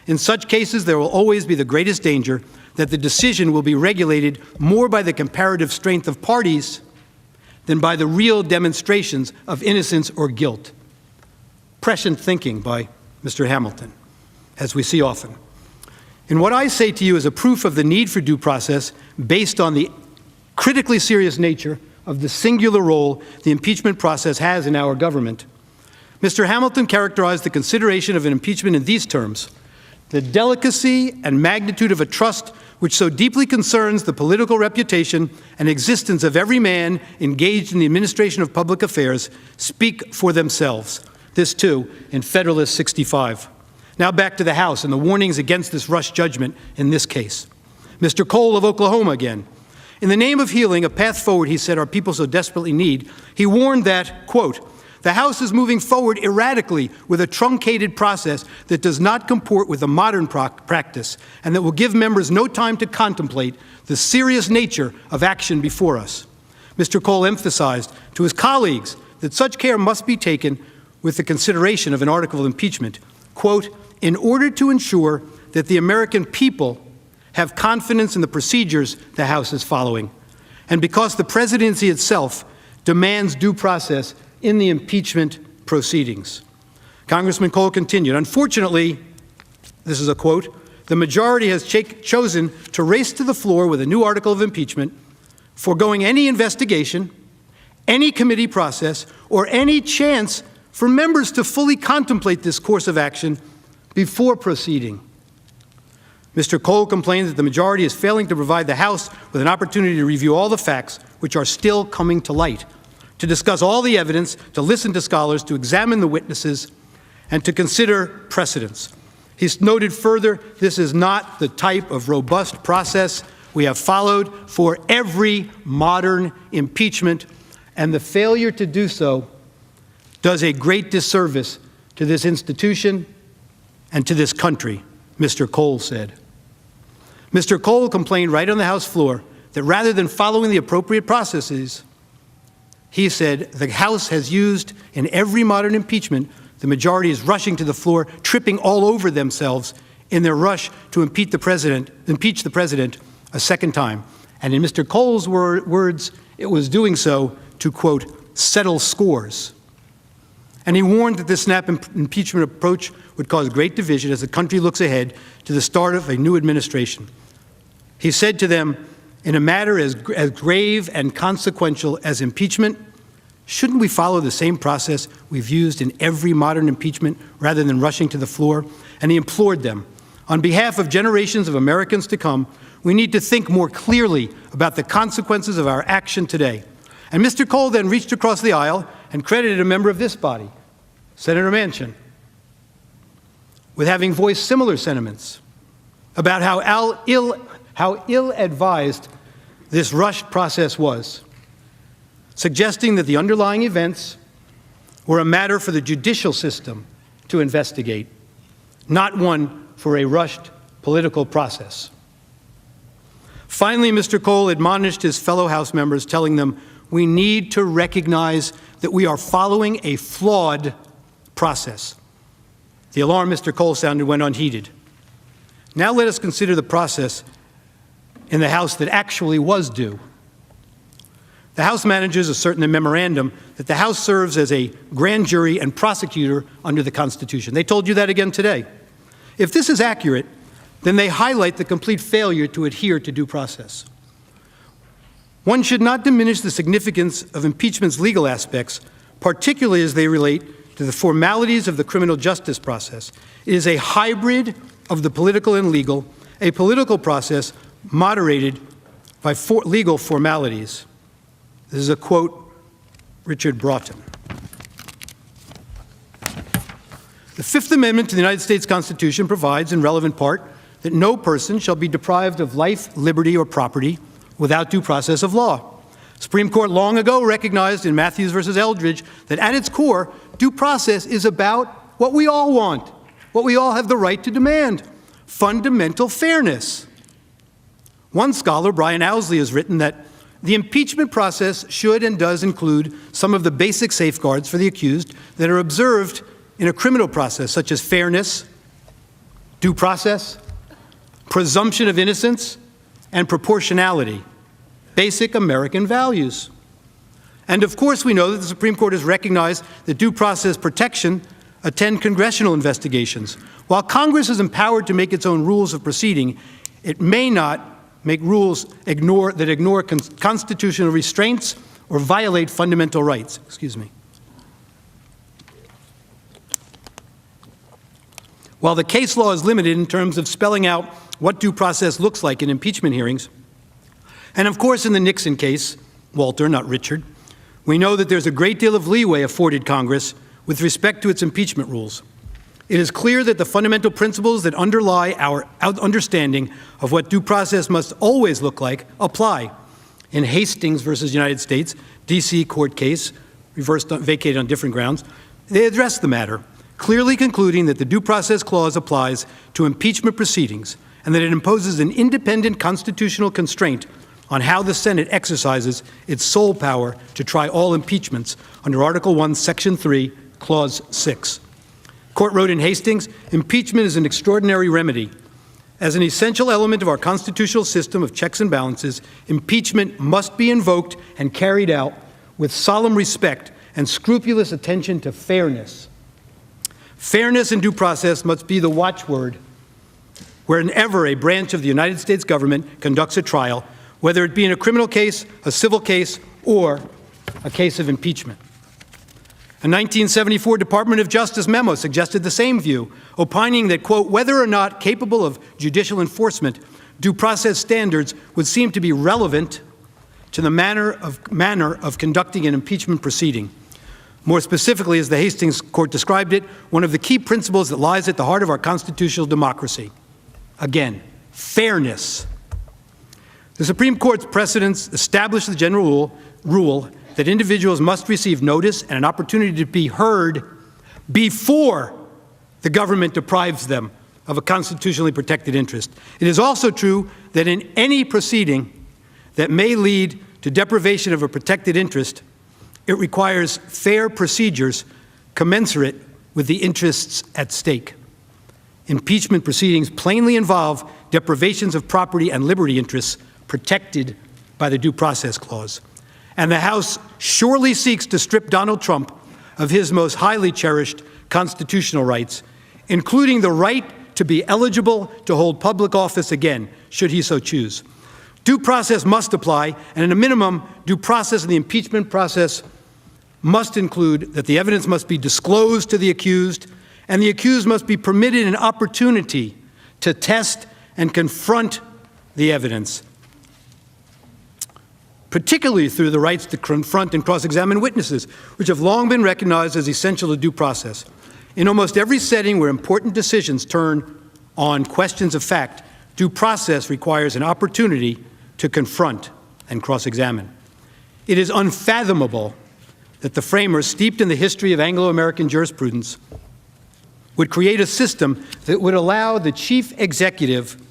[SPEAKER 2] In such cases, there will always be the greatest danger that the decision will be regulated more by the comparative strength of parties than by the real demonstrations of innocence or guilt." Prescient thinking by Mr. Hamilton, as we see often. In what I say to you is a proof of the need for due process based on the critically serious nature of the singular role the impeachment process has in our government. Mr. Hamilton characterized the consideration of an impeachment in these terms: the delicacy and magnitude of a trust which so deeply concerns the political reputation and existence of every man engaged in the administration of public affairs speak for themselves. This, too, in Federalist 65. Now back to the House and the warnings against this rush judgment in this case. Mr. Cole of Oklahoma again. In the name of healing, a path forward, he said, our people so desperately need, he warned that, quote, the House is moving forward erratically with a truncated process that does not comport with the modern practice and that will give members no time to contemplate the serious nature of action before us. Mr. Cole emphasized to his colleagues that such care must be taken with the consideration of an article of impeachment, quote, in order to ensure that the American people have confidence in the procedures the House is following, and because the presidency itself demands due process in the impeachment proceedings. Congressman Cole continued, unfortunately, this is a quote, the majority has chosen to race to the floor with a new article of impeachment, foregoing any investigation, any committee process, or any chance for members to fully contemplate this course of action before proceeding. Mr. Cole complained that the majority is failing to provide the House with an opportunity to review all the facts which are still coming to light, to discuss all the evidence, to listen to scholars, to examine the witnesses, and to consider precedents. He's noted further, this is not the type of robust process we have followed for every modern impeachment, and the failure to do so does a great disservice to this institution and to this country, Mr. Cole said. Mr. Cole complained right on the House floor that rather than following the appropriate processes, he said the House has used in every modern impeachment, the majority is rushing to the floor, tripping all over themselves in their rush to impeach the president a second time. And in Mr. Cole's words, it was doing so to, quote, settle scores. And he warned that this snap impeachment approach would cause great division as the country looks ahead to the start of a new administration. He said to them, in a matter as grave and consequential as impeachment, shouldn't we follow the same process we've used in every modern impeachment rather than rushing to the floor? And he implored them, on behalf of generations of Americans to come, we need to think more clearly about the consequences of our action today. And Mr. Cole then reached across the aisle and credited a member of this body, Senator Manchin, with having voiced similar sentiments about how ill-advised this rushed process was, suggesting that the underlying events were a matter for the judicial system to investigate, not one for a rushed political process. Finally, Mr. Cole admonished his fellow House members, telling them, we need to recognize that we are following a flawed process. The alarm Mr. Cole sounded went unheeded. Now let us consider the process in the House that actually was due. The House managers assert in the memorandum that the House serves as a grand jury and prosecutor under the Constitution. They told you that again today. If this is accurate, then they highlight the complete failure to adhere to due process. One should not diminish the significance of impeachment's legal aspects, particularly as they relate to the formalities of the criminal justice process. It is a hybrid of the political and legal, a political process moderated by legal formalities. This is a quote, Richard Broughton. The Fifth Amendment to the United States Constitution provides, in relevant part, that no person shall be deprived of life, liberty, or property without due process of law. Supreme Court long ago recognized in Matthews versus Eldridge that at its core, due process is about what we all want, what we all have the right to demand, fundamental fairness. One scholar, Brian Owsley, has written that the impeachment process should and does include some of the basic safeguards for the accused that are observed in a criminal process, such as fairness, due process, presumption of innocence, and proportionality, basic American values. And of course, we know that the Supreme Court has recognized that due process protection attend congressional investigations. While Congress is empowered to make its own rules of proceeding, it may not make rules that ignore constitutional restraints or violate fundamental rights. While the case law is limited in terms of spelling out what due process looks like in impeachment hearings, and of course in the Nixon case, Walter, not Richard, we know that there's a great deal of leeway afforded Congress with respect to its impeachment rules. It is clear that the fundamental principles that underlie our understanding of what due process must always look like apply. In Hastings versus United States, D.C. court case, vacated on different grounds, they address the matter, clearly concluding that the Due Process Clause applies to impeachment proceedings and that it imposes an independent constitutional constraint on how the Senate exercises its sole power to try all impeachments under Article 1, Section 3, Clause 6. Court wrote in Hastings, impeachment is an extraordinary remedy. As an essential element of our constitutional system of checks and balances, impeachment must be invoked and carried out with solemn respect and scrupulous attention to fairness. Fairness and due process must be the watchword whenever a branch of the United States government conducts a trial, whether it be in a criminal case, a civil case, or a case of impeachment. A 1974 Department of Justice memo suggested the same view, opining that, quote, whether or not capable of judicial enforcement, due process standards would seem to be relevant to the manner of conducting an impeachment proceeding. More specifically, as the Hastings Court described it, one of the key principles that lies at the heart of our constitutional democracy. Again, fairness. The Supreme Court's precedents establish the general rule that individuals must receive notice and an opportunity to be heard before the government deprives them of a constitutionally protected interest. It is also true that in any proceeding that may lead to deprivation of a protected interest, it requires fair procedures commensurate with the interests at stake. Impeachment proceedings plainly involve deprivations of property and liberty interests protected by the Due Process Clause. And the House surely seeks to strip Donald Trump of his most highly cherished constitutional rights, including the right to be eligible to hold public office again, should he so choose. Due process must apply, and at a minimum, due process in the impeachment process must include that the evidence must be disclosed to the accused, and the accused must be permitted an opportunity to test and confront the evidence, particularly through the rights to confront and cross-examine witnesses, which have long been recognized as essential to due process. In almost every setting where important decisions turn on questions of fact, due process requires an opportunity to confront and cross-examine. It is unfathomable that the framers, steeped in the history of Anglo-American jurisprudence, would create a system that would allow the chief executive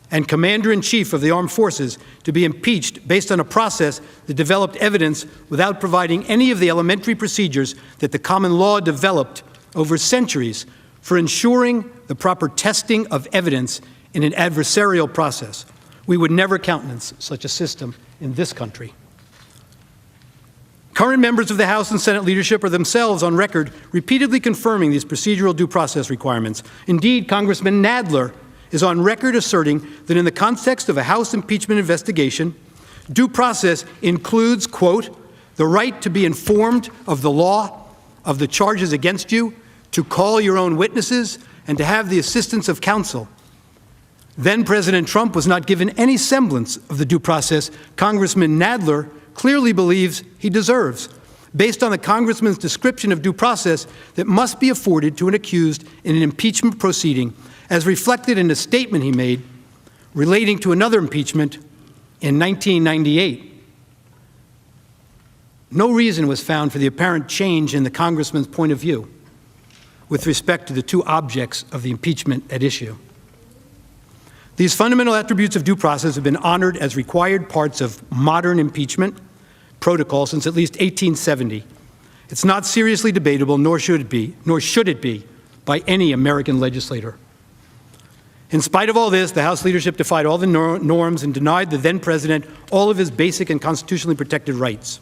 [SPEAKER 2] and commander-in-chief of the armed forces to be impeached based on a process that developed evidence without providing any of the elementary procedures that the common law developed over centuries for ensuring the proper testing of evidence in an adversarial process. We would never countenance such a system in this country. Current members of the House and Senate leadership are themselves on record repeatedly confirming these procedural due process requirements. Indeed, Congressman Nadler is on record asserting that in the context of a House impeachment investigation, due process includes, quote, the right to be informed of the law, of the charges against you, to call your own witnesses, and to have the assistance of counsel. Then President Trump was not given any semblance of the due process Congressman Nadler clearly believes he deserves, based on the congressman's description of due process that must be afforded to an accused in an impeachment proceeding, as reflected in a statement he made relating to another impeachment in 1998. No reason was found for the apparent change in the congressman's point of view with respect to the two objects of the impeachment at issue. These fundamental attributes of due process have been honored as required parts of modern impeachment protocol since at least 1870. It's not seriously debatable, nor should it be, by any American legislator. In spite of all this, the House leadership defied all the norms and denied the then president all of his basic and constitutionally protected rights.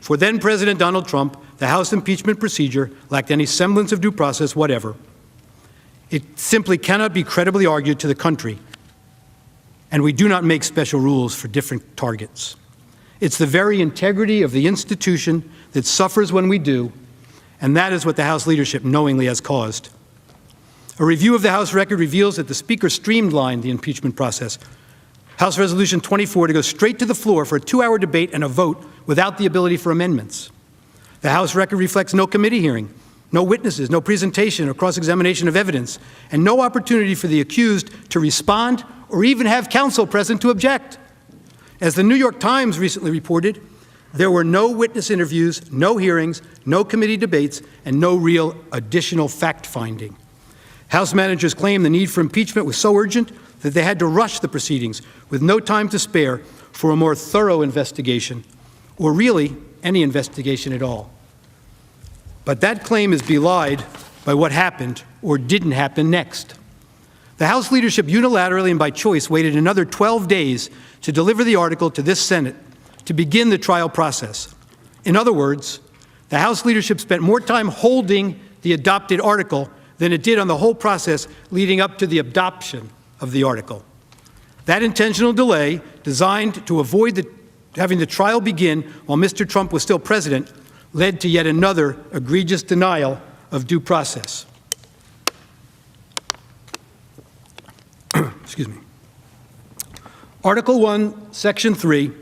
[SPEAKER 2] For then President Donald Trump, the House impeachment procedure lacked any semblance of due process whatever. It simply cannot be credibly argued to the country, and we do not make special rules for different targets. It's the very integrity of the institution that suffers when we do, and that is what the House leadership knowingly has caused. A review of the House record reveals that the Speaker streamlined the impeachment process. House Resolution 24 to go straight to the floor for a 2-hour debate and a vote without the ability for amendments. The House record reflects no committee hearing, no witnesses, no presentation or cross-examination of evidence, and no opportunity for the accused to respond or even have counsel present to object. As the New York Times recently reported, there were no witness interviews, no hearings, no committee debates, and no real additional fact-finding. House managers claim the need for impeachment was so urgent that they had to rush the proceedings with no time to spare for a more thorough investigation, or really any investigation at all. But that claim is belied by what happened or didn't happen next. The House leadership unilaterally and by choice waited another 12 days to deliver the article to this Senate to begin the trial process. In other words, the House leadership spent more time holding the adopted article than it did on the whole process leading up to the adoption of the article. That intentional delay, designed to avoid having the trial begin while Mr. Trump was still president, led to yet another egregious denial of due process. Excuse me. Article 1, Section 3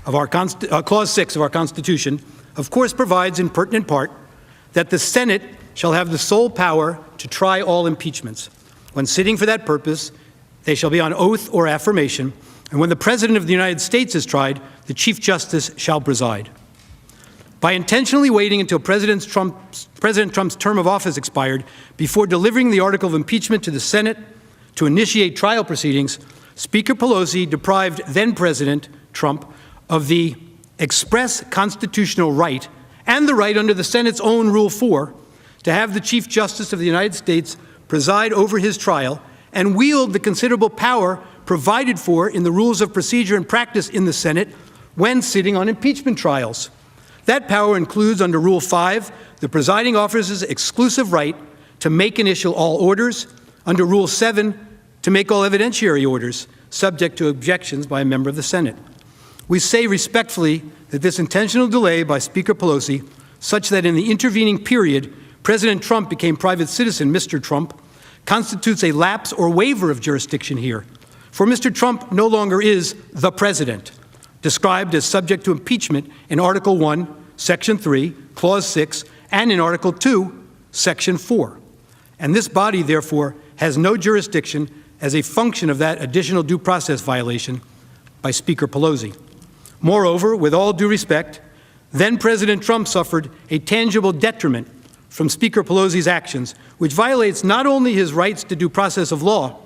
[SPEAKER 2] of our Clause 6 of our Constitution, of course, provides in pertinent part that the Senate shall have the sole power to try all impeachments. When sitting for that purpose, they shall be on oath or affirmation, and when the President of the United States is tried, the Chief Justice shall preside. By intentionally waiting until President Trump's term of office expired before delivering the article of impeachment to the Senate to initiate trial proceedings, Speaker Pelosi deprived then-President Trump of the express constitutional right and the right under the Senate's own Rule 4 to have the Chief Justice of the United States preside over his trial and wield the considerable power provided for in the rules of procedure and practice in the Senate when sitting on impeachment trials. That power includes, under Rule 5, the presiding officer's exclusive right to make and issue all orders, under Rule 7, to make all evidentiary orders, subject to objections by a member of the Senate. We say respectfully that this intentional delay by Speaker Pelosi, such that in the intervening period President Trump became private citizen, Mr. Trump, constitutes a lapse or waiver of jurisdiction here. For Mr. Trump no longer is the president, described as subject to impeachment in Article 1, Section 3, Clause 6, and in Article 2, Section 4. And this body, therefore, has no jurisdiction as a function of that additional due process violation by Speaker Pelosi. Moreover, with all due respect, then President Trump suffered a tangible detriment from Speaker Pelosi's actions, which violates not only his rights to due process of law,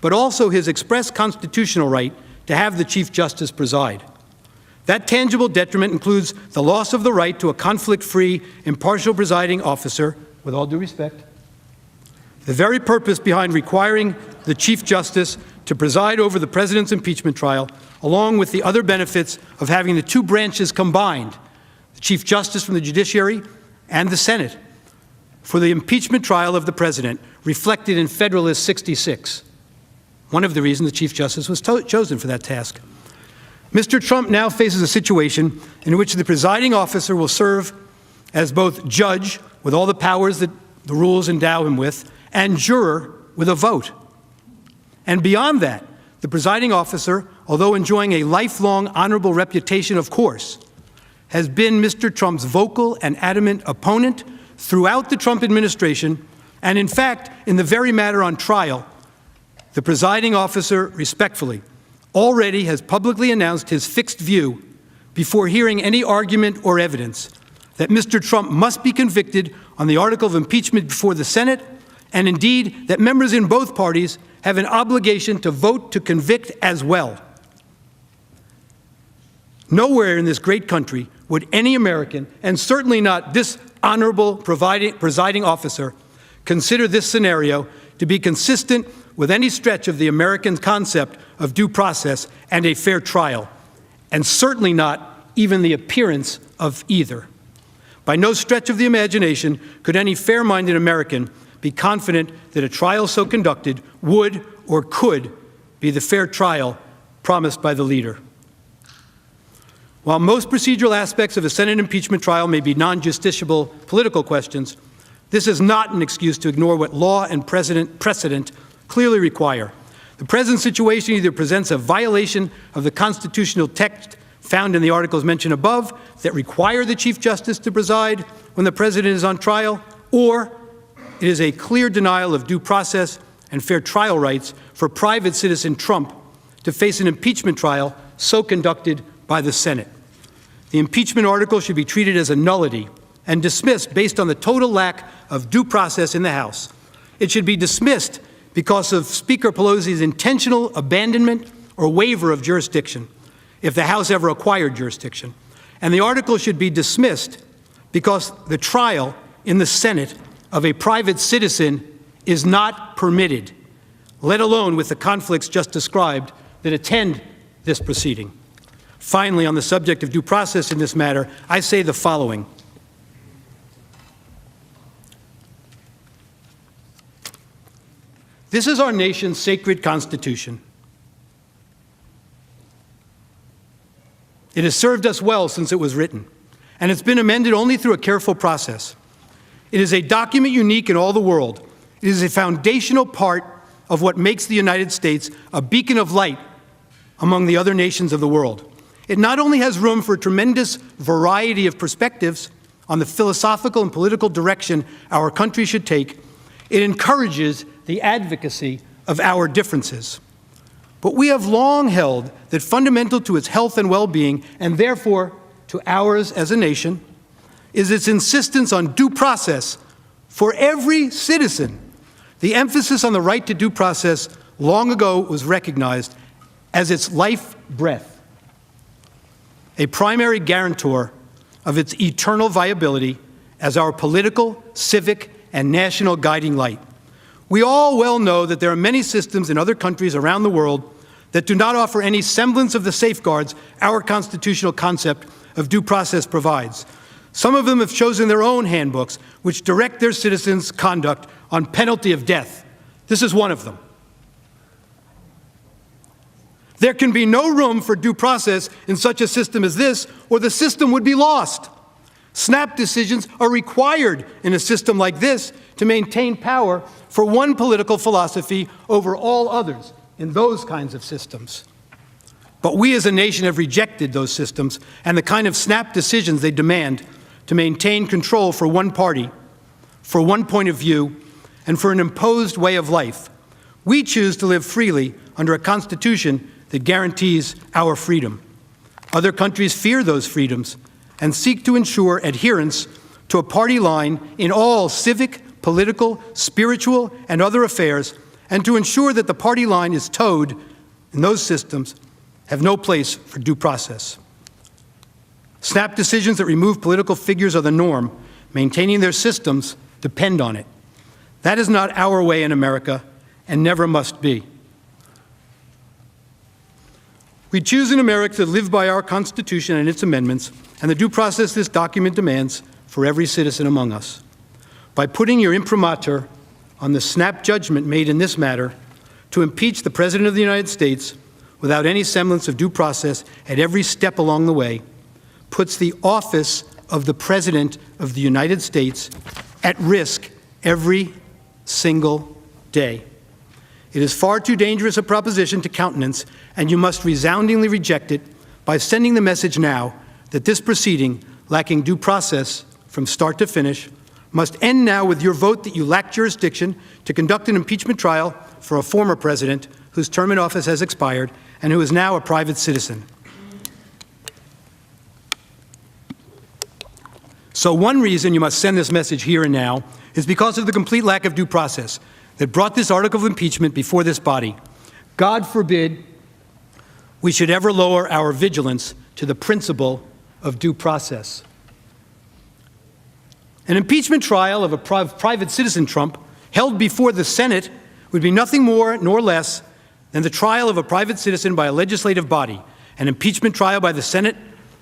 [SPEAKER 2] but also his express constitutional right to have the Chief Justice preside. That tangible detriment includes the loss of the right to a conflict-free, impartial presiding officer, with all due respect, the very purpose behind requiring the Chief Justice to preside over the President's impeachment trial, along with the other benefits of having the two branches combined, the Chief Justice from the judiciary and the Senate, for the impeachment trial of the President, reflected in Federalist 66. One of the reasons the Chief Justice was chosen for that task. Mr. Trump now faces a situation in which the presiding officer will serve as both judge, with all the powers that the rules endow him with, and juror with a vote. And beyond that, the presiding officer, although enjoying a lifelong honorable reputation, of course, has been Mr. Trump's vocal and adamant opponent throughout the Trump administration, and in fact, in the very matter on trial, the presiding officer, respectfully, already has publicly announced his fixed view, before hearing any argument or evidence, that Mr. Trump must be convicted on the article of impeachment before the Senate, and indeed that members in both parties have an obligation to vote to convict as well. Nowhere in this great country would any American, and certainly not this honorable presiding officer, consider this scenario to be consistent with any stretch of the American concept of due process and a fair trial, and certainly not even the appearance of either. By no stretch of the imagination could any fair-minded American be confident that a trial so conducted would or could be the fair trial promised by the leader. While most procedural aspects of a Senate impeachment trial may be non-justiciable political questions, this is not an excuse to ignore what law and precedent clearly require. The present situation either presents a violation of the constitutional text found in the articles mentioned above that require the Chief Justice to preside when the President is on trial, or it is a clear denial of due process and fair trial rights for private citizen Trump to face an impeachment trial so conducted by the Senate. The impeachment article should be treated as a nullity and dismissed based on the total lack of due process in the House. It should be dismissed because of Speaker Pelosi's intentional abandonment or waiver of jurisdiction, if the House ever acquired jurisdiction. And the article should be dismissed because the trial in the Senate of a private citizen is not permitted, let alone with the conflicts just described that attend this proceeding. Finally, on the subject of due process in this matter, I say the following. This is our nation's sacred Constitution. It has served us well since it was written, and it's been amended only through a careful process. It is a document unique in all the world. It is a foundational part of what makes the United States a beacon of light among the other nations of the world. It not only has room for a tremendous variety of perspectives on the philosophical and political direction our country should take, it encourages the advocacy of our differences. But we have long held that fundamental to its health and well-being, and therefore to ours as a nation, is its insistence on due process for every citizen. The emphasis on the right to due process long ago was recognized as its life breath, a primary guarantor of its eternal viability as our political, civic, and national guiding light. We all well know that there are many systems in other countries around the world that do not offer any semblance of the safeguards our constitutional concept of due process provides. Some of them have chosen their own handbooks, which direct their citizens' conduct on penalty of death. This is one of them. There can be no room for due process in such a system as this, or the system would be lost. Snap decisions are required in a system like this to maintain power for one political philosophy over all others in those kinds of systems. But we as a nation have rejected those systems and the kind of snap decisions they demand to maintain control for one party, for one point of view, and for an imposed way of life. We choose to live freely under a constitution that guarantees our freedom. Other countries fear those freedoms and seek to ensure adherence to a party line in all civic, political, spiritual, and other affairs, and to ensure that the party line is towed in those systems have no place for due process. Snap decisions that remove political figures are the norm. Maintaining their systems depend on it. That is not our way in America and never must be. We choose in America to live by our Constitution and its amendments and the due process this document demands for every citizen among us. By putting your imprimatur on the snap judgment made in this matter to impeach the President of the United States without any semblance of due process at every step along the way puts the office of the President of the United States at risk every single day. It is far too dangerous a proposition to countenance, and you must resoundingly reject it by sending the message now that this proceeding, lacking due process from start to finish, must end now with your vote that you lack jurisdiction to conduct an impeachment trial for a former president whose term in office has expired and who is now a private citizen. So one reason you must send this message here and now is because of the complete lack of due process that brought this article of impeachment before this body. God forbid we should ever lower our vigilance to the principle of due process. An impeachment trial of a private citizen Trump held before the Senate would be nothing more nor less than the trial of a private citizen by a legislative body. An impeachment trial by the Senate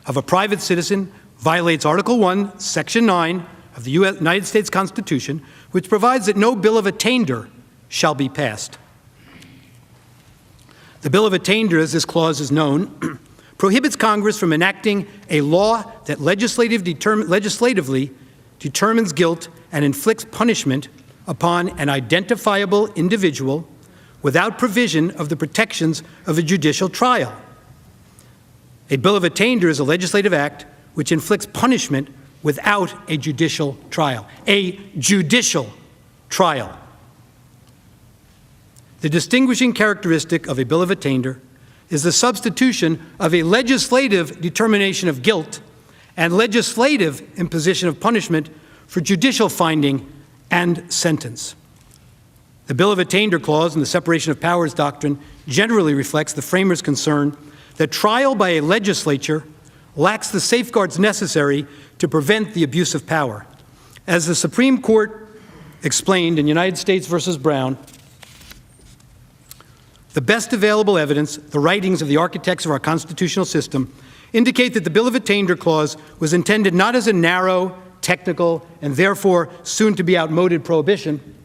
[SPEAKER 2] of a private citizen violates Article 1, Section 9 of the United States Constitution, which provides that no bill of attainder shall be passed. The bill of attainder, as this clause is known, prohibits Congress from enacting a law that legislatively determines guilt and inflicts punishment upon an identifiable individual without provision of the protections of a judicial trial. A bill of attainder is a legislative act which inflicts punishment without a judicial trial. A judicial trial. The distinguishing characteristic of a bill of attainder is the substitution of a legislative determination of guilt and legislative imposition of punishment for judicial finding and sentence. The bill of attainder clause in the separation of powers doctrine generally reflects the framers' concern that trial by a legislature lacks the safeguards necessary to prevent the abuse of power. As the Supreme Court explained in United States versus Brown, the best available evidence, the writings of the architects of our constitutional system, indicate that the bill of attainder clause was intended not as a narrow, technical, and therefore soon-to-be outmoded prohibition,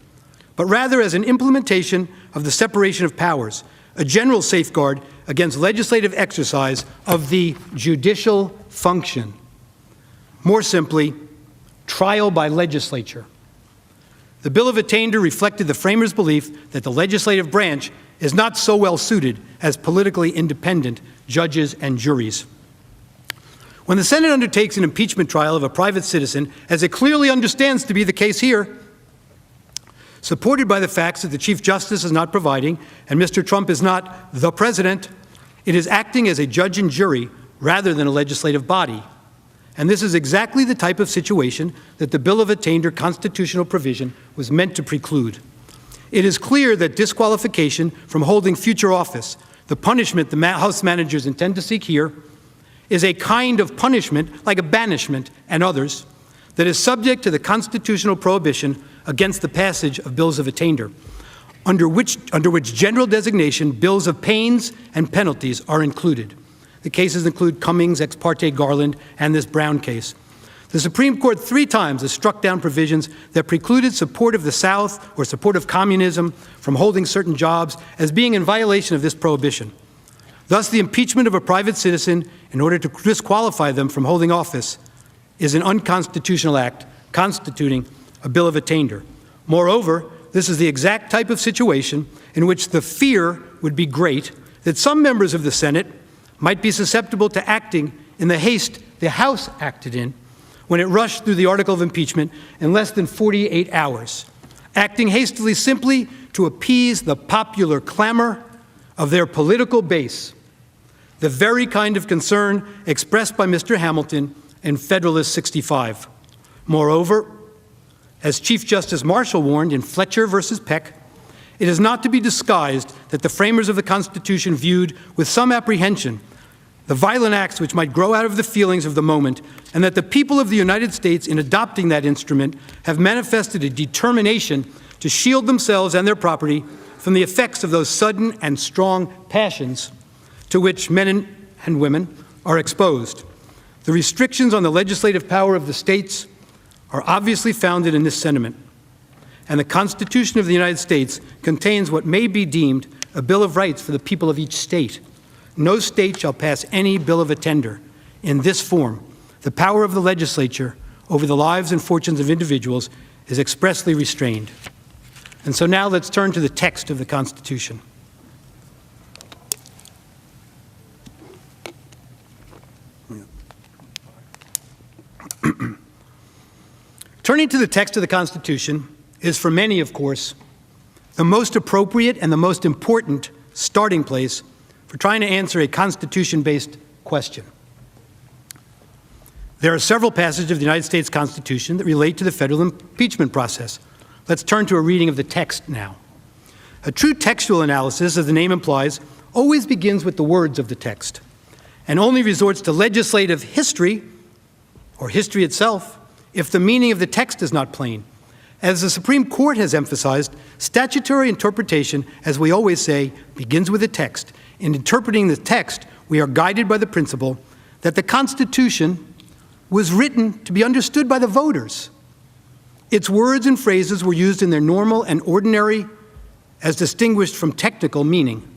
[SPEAKER 2] but rather as an implementation of the separation of powers, a general safeguard against legislative exercise of the judicial function. More simply, trial by legislature. The bill of attainder reflected the framers' belief that the legislative branch is not so well suited as politically independent judges and juries. When the Senate undertakes an impeachment trial of a private citizen, as it clearly understands to be the case here, supported by the facts that the Chief Justice is not providing and Mr. Trump is not the president, it is acting as a judge and jury rather than a legislative body. And this is exactly the type of situation that the bill of attainder constitutional provision was meant to preclude. It is clear that disqualification from holding future office, the punishment the House managers intend to seek here, is a kind of punishment, like a banishment and others, that is subject to the constitutional prohibition against the passage of bills of attainder, under which general designation bills of pains and penalties are included. The cases include Cummings, Ex parte Garland, and this Brown case. The Supreme Court 3 times has struck down provisions that precluded support of the South or support of communism from holding certain jobs as being in violation of this prohibition. Thus, the impeachment of a private citizen in order to disqualify them from holding office is an unconstitutional act constituting a bill of attainder. Moreover, this is the exact type of situation in which the fear would be great that some members of the Senate might be susceptible to acting in the haste the House acted in when it rushed through the article of impeachment in less than 48 hours, acting hastily simply to appease the popular clamor of their political base, the very kind of concern expressed by Mr. Hamilton in Federalist 65. Moreover, as Chief Justice Marshall warned in Fletcher versus Peck, it is not to be disguised that the framers of the Constitution viewed with some apprehension the violent acts which might grow out of the feelings of the moment, and that the people of the United States, in adopting that instrument, have manifested a determination to shield themselves and their property from the effects of those sudden and strong passions to which men and women are exposed. The restrictions on the legislative power of the states are obviously founded in this sentiment, and the Constitution of the United States contains what may be deemed a Bill of Rights for the people of each state. No state shall pass any bill of attainder in this form. The power of the legislature over the lives and fortunes of individuals is expressly restrained. And so now let's turn to the text of the Constitution. Turning to the text of the Constitution is, for many, of course, the most appropriate and the most important starting place for trying to answer a Constitution-based question. There are several passages of the United States Constitution that relate to the federal impeachment process. Let's turn to a reading of the text now. A true textual analysis, as the name implies, always begins with the words of the text and only resorts to legislative history, or history itself, if the meaning of the text is not plain. As the Supreme Court has emphasized, statutory interpretation, as we always say, begins with the text. In interpreting the text, we are guided by the principle that the Constitution was written to be understood by the voters. Its words and phrases were used in their normal and ordinary, as distinguished from technical, meaning.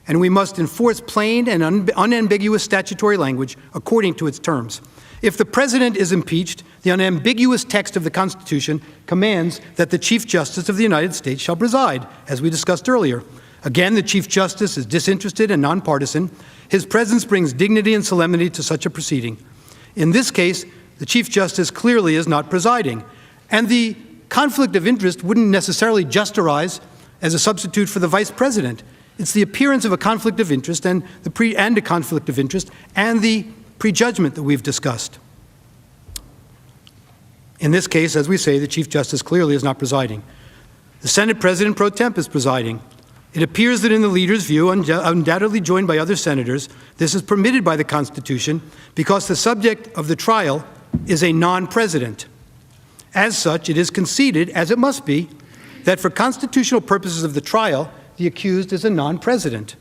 [SPEAKER 2] And we must enforce plain and unambiguous statutory language according to its terms. If the President is impeached, the unambiguous text of the Constitution commands that the Chief Justice of the United States shall preside, as we discussed earlier. Again, the Chief Justice is disinterested and nonpartisan. His presence brings dignity and solemnity to such a proceeding. In this case, the Chief Justice clearly is not presiding, and the conflict of interest wouldn't necessarily just arise as a substitute for the Vice President. It's the appearance of a conflict of interest and the prejudgment that we've discussed. In this case, as we say, the Chief Justice clearly is not presiding. The Senate President pro temp is presiding. It appears that in the leader's view, undoubtedly joined by other senators, this is permitted by the Constitution because the subject of the trial is a non-president. As such, it is conceded, as it must be, that for constitutional purposes of the trial, the accused is a non-president.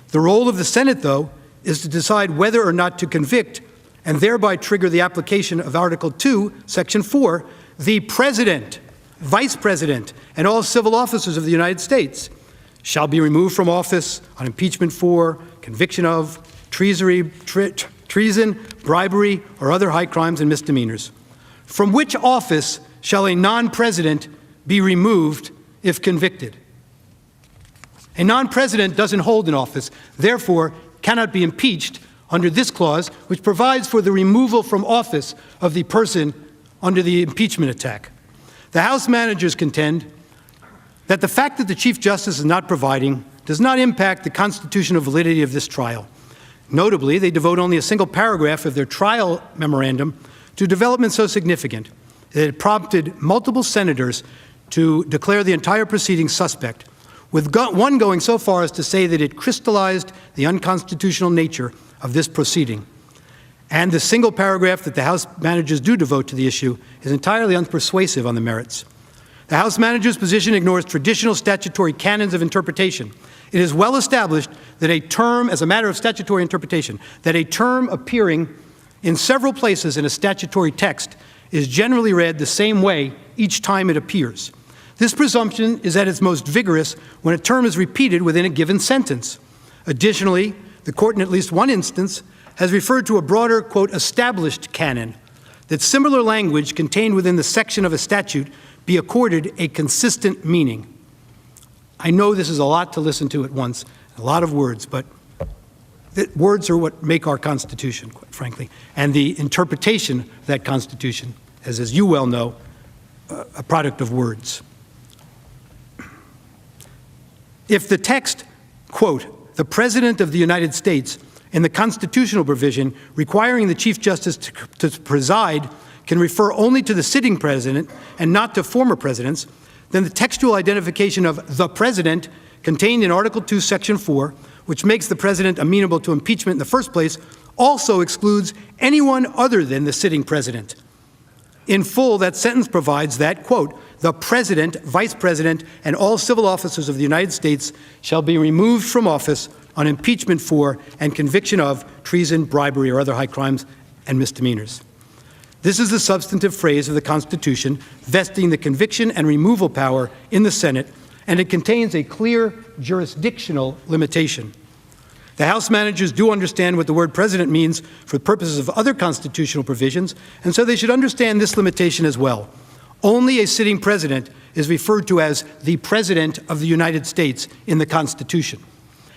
[SPEAKER 2] The role of the Senate, though, is to decide whether or not to convict and thereby trigger the application of Article 2, Section 4, the President, Vice President, and all civil officers of the United States shall be removed from office on impeachment for, conviction of, treason, bribery, or other high crimes and misdemeanors. From which office shall a non-president be removed if convicted? A non-president doesn't hold an office, therefore cannot be impeached under this clause, which provides for the removal from office of the person under the impeachment attack. The House managers contend that the fact that the Chief Justice is not presiding does not impact the constitutional validity of this trial. Notably, they devote only a single paragraph of their trial memorandum to development so significant that it prompted multiple senators to declare the entire proceeding suspect, with one going so far as to say that it crystallized the unconstitutional nature of this proceeding. And the single paragraph that the House managers do devote to the issue is entirely unpersuasive on the merits. The House manager's position ignores traditional statutory canons of interpretation. It is well established that a term, as a matter of statutory interpretation, that a term appearing in several places in a statutory text is generally read the same way each time it appears. This presumption is at its most vigorous when a term is repeated within a given sentence. Additionally, the Court in at least one instance has referred to a broader, quote, established canon, that similar language contained within the section of a statute be accorded a consistent meaning. I know this is a lot to listen to at once, a lot of words, but words are what make our Constitution, quite frankly, and the interpretation of that Constitution, as you well know, a product of words. If the text, quote, the President of the United States, in the constitutional provision requiring the Chief Justice to preside can refer only to the sitting president and not to former presidents, then the textual identification of the President contained in Article 2, Section 4, which makes the President amenable to impeachment in the first place, also excludes anyone other than the sitting President. In full, that sentence provides that, quote, the President, Vice President, and all civil officers of the United States shall be removed from office on impeachment for and conviction of treason, bribery, or other high crimes and misdemeanors. This is the substantive phrase of the Constitution vesting the conviction and removal power in the Senate, and it contains a clear jurisdictional limitation. The House managers do understand what the word president means for purposes of other constitutional provisions, and so they should understand this limitation as well. Only a sitting president is referred to as the President of the United States in the Constitution,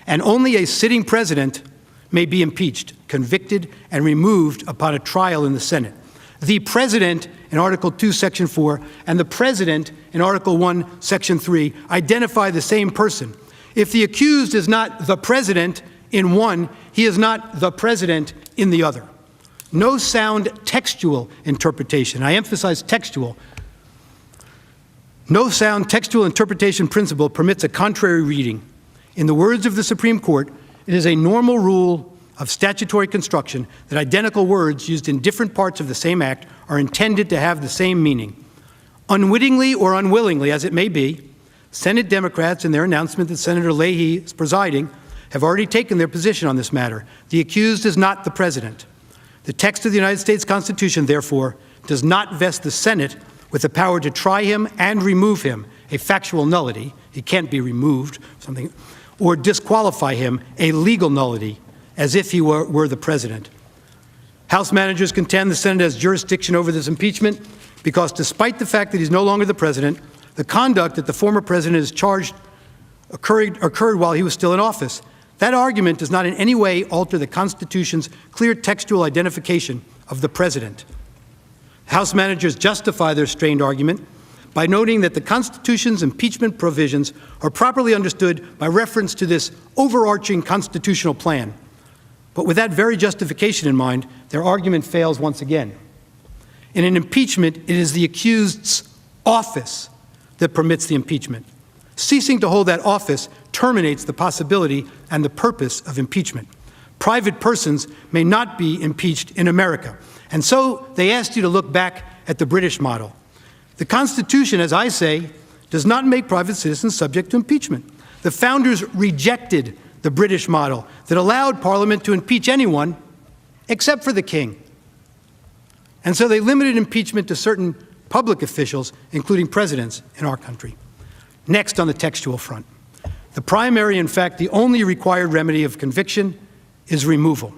[SPEAKER 2] and only a sitting president may be impeached, convicted, and removed upon a trial in the Senate. The President in Article 2, Section 4, and the President in Article 1, Section 3 identify the same person. If the accused is not the President in one, he is not the President in the other. No sound textual interpretation, I emphasize textual, no sound textual interpretation principle permits a contrary reading. In the words of the Supreme Court, it is a normal rule of statutory construction that identical words used in different parts of the same act are intended to have the same meaning. Unwittingly or unwillingly, as it may be, Senate Democrats, in their announcement that Senator Leahy is presiding, have already taken their position on this matter. The accused is not the president. The text of the United States Constitution, therefore, does not vest the Senate with the power to try him and remove him, a factual nullity, he can't be removed, something, or disqualify him, a legal nullity, as if he were the president. House managers contend the Senate has jurisdiction over this impeachment because despite the fact that he's no longer the president, the conduct that the former president is charged occurred while he was still in office. That argument does not in any way alter the Constitution's clear textual identification of the president. House managers justify their strained argument by noting that the Constitution's impeachment provisions are properly understood by reference to this overarching constitutional plan. But with that very justification in mind, their argument fails once again. In an impeachment, it is the accused's office that permits the impeachment. Ceasing to hold that office terminates the possibility and the purpose of impeachment. Private persons may not be impeached in America. And so they asked you to look back at the British model. The Constitution, as I say, does not make private citizens subject to impeachment. The founders rejected the British model that allowed Parliament to impeach anyone except for the king. And so they limited impeachment to certain public officials, including presidents in our country. Next, on the textual front, the primary, in fact, the only required remedy of conviction is removal.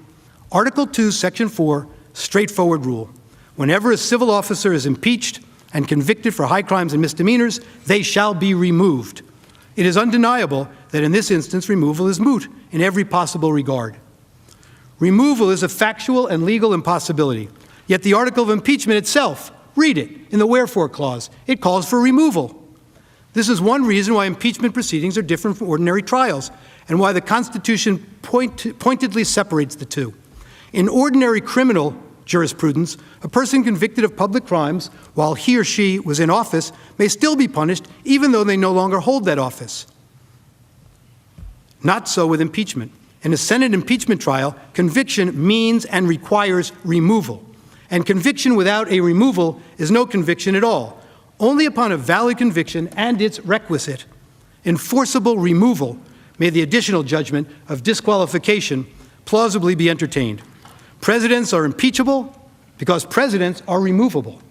[SPEAKER 2] Article 2, Section 4, straightforward rule. Whenever a civil officer is impeached and convicted for high crimes and misdemeanors, they shall be removed. It is undeniable that in this instance, removal is moot in every possible regard. Removal is a factual and legal impossibility. Yet the article of impeachment itself, read it, in the wherefore clause, it calls for removal. This is one reason why impeachment proceedings are different from ordinary trials, and why the Constitution pointedly separates the two. In ordinary criminal jurisprudence, a person convicted of public crimes while he or she was in office may still be punished even though they no longer hold that office. Not so with impeachment. In a Senate impeachment trial, conviction means and requires removal. And conviction without a removal is no conviction at all. Only upon a valid conviction and its requisite, enforceable removal, may the additional judgment of disqualification plausibly be entertained. Presidents are impeachable because presidents are removable.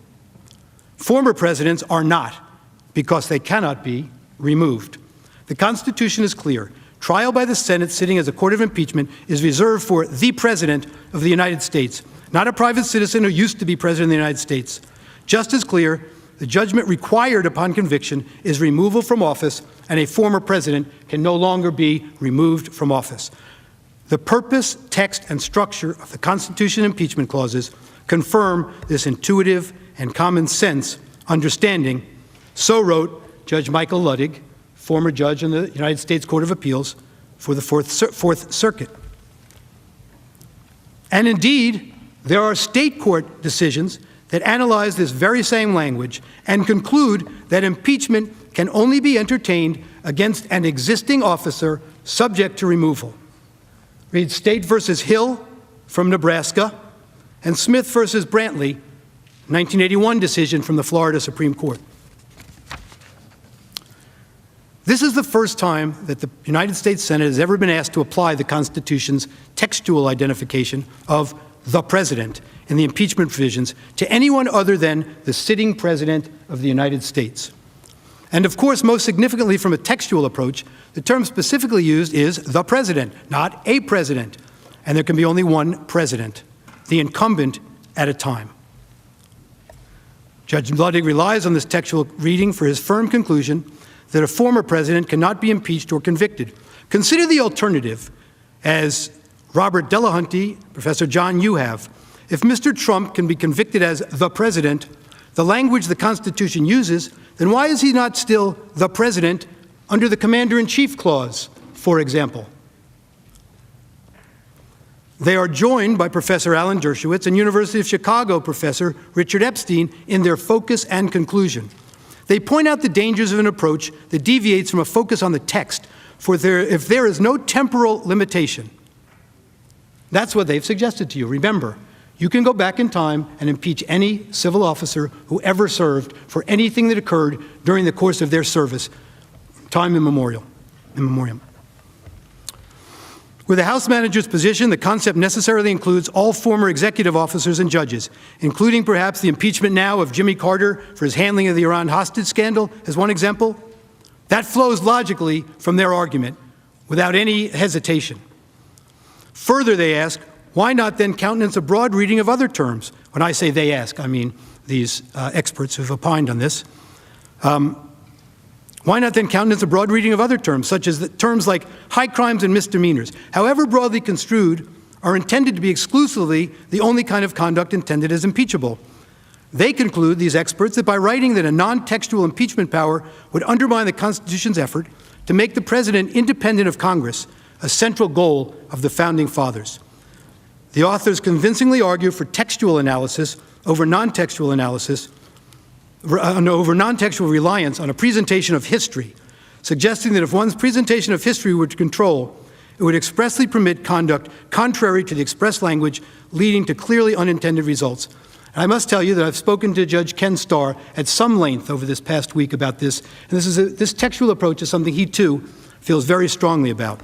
[SPEAKER 2] Former presidents are not because they cannot be removed. The Constitution is clear. Trial by the Senate sitting as a court of impeachment is reserved for the President of the United States, not a private citizen who used to be President of the United States. Just as clear, the judgment required upon conviction is removal from office, and a former president can no longer be removed from office. The purpose, text, and structure of the Constitution impeachment clauses confirm this intuitive and common sense understanding. So wrote Judge Michael Ludwig, former judge in the United States Court of Appeals for the Fourth Circuit. And indeed, there are state court decisions that analyze this very same language and conclude that impeachment can only be entertained against an existing officer subject to removal. Read State versus Hill from Nebraska and Smith versus Brantley, 1981 decision from the Florida Supreme Court. This is the first time that the United States Senate has ever been asked to apply the Constitution's textual identification of the president in the impeachment provisions to anyone other than the sitting president of the United States. And of course, most significantly from a textual approach, the term specifically used is the president, not a president. And there can be only one president, the incumbent at a time. Judge Ludwig relies on this textual reading for his firm conclusion that a former president cannot be impeached or convicted. Consider the alternative, as Robert Delahunty, Professor John, you have. If Mr. Trump can be convicted as the president, the language the Constitution uses, then why is he not still the president under the Commander-in-Chief Clause, for example? They are joined by Professor Alan Dershowitz and University of Chicago Professor Richard Epstein in their focus and conclusion. They point out the dangers of an approach that deviates from a focus on the text, for if there is no temporal limitation. That's what they've suggested to you. Remember, you can go back in time and impeach any civil officer who ever served for anything that occurred during the course of their service, time immemorial. With the House manager's position, the concept necessarily includes all former executive officers and judges, including perhaps the impeachment now of Jimmy Carter for his handling of the Iran hostage scandal, as one example. That flows logically from their argument, without any hesitation. Further, they ask, why not then countenance a broad reading of other terms? When I say they ask, I mean these experts who've opined on this. Why not then countenance a broad reading of other terms, such as terms like high crimes and misdemeanors, however broadly construed, are intended to be exclusively the only kind of conduct intended as impeachable. They conclude, these experts, that by writing that a non-textual impeachment power would undermine the Constitution's effort to make the president independent of Congress, a central goal of the Founding Fathers. The authors convincingly argue for textual analysis over non-textual analysis, over non-textual reliance on a presentation of history, suggesting that if one's presentation of history were to control, it would expressly permit conduct contrary to the express language, leading to clearly unintended results. And I must tell you that I've spoken to Judge Ken Starr at some length over this past week about this, and this textual approach is something he, too, feels very strongly about.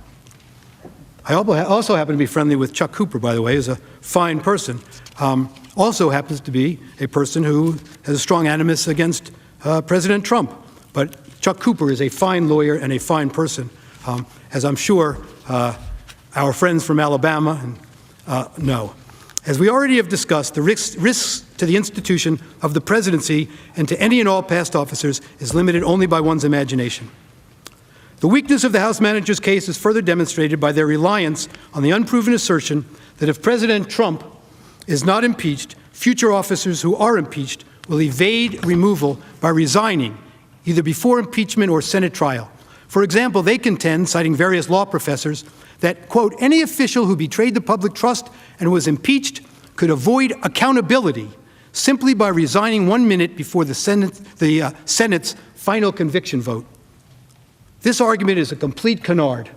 [SPEAKER 2] I also happen to be friendly with Chuck Cooper, by the way, who's a fine person. Also happens to be a person who has a strong animus against President Trump. But Chuck Cooper is a fine lawyer and a fine person, as I'm sure our friends from Alabama know. As we already have discussed, the risks to the institution of the presidency and to any and all past officers is limited only by one's imagination. The weakness of the House manager's case is further demonstrated by their reliance on the unproven assertion that if President Trump is not impeached, future officers who are impeached will evade removal by resigning, either before impeachment or Senate trial. For example, they contend, citing various law professors, that, quote, any official who betrayed the public trust and was impeached could avoid accountability simply by resigning 1 minute before the Senate's final conviction vote. This argument is a complete canard.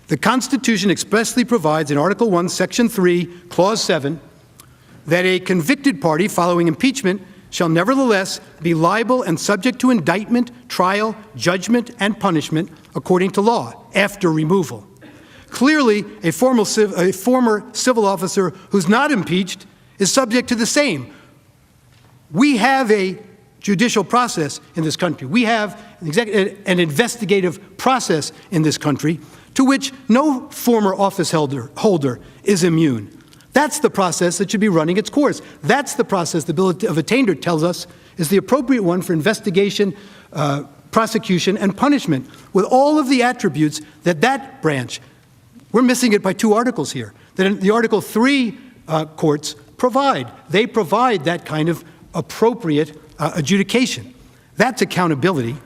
[SPEAKER 2] The Constitution expressly provides in Article 1, Section 3, Clause 7, that a convicted party following impeachment shall nevertheless be liable and subject to indictment, trial, judgment, and punishment according to law after removal. Clearly, a former civil officer who's not impeached is subject to the same. We have a judicial process in this country. We have an investigative process in this country to which no former office holder is immune. That's the process that should be running its course. That's the process the Bill of Attainder tells us is the appropriate one for investigation, prosecution, and punishment, with all of the attributes that branch. We're missing it by 2 articles here, that the Article 3 courts provide. They provide that kind of appropriate adjudication. That's accountability.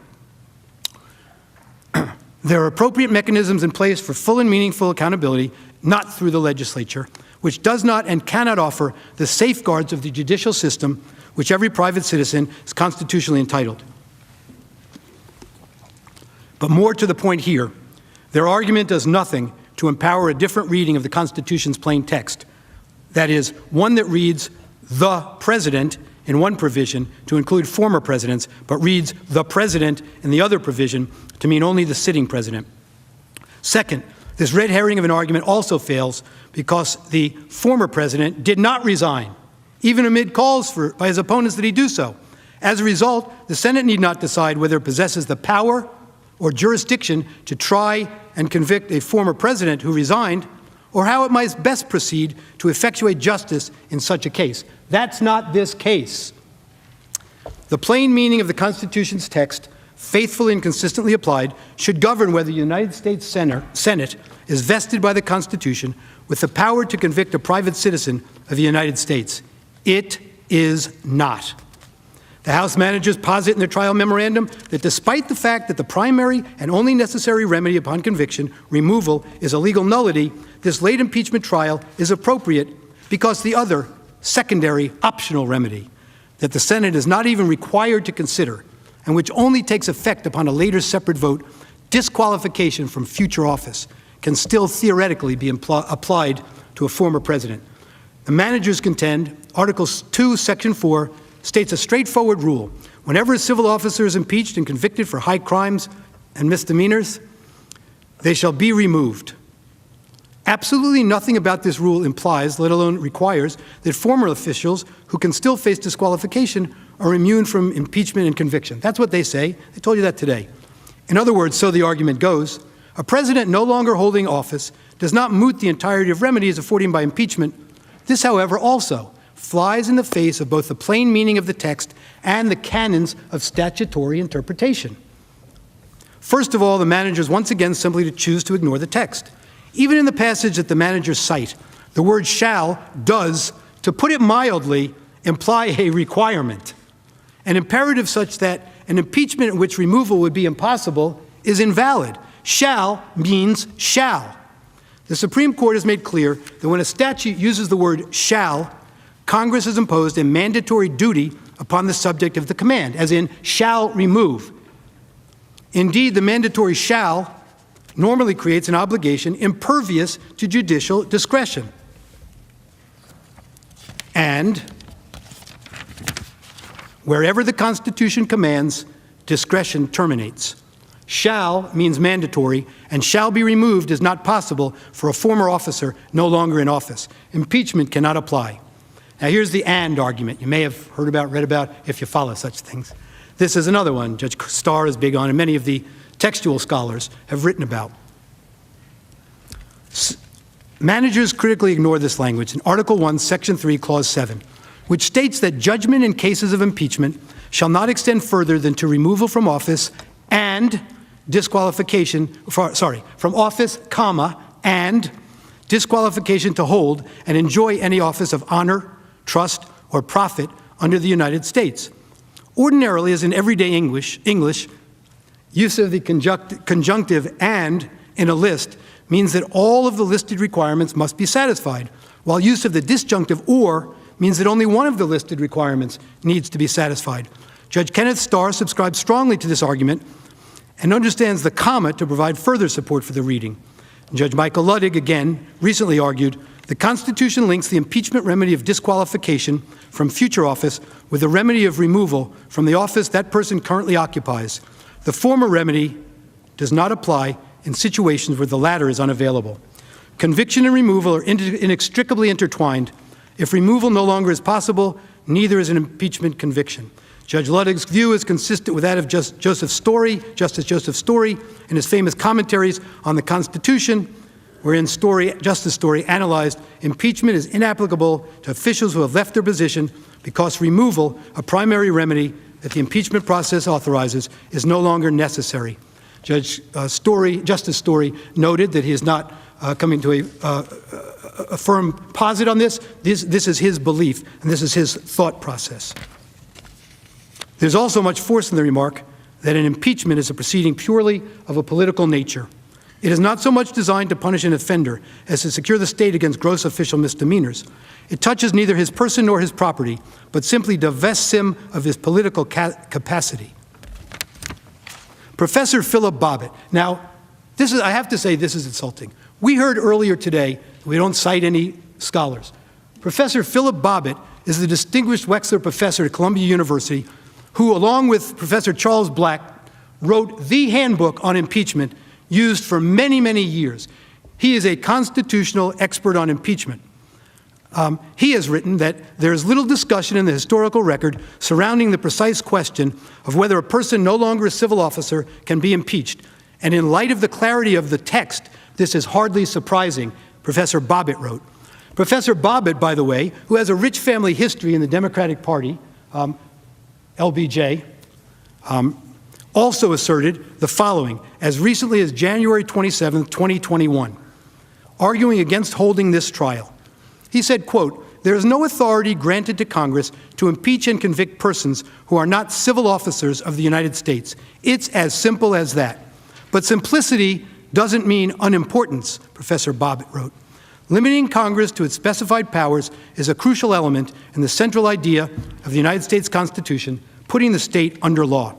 [SPEAKER 2] There are appropriate mechanisms in place for full and meaningful accountability, not through the legislature, which does not and cannot offer the safeguards of the judicial system which every private citizen is constitutionally entitled. But more to the point here, their argument does nothing to empower a different reading of the Constitution's plain text. That is, one that reads the president in one provision to include former presidents, but reads the president in the other provision to mean only the sitting president. Second, this red herring of an argument also fails because the former president did not resign, even amid calls by his opponents that he do so. As a result, the Senate need not decide whether it possesses the power or jurisdiction to try and convict a former president who resigned, or how it might best proceed to effectuate justice in such a case. That's not this case. The plain meaning of the Constitution's text, faithfully and consistently applied, should govern whether the United States Senate is vested by the Constitution with the power to convict a private citizen of the United States. It is not. The House managers posit in their trial memorandum that despite the fact that the primary and only necessary remedy upon conviction, removal, is a legal nullity, this late impeachment trial is appropriate because the other, secondary, optional remedy that the Senate is not even required to consider and which only takes effect upon a later separate vote, disqualification from future office, can still theoretically be applied to a former president. The managers contend Article 2, Section 4 states a straightforward rule. Whenever a civil officer is impeached and convicted for high crimes and misdemeanors, they shall be removed. Absolutely nothing about this rule implies, let alone requires, that former officials who can still face disqualification are immune from impeachment and conviction. That's what they say. They told you that today. In other words, so the argument goes, a president no longer holding office does not moot the entirety of remedies afforded by impeachment. This, however, also flies in the face of both the plain meaning of the text and the canons of statutory interpretation. First of all, the managers once again simply choose to ignore the text. Even in the passage that the managers cite, the word shall does, to put it mildly, imply a requirement. An imperative such that an impeachment in which removal would be impossible is invalid. Shall means shall. The Supreme Court has made clear that when a statute uses the word shall, Congress has imposed a mandatory duty upon the subject of the command, as in shall remove. Indeed, the mandatory shall normally creates an obligation impervious to judicial discretion. And wherever the Constitution commands, discretion terminates. Shall means mandatory, and shall be removed is not possible for a former officer no longer in office. Impeachment cannot apply. Now here's the and argument you may have heard about, read about, if you follow such things. This is another one Judge Starr is big on, and many of the textual scholars have written about. Managers critically ignore this language in Article 1, Section 3, Clause 7, which states that judgment in cases of impeachment shall not extend further than to removal from office and disqualification, from office, comma, and disqualification to hold and enjoy any office of honor, trust, or profit under the United States. Ordinarily, as in everyday English, use of the conjunctive and in a list means that all of the listed requirements must be satisfied, while use of the disjunctive or means that only one of the listed requirements needs to be satisfied. Judge Kenneth Starr subscribes strongly to this argument and understands the comma to provide further support for the reading. Judge Michael Ludwig, again, recently argued, the Constitution links the impeachment remedy of disqualification from future office with the remedy of removal from the office that person currently occupies. The former remedy does not apply in situations where the latter is unavailable. Conviction and removal are inextricably intertwined. If removal no longer is possible, neither is an impeachment conviction. Judge Ludwig's view is consistent with that of Justice Joseph Story in his famous commentaries on the Constitution, wherein Justice Story analyzed impeachment is inapplicable to officials who have left their position because removal, a primary remedy that the impeachment process authorizes, is no longer necessary. Justice Story noted that he is not coming to a firm posit on this. This is his belief, and this is his thought process. There's also much force in the remark that an impeachment is a proceeding purely of a political nature. It is not so much designed to punish an offender as to secure the state against gross official misdemeanors. It touches neither his person nor his property, but simply divests him of his political capacity. Professor Philip Bobbitt. Now, I have to say this is insulting. We heard earlier today, we don't cite any scholars. Professor Philip Bobbitt is the distinguished Wexler professor at Columbia University who, along with Professor Charles Black, wrote the handbook on impeachment used for many, many years. He is a constitutional expert on impeachment. He has written that there is little discussion in the historical record surrounding the precise question of whether a person no longer a civil officer can be impeached. And in light of the clarity of the text, this is hardly surprising, Professor Bobbitt wrote. Professor Bobbitt, by the way, who has a rich family history in the Democratic Party, LBJ, also asserted the following as recently as January 27, 2021, arguing against holding this trial. He said, quote, "There is no authority granted to Congress to impeach and convict persons who are not civil officers of the United States. It's as simple as that. But simplicity doesn't mean unimportance," Professor Bobbitt wrote. Limiting Congress to its specified powers is a crucial element in the central idea of the United States Constitution, putting the state under law.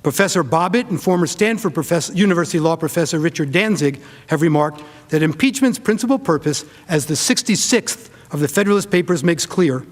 [SPEAKER 2] Professor Bobbitt and former Stanford University law professor Richard Danzig have remarked that impeachment's principal purpose, as the 66th of the Federalist Papers makes clear,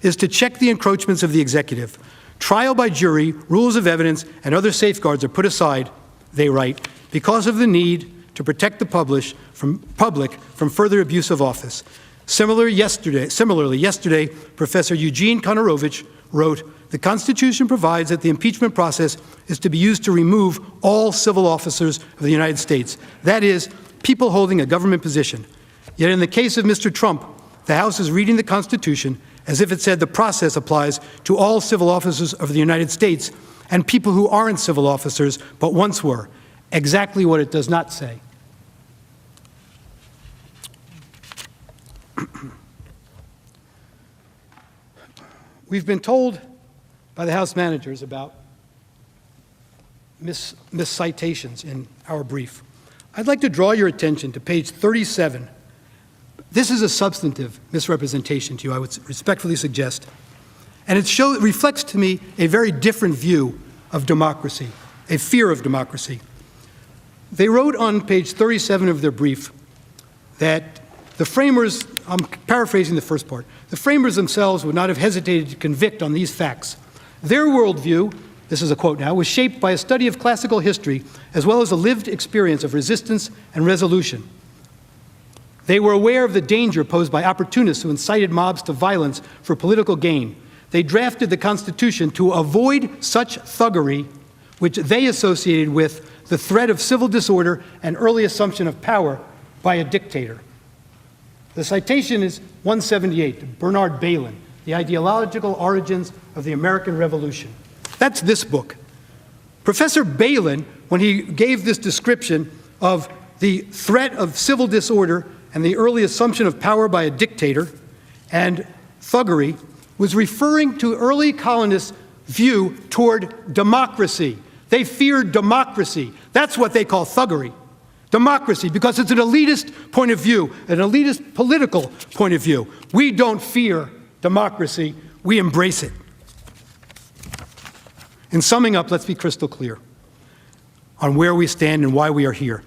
[SPEAKER 2] is to check the encroachments of the executive. Trial by jury, rules of evidence, and other safeguards are put aside, they write, because of the need to to protect the public from further abuse of office. Similarly, yesterday, Professor Eugene Konorovich wrote, "The Constitution provides that the impeachment process is to be used to remove all civil officers of the United States, that is, people holding a government position. Yet in the case of Mr. Trump, the House is reading the Constitution as if it said the process applies to all civil officers of the United States and people who aren't civil officers but once were, exactly what it does not say." We've been told by the House managers about miscitations in our brief. I'd like to draw your attention to page 37. This is a substantive misrepresentation to you, I would respectfully suggest. And it reflects to me a very different view of democracy, a fear of democracy. They wrote on page 37 of their brief that the framers, I'm paraphrasing the first part, the framers themselves would not have hesitated to convict on these facts. Their worldview, this is a quote now, was shaped by a study of classical history as well as a lived experience of resistance and resolution. They were aware of the danger posed by opportunists who incited mobs to violence for political gain. They drafted the Constitution to avoid such thuggery, which they associated with the threat of civil disorder and early assumption of power by a dictator. The citation is 178, Bernard Bailyn, The Ideological Origins of the American Revolution. That's this book. Professor Bailyn, when he gave this description of the threat of civil disorder and the early assumption of power by a dictator and thuggery, was referring to early colonists' view toward democracy. They feared democracy. That's what they call thuggery. Democracy, because it's an elitist point of view, an elitist political point of view. We don't fear democracy, we embrace it. In summing up, let's be crystal clear on where we stand and why we are here.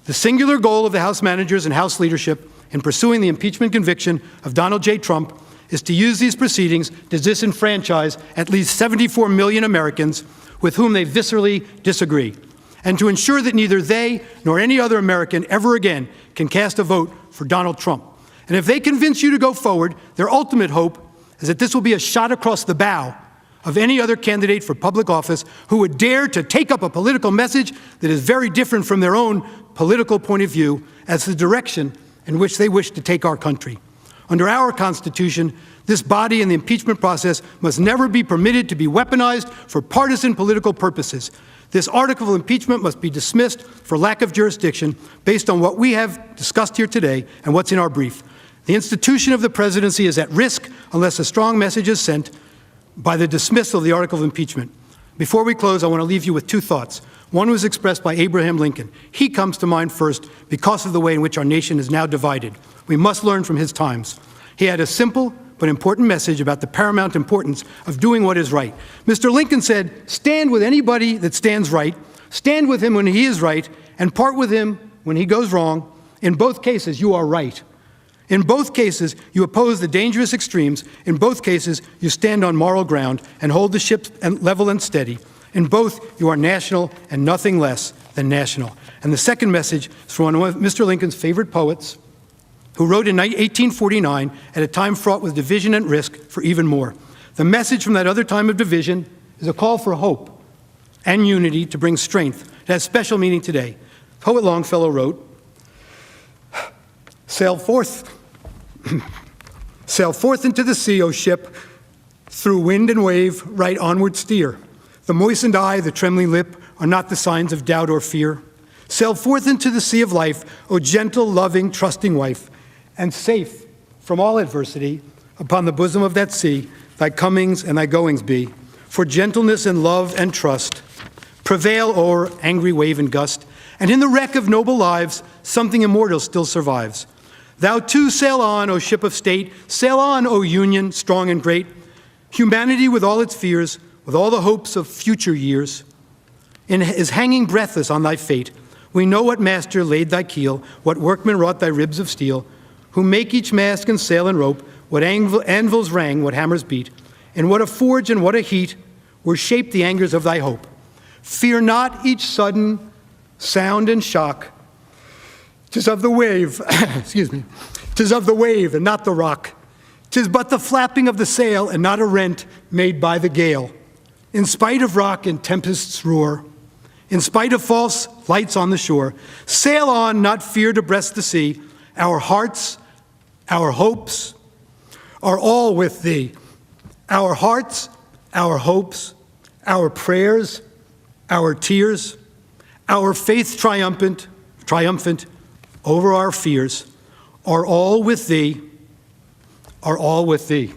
[SPEAKER 2] The singular goal of the House managers and House leadership in pursuing the impeachment conviction of Donald J. Trump is to use these proceedings to disenfranchise at least 74 million Americans with whom they viscerally disagree, and to ensure that neither they nor any other American ever again can cast a vote for Donald Trump. And if they convince you to go forward, their ultimate hope is that this will be a shot across the bow of any other candidate for public office who would dare to take up a political message that is very different from their own political point of view as the direction in which they wish to take our country. Under our Constitution, this body and the impeachment process must never be permitted to be weaponized for partisan political purposes. This article of impeachment must be dismissed for lack of jurisdiction based on what we have discussed here today and what's in our brief. The institution of the presidency is at risk unless a strong message is sent by the dismissal of the article of impeachment. Before we close, I want to leave you with two thoughts. One was expressed by Abraham Lincoln. He comes to mind first because of the way in which our nation is now divided. We must learn from his times. He had a simple but important message about the paramount importance of doing what is right. Mr. Lincoln said, stand with anybody that stands right, stand with him when he is right, and part with him when he goes wrong. In both cases, you are right. In both cases, you oppose the dangerous extremes. In both cases, you stand on moral ground and hold the ship level and steady. In both, you are national and nothing less than national. And the second message is from one of Mr. Lincoln's favorite poets, who wrote in 1849 at a time fraught with division and risk for even more. The message from that other time of division is a call for hope and unity to bring strength. It has special meaning today. Poet Longfellow wrote, Sail forth into the sea, O ship, through wind and wave, right onward steer. The moistened eye, the trembling lip are not the signs of doubt or fear. Sail forth into the sea of life, O gentle, loving, trusting wife, and safe from all adversity upon the bosom of that sea, thy comings and thy goings be. For gentleness and love and trust prevail o'er angry wave and gust, and in the wreck of noble lives something immortal still survives. Thou too sail on, O ship of state, sail on, O Union, strong and great. Humanity with all its fears, with all the hopes of future years, is hanging breathless on thy fate. We know what master laid thy keel, what workman wrought thy ribs of steel, who make each mast and sail and rope, what anvils rang, what hammers beat, in what a forge and what a heat were shaped the angers of thy hope. Fear not each sudden sound and shock, 'Tis of the wave, excuse me, 'tis of the wave and not the rock. 'Tis but the flapping of the sail and not a rent made by the gale. In spite of rock and tempest's roar, in spite of false lights on the shore, sail on, not fear to breast the sea. Our hearts, our hopes are all with thee. Our hearts, our hopes, our prayers, our tears, our faith triumphant over our fears, are all with thee, are all with thee.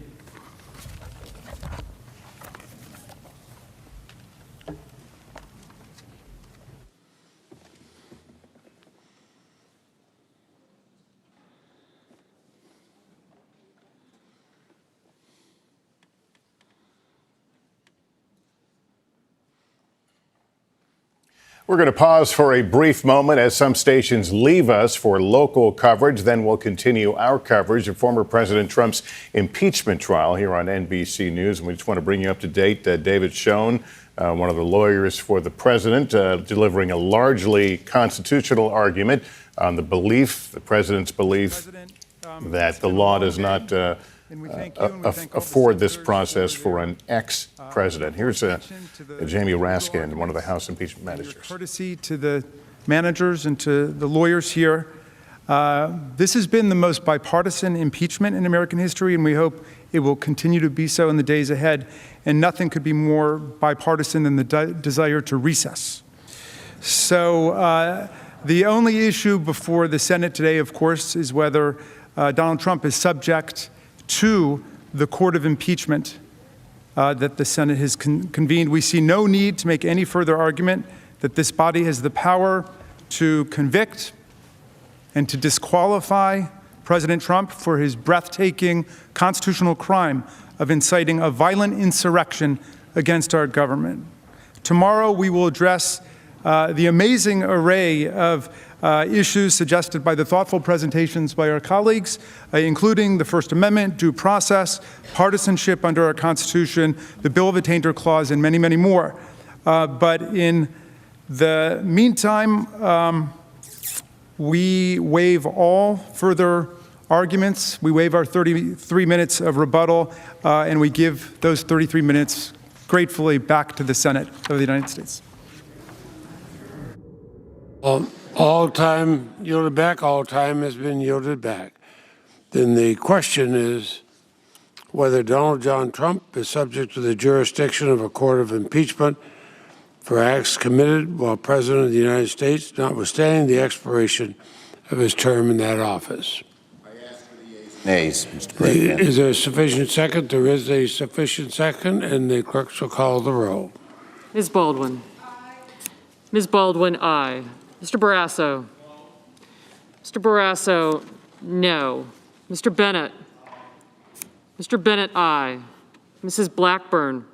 [SPEAKER 7] We're going to pause for a brief moment as some stations leave us for local coverage. Then we'll continue our coverage of former President Trump's impeachment trial here on NBC News. And we just want to bring you up to date. David Schoen, one of the lawyers for the president, delivering a largely constitutional argument on the president's belief that the law does not afford this process for an ex-president. Here's Jamie Raskin, one of the House impeachment managers.
[SPEAKER 4] Courtesy to the managers and to the lawyers here. This has been the most bipartisan impeachment in American history, and we hope it will continue to be so in the days ahead. And nothing could be more bipartisan than the desire to recess. So the only issue before the Senate today, of course, is whether Donald Trump is subject to the court of impeachment that the Senate has convened. We see no need to make any further argument that this body has the power to convict and to disqualify President Trump for his breathtaking constitutional crime of inciting a violent insurrection against our government. Tomorrow we will address the amazing array of issues suggested by the thoughtful presentations by our colleagues, including the First Amendment, due process, partisanship under our Constitution, the Bill of Attainder Clause, and many, many more. But in the meantime, we waive all further arguments. We waive our 33 minutes of rebuttal, and we give those 33 minutes gratefully back to the Senate of the United States.
[SPEAKER 3] All time yielded back, all time has been yielded back. Then the question is whether Donald John Trump is subject to the jurisdiction of a court of impeachment for acts committed while President of the United States, notwithstanding the expiration of his term in that office.
[SPEAKER 5] I ask for the yeas and nays, Mr. President.
[SPEAKER 3] Is there a sufficient second? There is a sufficient second, and the clerk shall call the roll.
[SPEAKER 8] Ms. Baldwin. Ms. Baldwin, aye. Mr. Barrasso. Mr. Barrasso, no. Mr. Bennett. Mr. Bennett, aye. Mrs. Blackburn.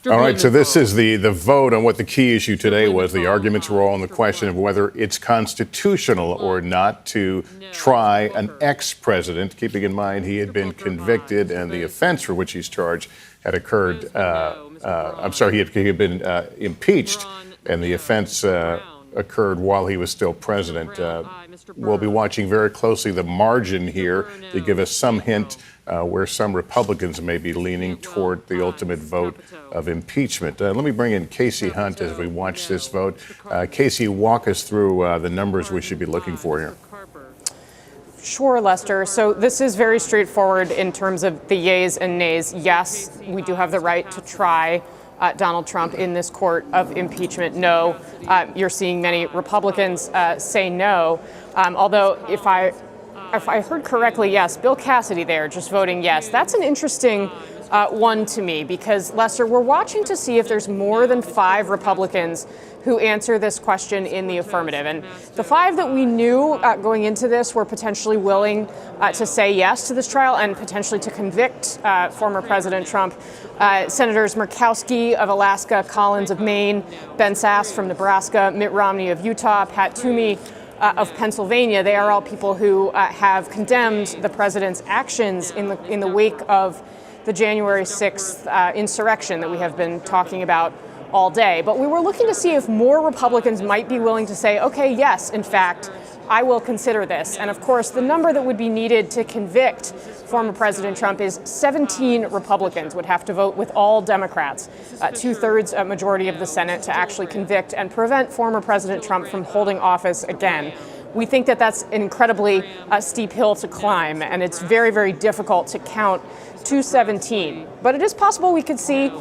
[SPEAKER 7] All right, so this is the vote on what the key issue today was. The arguments were all on the question of whether it's constitutional or not to try an ex-president, keeping in mind he had been convicted and the offense for which he's charged had occurred. He had been impeached, and the offense occurred while he was still president. We'll be watching very closely the margin here to give us some hint where some Republicans may be leaning toward the ultimate vote of impeachment. Let me bring in Casey Hunt as we watch this vote. Casey, walk us through the numbers we should be looking for here.
[SPEAKER 9] Sure, Lester. So this is very straightforward in terms of the yeas and nays. Yes, we do have the right to try Donald Trump in this court of impeachment. No, you're seeing many Republicans say no. Although if I heard correctly, yes, Bill Cassidy there just voting yes. That's an interesting one to me because, Lester, we're watching to see if there's more than 5 Republicans who answer this question in the affirmative. And the 5 that we knew going into this were potentially willing to say yes to this trial and potentially to convict former President Trump. Senators Murkowski of Alaska, Collins of Maine, Ben Sasse from Nebraska, Mitt Romney of Utah, Pat Toomey of Pennsylvania. They are all people who have condemned the president's actions in the wake of the January 6th insurrection that we have been talking about all day. But we were looking to see if more Republicans might be willing to say, okay, yes, in fact, I will consider this. And of course, the number that would be needed to convict former President Trump is 17 Republicans would have to vote with all Democrats, 2/3 majority of the Senate, to actually convict and prevent former President Trump from holding office again. We think that that's an incredibly steep hill to climb, and it's very, very difficult to count to 17. But it is possible we could see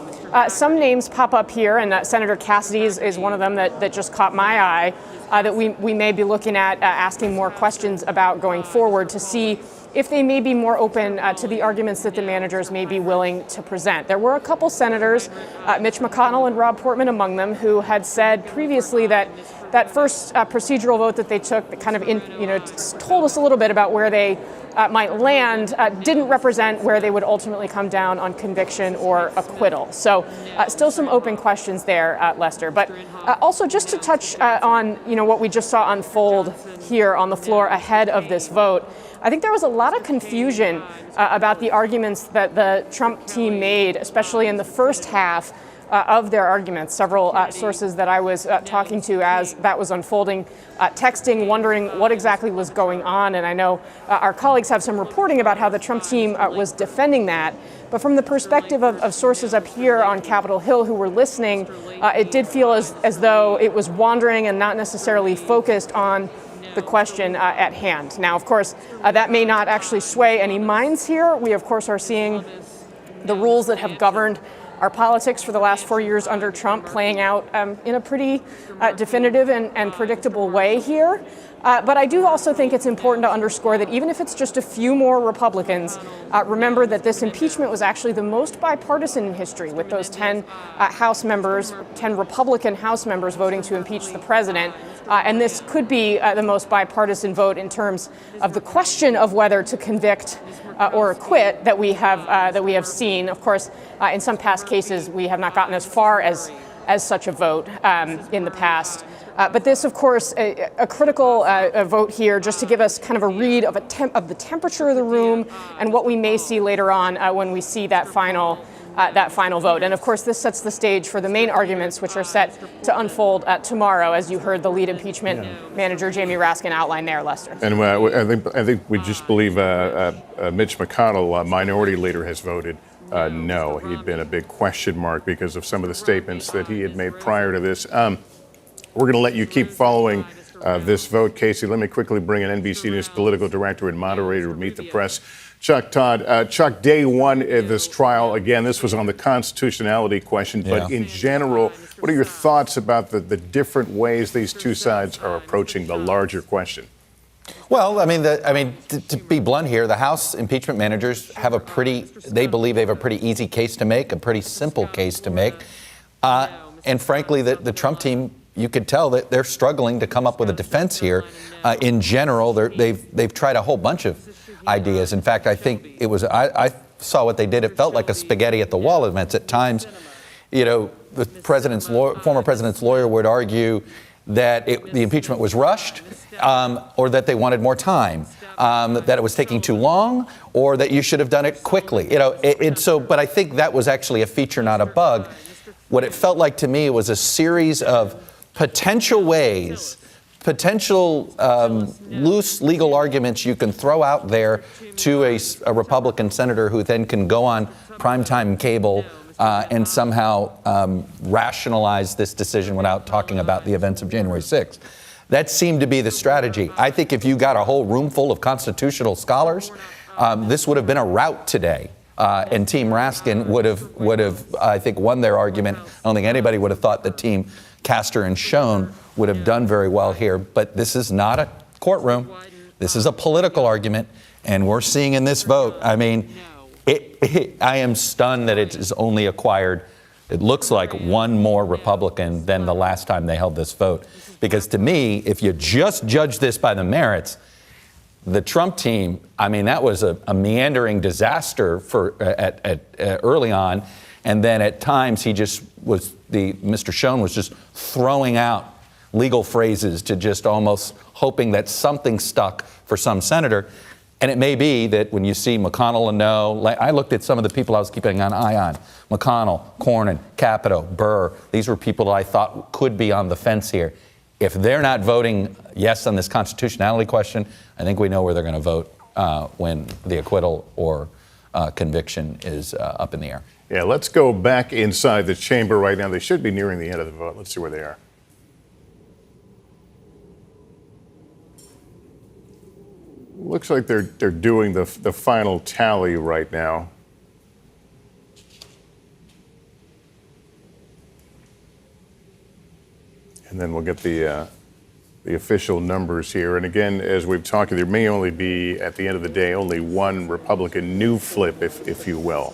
[SPEAKER 9] some names pop up here, and Senator Cassidy is one of them that just caught my eye, that we may be looking at asking more questions about going forward to see if they may be more open to the arguments that the managers may be willing to present. There were a couple senators, Mitch McConnell and Rob Portman among them, who had said previously that that first procedural vote that they took, that kind of told us a little bit about where they might land, didn't represent where they would ultimately come down on conviction or acquittal. So still some open questions there, Lester. But also just to touch on what we just saw unfold here on the floor ahead of this vote, I think there was a lot of confusion about the arguments that the Trump team made, especially in the first half of their arguments. Several sources that I was talking to as that was unfolding, texting, wondering what exactly was going on. And I know our colleagues have some reporting about how the Trump team was defending that. But from the perspective of sources up here on Capitol Hill who were listening, it did feel as though it was wandering and not necessarily focused on the question at hand. Now, of course, that may not actually sway any minds here. We, of course, are seeing the rules that have governed our politics for the last 4 years under Trump playing out in a pretty definitive and predictable way here. But I do also think it's important to underscore that even if it's just a few more Republicans, remember that this impeachment was actually the most bipartisan in history, with those 10 House members, 10 Republican House members voting to impeach the president. And this could be the most bipartisan vote in terms of the question of whether to convict or acquit that we have seen. Of course, in some past cases, we have not gotten as far as such a vote in the past. But this, of course, a critical vote here, just to give us kind of a read of the temperature of the room and what we may see later on when we see that final vote. And of course, this sets the stage for the main arguments, which are set to unfold tomorrow, as you heard the lead impeachment manager, Jamie Raskin, outline there, Lester.
[SPEAKER 7] And I think we just believe Mitch McConnell, minority leader, has voted no. He'd been a big question mark because of some of the statements that he had made prior to this. We're going to let you keep following this vote, Casey. Let me quickly bring in NBC News political director and moderator of Meet the Press, Chuck Todd. Chuck, day one of this trial, again, this was on the constitutionality question, but in general, what are your thoughts about the different ways these two sides are approaching the larger question?
[SPEAKER 1] Well, to be blunt here, the House impeachment managers they believe they have a pretty easy case to make, a pretty simple case to make. And frankly, the Trump team, you could tell that they're struggling to come up with a defense here. In general, they've tried a whole bunch of ideas. In fact, I think I saw what they did. It felt like a spaghetti at the wall events at times. The former president's lawyer would argue that the impeachment was rushed, or that they wanted more time, that it was taking too long, or that you should have done it quickly. But I think that was actually a feature, not a bug. What it felt like to me was a series of potential ways, loose legal arguments you can throw out there to a Republican senator who then can go on primetime cable and somehow rationalize this decision without talking about the events of January 6th. That seemed to be the strategy. I think if you got a whole room full of constitutional scholars, this would have been a rout today. And Team Raskin would have, I think, won their argument. I don't think anybody would have thought that Team Castor and Schoen would have done very well here. But this is not a courtroom. This is a political argument. And we're seeing in this vote, I am stunned that it is only acquired, it looks like, one more Republican than the last time they held this vote. Because to me, if you just judge this by the merits, the Trump team, that was a meandering disaster at early on, and then at times Mr. Schoen was just throwing out legal phrases to just almost hoping that something stuck for some senator. And it may be that when you see McConnell a no, like I looked at some of the people I was keeping an eye on, McConnell, Cornyn, Capito, Burr, these were people that I thought could be on the fence here. If they're not voting yes on this constitutionality question, I think we know where they're going to vote when the acquittal or conviction is up in the air.
[SPEAKER 7] Yeah, let's go back inside the chamber right now. They should be nearing the end of the vote. Let's see where they are. Looks like they're doing the final tally right now. And then we'll get the official numbers here. And again, as we've talked, there may only be, at the end of the day, only one Republican new flip, if you will.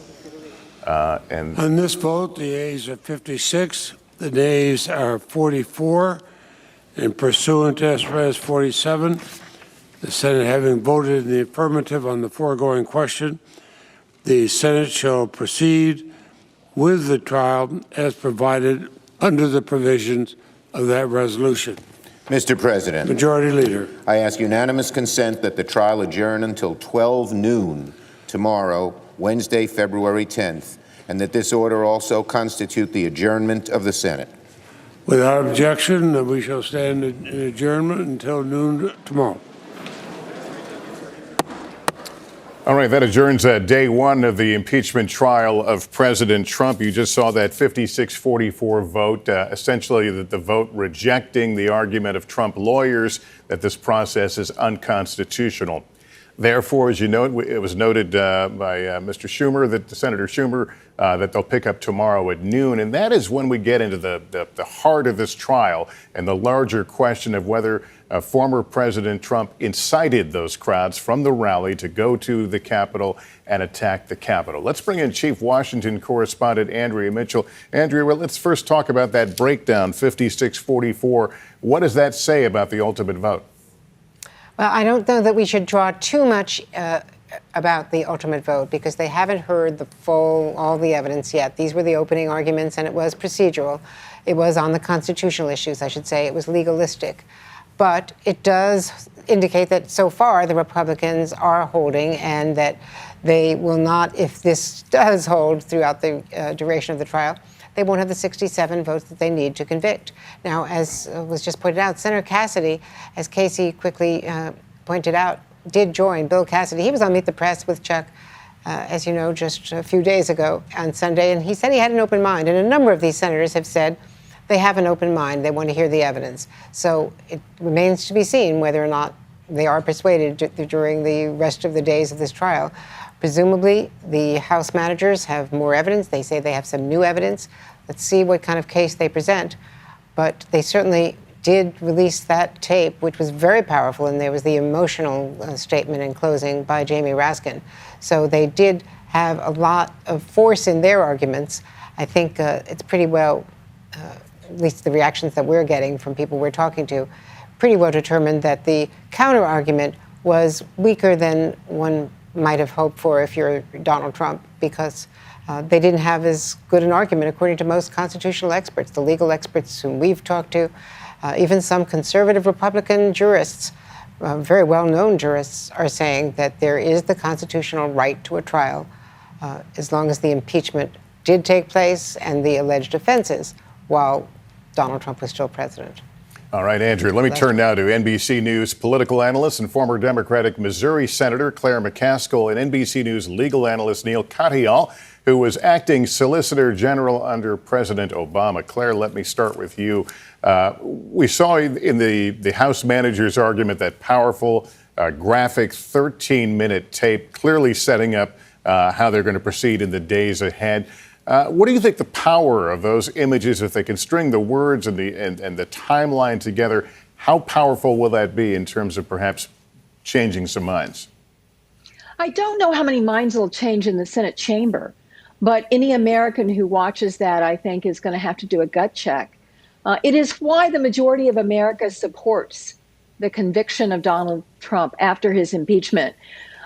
[SPEAKER 7] And
[SPEAKER 3] on this vote, the ayes are 56, the nays are 44, and pursuant to S. 47, the Senate having voted in the affirmative on the foregoing question, the Senate shall proceed with the trial as provided under the provisions of that resolution.
[SPEAKER 5] Mr. President.
[SPEAKER 3] Majority Leader.
[SPEAKER 5] I ask unanimous consent that the trial adjourn until 12 noon tomorrow, Wednesday, February 10th, and that this order also constitute the adjournment of the Senate.
[SPEAKER 3] Without objection, we shall stand in adjournment until noon tomorrow.
[SPEAKER 7] all right, that adjourns day one of the impeachment trial of President Trump. You just saw that 56-44 vote, essentially the vote rejecting the argument of Trump lawyers that this process is unconstitutional. Therefore, as you know, it was noted by Mr. Schumer, that Senator Schumer, that they'll pick up tomorrow at noon. And that is when we get into the heart of this trial and the larger question of whether former President Trump incited those crowds from the rally to go to the Capitol and attack the Capitol. Let's bring in Chief Washington correspondent Andrea Mitchell. Andrea, well, let's first talk about that breakdown, 56-44. What does that say about the ultimate vote?
[SPEAKER 6] Well, I don't know that we should draw too much about the ultimate vote because they haven't heard all the evidence yet. These were the opening arguments, and it was procedural. It was on the constitutional issues, I should say. It was legalistic. But it does indicate that so far the Republicans are holding, and that they will not, if this does hold throughout the duration of the trial, they won't have the 67 votes that they need to convict. Now, as was just pointed out, Senator Cassidy, as Casey quickly pointed out, did join. Bill Cassidy, he was on Meet the Press with Chuck, as you know, just a few days ago on Sunday, and he said he had an open mind. And a number of these senators have said they have an open mind. They want to hear the evidence. So it remains to be seen whether or not they are persuaded during the rest of the days of this trial. Presumably, the House managers have more evidence. They say they have some new evidence. Let's see what kind of case they present. But they certainly did release that tape, which was very powerful, and there was the emotional statement in closing by Jamie Raskin. So they did have a lot of force in their arguments. I think it's pretty well, at least the reactions that we're getting from people we're talking to, pretty well determined that the counter-argument was weaker than one might have hoped for if you're Donald Trump, because they didn't have as good an argument, according to most constitutional experts, the legal experts whom we've talked to, even some conservative Republican jurists, very well-known jurists, are saying that there is the constitutional right to a trial as long as the impeachment did take place and the alleged offenses while Donald Trump was still president.
[SPEAKER 7] All right, Andrew, let me turn now to NBC News political analyst and former Democratic Missouri Senator Claire McCaskill and NBC News legal analyst Neil Katyal, who was acting Solicitor General under President Obama. Claire, let me start with you. We saw in the House manager's argument that powerful, graphic 13-minute tape clearly setting up how they're going to proceed in the days ahead. What do you think the power of those images, if they can string the words and the timeline together, how powerful will that be in terms of perhaps changing some minds?
[SPEAKER 10] I don't know how many minds will change in the Senate chamber, but any American who watches that, I think, is going to have to do a gut check. It is why the majority of America supports the conviction of Donald Trump after his impeachment.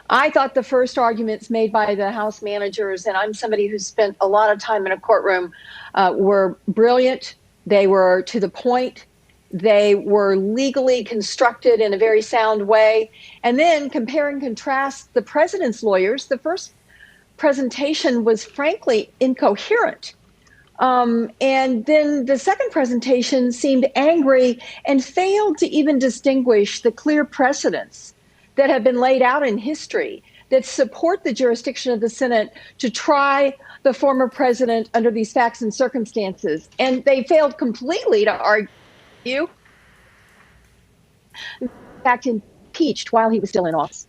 [SPEAKER 10] I thought the first arguments made by the House managers, and I'm somebody who's spent a lot of time in a courtroom, were brilliant. They were to the point. They were legally constructed in a very sound way. And then compare and contrast the president's lawyers. The first presentation was frankly incoherent. And then the second presentation seemed angry and failed to even distinguish the clear precedents that have been laid out in history that support the jurisdiction of the Senate to try the former president under these facts and circumstances. And they failed completely to argue, in fact, impeached while he was still in office.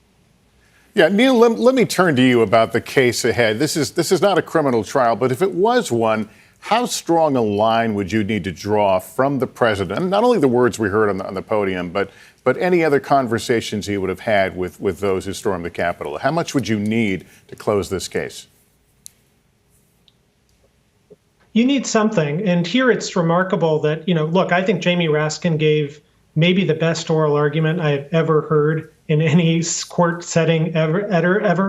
[SPEAKER 7] Yeah, Neil, let me turn to you about the case ahead. This is not a criminal trial, but if it was one, how strong a line would you need to draw from the president? And not only the words we heard on the podium, but any other conversations he would have had with those who stormed the Capitol. How much would you need to close this case?
[SPEAKER 11] You need something. And here it's remarkable that, look, I think Jamie Raskin gave maybe the best oral argument I have ever heard in any court setting ever,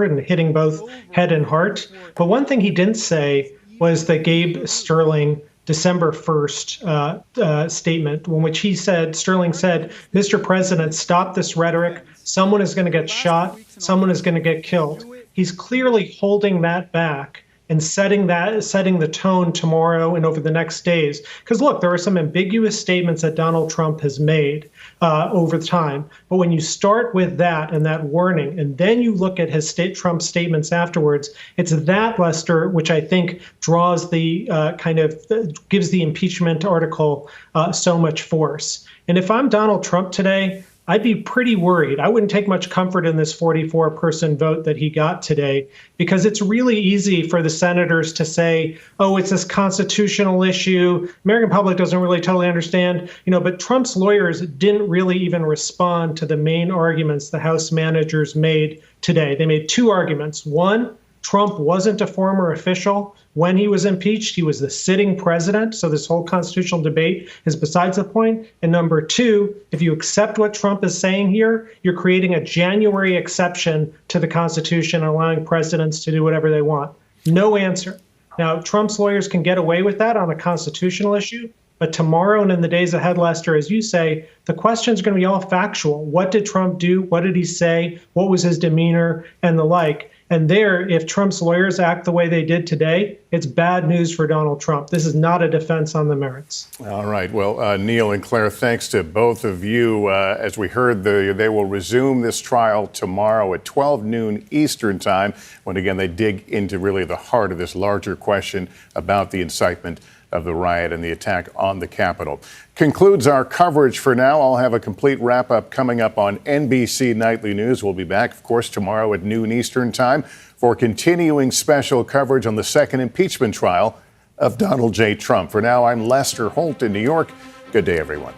[SPEAKER 11] and hitting both head and heart. But one thing he didn't say was that Gabe Sterling December 1st statement, in which Sterling said, "Mr. President, stop this rhetoric. Someone is going to get shot. Someone is going to get killed." He's clearly holding that back and setting the tone tomorrow and over the next days. Because look, there are some ambiguous statements that Donald Trump has made over time. But when you start with that and that warning, and then you look at Trump statements afterwards, it's that, Lester, which I think draws the gives the impeachment article so much force. And if I'm Donald Trump today, I'd be pretty worried. I wouldn't take much comfort in this 44-person vote that he got today, because it's really easy for the senators to say, oh, it's this constitutional issue. American public doesn't really totally understand, but Trump's lawyers didn't really even respond to the main arguments the House managers made today. They made two arguments. One, Trump wasn't a former official when he was impeached. He was the sitting president. So this whole constitutional debate is besides the point. And number two, if you accept what Trump is saying here, you're creating a January exception to the Constitution, allowing presidents to do whatever they want. No answer. Now, Trump's lawyers can get away with that on a constitutional issue. But tomorrow and in the days ahead, Lester, as you say, the questions are going to be all factual. What did Trump do? What did he say? What was his demeanor and the like? And there, if Trump's lawyers act the way they did today, it's bad news for Donald Trump. This is not a defense on the merits.
[SPEAKER 7] All right. Well, Neil and Claire, thanks to both of you. As we heard, they will resume this trial tomorrow at 12 noon Eastern time, when again they dig into really the heart of this larger question about the incitement of the riot and the attack on the Capitol. Concludes our coverage for now. I'll have a complete wrap up coming up on NBC Nightly News. We'll be back, of course, tomorrow at noon Eastern time for continuing special coverage on the second impeachment trial of Donald J. Trump. For now, I'm Lester Holt in New York. Good day, everyone.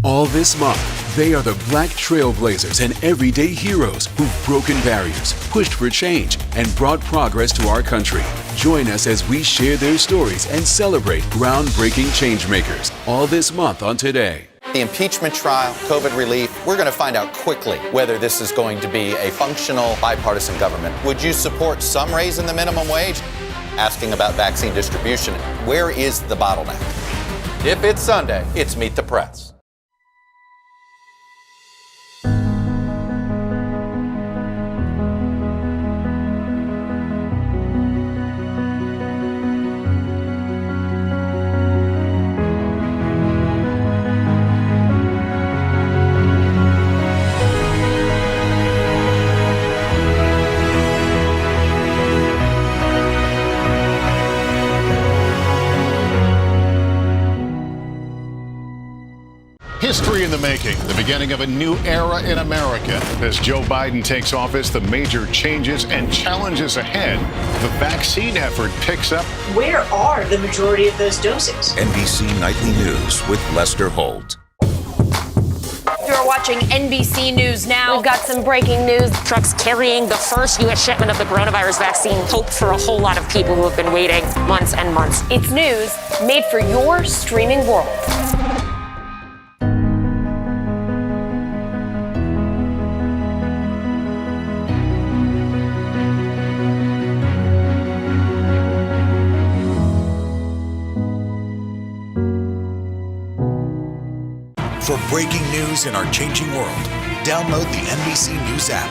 [SPEAKER 12] All this month, they are the black trailblazers and everyday heroes who've broken barriers, pushed for change, and brought progress to our country. Join us as we share their stories and celebrate groundbreaking changemakers. All this month on Today.
[SPEAKER 1] The impeachment trial, COVID relief, we're going to find out quickly whether this is going to be a functional bipartisan government. Would you support some raise in the minimum wage? Asking about vaccine distribution, where is the bottleneck? If it's Sunday, it's Meet the Press.
[SPEAKER 7] History in the making, the beginning of a new era in America. As Joe Biden takes office, the major changes and challenges ahead. The vaccine effort picks up.
[SPEAKER 13] Where are the majority of those doses?
[SPEAKER 14] NBC Nightly News with Lester Holt.
[SPEAKER 15] You're watching NBC News Now. We've got some breaking news.
[SPEAKER 16] Trucks carrying the first U.S. shipment of the coronavirus vaccine. Hope for a whole lot of people who have been waiting months and months.
[SPEAKER 15] It's news made for your streaming world.
[SPEAKER 14] For breaking news in our changing world, download the NBC News app.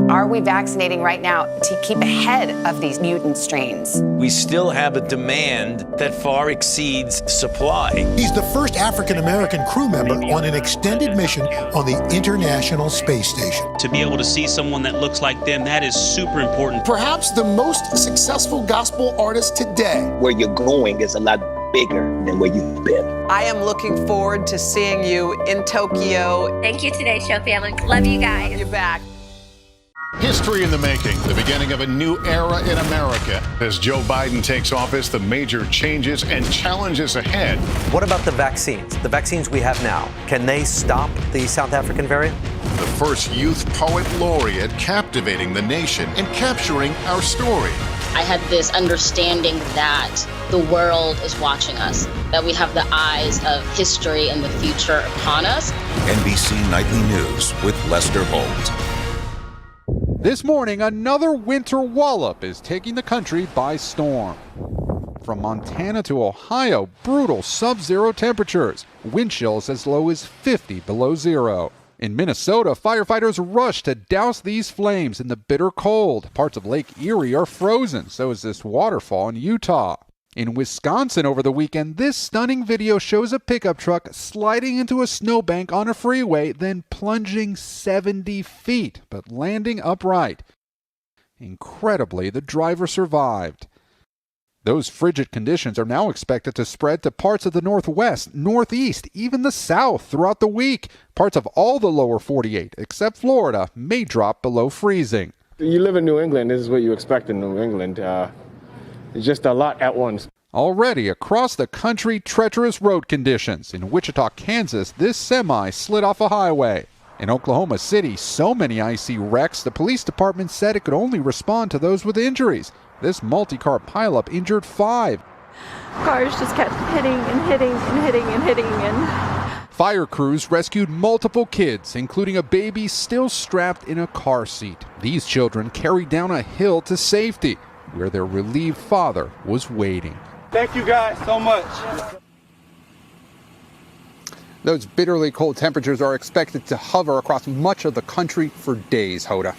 [SPEAKER 17] Are we vaccinating right now to keep ahead of these mutant strains?
[SPEAKER 18] We still have a demand that far exceeds supply.
[SPEAKER 19] He's the first African-American crew member on an extended mission on the International Space Station.
[SPEAKER 20] To be able to see someone that looks like them, that is super important.
[SPEAKER 19] Perhaps the most successful gospel artist today.
[SPEAKER 21] Where you're going is a lot bigger than where you've been.
[SPEAKER 23] I am looking forward to seeing you in Tokyo.
[SPEAKER 15] Thank you today, show family. Love you guys.
[SPEAKER 23] You're back.
[SPEAKER 7] History in the making, the beginning of a new era in America. As Joe Biden takes office, the major changes and challenges ahead.
[SPEAKER 25] What about the vaccines? The vaccines we have now, can they stop the South African variant?
[SPEAKER 7] The first youth poet laureate captivating the nation and capturing our story.
[SPEAKER 15] I had this understanding that the world is watching us, that we have the eyes of history and the future upon us.
[SPEAKER 14] NBC Nightly News with Lester Holt.
[SPEAKER 33] This morning, another winter wallop is taking the country by storm. From Montana to Ohio, brutal sub-zero temperatures, wind chills as low as 50 below zero. In Minnesota, firefighters rush to douse these flames in the bitter cold. Parts of Lake Erie are frozen, so is this waterfall in Utah. In Wisconsin over the weekend, this stunning video shows a pickup truck sliding into a snowbank on a freeway, then plunging 70 feet, but landing upright. Incredibly, the driver survived. Those frigid conditions are now expected to spread to parts of the Northwest, Northeast, even the South throughout the week. Parts of all the lower 48, except Florida, may drop below freezing.
[SPEAKER 34] You live in New England, this is what you expect in New England. It's just a lot at once.
[SPEAKER 33] Already across the country, treacherous road conditions. In Wichita, Kansas, this semi slid off a highway. In Oklahoma City, so many icy wrecks, the police department said it could only respond to those with injuries. This multi-car pileup injured 5.
[SPEAKER 35] Cars just kept hitting and hitting and hitting and hitting and...
[SPEAKER 33] Fire crews rescued multiple kids, including a baby still strapped in a car seat. These children carried down a hill to safety, where their relieved father was waiting.
[SPEAKER 21] Thank you guys so much.
[SPEAKER 33] Those bitterly cold temperatures are expected to hover across much of the country for days, Hoda.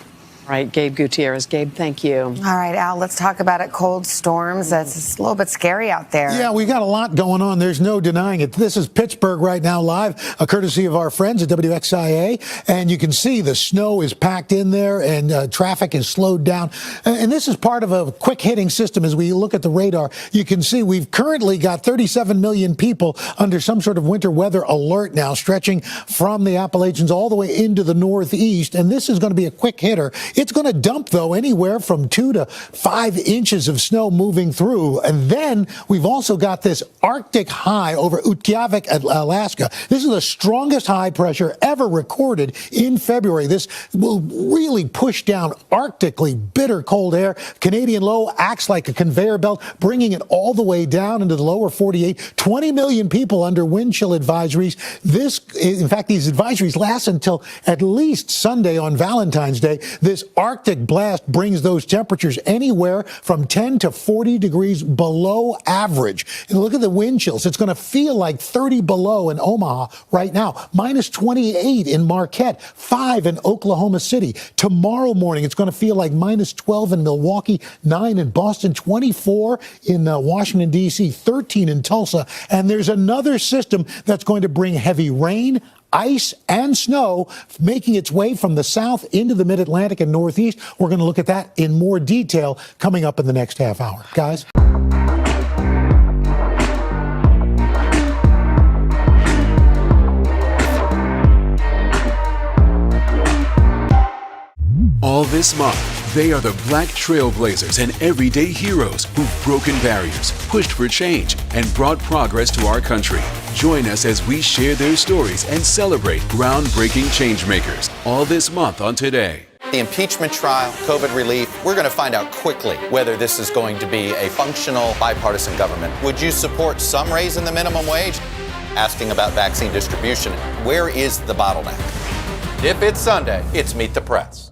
[SPEAKER 23] Right, Gabe Gutierrez. Gabe, thank you.
[SPEAKER 17] All right, Al, let's talk about it. Cold storms. That's a little bit scary out there.
[SPEAKER 19] Yeah, we got a lot going on. There's no denying it. This is Pittsburgh right now live, a courtesy of our friends at WXIA. And you can see the snow is packed in there and traffic is slowed down. And this is part of a quick hitting system. As we look at the radar, you can see we've currently got 37 million people under some sort of winter weather alert now, stretching from the Appalachians all the way into the Northeast. And this is going to be a quick hitter. It's going to dump, though, anywhere from 2 to 5 inches of snow moving through. And then we've also got this Arctic high over Utqiagvik, Alaska. This is the strongest high pressure ever recorded in February. This will really push down Arctically bitter cold air. Canadian low acts like a conveyor belt, bringing it all the way down into the lower 48. 20 million people under wind chill advisories. In fact, these advisories last until at least Sunday on Valentine's Day. This Arctic blast brings those temperatures anywhere from 10 to 40 degrees below average. And look at the wind chills. It's going to feel like 30 below in Omaha right now, minus 28 in Marquette, 5 in Oklahoma City. Tomorrow morning, it's going to feel like minus 12 in Milwaukee, 9 in Boston, 24 in Washington, D.C., 13 in Tulsa. And there's another system that's going to bring heavy rain, ice and snow making its way from the south into the mid-Atlantic and Northeast. We're going to look at that in more detail coming up in the next half hour. Guys?
[SPEAKER 12] All this month, they are the Black trailblazers and everyday heroes who've broken barriers, pushed for change, and brought progress to our country. Join us as we share their stories and celebrate groundbreaking changemakers. All this month on Today.
[SPEAKER 1] The impeachment trial, COVID relief, we're going to find out quickly whether this is going to be a functional bipartisan government. Would you support some raise in the minimum wage? Asking about vaccine distribution. Where is the bottleneck? If it's Sunday, it's Meet the Press.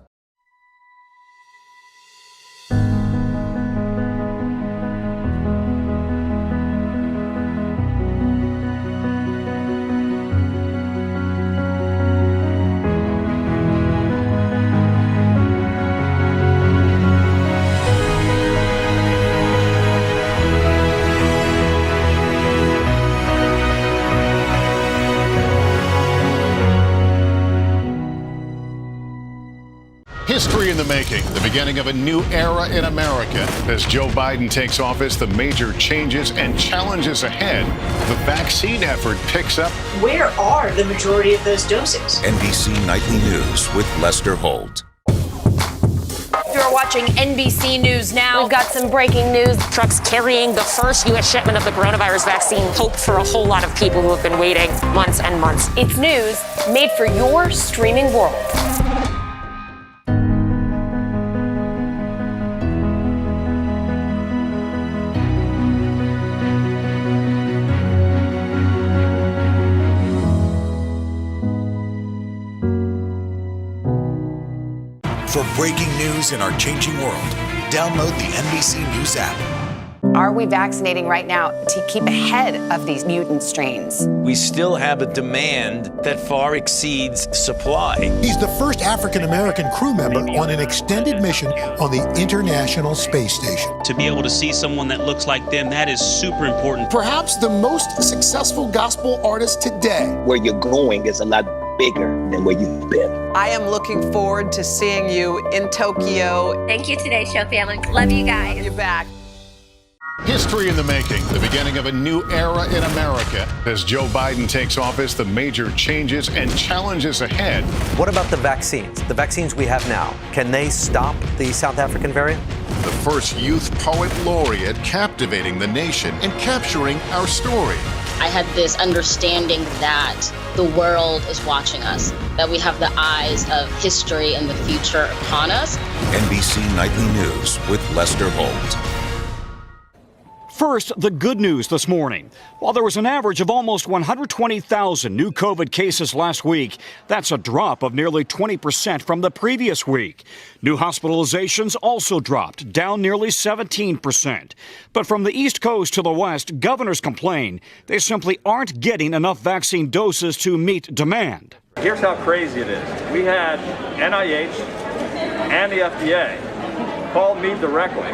[SPEAKER 7] History in the making, the beginning of a new era in America. As Joe Biden takes office, the major changes and challenges ahead. The vaccine effort picks up.
[SPEAKER 13] Where are the majority of those doses?
[SPEAKER 14] NBC Nightly News with Lester Holt.
[SPEAKER 16] You're watching NBC News Now. We've got some breaking news. Trucks carrying the first U.S. shipment of the coronavirus vaccine. Hope for a whole lot of people who have been waiting months and months.
[SPEAKER 17] It's news made for your streaming world.
[SPEAKER 14] For breaking news in our changing world, download the NBC News app.
[SPEAKER 17] Are we vaccinating right now to keep ahead of these mutant strains?
[SPEAKER 18] We still have a demand that far exceeds supply.
[SPEAKER 19] He's the first African-American crew member on an extended mission on the International Space Station.
[SPEAKER 20] To be able to see someone that looks like them, that is super important.
[SPEAKER 2] Perhaps the most successful gospel artist today.
[SPEAKER 21] Where you're going is a lot bigger than where you've been.
[SPEAKER 23] I am looking forward to seeing you in Tokyo.
[SPEAKER 3] Thank you, Today Show family. Love you guys.
[SPEAKER 23] Love you back.
[SPEAKER 7] History in the making, the beginning of a new era in America. As Joe Biden takes office, the major changes and challenges ahead.
[SPEAKER 25] What about the vaccines? The vaccines we have now, can they stop the South African variant?
[SPEAKER 7] The first youth poet laureate captivating the nation and capturing our story.
[SPEAKER 15] I had this understanding that the world is watching us, that we have the eyes of history and the future upon us.
[SPEAKER 14] NBC Nightly News with Lester Holt.
[SPEAKER 4] First, the good news this morning. While there was an average of almost 120,000 new COVID cases last week, that's a drop of nearly 20% from the previous week. New hospitalizations also dropped, down nearly 17%. But from the East Coast to the West, governors complain they simply aren't getting enough vaccine doses to meet demand.
[SPEAKER 5] Here's how crazy it is. We had NIH and the FDA call me directly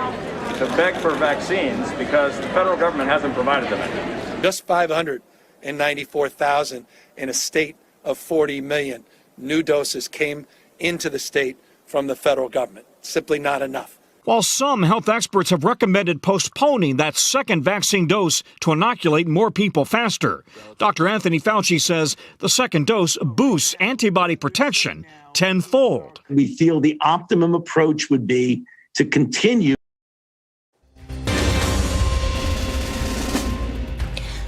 [SPEAKER 5] to beg for vaccines because the federal government hasn't provided them any.
[SPEAKER 8] Just 594,000 in a state of 40 million new doses came into the state from the federal government. Simply not enough.
[SPEAKER 4] While some health experts have recommended postponing that second vaccine dose to inoculate more people faster, Dr. Anthony Fauci says the second dose boosts antibody protection tenfold.
[SPEAKER 21] We feel the optimum approach would be to continue.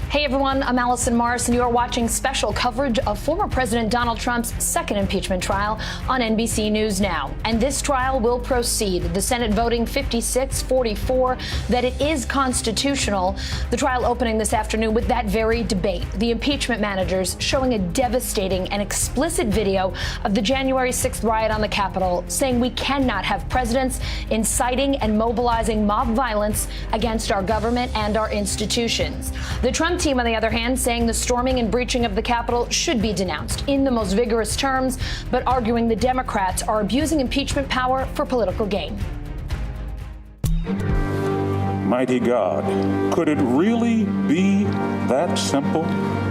[SPEAKER 6] Hey everyone, I'm Allison Morris, and you are watching special coverage of former President Donald Trump's second impeachment trial on NBC News Now. And this trial will proceed. The Senate voting 56-44 that it is constitutional. The trial opening this afternoon with that very debate. The impeachment managers showing a devastating and explicit video of the January 6th riot on the Capitol, saying we cannot have presidents inciting and mobilizing mob violence against our government and our institutions. The Trump team, on the other hand, saying the storming and breaching of the Capitol should be denounced in the most vigorous terms, but arguing the Democrats are abusing impeachment power for political gain.
[SPEAKER 9] Mighty God, could it really be that simple?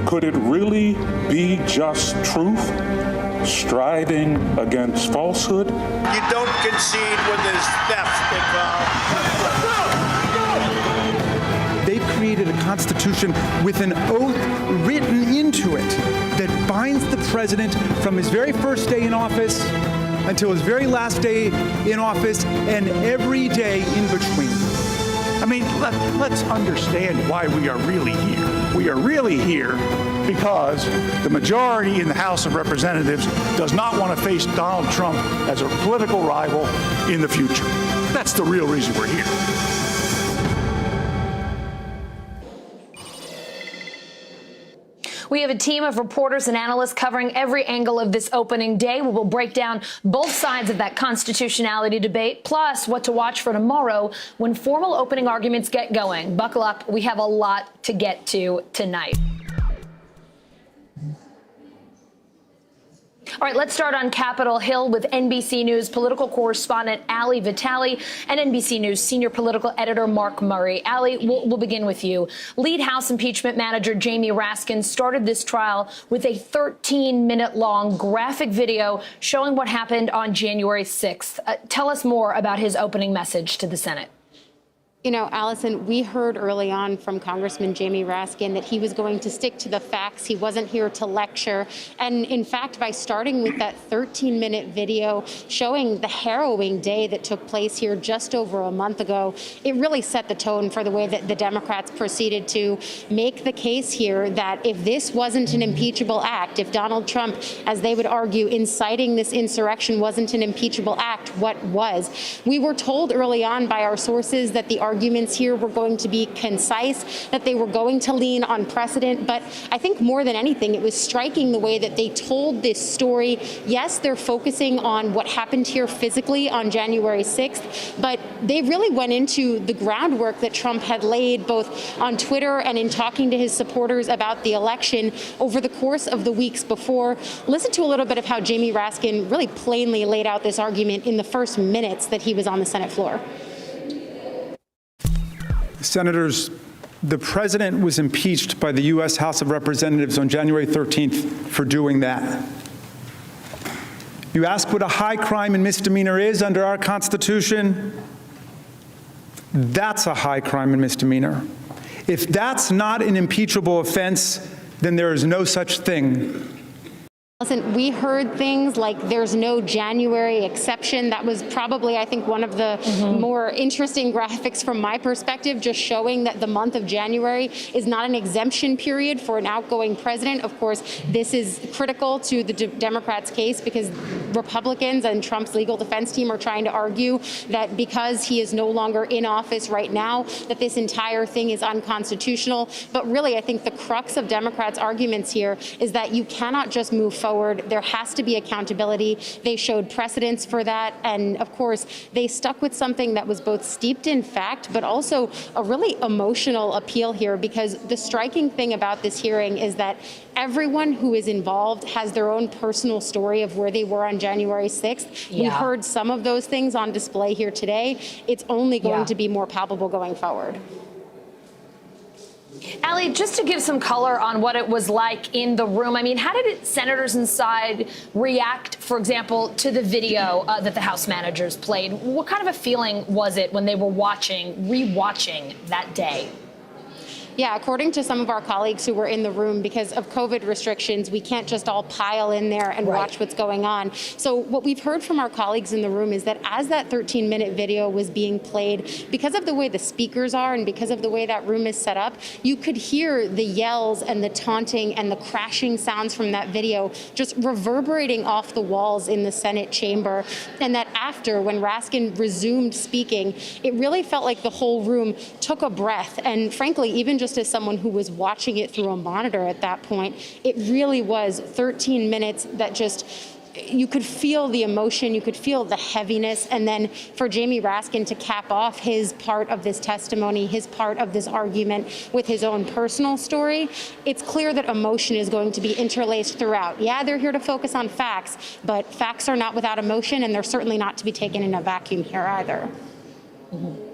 [SPEAKER 9] Could it really be just truth striving against falsehood?
[SPEAKER 10] You don't concede when there's theft involved.
[SPEAKER 11] They created a constitution with an oath written into it that binds the president from his very first day in office until his very last day in office and every day in between.
[SPEAKER 22] I mean, let's understand why we are really here. We are really here because the majority in the House of Representatives does not want to face Donald Trump as a political rival in the future. That's the real reason we're here.
[SPEAKER 6] We have a team of reporters and analysts covering every angle of this opening day. We will break down both sides of that constitutionality debate, plus what to watch for tomorrow when formal opening arguments get going. Buckle up. We have a lot to get to tonight. All right, let's start on Capitol Hill with NBC News political correspondent Ali Vitale and NBC News senior political editor Mark Murray. Ali, we'll begin with you. Lead House impeachment manager Jamie Raskin started this trial with a 13-minute-long graphic video showing what happened on January 6th. Tell us more about his opening message to the Senate.
[SPEAKER 24] You know, Allison, we heard early on from Congressman Jamie Raskin that he was going to stick to the facts. He wasn't here to lecture. And in fact, by starting with that 13-minute video showing the harrowing day that took place here just over a month ago, it really set the tone for the way that the Democrats proceeded to make the case here that if this wasn't an impeachable act, if Donald Trump, as they would argue, inciting this insurrection wasn't an impeachable act, what was? We were told early on by our sources that the arguments here were going to be concise, that they were going to lean on precedent. But I think more than anything, it was striking the way that they told this story. Yes, they're focusing on what happened here physically on January 6th, but they really went into the groundwork that Trump had laid both on Twitter and in talking to his supporters about the election over the course of the weeks before. Listen to a little bit of how Jamie Raskin really plainly laid out this argument in the first minutes that he was on the Senate floor.
[SPEAKER 11] Senators, the president was impeached by the U.S. House of Representatives on January 13th for doing that. You ask what a high crime and misdemeanor is under our Constitution? That's a high crime and misdemeanor. If that's not an impeachable offense, then there is no such thing.
[SPEAKER 24] Listen, we heard things like there's no January exception. That was probably, I think, one of the more interesting graphics from my perspective, just showing that the month of January is not an exemption period for an outgoing president. Of course, this is critical to the Democrats' case because Republicans and Trump's legal defense team are trying to argue that because he is no longer in office right now, that this entire thing is unconstitutional. But really, I think the crux of Democrats' arguments here is that you cannot just move forward. There has to be accountability. They showed precedents for that. And of course, they stuck with something that was both steeped in fact, but also a really emotional appeal here, because the striking thing about this hearing is that everyone who is involved has their own personal story of where they were on January 6th. We heard some of those things on display here today. It's only going to be more palpable going forward.
[SPEAKER 6] Ali, just to give some color on what it was like in the room, I mean, how did senators inside react, for example, to the video that the House managers played? What kind of a feeling was it when they were rewatching that day?
[SPEAKER 24] Yeah, according to some of our colleagues who were in the room, because of COVID restrictions, we can't just all pile in there and watch what's going on. So what we've heard from our colleagues in the room is that as that 13-minute video was being played, because of the way the speakers are and because of the way that room is set up, you could hear the yells and the taunting and the crashing sounds from that video just reverberating off the walls in the Senate chamber. And that after, when Raskin resumed speaking, it really felt like the whole room took a breath. And frankly, even just as someone who was watching it through a monitor at that point, it really was 13 minutes that just, you could feel the emotion, you could feel the heaviness, and then for Jamie Raskin to cap off his part of this testimony, his part of this argument with his own personal story, it's clear that emotion is going to be interlaced throughout. Yeah, they're here to focus on facts, but facts are not without emotion, and they're certainly not to be taken in a vacuum here either.
[SPEAKER 6] Mm-hmm.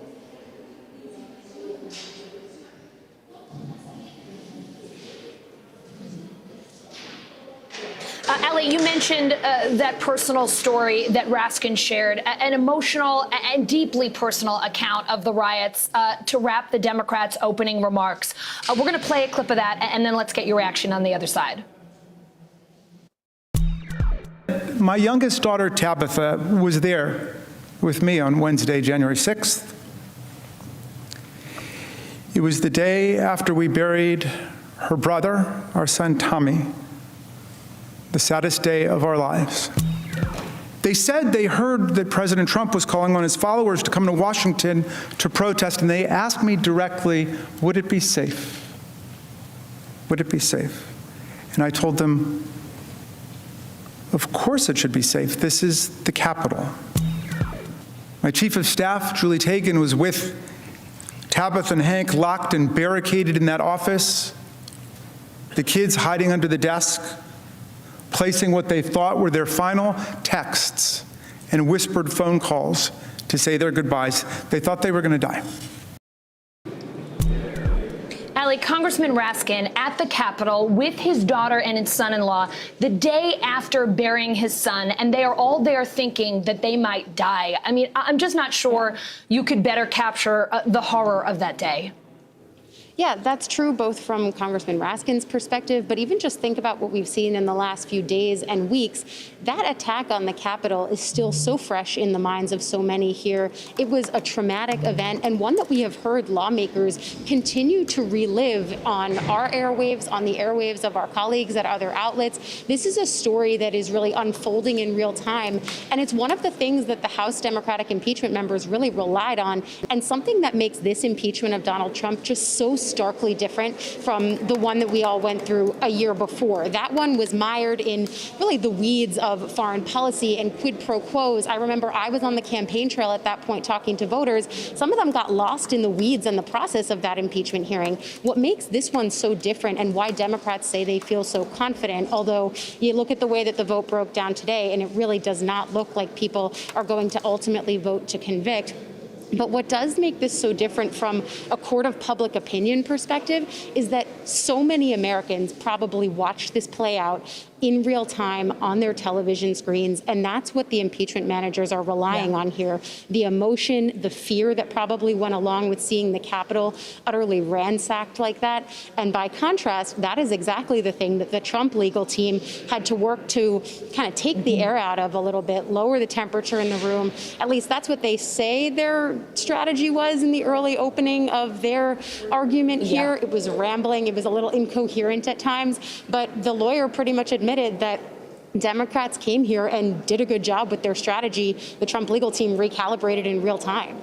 [SPEAKER 6] Ali, you mentioned that personal story that Raskin shared, an emotional and deeply personal account of the riots to wrap the Democrats' opening remarks. We're going to play a clip of that, and then let's get your reaction on the other side.
[SPEAKER 11] My youngest daughter, Tabitha, was there with me on Wednesday, January 6th. It was the day after we buried her brother, our son Tommy, the saddest day of our lives. They said they heard that President Trump was calling on his followers to come to Washington to protest, and they asked me directly, would it be safe? Would it be safe? And I told them, of course it should be safe. This is the Capitol. My chief of staff, Julie Tagan, was with Tabitha and Hank locked and barricaded in that office, the kids hiding under the desk, placing what they thought were their final texts and whispered phone calls to say their goodbyes. They thought they were going to die.
[SPEAKER 6] Ali, Congressman Raskin at the Capitol with his daughter and his son-in-law the day after burying his son, and they are all there thinking that they might die. I mean, I'm just not sure you could better capture the horror of that day.
[SPEAKER 24] Yeah, that's true both from Congressman Raskin's perspective, but even just think about what we've seen in the last few days and weeks. That attack on the Capitol is still so fresh in the minds of so many here. It was a traumatic event, and one that we have heard lawmakers continue to relive on our airwaves, on the airwaves of our colleagues at other outlets. This is a story that is really unfolding in real time, and it's one of the things that the House Democratic impeachment members really relied on, and something that makes this impeachment of Donald Trump just so starkly different from the one that we all went through a year before. That one was mired in really the weeds of foreign policy and quid pro quos. I remember I was on the campaign trail at that point talking to voters. Some of them got lost in the weeds and the process of that impeachment hearing. What makes this one so different and why Democrats say they feel so confident, although you look at the way that the vote broke down today and it really does not look like people are going to ultimately vote to convict. But what does make this so different from a court of public opinion perspective is that so many Americans probably watched this play out in real time on their television screens, and that's what the impeachment managers are relying on here. The emotion, the fear that probably went along with seeing the Capitol utterly ransacked like that. And by contrast, that is exactly the thing that the Trump legal team had to work to kind of take the air out of a little bit, lower the temperature in the room. At least that's what they say their strategy was in the early opening of their argument here. It was rambling, it was a little incoherent at times, but the lawyer pretty much admitted that Democrats came here and did a good job with their strategy. The Trump legal team recalibrated in real time.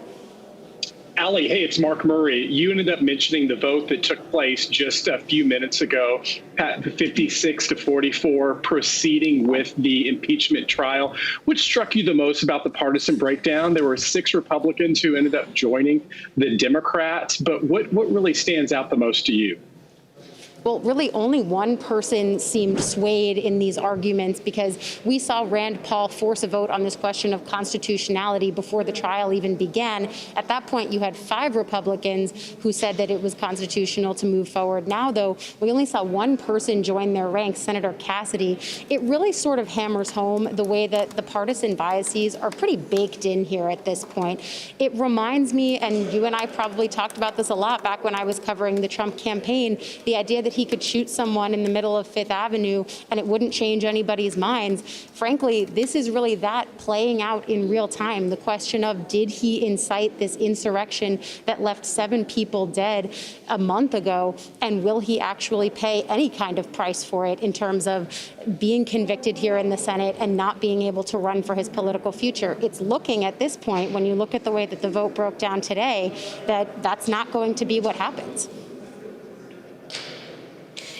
[SPEAKER 1] Ali, hey, it's Mark Murray. You ended up mentioning the vote that took place just a few minutes ago at the 56-44 proceeding with the impeachment trial. What struck you the most about the partisan breakdown? There were 6 Republicans who ended up joining the Democrats, but what really stands out the most to you?
[SPEAKER 24] Well, really only one person seemed swayed in these arguments, because we saw Rand Paul force a vote on this question of constitutionality before the trial even began. At that point, you had 5 Republicans who said that it was constitutional to move forward. Now, though, we only saw one person join their ranks, Senator Cassidy. It really sort of hammers home the way that the partisan biases are pretty baked in here at this point. It reminds me, and you and I probably talked about this a lot back when I was covering the Trump campaign, the idea that he could shoot someone in the middle of Fifth Avenue and it wouldn't change anybody's minds. Frankly, this is really that playing out in real time. The question of, did he incite this insurrection that left 7 people dead a month ago, and will he actually pay any kind of price for it in terms of being convicted here in the Senate and not being able to run for his political future? It's looking at this point, when you look at the way that the vote broke down today, that that's not going to be what happens.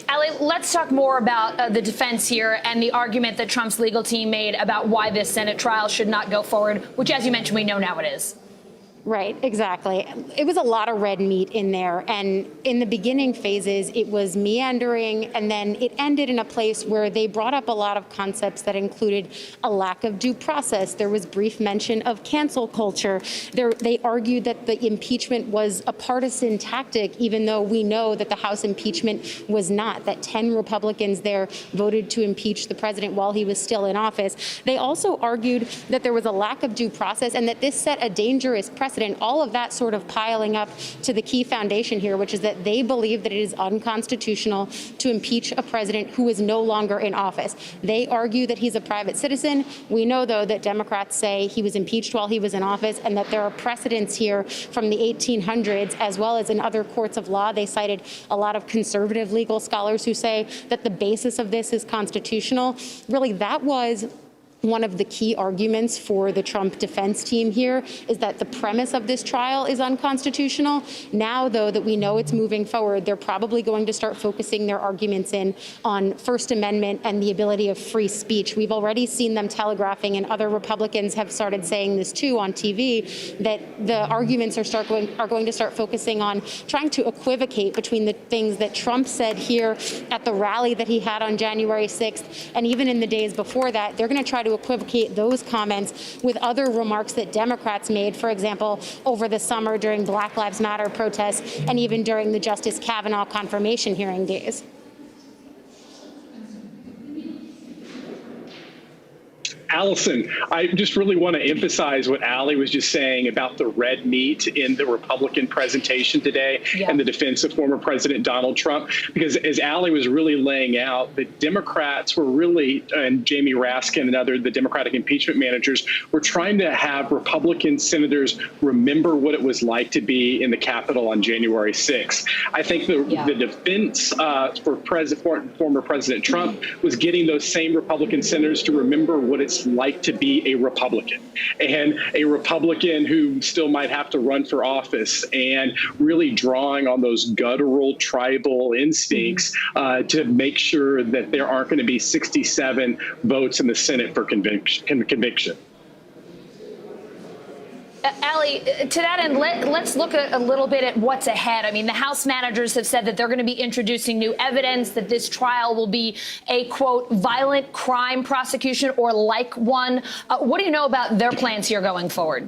[SPEAKER 6] Allie, let's talk more about the defense here and the argument that Trump's legal team made about why this Senate trial should not go forward, which, as you mentioned, we know now it is.
[SPEAKER 24] Right, exactly. It was a lot of red meat in there. And in the beginning phases, it was meandering, and then it ended in a place where they brought up a lot of concepts that included a lack of due process. There was brief mention of cancel culture. They argued that the impeachment was a partisan tactic, even though we know that the House impeachment was not, that 10 Republicans there voted to impeach the president while he was still in office. They also argued that there was a lack of due process and that this set a dangerous precedent. All of that sort of piling up to the key foundation here, which is that they believe that it is unconstitutional to impeach a president who is no longer in office. They argue that he's a private citizen. We know, though, that Democrats say he was impeached while he was in office, and that there are precedents here from the 1800s, as well as in other courts of law. They cited a lot of conservative legal scholars who say that the basis of this is constitutional. Really, that was one of the key arguments for the Trump defense team here, is that the premise of this trial is unconstitutional. Now, though, that we know it's moving forward, they're probably going to start focusing their arguments in on First Amendment and the ability of free speech. We've already seen them telegraphing, and other Republicans have started saying this too on TV, that the arguments are going to start focusing on trying to equivocate between the things that Trump said here at the rally that he had on January 6th, and even in the days before that. They're going to try to equivocate those comments with other remarks that Democrats made, for example, over the summer during Black Lives Matter protests and even during the Justice Kavanaugh confirmation hearing days.
[SPEAKER 1] Allison, I just really want to emphasize what Allie was just saying about the red meat in the Republican presentation today and the defense of former President Donald Trump, because as Allie was really laying out, the Democrats were really, and Jamie Raskin and the Democratic impeachment managers were trying to have Republican senators remember what it was like to be in the Capitol on January 6th. I think the defense for former President Trump was getting those same Republican senators to remember what it's like to be a Republican, and a Republican who still might have to run for office, and really drawing on those guttural tribal instincts to make sure that there aren't going to be 67 votes in the Senate for conviction.
[SPEAKER 6] Allie, to that end, let's look a little bit at what's ahead. I mean, the House managers have said that they're going to be introducing new evidence, that this trial will be a, quote, violent crime prosecution or like one. What do you know about their plans here going forward?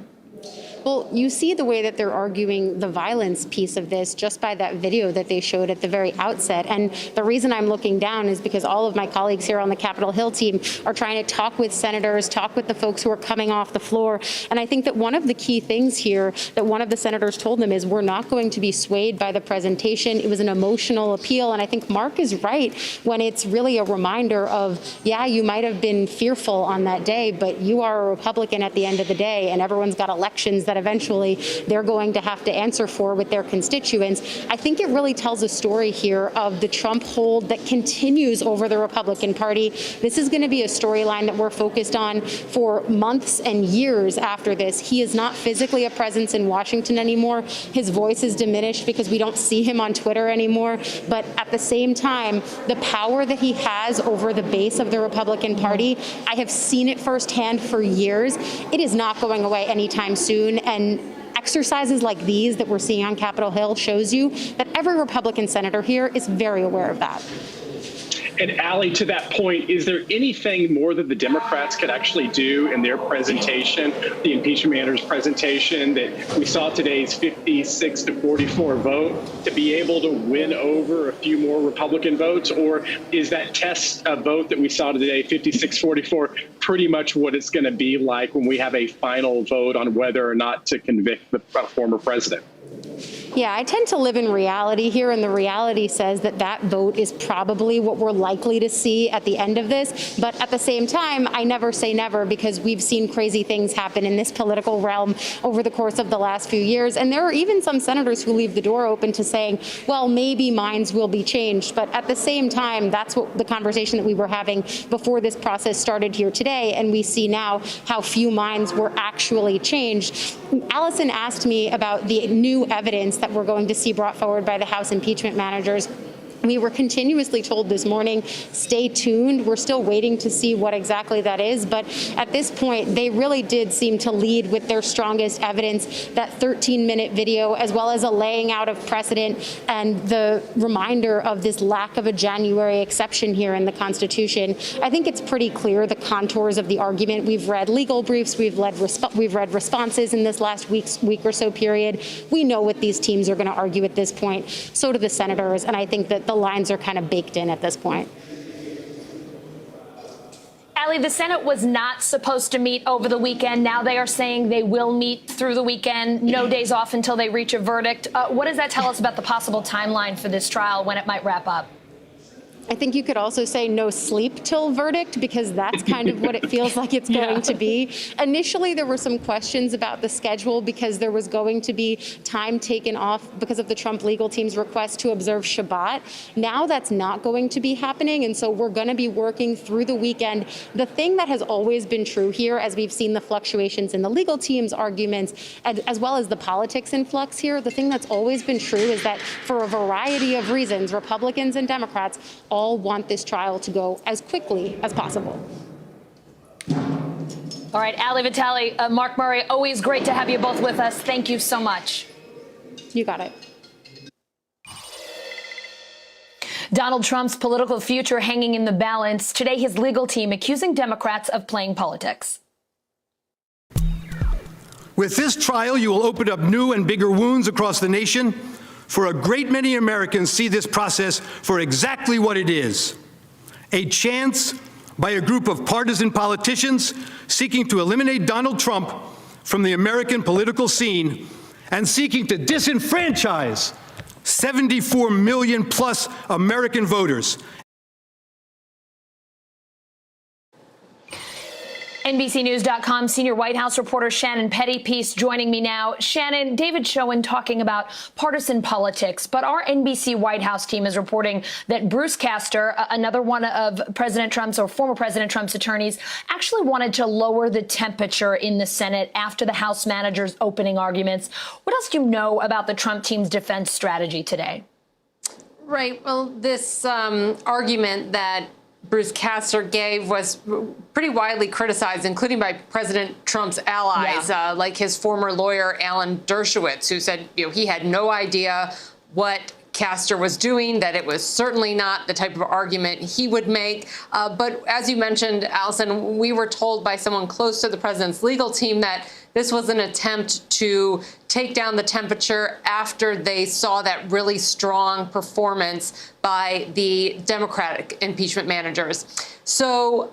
[SPEAKER 24] Well, you see the way that they're arguing the violence piece of this just by that video that they showed at the very outset. And the reason I'm looking down is because all of my colleagues here on the Capitol Hill team are trying to talk with senators, talk with the folks who are coming off the floor. And I think that one of the key things here that one of the senators told them is, we're not going to be swayed by the presentation. It was an emotional appeal. And I think Mark is right when it's really a reminder of, yeah, you might have been fearful on that day, but you are a Republican at the end of the day, and everyone's got elections that eventually they're going to have to answer for with their constituents. I think it really tells a story here of the Trump hold that continues over the Republican Party. This is going to be a storyline that we're focused on for months and years after this. He is not physically a presence in Washington anymore. His voice is diminished because we don't see him on Twitter anymore. But at the same time, the power that he has over the base of the Republican Party, I have seen it firsthand for years. It is not going away anytime soon. And exercises like these that we're seeing on Capitol Hill shows you that every Republican senator here is very aware of that.
[SPEAKER 1] And Allie, to that point, is there anything more that the Democrats could actually do in their presentation, the impeachment manager's presentation, that we saw today's 56 to 44 vote, to be able to win over a few more Republican votes? Or is that test vote that we saw today, 56-44, pretty much what it's going to be like when we have a final vote on whether or not to convict the former president?
[SPEAKER 24] Yeah, I tend to live in reality here, and the reality says that that vote is probably what we're likely to see at the end of this. But at the same time, I never say never, because we've seen crazy things happen in this political realm over the course of the last few years. And there are even some senators who leave the door open to saying, well, maybe minds will be changed. But at the same time, that's what the conversation that we were having before this process started here today. And we see now how few minds were actually changed. Allison asked me about the new evidence that we're going to see brought forward by the House impeachment managers. We were continuously told this morning, stay tuned. We're still waiting to see what exactly that is. But at this point, they really did seem to lead with their strongest evidence, that 13-minute video, as well as a laying out of precedent and the reminder of this lack of a January exception here in the Constitution. I think it's pretty clear the contours of the argument. We've read legal briefs. We've read responses in this last week or so period. We know what these teams are going to argue at this point. So do the senators. And I think that the lines are kind of baked in at this point.
[SPEAKER 6] Allie, the Senate was not supposed to meet over the weekend. Now they are saying they will meet through the weekend, no days off until they reach a verdict. What does that tell us about the possible timeline for this trial, when it might wrap up?
[SPEAKER 24] I think you could also say no sleep till verdict, because that's kind of what it feels like it's going to be. Initially, there were some questions about the schedule, because there was going to be time taken off because of the Trump legal team's request to observe Shabbat. Now that's not going to be happening, and so we're going to be working through the weekend. The thing that has always been true here, as we've seen the fluctuations in the legal team's arguments, as well as the politics in flux here, the thing that's always been true is that for a variety of reasons, Republicans and Democrats all want this trial to go as quickly as possible.
[SPEAKER 6] All right, Ali Vitale, Mark Murray, always great to have you both with us. Thank you so much.
[SPEAKER 24] You got it.
[SPEAKER 6] Donald Trump's political future hanging in the balance. Today, his legal team accusing Democrats of playing politics.
[SPEAKER 12] With this trial, you will open up new and bigger wounds across the nation. For a great many Americans see this process for exactly what it is: a chance by a group of partisan politicians seeking to eliminate Donald Trump from the American political scene and seeking to disenfranchise 74 million plus American voters.
[SPEAKER 6] NBCNews.com senior White House reporter Shannon Pettypiece joining me now. Shannon, David Schoen talking about partisan politics, but our NBC White House team is reporting that Bruce Castor, another one of President Trump's or former President Trump's attorneys, actually wanted to lower the temperature in the Senate after the House manager's opening arguments. What else do you know about the Trump team's defense strategy today?
[SPEAKER 13] Right. Well, this argument that Bruce Castor gave was pretty widely criticized, including by President Trump's allies, like his former lawyer, Alan Dershowitz, who said, he had no idea what Castor was doing, that it was certainly not the type of argument he would make. But as you mentioned, Allison, we were told by someone close to the president's legal team that this was an attempt to take down the temperature after they saw that really strong performance by the Democratic impeachment managers. So,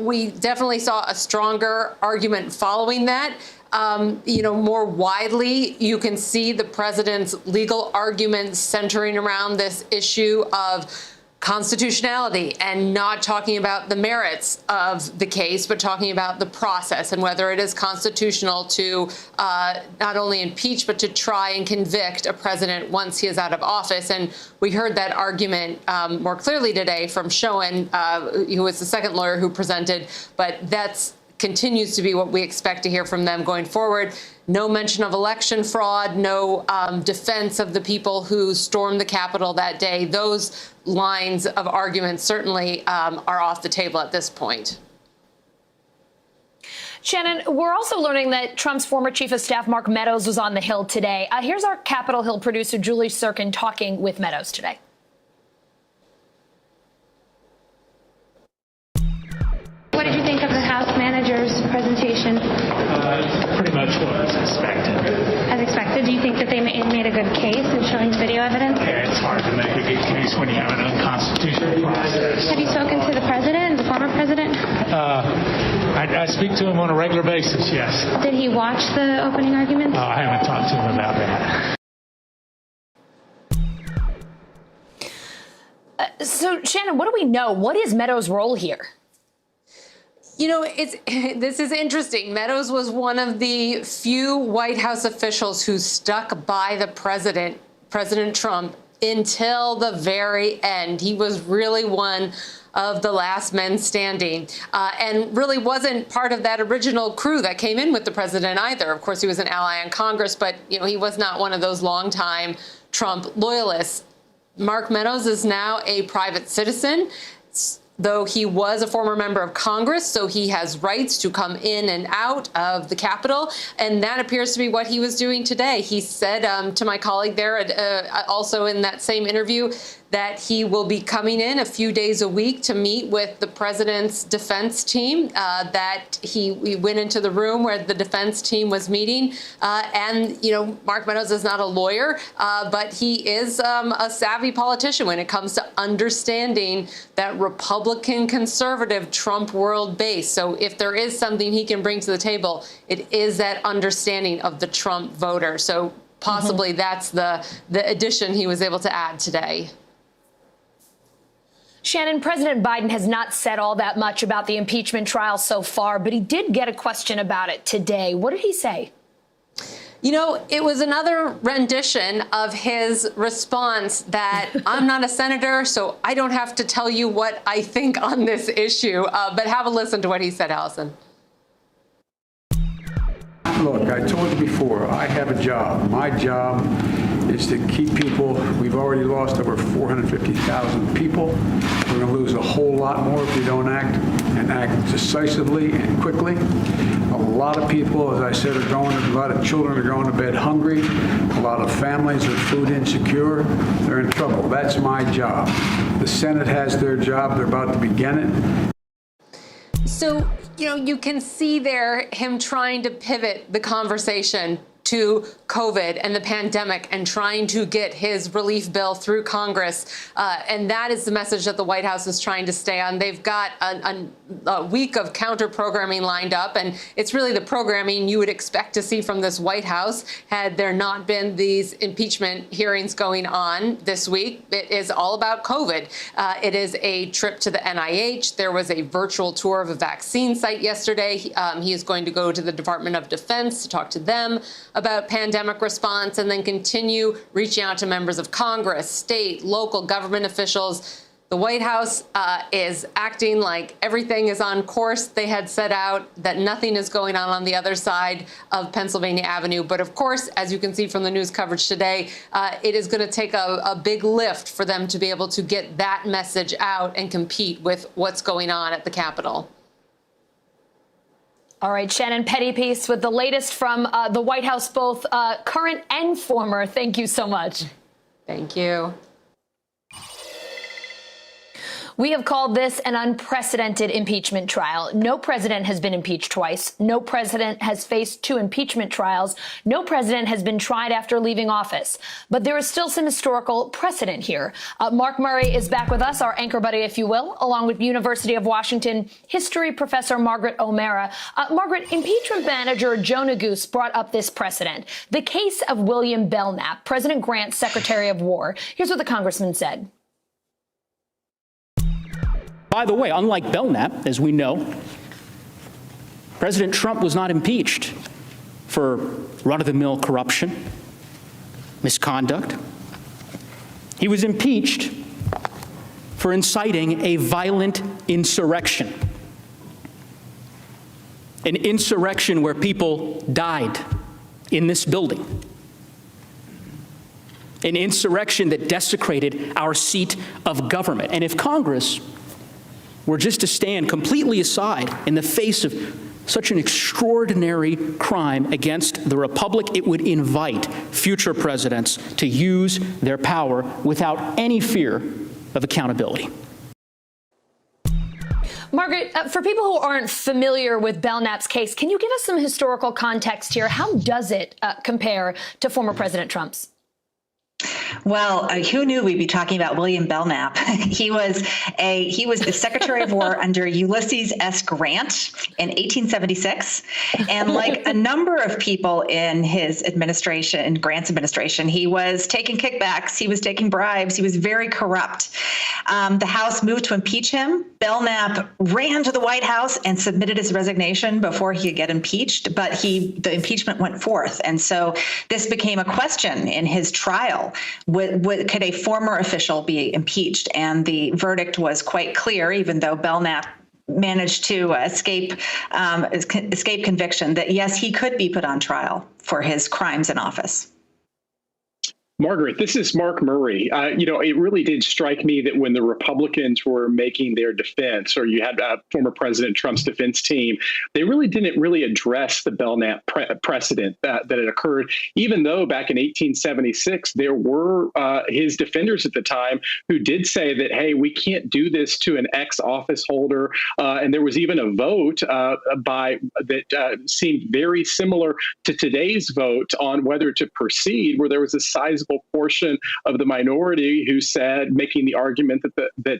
[SPEAKER 13] we definitely saw a stronger argument following that. More widely, you can see the president's legal arguments centering around this issue of constitutionality and not talking about the merits of the case, but talking about the process and whether it is constitutional to not only impeach, but to try and convict a president once he is out of office. And we heard that argument more clearly today from Schoen, who was the second lawyer who presented, but that's continues to be what we expect to hear from them going forward. No mention of election fraud, no defense of the people who stormed the Capitol that day. Those lines of argument certainly are off the table at this point.
[SPEAKER 6] Shannon, we're also learning that Trump's former chief of staff, Mark Meadows, was on the Hill today. Here's our Capitol Hill producer, Julie Sirkin, talking with Meadows today.
[SPEAKER 24] What did you think of the House manager's presentation?
[SPEAKER 16] Pretty much what was expected.
[SPEAKER 24] As expected, do you think that they made a good case in showing video evidence?
[SPEAKER 16] Yeah, it's hard to make a good case when you have an unconstitutional process.
[SPEAKER 24] Have you spoken to the president, the former president?
[SPEAKER 16] I speak to him on a regular basis, yes.
[SPEAKER 24] Did he watch the opening arguments?
[SPEAKER 16] I haven't talked to him about that.
[SPEAKER 6] So, Shannon, what do we know? What is Meadows' role here?
[SPEAKER 13] You know, this is interesting. Meadows was one of the few White House officials who stuck by the president, President Trump, until the very end. He was really one of the last men standing, and really wasn't part of that original crew that came in with the president either. Of course, he was an ally in Congress, but he was not one of those longtime Trump loyalists. Mark Meadows is now a private citizen, though he was a former member of Congress, so he has rights to come in and out of the Capitol, and that appears to be what he was doing today. He said to my colleague there, also in that same interview, that he will be coming in a few days a week to meet with the president's defense team, that he went into the room where the defense team was meeting. And, Mark Meadows is not a lawyer, but he is a savvy politician when it comes to understanding that Republican conservative Trump world base. So if there is something he can bring to the table, it is that understanding of the Trump voter. So possibly that's the addition he was able to add today.
[SPEAKER 6] Shannon, President Biden has not said all that much about the impeachment trial so far, but he did get a question about it today. What did he say?
[SPEAKER 13] It was another rendition of his response that I'm not a senator, so I don't have to tell you what I think on this issue. But have a listen to what he said, Allison.
[SPEAKER 22] Look, I told you before, I have a job. My job is to keep people. We've already lost over 450,000 people. We're going to lose a whole lot more if we don't act decisively and quickly. A lot of people, as I said, a lot of children are going to bed hungry. A lot of families are food insecure. They're in trouble. That's my job. The Senate has their job. They're about to begin it.
[SPEAKER 13] So, you can see there him trying to pivot the conversation to COVID and the pandemic and trying to get his relief bill through Congress. And that is the message that the White House is trying to stay on. They've got a week of counter-programming lined up, and it's really the programming you would expect to see from this White House had there not been these impeachment hearings going on this week. It is all about COVID. It is a trip to the NIH. There was a virtual tour of a vaccine site yesterday. He is going to go to the Department of Defense to talk to them about pandemic response, and then continue reaching out to members of Congress, state, local government officials. The White House is acting like everything is on course. They had set out that nothing is going on the other side of Pennsylvania Avenue. But of course, as you can see from the news coverage today, it is going to take a big lift for them to be able to get that message out and compete with what's going on at the Capitol.
[SPEAKER 6] All right, Shannon, petty piece with the latest from the White House, both current and former. Thank you so much.
[SPEAKER 13] Thank you.
[SPEAKER 6] We have called this an unprecedented impeachment trial. No president has been impeached twice. No president has faced 2 impeachment trials. No president has been tried after leaving office. But there is still some historical precedent here. Mark Murray is back with us, our anchor buddy, if you will, along with University of Washington history professor Margaret O'Mara. Margaret, impeachment manager Joe Neguse brought up this precedent, the case of William Belknap, President Grant's Secretary of War. Here's what the congressman said.
[SPEAKER 17] By the way, unlike Belknap, as we know, President Trump was not impeached for run-of-the-mill corruption, misconduct. He was impeached for inciting a violent insurrection, an insurrection where people died in this building, an insurrection that desecrated our seat of government. And if Congress were just to stand completely aside in the face of such an extraordinary crime against the republic, it would invite future presidents to use their power without any fear of accountability.
[SPEAKER 6] Margaret, for people who aren't familiar with Belknap's case, can you give us some historical context here? How does it compare to former President Trump's?
[SPEAKER 2] Well, who knew we'd be talking about William Belknap? He was the Secretary of War under Ulysses S. Grant in 1876. And like a number of people in his administration, in Grant's administration, he was taking kickbacks, he was taking bribes, he was very corrupt. The House moved to impeach him. Belknap ran to the White House and submitted his resignation before he could get impeached, but the impeachment went forth. And so this became a question in his trial. Could a former official be impeached? And the verdict was quite clear, even though Belknap managed to escape conviction, that yes, he could be put on trial for his crimes in office.
[SPEAKER 1] Margaret, this is Mark Murray. It really did strike me that when the Republicans were making their defense, or you had former President Trump's defense team, they really didn't address the Belknap precedent that had occurred, even though back in 1876, there were his defenders at the time who did say that, hey, we can't do this to an ex-office holder. And there was even a vote that seemed very similar to today's vote on whether to proceed, where there was a sizable portion of the minority who said, making the argument that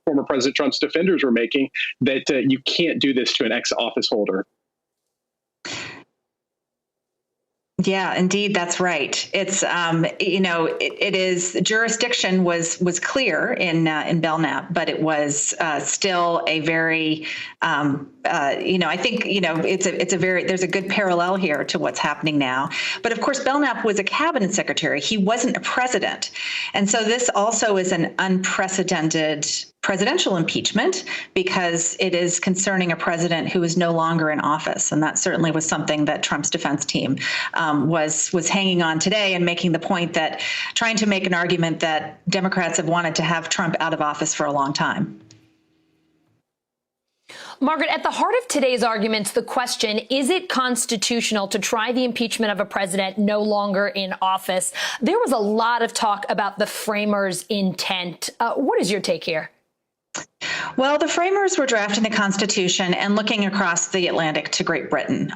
[SPEAKER 1] former President Trump's defenders were making, that you can't do this to an ex-office holder.
[SPEAKER 2] Yeah, indeed, that's right. It's it is jurisdiction was clear in Belknap, but it was still a very I think there's a good parallel here to what's happening now. But of course, Belknap was a cabinet secretary. He wasn't a president, and so this also is an unprecedented presidential impeachment because it is concerning a president who is no longer in office. And that certainly was something that Trump's defense team was hanging on today, and making the point that trying to make an argument that Democrats have wanted to have Trump out of office for a long time.
[SPEAKER 6] Margaret, at the heart of today's arguments, the question, is it constitutional to try the impeachment of a president no longer in office? There was a lot of talk about the framers' intent. What is your take here?
[SPEAKER 2] Well, the framers were drafting the Constitution and looking across the Atlantic to Great Britain.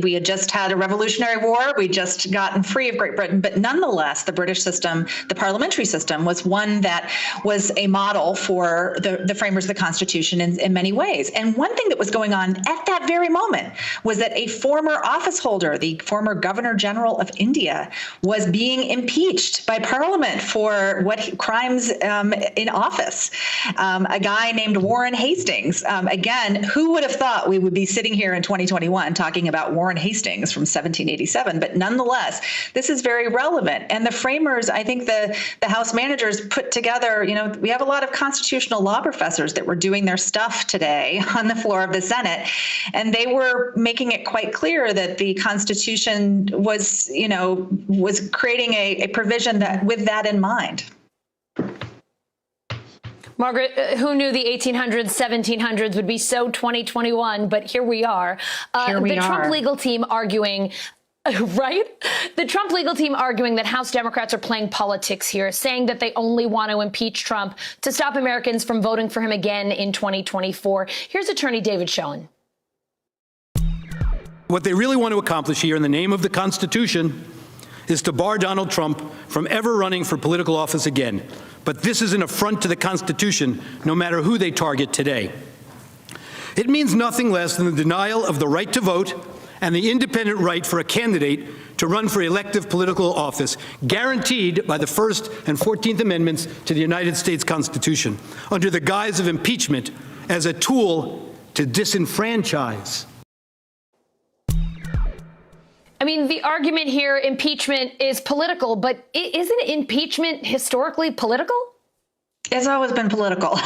[SPEAKER 2] We had just had a Revolutionary War. We'd just gotten free of Great Britain. But nonetheless, the British system, the parliamentary system, was one that was a model for the framers of the Constitution in many ways. And one thing that was going on at that very moment was that a former office holder, the former Governor General of India, was being impeached by Parliament for crimes in office. A guy named Warren Hastings. Again, who would have thought we would be sitting here in 2021 talking about Warren Hastings from 1787? But nonetheless, this is very relevant. And the framers, I think the House managers put together, we have a lot of constitutional law professors that were doing their stuff today on the floor of the Senate. And they were making it quite clear that the Constitution was creating a provision that with that in mind.
[SPEAKER 6] Margaret, who knew the 1800s, 1700s would be so 2021? But here we are. The Trump legal team arguing, right? The Trump legal team arguing that House Democrats are playing politics here, saying that they only want to impeach Trump to stop Americans from voting for him again in 2024. Here's attorney David Schoen.
[SPEAKER 12] What they really want to accomplish here in the name of the Constitution is to bar Donald Trump from ever running for political office again. But this is an affront to the Constitution, no matter who they target today. It means nothing less than the denial of the right to vote and the independent right for a candidate to run for elective political office, guaranteed by the First and 14th Amendments to the United States Constitution, under the guise of impeachment as a tool to disenfranchise.
[SPEAKER 6] I mean, the argument here, impeachment is political, but isn't impeachment historically political?
[SPEAKER 2] It's always been political.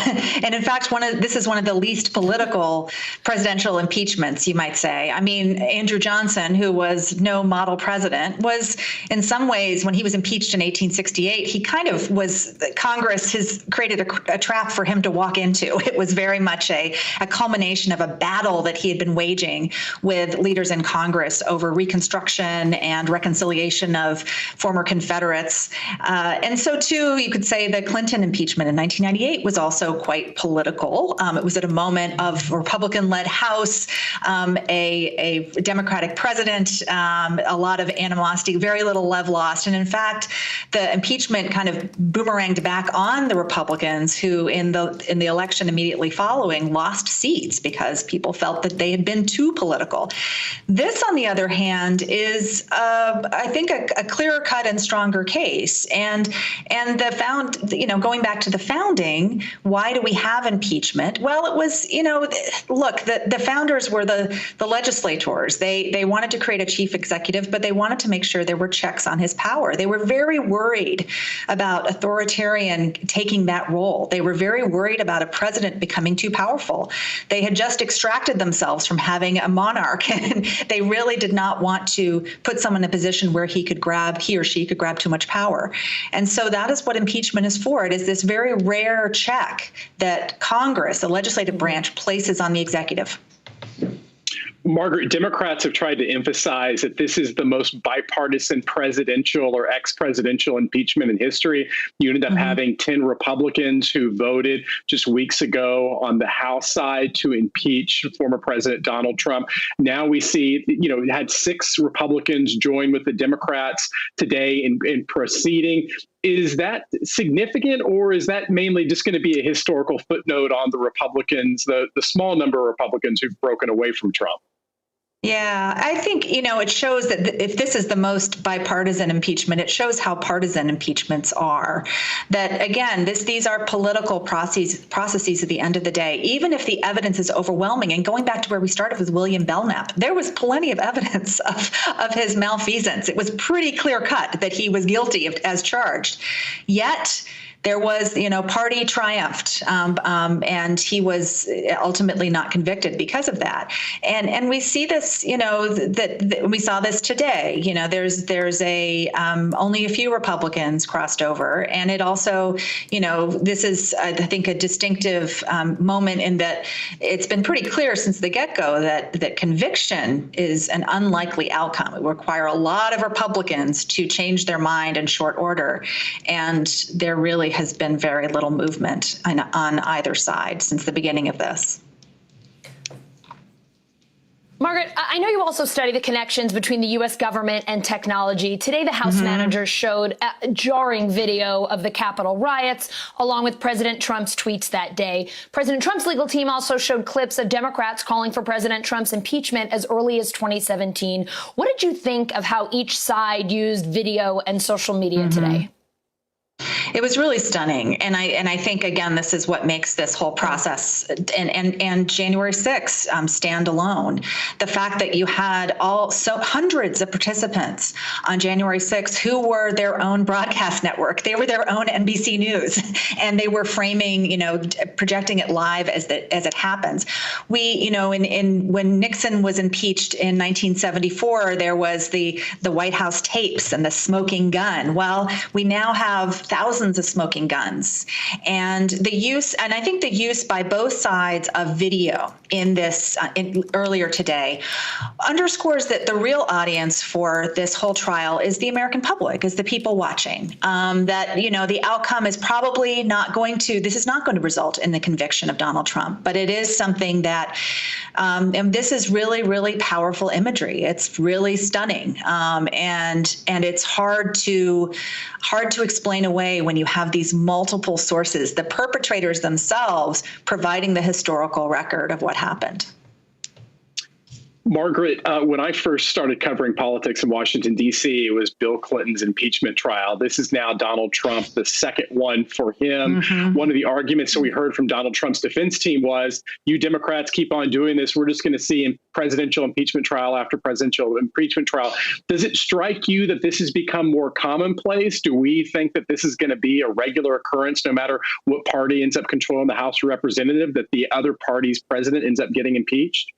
[SPEAKER 2] And in fact, this is one of the least political presidential impeachments, you might say. I mean, Andrew Johnson, who was no model president, was in some ways, when he was impeached in 1868, he kind of was, Congress has created a trap for him to walk into. It was very much a culmination of a battle that he had been waging with leaders in Congress over Reconstruction and reconciliation of former Confederates. And so, too, you could say the Clinton impeachment in 1998 was also quite political. It was at a moment of Republican-led House, a Democratic president, a lot of animosity, very little love lost. And in fact, the impeachment kind of boomeranged back on the Republicans, who in the election immediately following lost seats because people felt that they had been too political. This, on the other hand, is I think a clearer cut and stronger case. And going back to the founding, why do we have impeachment? Well, it was, look, the founders were the legislators. They wanted to create a chief executive, but they wanted to make sure there were checks on his power. They were very worried about authoritarian taking that role. They were very worried about a president becoming too powerful. They had just extracted themselves from having a monarch, and they really did not want to put someone in a position where he or she could grab too much power. And so that is what impeachment is for. It is this very rare check that Congress, the legislative branch, places on the executive.
[SPEAKER 1] Margaret, Democrats have tried to emphasize that this is the most bipartisan presidential or ex-presidential impeachment in history. You ended up having 10 Republicans who voted just weeks ago on the House side to impeach former President Donald Trump. Now we see, had 6 Republicans join with the Democrats today in proceeding. Is that significant, or is that mainly just going to be a historical footnote on the Republicans, the small number of Republicans who've broken away from Trump?
[SPEAKER 2] Yeah, I think, it shows that if this is the most bipartisan impeachment, it shows how partisan impeachments are. That, again, these are political processes at the end of the day. Even if the evidence is overwhelming, and going back to where we started with William Belknap, there was plenty of evidence of his malfeasance. It was pretty clear cut that he was guilty as charged. Yet, there was, party triumphed, and he was ultimately not convicted because of that. And we see this, that we saw this today. There's only a few Republicans crossed over, and it also, this is, I think, a distinctive moment in that it's been pretty clear since the get-go that conviction is an unlikely outcome. It would require a lot of Republicans to change their mind in short order, and there really has been very little movement on either side since the beginning of this.
[SPEAKER 6] Margaret, I know you also study the connections between the U.S. government and technology. Today, the House managers showed a jarring video of the Capitol riots, along with President Trump's tweets that day. President Trump's legal team also showed clips of Democrats calling for President Trump's impeachment as early as 2017. What did you think of how each side used video and social media today?
[SPEAKER 2] It was really stunning. And I think, again, this is what makes this whole process and January 6th stand alone. The fact that you had hundreds of participants on January 6th who were their own broadcast network. They were their own NBC News, and they were framing, projecting it live as it happens. We, when Nixon was impeached in 1974, there was the White House tapes and the smoking gun. Well, we now have thousands of smoking guns, and I think the use by both sides of video in this earlier today underscores that the real audience for this whole trial is the American public, is the people watching. That the outcome is probably not going to. This is not going to result in the conviction of Donald Trump, but it is something that, and this is really, really powerful imagery. It's really stunning, and it's hard to explain away when you have these multiple sources, the perpetrators themselves providing the historical record of what happened.
[SPEAKER 1] Margaret, when I first started covering politics in Washington, D.C., it was Bill Clinton's impeachment trial. This is now Donald Trump, the second one for him. One of the arguments that we heard from Donald Trump's defense team was, you Democrats keep on doing this. We're just going to see presidential impeachment trial after presidential impeachment trial. Does it strike you that this has become more commonplace? Do we think that this is going to be a regular occurrence, no matter what party ends up controlling the House of Representatives, that the other party's president ends up getting impeached?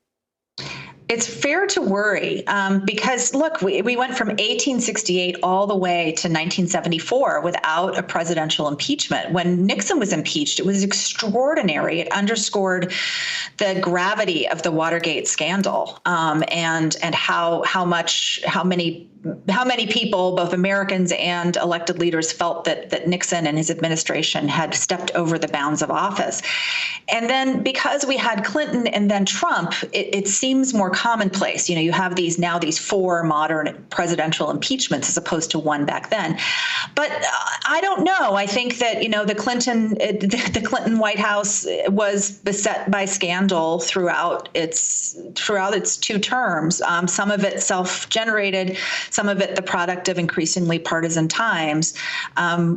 [SPEAKER 2] It's fair to worry because, look, we went from 1868 all the way to 1974 without a presidential impeachment. When Nixon was impeached, it was extraordinary. It underscored the gravity of the Watergate scandal and how many people, both Americans and elected leaders, felt that Nixon and his administration had stepped over the bounds of office. And then because we had Clinton and then Trump, it seems more commonplace. You have these four modern presidential impeachments as opposed to one back then. But I don't know. I think that, the Clinton White House was beset by scandal throughout its 2 terms. Some of it self-generated, some of it the product of increasingly partisan times.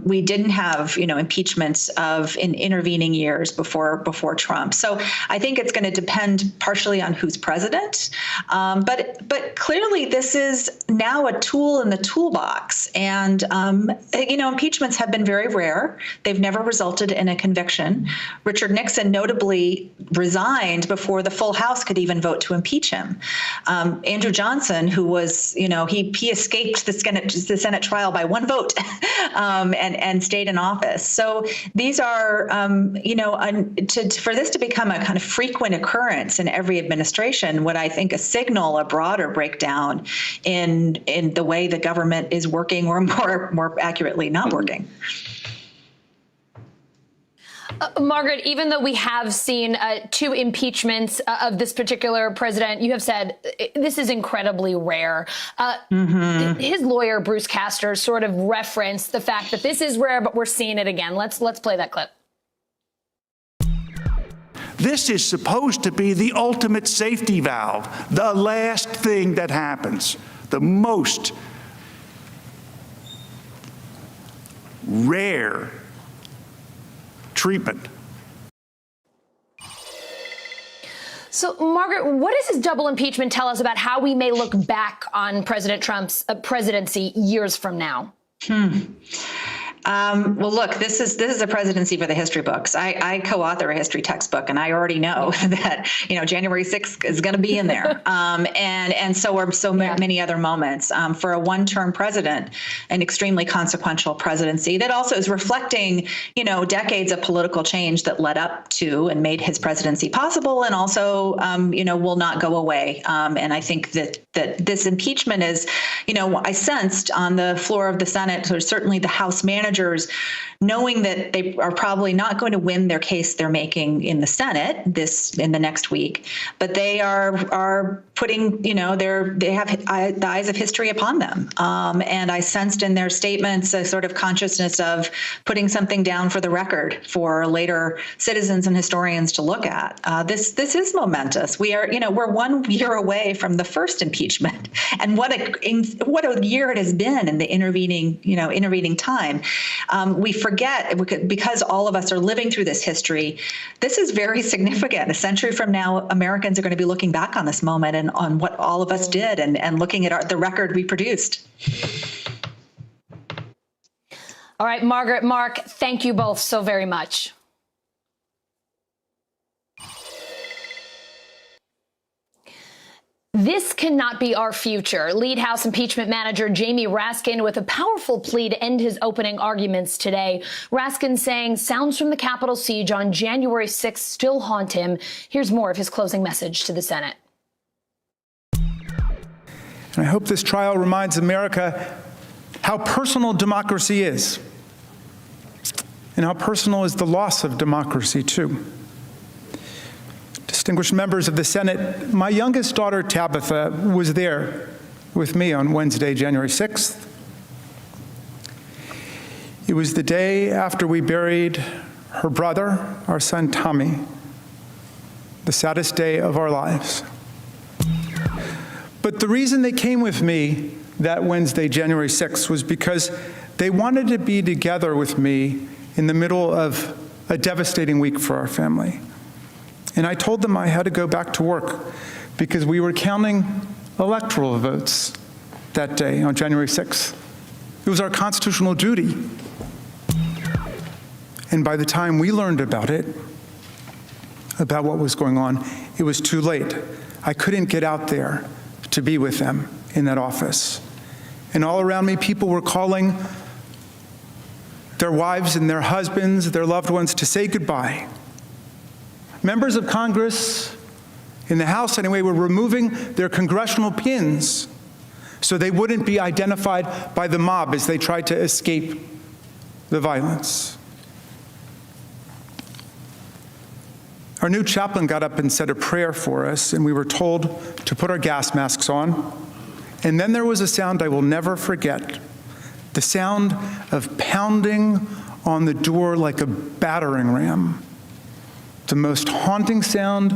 [SPEAKER 2] We didn't have, impeachments in intervening years before Trump. So I think it's going to depend partially on who's president. But clearly this is now a tool in the toolbox. And, impeachments have been very rare. They've never resulted in a conviction. Richard Nixon notably resigned before the full House could even vote to impeach him. Andrew Johnson, who was, he escaped the Senate trial by 1 vote and stayed in office. So these are, for this to become a kind of frequent occurrence in every administration, what I think signal a broader breakdown in the way the government is working, or more accurately, not working.
[SPEAKER 6] Margaret, even though we have seen 2 impeachments of this particular president, you have said this is incredibly rare. His lawyer, Bruce Castor, sort of referenced the fact that this is rare, but we're seeing it again. Let's play that clip.
[SPEAKER 22] This is supposed to be the ultimate safety valve, the last thing that happens, the most rare treatment.
[SPEAKER 6] So, Margaret, what does this double impeachment tell us about how we may look back on President Trump's presidency years from now?
[SPEAKER 2] Well, look, this is a presidency for the history books. I co-author a history textbook, and I already know that January 6th is going to be in there, and so are many other moments for a one-term president, an extremely consequential presidency that also is reflecting decades of political change that led up to and made his presidency possible, and also will not go away. And I think that this impeachment is, I sensed on the floor of the Senate, or certainly the House managers, knowing that they are probably not going to win their case they're making in the Senate in the next week, but they are putting, they have the eyes of history upon them. And I sensed in their statements a sort of consciousness of putting something down for the record for later citizens and historians to look at. This is momentous. We're 1 year away from the first impeachment, and what a year it has been in the intervening time. We forget, because all of us are living through this history, this is very significant. A century from now, Americans are going to be looking back on this moment and on what all of us did and looking at the record we produced.
[SPEAKER 6] All right, Margaret, Mark, thank you both so very much. This cannot be our future. Lead House impeachment manager Jamie Raskin with a powerful plea to end his opening arguments today. Raskin saying sounds from the Capitol siege on January 6th still haunt him. Here's more of his closing message to the Senate.
[SPEAKER 11] And I hope this trial reminds America how personal democracy is, and how personal is the loss of democracy, too. Distinguished members of the Senate, my youngest daughter, Tabitha, was there with me on Wednesday, January 6th. It was the day after we buried her brother, our son, Tommy, the saddest day of our lives. But the reason they came with me that Wednesday, January 6th, was because they wanted to be together with me in the middle of a devastating week for our family. And I told them I had to go back to work because we were counting electoral votes that day on January 6th. It was our constitutional duty. And by the time we learned about it, about what was going on, it was too late. I couldn't get out there to be with them in that office. And all around me, people were calling their wives and their husbands, their loved ones, to say goodbye. Members of Congress, in the House anyway, were removing their congressional pins so they wouldn't be identified by the mob as they tried to escape the violence. Our new chaplain got up and said a prayer for us, and we were told to put our gas masks on. And then there was a sound I will never forget, the sound of pounding on the door like a battering ram. The most haunting sound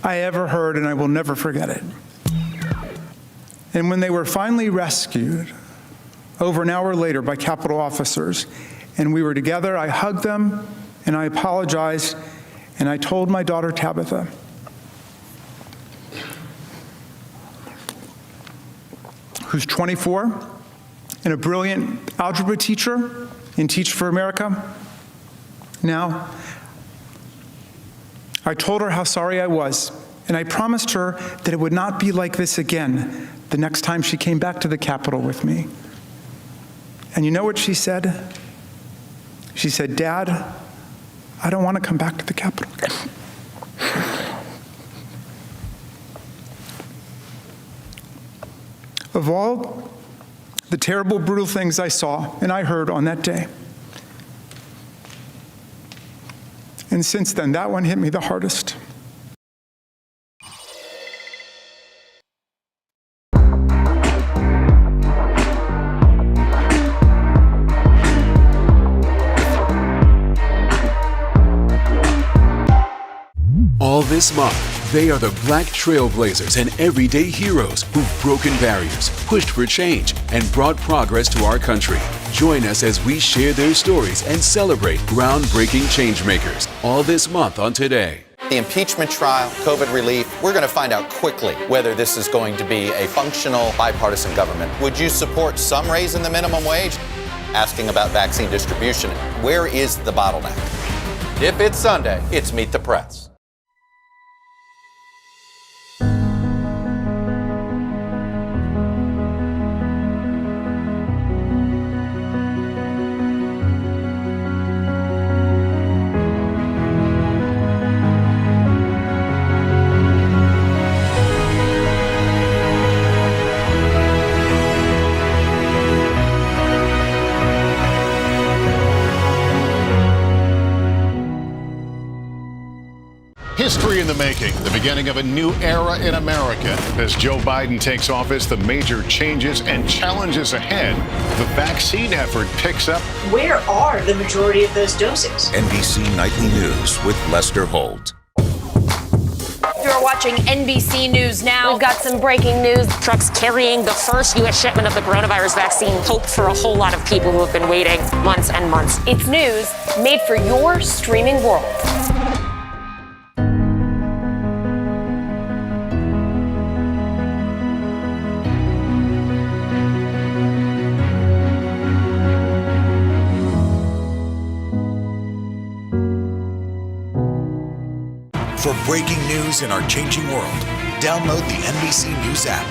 [SPEAKER 11] I ever heard, and I will never forget it. And when they were finally rescued, over an hour later by Capitol officers, and we were together, I hugged them, and I apologized, and I told my daughter Tabitha, who's 24 and a brilliant algebra teacher in Teach for America. Now, I told her how sorry I was, and I promised her that it would not be like this again the next time she came back to the Capitol with me. And you know what she said? She said, "Dad, I don't want to come back to the Capitol again." Of all the terrible, brutal things I saw and I heard on that day, and since then, that one hit me the hardest.
[SPEAKER 3] All this month, they are the Black trailblazers and everyday heroes who've broken barriers, pushed for change, and brought progress to our country. Join us as we share their stories and celebrate groundbreaking changemakers. All this month on Today.
[SPEAKER 18] The impeachment trial, COVID relief, we're going to find out quickly whether this is going to be a functional bipartisan government. Would you support some raise in the minimum wage? Asking about vaccine distribution. Where is the bottleneck? If it's Sunday, it's Meet the Press.
[SPEAKER 7] History in the making, the beginning of a new era in America. As Joe Biden takes office, the major changes and challenges ahead. The vaccine effort picks up.
[SPEAKER 19] Where are the majority of those doses?
[SPEAKER 14] NBC Nightly News with Lester Holt.
[SPEAKER 6] You're watching NBC News Now. We've got some breaking news.
[SPEAKER 20] Trucks carrying the first U.S. shipment of the coronavirus vaccine. Hope for a whole lot of people who have been waiting months and months.
[SPEAKER 6] It's news made for your streaming world.
[SPEAKER 14] For breaking news in our changing world, download the NBC News app.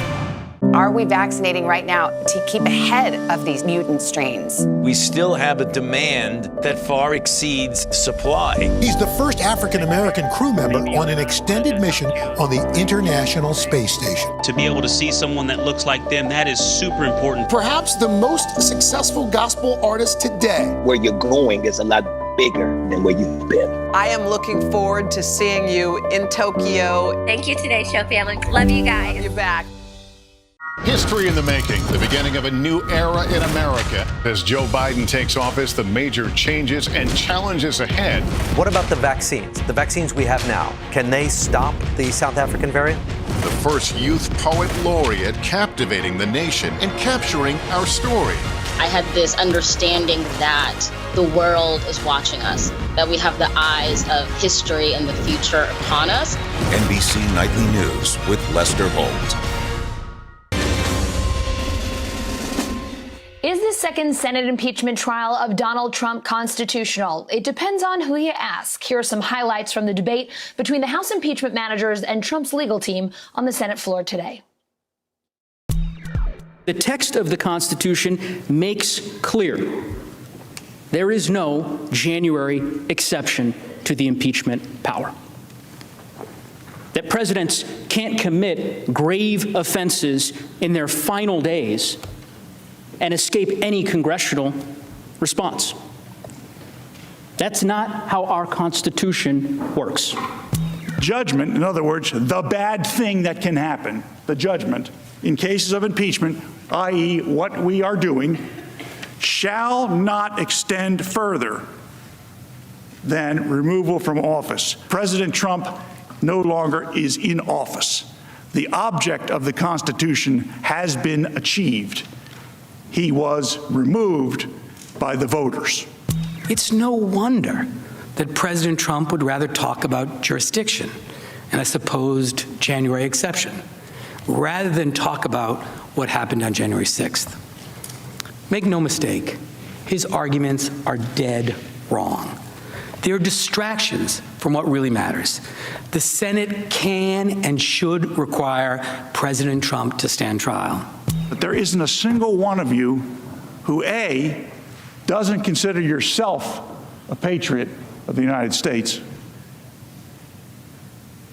[SPEAKER 23] Are we vaccinating right now to keep ahead of these mutant strains?
[SPEAKER 26] We still have a demand that far exceeds supply.
[SPEAKER 27] He's the first African-American crew member on an extended mission on the International Space Station.
[SPEAKER 28] To be able to see someone that looks like them, that is super important.
[SPEAKER 27] Perhaps the most successful gospel artist today.
[SPEAKER 21] Where you're going is a lot bigger than where you've been.
[SPEAKER 29] I am looking forward to seeing you in Tokyo.
[SPEAKER 30] Thank you, Today Show family. Love you guys.
[SPEAKER 29] You're back.
[SPEAKER 7] History in the making, the beginning of a new era in America. As Joe Biden takes office, the major changes and challenges ahead.
[SPEAKER 25] What about the vaccines? The vaccines we have now, can they stop the South African variant?
[SPEAKER 4] the first youth poet laureate captivating the nation and capturing our story.
[SPEAKER 5] I had this understanding that the world is watching us, that we have the eyes of history and the future upon us.
[SPEAKER 14] NBC Nightly News with Lester Holt.
[SPEAKER 6] Is the second Senate impeachment trial of Donald Trump constitutional? It depends on who you ask. Here are some highlights from the debate between the House impeachment managers and Trump's legal team on the Senate floor today.
[SPEAKER 8] The text of the Constitution makes clear there is no January exception to the impeachment power. That presidents can't commit grave offenses in their final days and escape any congressional response. That's not how our Constitution works.
[SPEAKER 22] Judgment, in other words, the bad thing that can happen, the judgment, in cases of impeachment, i.e. what we are doing, shall not extend further than removal from office. President Trump no longer is in office. The object of the Constitution has been achieved. He was removed by the voters.
[SPEAKER 9] It's no wonder that President Trump would rather talk about jurisdiction and a supposed January exception, rather than talk about what happened on January 6th. Make no mistake, his arguments are dead wrong. They're distractions from what really matters. The Senate can and should require President Trump to stand trial.
[SPEAKER 22] But there isn't a single one of you who, A, doesn't consider yourself a patriot of the United States,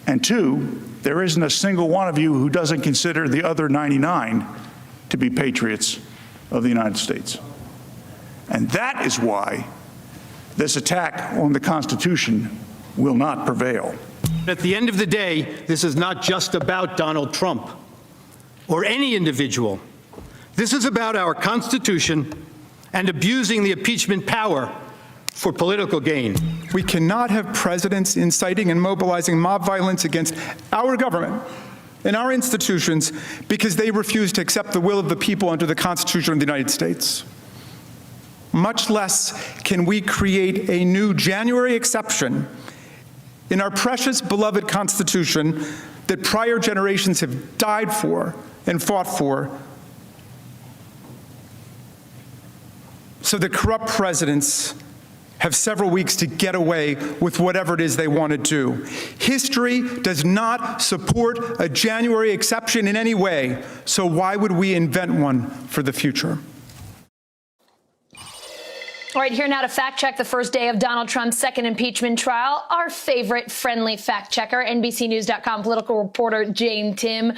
[SPEAKER 22] and two, there isn't a single one of you who doesn't consider the other 99 to be patriots of the United States. And that is why this attack on the Constitution will not prevail.
[SPEAKER 12] At the end of the day, this is not just about Donald Trump or any individual. This is about our Constitution and abusing the impeachment power for political gain.
[SPEAKER 11] We cannot have presidents inciting and mobilizing mob violence against our government and our institutions because they refuse to accept the will of the people under the Constitution of the United States. Much less can we create a new January exception in our precious, beloved Constitution that prior generations have died for and fought for, so that corrupt presidents have several weeks to get away with whatever it is they want to do. History does not support a January exception in any way, so why would we invent one for the future?
[SPEAKER 6] All right, here now to fact check the first day of Donald Trump's second impeachment trial, our favorite friendly fact checker, NBCNews.com political reporter Jane Tim.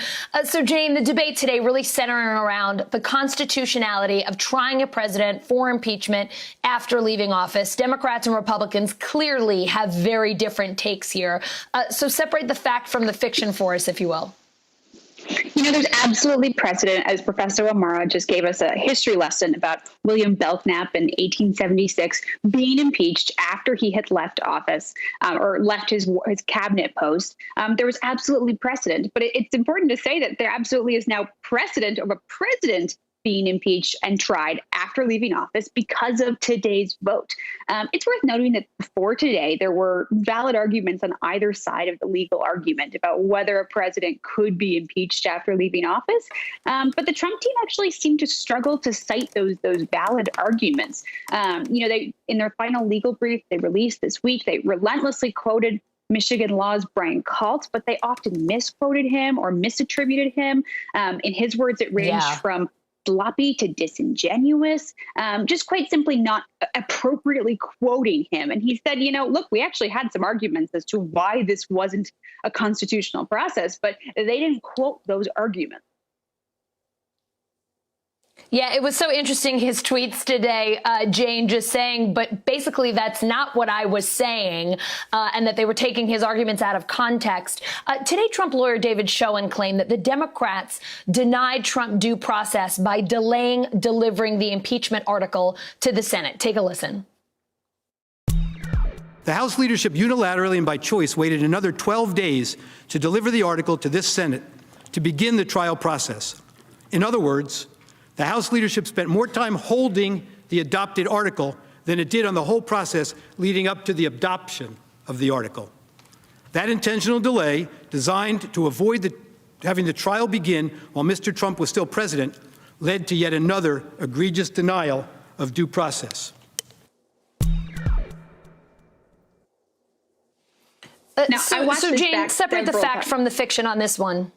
[SPEAKER 6] So, Jane, the debate today really centering around the constitutionality of trying a president for impeachment after leaving office. Democrats and Republicans clearly have very different takes here. So separate the fact from the fiction for us, if you will.
[SPEAKER 10] You know, there's absolutely precedent, as Professor Amara just gave us a history lesson about William Belknap in 1876 being impeached after he had left office or left his cabinet post. There was absolutely precedent, but it's important to say that there absolutely is now precedent of a president being impeached and tried after leaving office because of today's vote. It's worth noting that before today, there were valid arguments on either side of the legal argument about whether a president could be impeached after leaving office. But the Trump team actually seemed to struggle to cite those valid arguments. They, in their final legal brief they released this week, they relentlessly quoted Michigan law's Brian Kalt, but they often misquoted him or misattributed him. In his words, it ranged from sloppy to disingenuous, just quite simply not appropriately quoting him. And he said, look, we actually had some arguments as to why this wasn't a constitutional process, but they didn't quote those arguments.
[SPEAKER 6] Yeah, it was so interesting, his tweets today, Jane, just saying, but basically that's not what I was saying, and that they were taking his arguments out of context. Today, Trump lawyer David Schoen claimed that the Democrats denied Trump due process by delaying delivering the impeachment article to the Senate. Take a listen.
[SPEAKER 12] The House leadership unilaterally and by choice waited another 12 days to deliver the article to this Senate to begin the trial process. In other words, the House leadership spent more time holding the adopted article than it did on the whole process leading up to the adoption of the article. That intentional delay, designed to avoid having the trial begin while Mr. Trump was still president, led to yet another egregious denial of due process.
[SPEAKER 6] So Jane, separate the fact from the fiction on this one.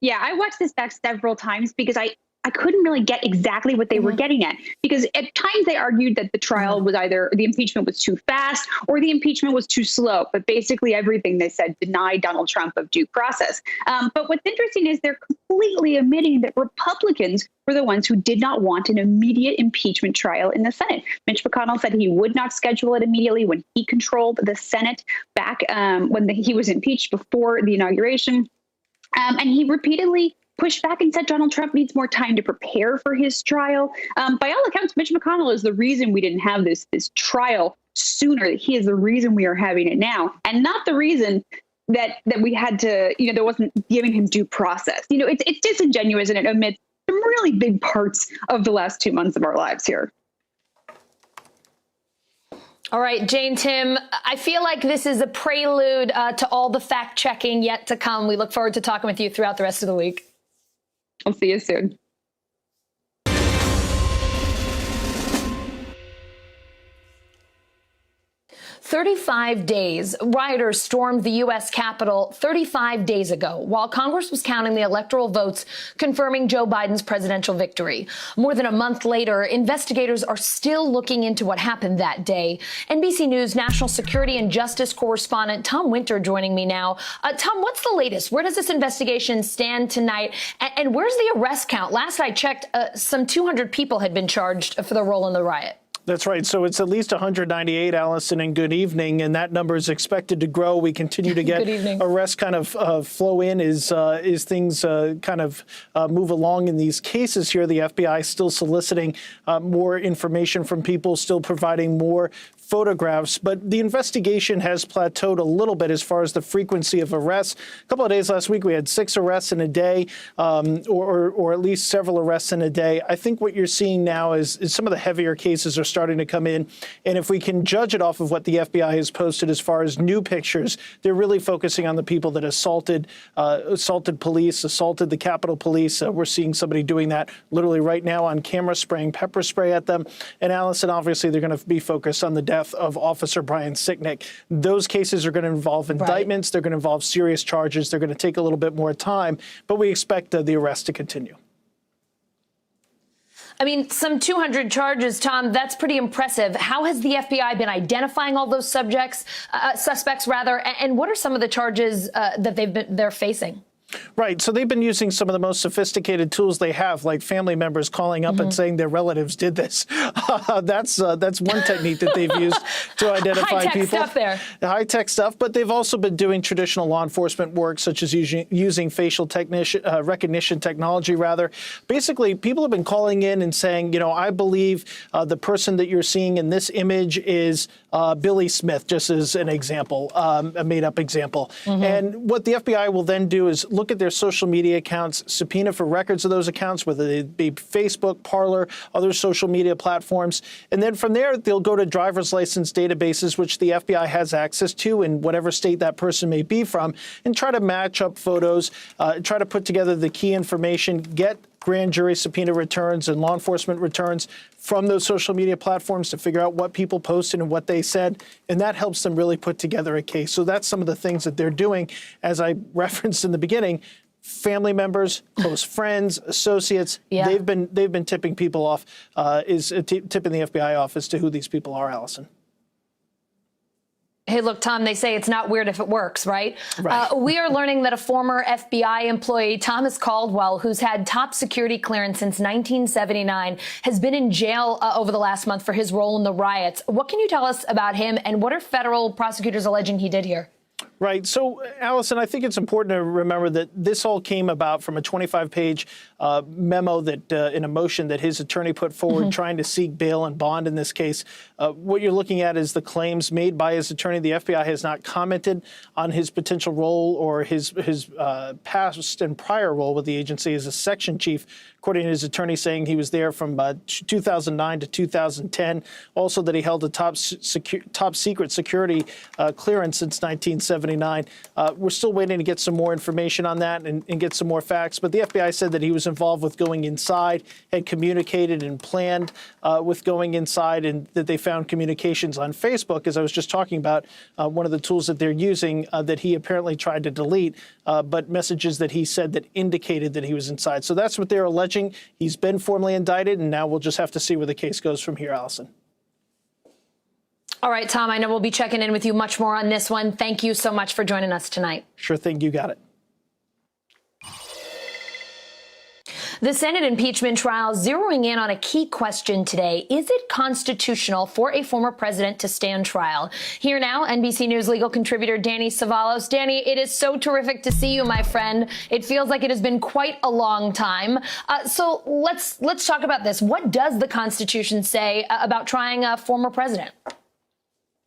[SPEAKER 10] Yeah, I watched this back several times because I couldn't really get exactly what they were getting at, because at times they argued that the trial was either the impeachment was too fast or the impeachment was too slow. But basically everything they said denied Donald Trump of due process. But what's interesting is they're completely omitting that Republicans were the ones who did not want an immediate impeachment trial in the Senate. Mitch McConnell said he would not schedule it immediately when he controlled the Senate back when he was impeached before the inauguration. And he repeatedly pushed back and said Donald Trump needs more time to prepare for his trial. By all accounts, Mitch McConnell is the reason we didn't have this trial sooner. He is the reason we are having it now, and not the reason that we had to, that wasn't giving him due process. It's disingenuous, and it omits some really big parts of the last 2 months of our lives here.
[SPEAKER 6] All right, Jane, Tim, I feel like this is a prelude to all the fact checking yet to come. We look forward to talking with you throughout the rest of the week.
[SPEAKER 10] I'll see you soon.
[SPEAKER 6] 35 days. Rioters stormed the U.S. Capitol 35 days ago while Congress was counting the electoral votes confirming Joe Biden's presidential victory. More than a month later, investigators are still looking into what happened that day. NBC News national security and justice correspondent Tom Winter joining me now. Tom, what's the latest? Where does this investigation stand tonight? And where's the arrest count? Last I checked, some 200 people had been charged for their role in the riot.
[SPEAKER 1] That's right. So it's at least 198, Allison, and good evening. And that number is expected to grow. We continue to get arrests kind of flow in as things kind of move along in these cases here. The FBI still soliciting more information from people, still providing more photographs, but the investigation has plateaued a little bit as far as the frequency of arrests. A couple of days last week, we had 6 arrests in a day, or at least several arrests in a day. I think what you're seeing now is some of the heavier cases are starting to come in, and if we can judge it off of what the FBI has posted as far as new pictures, they're really focusing on the people that assaulted police, assaulted the Capitol Police. We're seeing somebody doing that literally right now on camera, spraying pepper spray at them. And Allison, obviously, they're going to be focused on the death of Officer Brian Sicknick. Those cases are going to involve indictments. They're going to involve serious charges. They're going to take a little bit more time, but we expect the arrest to continue.
[SPEAKER 6] I mean, some 200 charges, Tom, that's pretty impressive. How has the FBI been identifying all those suspects, and what are some of the charges that they're facing?
[SPEAKER 1] Right. So they've been using some of the most sophisticated tools they have, like family members calling up and saying their relatives did this. That's one technique that they've used to identify
[SPEAKER 6] high-tech
[SPEAKER 1] people.
[SPEAKER 6] Stuff there.
[SPEAKER 1] High-tech stuff. But they've also been doing traditional law enforcement work, such as using facial recognition technology, rather. Basically, people have been calling in and saying, I believe the person that you're seeing in this image is Billy Smith, just as an example, a made-up example. And what the FBI will then do is look at their social media accounts, subpoena for records of those accounts, whether they be Facebook, Parler, other social media platforms. And then from there, they'll go to driver's license databases, which the FBI has access to in whatever state that person may be from, and try to match up photos, try to put together the key information, get grand jury subpoena returns and law enforcement returns from those social media platforms to figure out what people posted and what they said. And that helps them really put together a case. So that's some of the things that they're doing. As I referenced in the beginning, family members, close friends, associates, they've been tipping people off, tipping the FBI off as to who these people are, Allison.
[SPEAKER 6] Hey, look, Tom, they say it's not weird if it works, right?
[SPEAKER 1] Right.
[SPEAKER 6] We are learning that a former FBI employee, Thomas Caldwell, who's had top security clearance since 1979, has been in jail over the last month for his role in the riots. What can you tell us about him, and what are federal prosecutors alleging he did here?
[SPEAKER 1] Right. So, Allison, I think it's important to remember that this all came about from a 25-page memo that in a motion that his attorney put forward trying to seek bail and bond in this case. What you're looking at is the claims made by his attorney. The FBI has not commented on his potential role or his past and prior role with the agency as a section chief, according to his attorney, saying he was there from 2009 to 2010. Also that he held a top secret security clearance since 1979. We're still waiting to get some more information on that and get some more facts. But the FBI said that he was involved with going inside, had communicated and planned with going inside, and that they found communications on Facebook, as I was just talking about, one of the tools that they're using that he apparently tried to delete, but messages that he said that indicated that he was inside. So that's what they're alleging. He's been formally indicted, and now we'll just have to see where the case goes from here, Allison.
[SPEAKER 6] All right, Tom, I know we'll be checking in with you much more on this one. Thank you so much for joining us tonight.
[SPEAKER 1] Sure thing. You got it.
[SPEAKER 6] The Senate impeachment trial zeroing in on a key question today. Is it constitutional for a former president to stand trial? Here now, NBC News legal contributor Danny Savalos. Danny, it is so terrific to see you, my friend. It feels like it has been quite a long time. So let's talk about this. What does the Constitution say about trying a former president?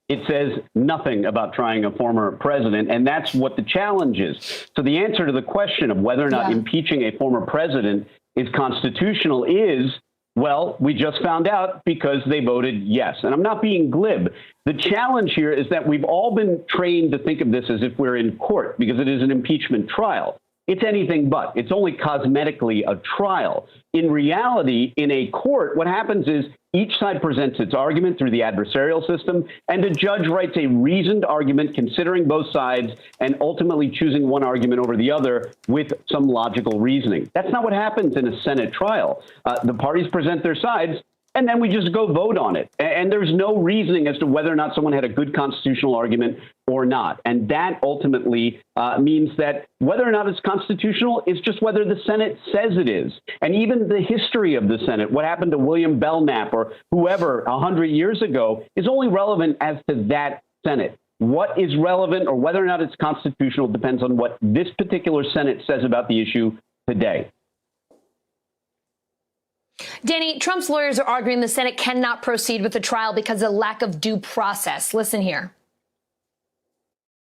[SPEAKER 2] It says nothing about trying a former president, and that's what the challenge is. So the answer to the question of whether or not impeaching a former president is constitutional is, well, we just found out because they voted yes. And I'm not being glib. The challenge here is that we've all been trained to think of this as if we're in court because it is an impeachment trial. It's anything but. It's only cosmetically a trial. In reality, in a court, what happens is each side presents its argument through the adversarial system, and the judge writes a reasoned argument considering both sides and ultimately choosing one argument over the other with some logical reasoning. That's not what happens in a Senate trial. The parties present their sides, and then we just go vote on it. And there's no reasoning as to whether or not someone had a good constitutional argument or not. And that ultimately means that whether or not it's constitutional is just whether the Senate says it is. And even the history of the Senate, what happened to William Belknap or whoever 100 years ago, is only relevant as to that Senate. What is relevant or whether or not it's constitutional depends on what this particular Senate says about the issue today.
[SPEAKER 6] Danny, Trump's lawyers are arguing the Senate cannot proceed with the trial because of lack of due process. Listen here.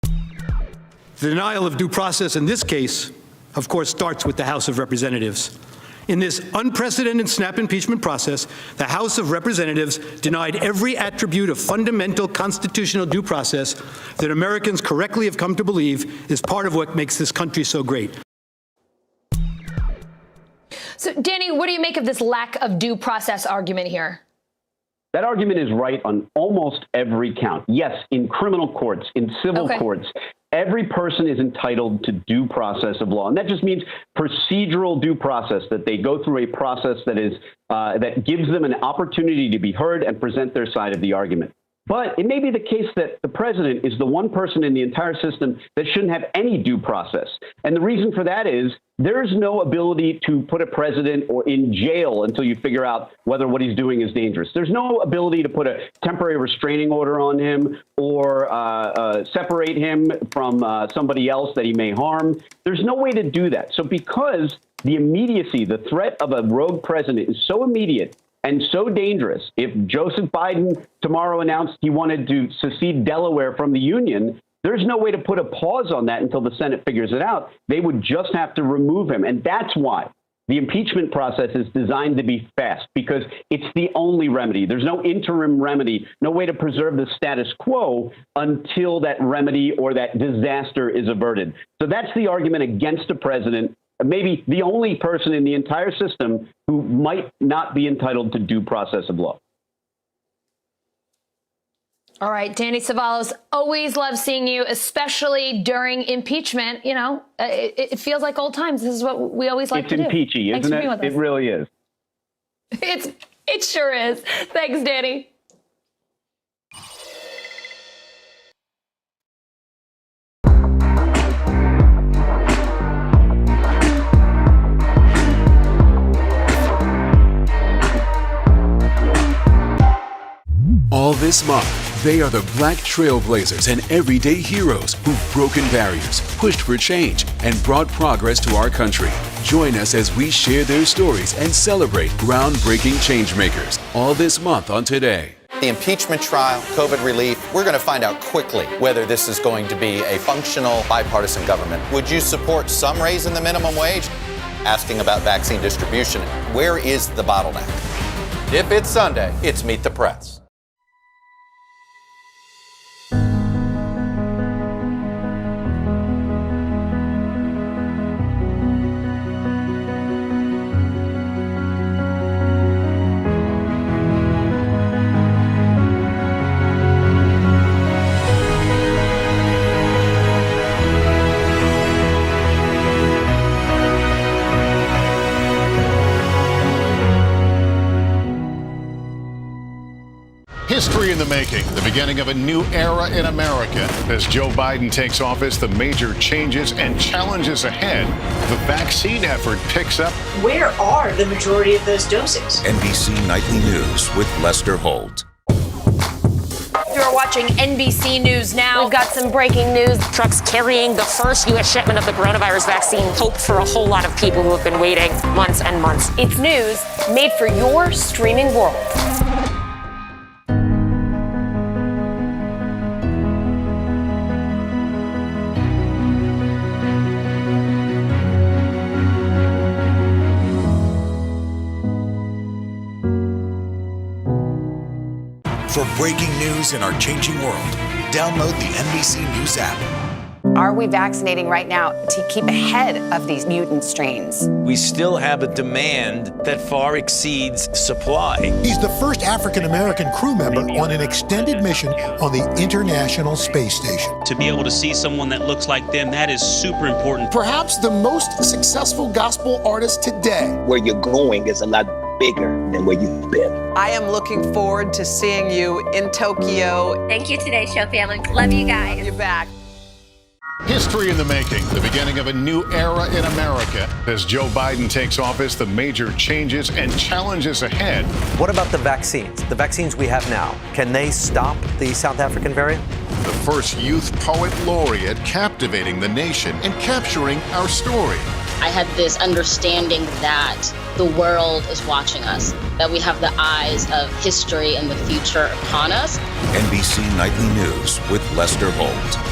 [SPEAKER 12] The denial of due process in this case, of course, starts with the House of Representatives. In this unprecedented snap impeachment process, the House of Representatives denied every attribute of fundamental constitutional due process that Americans correctly have come to believe is part of what makes this country so great.
[SPEAKER 6] So, Danny, what do you make of this lack of due process argument here?
[SPEAKER 2] That argument is right on almost every count. Yes, in criminal courts, in civil courts, every person is entitled to due process of law. And that just means procedural due process, that they go through a process that is that gives them an opportunity to be heard and present their side of the argument. But it may be the case that the president is the one person in the entire system that shouldn't have any due process. And the reason for that is there's no ability to put a president or in jail until you figure out whether what he's doing is dangerous. There's no ability to put a temporary restraining order on him or separate him from somebody else that he may harm. There's no way to do that. So because the immediacy, the threat of a rogue president is so immediate and so dangerous, if Joseph Biden tomorrow announced he wanted to secede Delaware from the Union, there's no way to put a pause on that until the Senate figures it out. They would just have to remove him. And that's why the impeachment process is designed to be fast, because it's the only remedy. There's no interim remedy, no way to preserve the status quo until that remedy or that disaster is averted. So that's the argument against a president, maybe the only person in the entire system who might not be entitled to due process of law.
[SPEAKER 6] All right, Danny Savalos, always love seeing you, especially during impeachment. You know, it feels like old times. This is what we always like to do.
[SPEAKER 2] It's impeachy, isn't it? It really is.
[SPEAKER 6] It sure is. Thanks, Danny.
[SPEAKER 3] All this month, They are the black trailblazers and everyday heroes who've broken barriers, pushed for change, and brought progress to our country. Join us as we share their stories and celebrate groundbreaking changemakers all this month on Today.
[SPEAKER 13] The impeachment trial, COVID relief, we're going to find out quickly whether this is going to be a functional bipartisan government. Would you support some raise in the minimum wage? Asking about vaccine distribution, where is the bottleneck? If it's Sunday, it's Meet the Press.
[SPEAKER 4] History in the making, the beginning of a new era in America. As Joe Biden takes office, the major changes and challenges ahead. The vaccine effort picks up.
[SPEAKER 15] Where are the majority of those doses?
[SPEAKER 14] NBC Nightly News with Lester Holt.
[SPEAKER 6] You're watching NBC News Now. We've got some breaking news.
[SPEAKER 16] Trucks carrying the first U.S. shipment of the coronavirus vaccine. Hope for a whole lot of people who have been waiting months and months.
[SPEAKER 6] It's news made for your streaming world.
[SPEAKER 14] For breaking news in our changing world, download the NBC News app.
[SPEAKER 29] Are we vaccinating right now to keep ahead of these mutant strains?
[SPEAKER 26] We still have a demand that far exceeds supply.
[SPEAKER 27] He's the first African-American crew member on an extended mission on the International Space Station.
[SPEAKER 28] To be able to see someone that looks like them, that is super important.
[SPEAKER 17] Perhaps the most successful gospel artist today.
[SPEAKER 21] Where you're going is a lot bigger than where you've been.
[SPEAKER 29] I am looking forward to seeing you in Tokyo.
[SPEAKER 30] Thank you, Today Show family. Love you guys.
[SPEAKER 29] You're back.
[SPEAKER 4] History in the making, the beginning of a new era in America. As Joe Biden takes office, the major changes and challenges ahead.
[SPEAKER 25] What about the vaccines? The vaccines we have now, can they stop the South African variant?
[SPEAKER 4] The first youth poet laureate captivating the nation and capturing our story.
[SPEAKER 5] I had this understanding that the world is watching us, that we have the eyes of history and the future upon us.
[SPEAKER 14] NBC Nightly News with Lester Holt.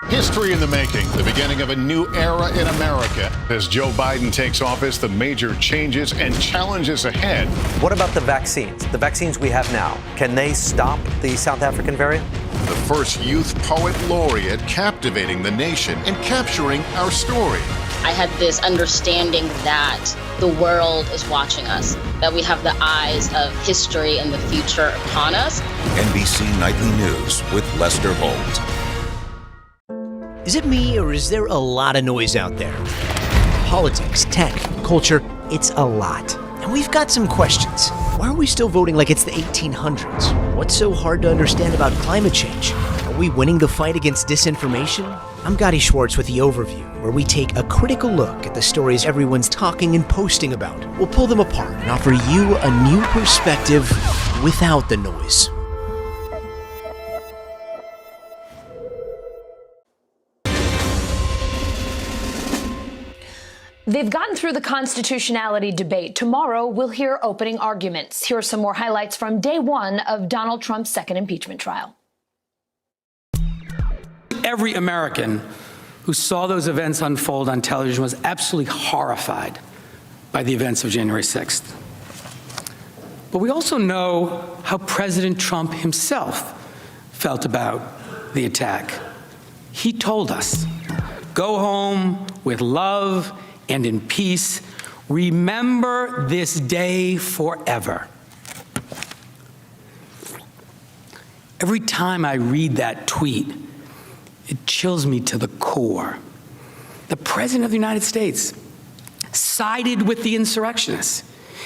[SPEAKER 4] History in the making, the beginning of a new era in America. As Joe Biden takes office, the major changes and challenges ahead.
[SPEAKER 25] What about the vaccines? The vaccines we have now, can they stop the South African variant?
[SPEAKER 4] The first youth poet laureate captivating the nation and capturing our story.
[SPEAKER 5] I had this understanding that the world is watching us, that we have the eyes of history and the future upon us.
[SPEAKER 14] NBC Nightly News with Lester Holt.
[SPEAKER 18] Is it me, or is there a lot of noise out there? Politics, tech, culture, it's a lot. And we've got some questions. Why are we still voting like it's the 1800s? What's so hard to understand about climate change? Are we winning the fight against disinformation? I'm Gotti Schwartz with The Overview, where we take a critical look at the stories everyone's talking and posting about. We'll pull them apart and offer you a new perspective without the noise.
[SPEAKER 6] They've gotten through the constitutionality debate. Tomorrow, we'll hear opening arguments. Here are some more highlights from day one of Donald Trump's second impeachment trial.
[SPEAKER 9] Every American who saw those events unfold on television was absolutely horrified by the events of January 6th. But we also know how President Trump himself felt about the attack. He told us, "Go home with love and in peace. Remember this day forever." Every time I read that tweet, it chills me to the core. The President of the United States sided with the insurrectionists.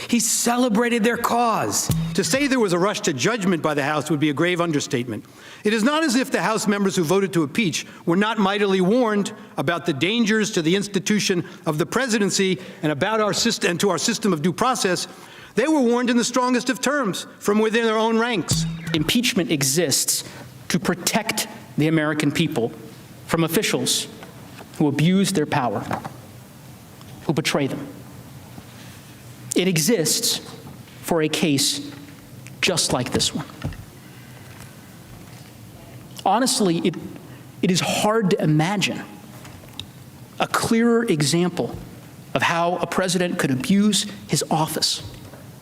[SPEAKER 9] He celebrated their cause.
[SPEAKER 12] To say there was a rush to judgment by the House would be a grave understatement. It is not as if the House members who voted to impeach were not mightily warned about the dangers to the institution of the presidency and about our system and to our system of due process. They were warned in the strongest of terms from within their own ranks.
[SPEAKER 9] Impeachment exists to protect the American people from officials who abuse their power, who betray them. It exists for a case just like this one. Honestly, it is hard to imagine a clearer example of how a president could abuse his office,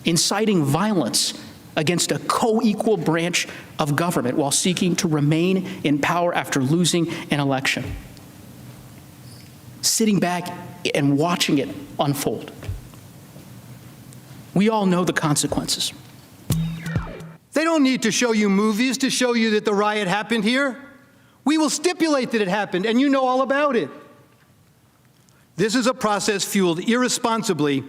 [SPEAKER 9] inciting violence against a co-equal branch of government while seeking to remain in power after losing an election. Sitting back and watching it unfold. We all know the consequences.
[SPEAKER 12] They don't need to show you movies to show you that the riot happened here. We will stipulate that it happened, and you know all about it. This is a process fueled irresponsibly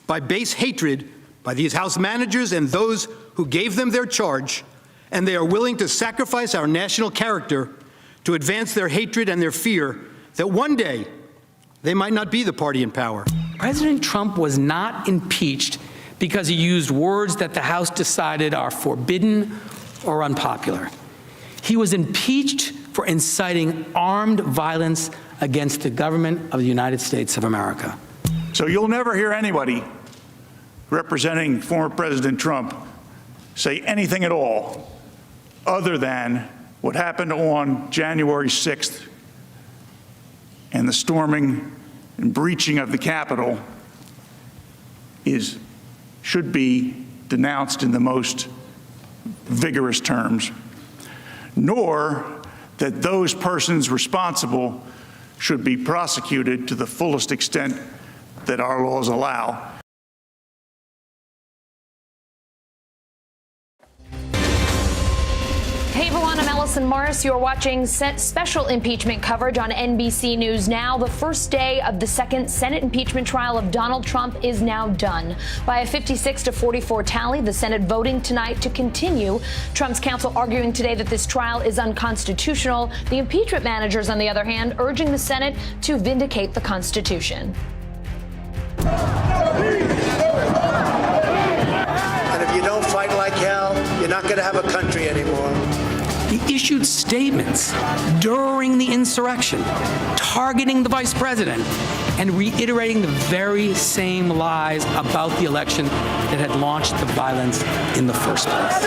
[SPEAKER 12] by base hatred by these House managers and those who gave them their charge, and they are willing to sacrifice our national character to advance their hatred and their fear that one day they might not be the party in power.
[SPEAKER 9] President Trump was not impeached because he used words that the House decided are forbidden or unpopular. He was impeached for inciting armed violence against the government of the United States of America.
[SPEAKER 1] So you'll never hear anybody representing former President Trump say anything at all other than what happened on January 6th and the storming and breaching of the Capitol should be denounced in the most vigorous terms, nor that those persons responsible should be prosecuted to the fullest extent that our laws allow.
[SPEAKER 6] Hey everyone, I'm Allison Morris. You're watching special impeachment coverage on NBC News Now. The first day of the second Senate impeachment trial of Donald Trump is now done. By a 56-44 tally, the Senate voting tonight to continue. Trump's counsel arguing today that this trial is unconstitutional. The impeachment managers, on the other hand, urging the Senate to vindicate the Constitution.
[SPEAKER 7] And if you don't fight like hell, you're not going to have a country anymore.
[SPEAKER 9] He issued statements during the insurrection, targeting the vice president and reiterating the very same lies about the election that had launched the violence in the first place.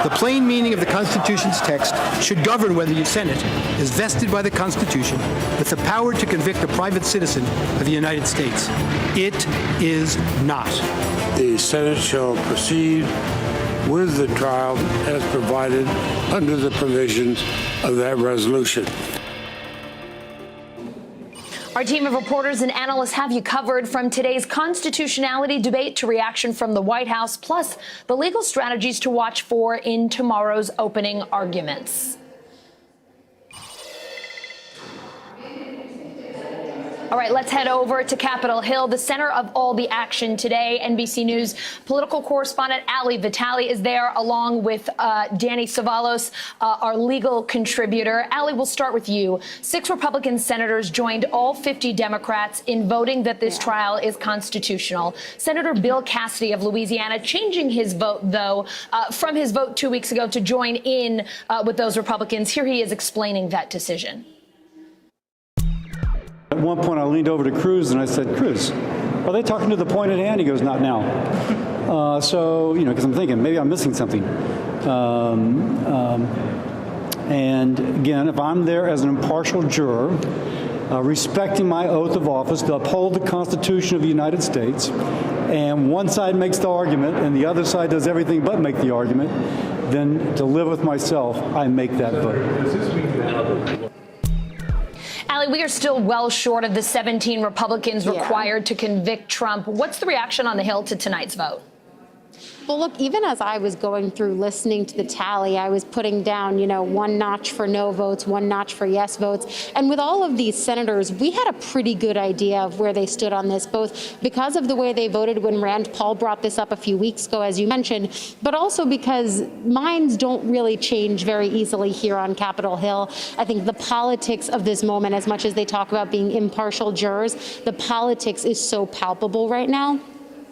[SPEAKER 12] The plain meaning of the Constitution's text should govern whether the Senate is vested by the Constitution with the power to convict a private citizen of the United States. It is not.
[SPEAKER 8] The Senate shall proceed with the trial as provided under the provisions of that resolution.
[SPEAKER 6] Our team of reporters and analysts have you covered from today's constitutionality debate to reaction from the White House, plus the legal strategies to watch for in tomorrow's opening arguments. All right, let's head over to Capitol Hill, the center of all the action today. NBC News political correspondent Ali Vitale is there, along with Danny Savalos, our legal contributor. Ali, we'll start with you. 6 Republican senators joined all 50 Democrats in voting that this trial is constitutional. Senator Bill Cassidy of Louisiana changing his vote, though, from his vote 2 weeks ago to join in with those Republicans. Here he is explaining that decision.
[SPEAKER 10] At one point, I leaned over to Cruz and I said, Cruz, are they talking to the point at hand? He goes, not now. Because I'm thinking maybe I'm missing something. And again, if I'm there as an impartial juror, respecting my oath of office to uphold the Constitution of the United States, and one side makes the argument and the other side does everything but make the argument, then to live with myself, I make that vote.
[SPEAKER 6] Ali, we are still well short of the 17 Republicans required to convict Trump. What's the reaction on the Hill to tonight's vote?
[SPEAKER 11] Well, look, even as I was going through listening to the tally, I was putting down, one notch for no votes, one notch for yes votes. And with all of these senators, we had a pretty good idea of where they stood on this, both because of the way they voted when Rand Paul brought this up a few weeks ago, as you mentioned, but also because minds don't really change very easily here on Capitol Hill. I think the politics of this moment, as much as they talk about being impartial jurors, the politics is so palpable right now.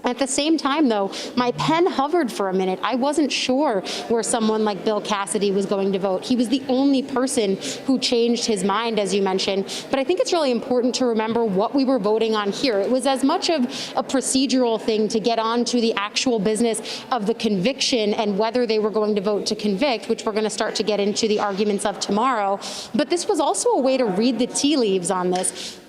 [SPEAKER 11] At the same time, though, my pen hovered for a minute. I wasn't sure where someone like Bill Cassidy was going to vote. He was the only person who changed his mind, as you mentioned. But I think it's really important to remember what we were voting on here. It was as much of a procedural thing to get on to the actual business of the conviction and whether they were going to vote to convict, which we're going to start to get into the arguments of tomorrow. But this was also a way to read the tea leaves on this.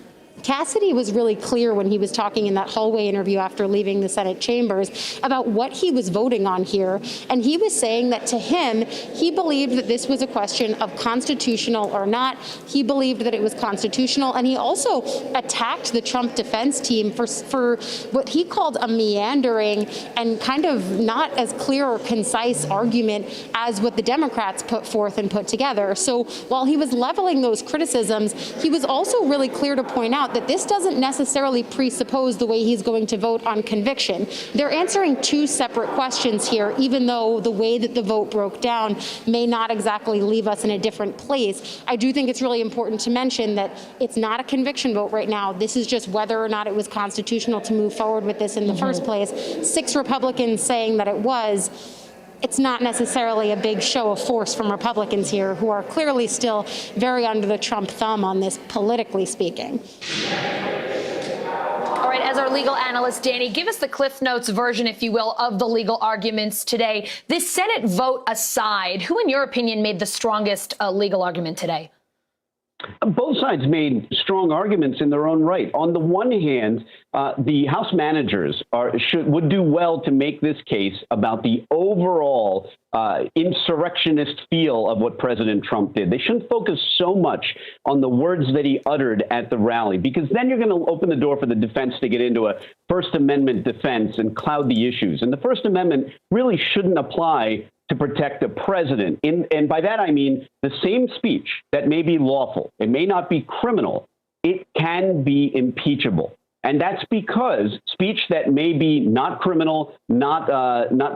[SPEAKER 11] Cassidy was really clear when he was talking in that hallway interview after leaving the Senate chambers about what he was voting on here. And he was saying that to him, he believed that this was a question of constitutional or not. He believed that it was constitutional. And he also attacked the Trump defense team for what he called a meandering and kind of not as clear or concise argument as what the Democrats put forth and put together. So while he was leveling those criticisms, he was also really clear to point out that this doesn't necessarily presuppose the way he's going to vote on conviction. They're answering two separate questions here, even though the way that the vote broke down may not exactly leave us in a different place. I do think it's really important to mention that it's not a conviction vote right now. This is just whether or not it was constitutional to move forward with this in the first place. 6 Republicans saying that it was. It's not necessarily a big show of force from Republicans here, who are clearly still very under the Trump thumb on this, politically speaking.
[SPEAKER 6] All right, as our legal analyst, Danny, give us the Cliff Notes version, if you will, of the legal arguments today. This Senate vote aside, who, in your opinion, made the strongest legal argument today?
[SPEAKER 2] Both sides made strong arguments in their own right. On the one hand, the House managers would do well to make this case about the overall insurrectionist feel of what President Trump did. They shouldn't focus so much on the words that he uttered at the rally, because then you're going to open the door for the defense to get into a First Amendment defense and cloud the issues. And the First Amendment really shouldn't apply to protect the president. And by that, I mean the same speech that may be lawful, it may not be criminal, it can be impeachable. And that's because speech that may be not criminal, not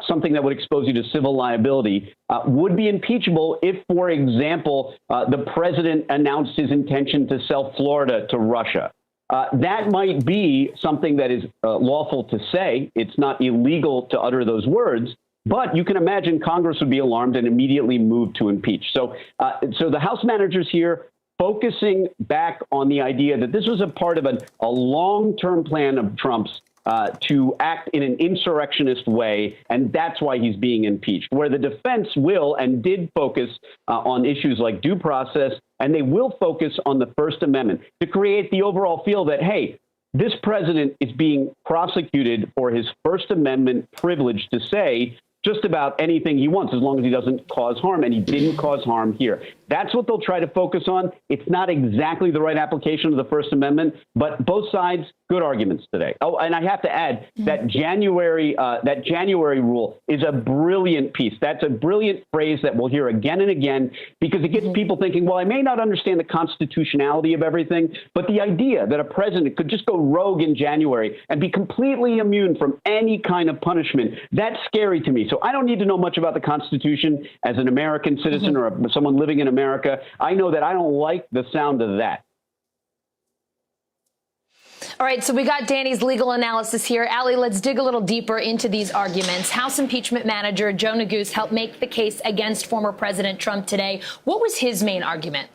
[SPEAKER 2] something that would expose you to civil liability, would be impeachable if, for example, the president announced his intention to sell Florida to Russia. That might be something that is lawful to say. It's not illegal to utter those words. But you can imagine Congress would be alarmed and immediately move to impeach. So the House managers here focusing back on the idea that this was a part of a long-term plan of Trump's to act in an insurrectionist way, and that's why he's being impeached, where the defense will and did focus on issues like due process, and they will focus on the First Amendment to create the overall feel that, hey, this president is being prosecuted for his First Amendment privilege to say just about anything he wants, as long as he doesn't cause harm, and he didn't cause harm here. That's what they'll try to focus on. It's not exactly the right application of the First Amendment, but both sides, good arguments today. Oh, and I have to add that January rule is a brilliant piece. That's a brilliant phrase that we'll hear again and again, because it gets people thinking, well, I may not understand the constitutionality of everything, but the idea that a president could just go rogue in January and be completely immune from any kind of punishment, that's scary to me. So I don't need to know much about the Constitution as an American citizen or someone living in America. I know that I don't like the sound of that.
[SPEAKER 6] All right, so we got Danny's legal analysis here. Allie, let's dig a little deeper into these arguments. House impeachment manager Joe Neguse helped make the case against former President Trump today. What was his main argument?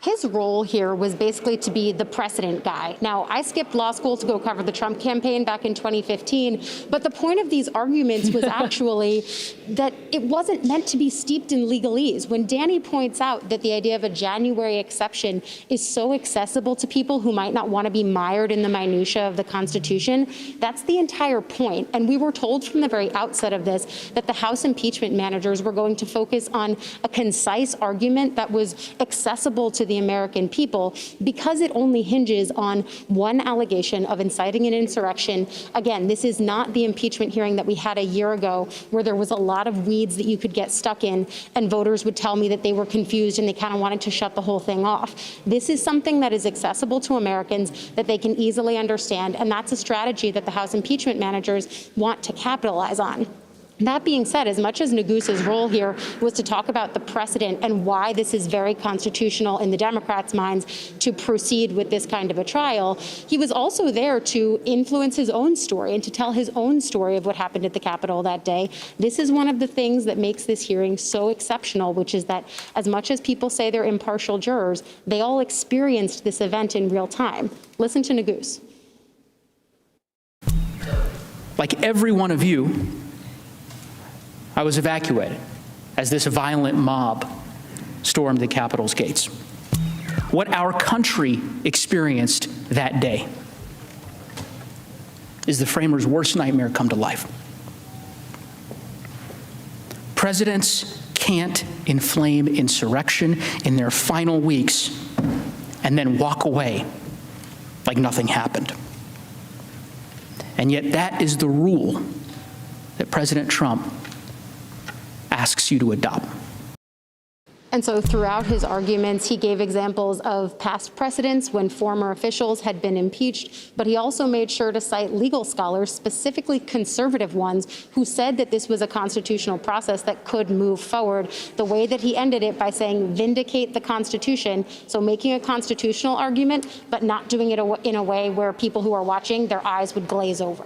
[SPEAKER 11] His role here was basically to be the precedent guy. Now, I skipped law school to go cover the Trump campaign back in 2015, but the point of these arguments was actually that it wasn't meant to be steeped in legalese. When Danny points out that the idea of a January exception is so accessible to people who might not want to be mired in the minutia of the Constitution, that's the entire point. And we were told from the very outset of this that the House impeachment managers were going to focus on a concise argument that was accessible to the American people, because it only hinges on one allegation of inciting an insurrection. Again, this is not the impeachment hearing that we had a year ago, where there was a lot of weeds that you could get stuck in, and voters would tell me that they were confused and they kind of wanted to shut the whole thing off. This is something that is accessible to Americans, that they can easily understand, and that's a strategy that the House impeachment managers want to capitalize on. That being said, as much as Negus's role here was to talk about the precedent and why this is very constitutional in the Democrats' minds to proceed with this kind of a trial, he was also there to influence his own story and to tell his own story of what happened at the Capitol that day. This is one of the things that makes this hearing so exceptional, which is that as much as people say they're impartial jurors, they all experienced this event in real time. Listen to Negus.
[SPEAKER 3] Like every one of you, I was evacuated as this violent mob stormed the Capitol's gates. What our country experienced that day is the framers' worst nightmare come to life. Presidents can't inflame insurrection in their final weeks and then walk away like nothing happened. And yet that is the rule that President Trump asks you to adopt.
[SPEAKER 11] And so throughout his arguments, he gave examples of past precedents when former officials had been impeached, but he also made sure to cite legal scholars, specifically conservative ones, who said that this was a constitutional process that could move forward. The way that he ended it by saying, vindicate the Constitution, so making a constitutional argument, but not doing it in a way where people who are watching, their eyes would glaze over.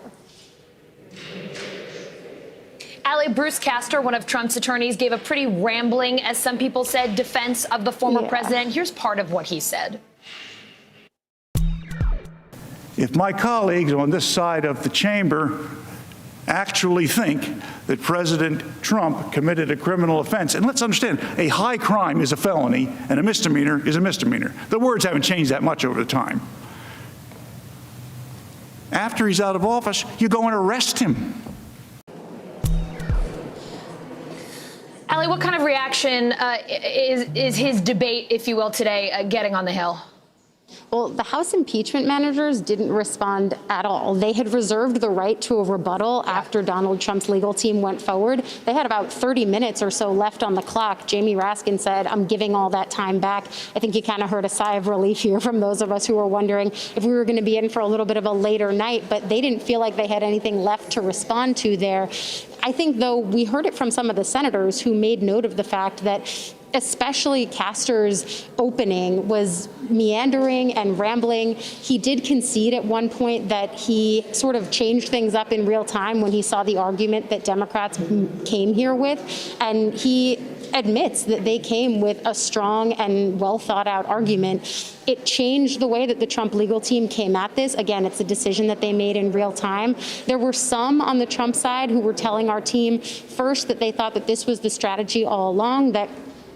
[SPEAKER 6] Allie, Bruce Castor, one of Trump's attorneys, gave a pretty rambling, as some people said, defense of the former president. Here's part of what he said.
[SPEAKER 1] If my colleagues on this side of the chamber actually think that President Trump committed a criminal offense, and let's understand, a high crime is a felony and a misdemeanor is a misdemeanor. The words haven't changed that much over the time. After he's out of office, you go and arrest him.
[SPEAKER 6] Allie, what kind of reaction is his debate, if you will, today getting on the Hill?
[SPEAKER 11] Well, the House impeachment managers didn't respond at all. They had reserved the right to a rebuttal after Donald Trump's legal team went forward. They had about 30 minutes or so left on the clock. Jamie Raskin said, I'm giving all that time back. I think you kind of heard a sigh of relief here from those of us who were wondering if we were going to be in for a little bit of a later night, but they didn't feel like they had anything left to respond to there. I think, though, we heard it from some of the senators who made note of the fact that especially Castor's opening was meandering and rambling. He did concede at one point that he sort of changed things up in real time when he saw the argument that Democrats came here with. And he admits that they came with a strong and well thought out argument. It changed the way that the Trump legal team came at this. Again, it's a decision that they made in real time. There were some on the Trump side who were telling our team first that they thought that this was the strategy all along, that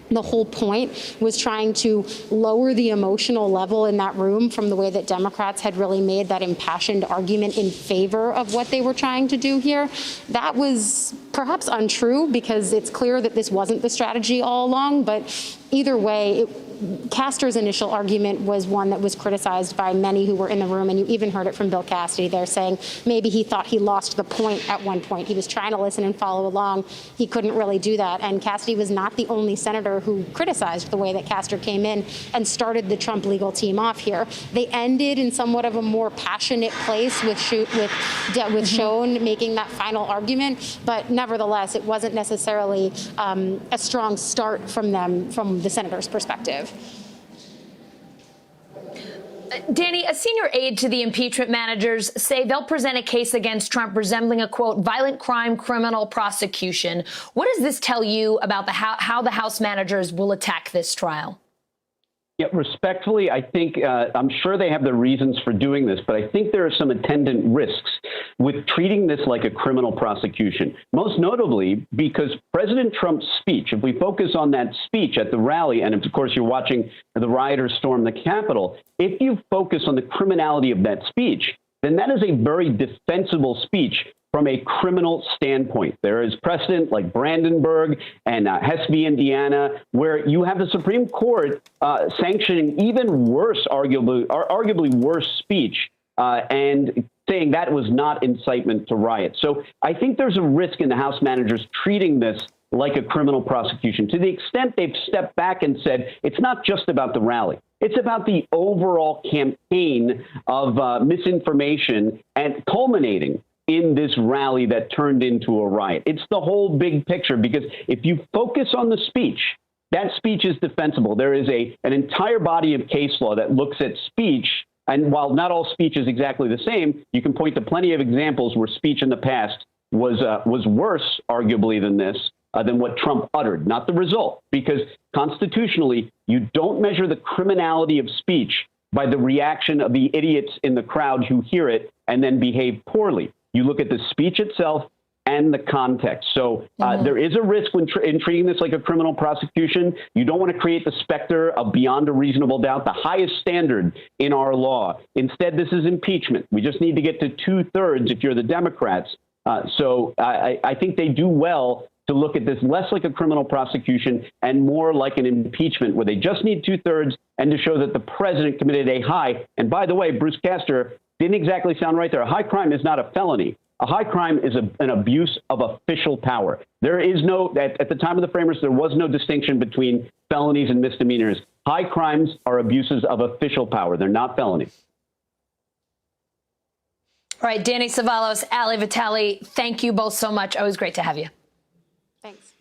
[SPEAKER 11] the whole point was trying to lower the emotional level in that room from the way that Democrats had really made that impassioned argument in favor of what they were trying to do here. That was perhaps untrue because it's clear that this wasn't the strategy all along, but either way, Castor's initial argument was one that was criticized by many who were in the room, and you even heard it from Bill Cassidy there saying maybe he thought he lost the point at one point. He was trying to listen and follow along. He couldn't really do that, and Cassidy was not the only senator who criticized the way that Castor came in and started the Trump legal team off here. They ended in somewhat of a more passionate place with Schoen making that final argument, but nevertheless, it wasn't necessarily a strong start from them, from the senator's perspective.
[SPEAKER 6] Danny, a senior aide to the impeachment managers say they'll present a case against Trump resembling a, quote, violent crime criminal prosecution. What does this tell you about how the House managers will attack this trial?
[SPEAKER 2] Yeah, respectfully, I think I'm sure they have the reasons for doing this, but I think there are some attendant risks with treating this like a criminal prosecution, most notably because President Trump's speech, if we focus on that speech at the rally, and of course you're watching the rioters storm the Capitol, if you focus on the criminality of that speech, then that is a very defensible speech from a criminal standpoint. There is precedent like Brandenburg and Hesby, Indiana, where you have the Supreme Court sanctioning even worse, arguably worse speech and saying that was not incitement to riot. So I think there's a risk in the House managers treating this like a criminal prosecution to the extent they've stepped back and said it's not just about the rally. It's about the overall campaign of misinformation and culminating in this rally that turned into a riot. It's the whole big picture, because if you focus on the speech, that speech is defensible. There is an entire body of case law that looks at speech. And while not all speech is exactly the same, you can point to plenty of examples where speech in the past was worse, arguably, than what Trump uttered, not the result. Because constitutionally, you don't measure the criminality of speech by the reaction of the idiots in the crowd who hear it and then behave poorly. You look at the speech itself and the context. So there is a risk when in treating this like a criminal prosecution. You don't want to create the specter of beyond a reasonable doubt, the highest standard in our law. Instead, this is impeachment. We just need to get to 2/3 if you're the Democrats. So I think they do well to look at this less like a criminal prosecution and more like an impeachment, where they just need 2/3 and to show that the president committed a high. And by the way, Bruce Castor didn't exactly sound right there. A high crime is not a felony. A high crime is an abuse of official power. There is no, at the time of the framers, there was no distinction between felonies and misdemeanors. High crimes are abuses of official power. They're not felonies.
[SPEAKER 6] All right, Danny Savalos, Ali Vitale, thank you both so much. Always great to have you.
[SPEAKER 11] Thanks.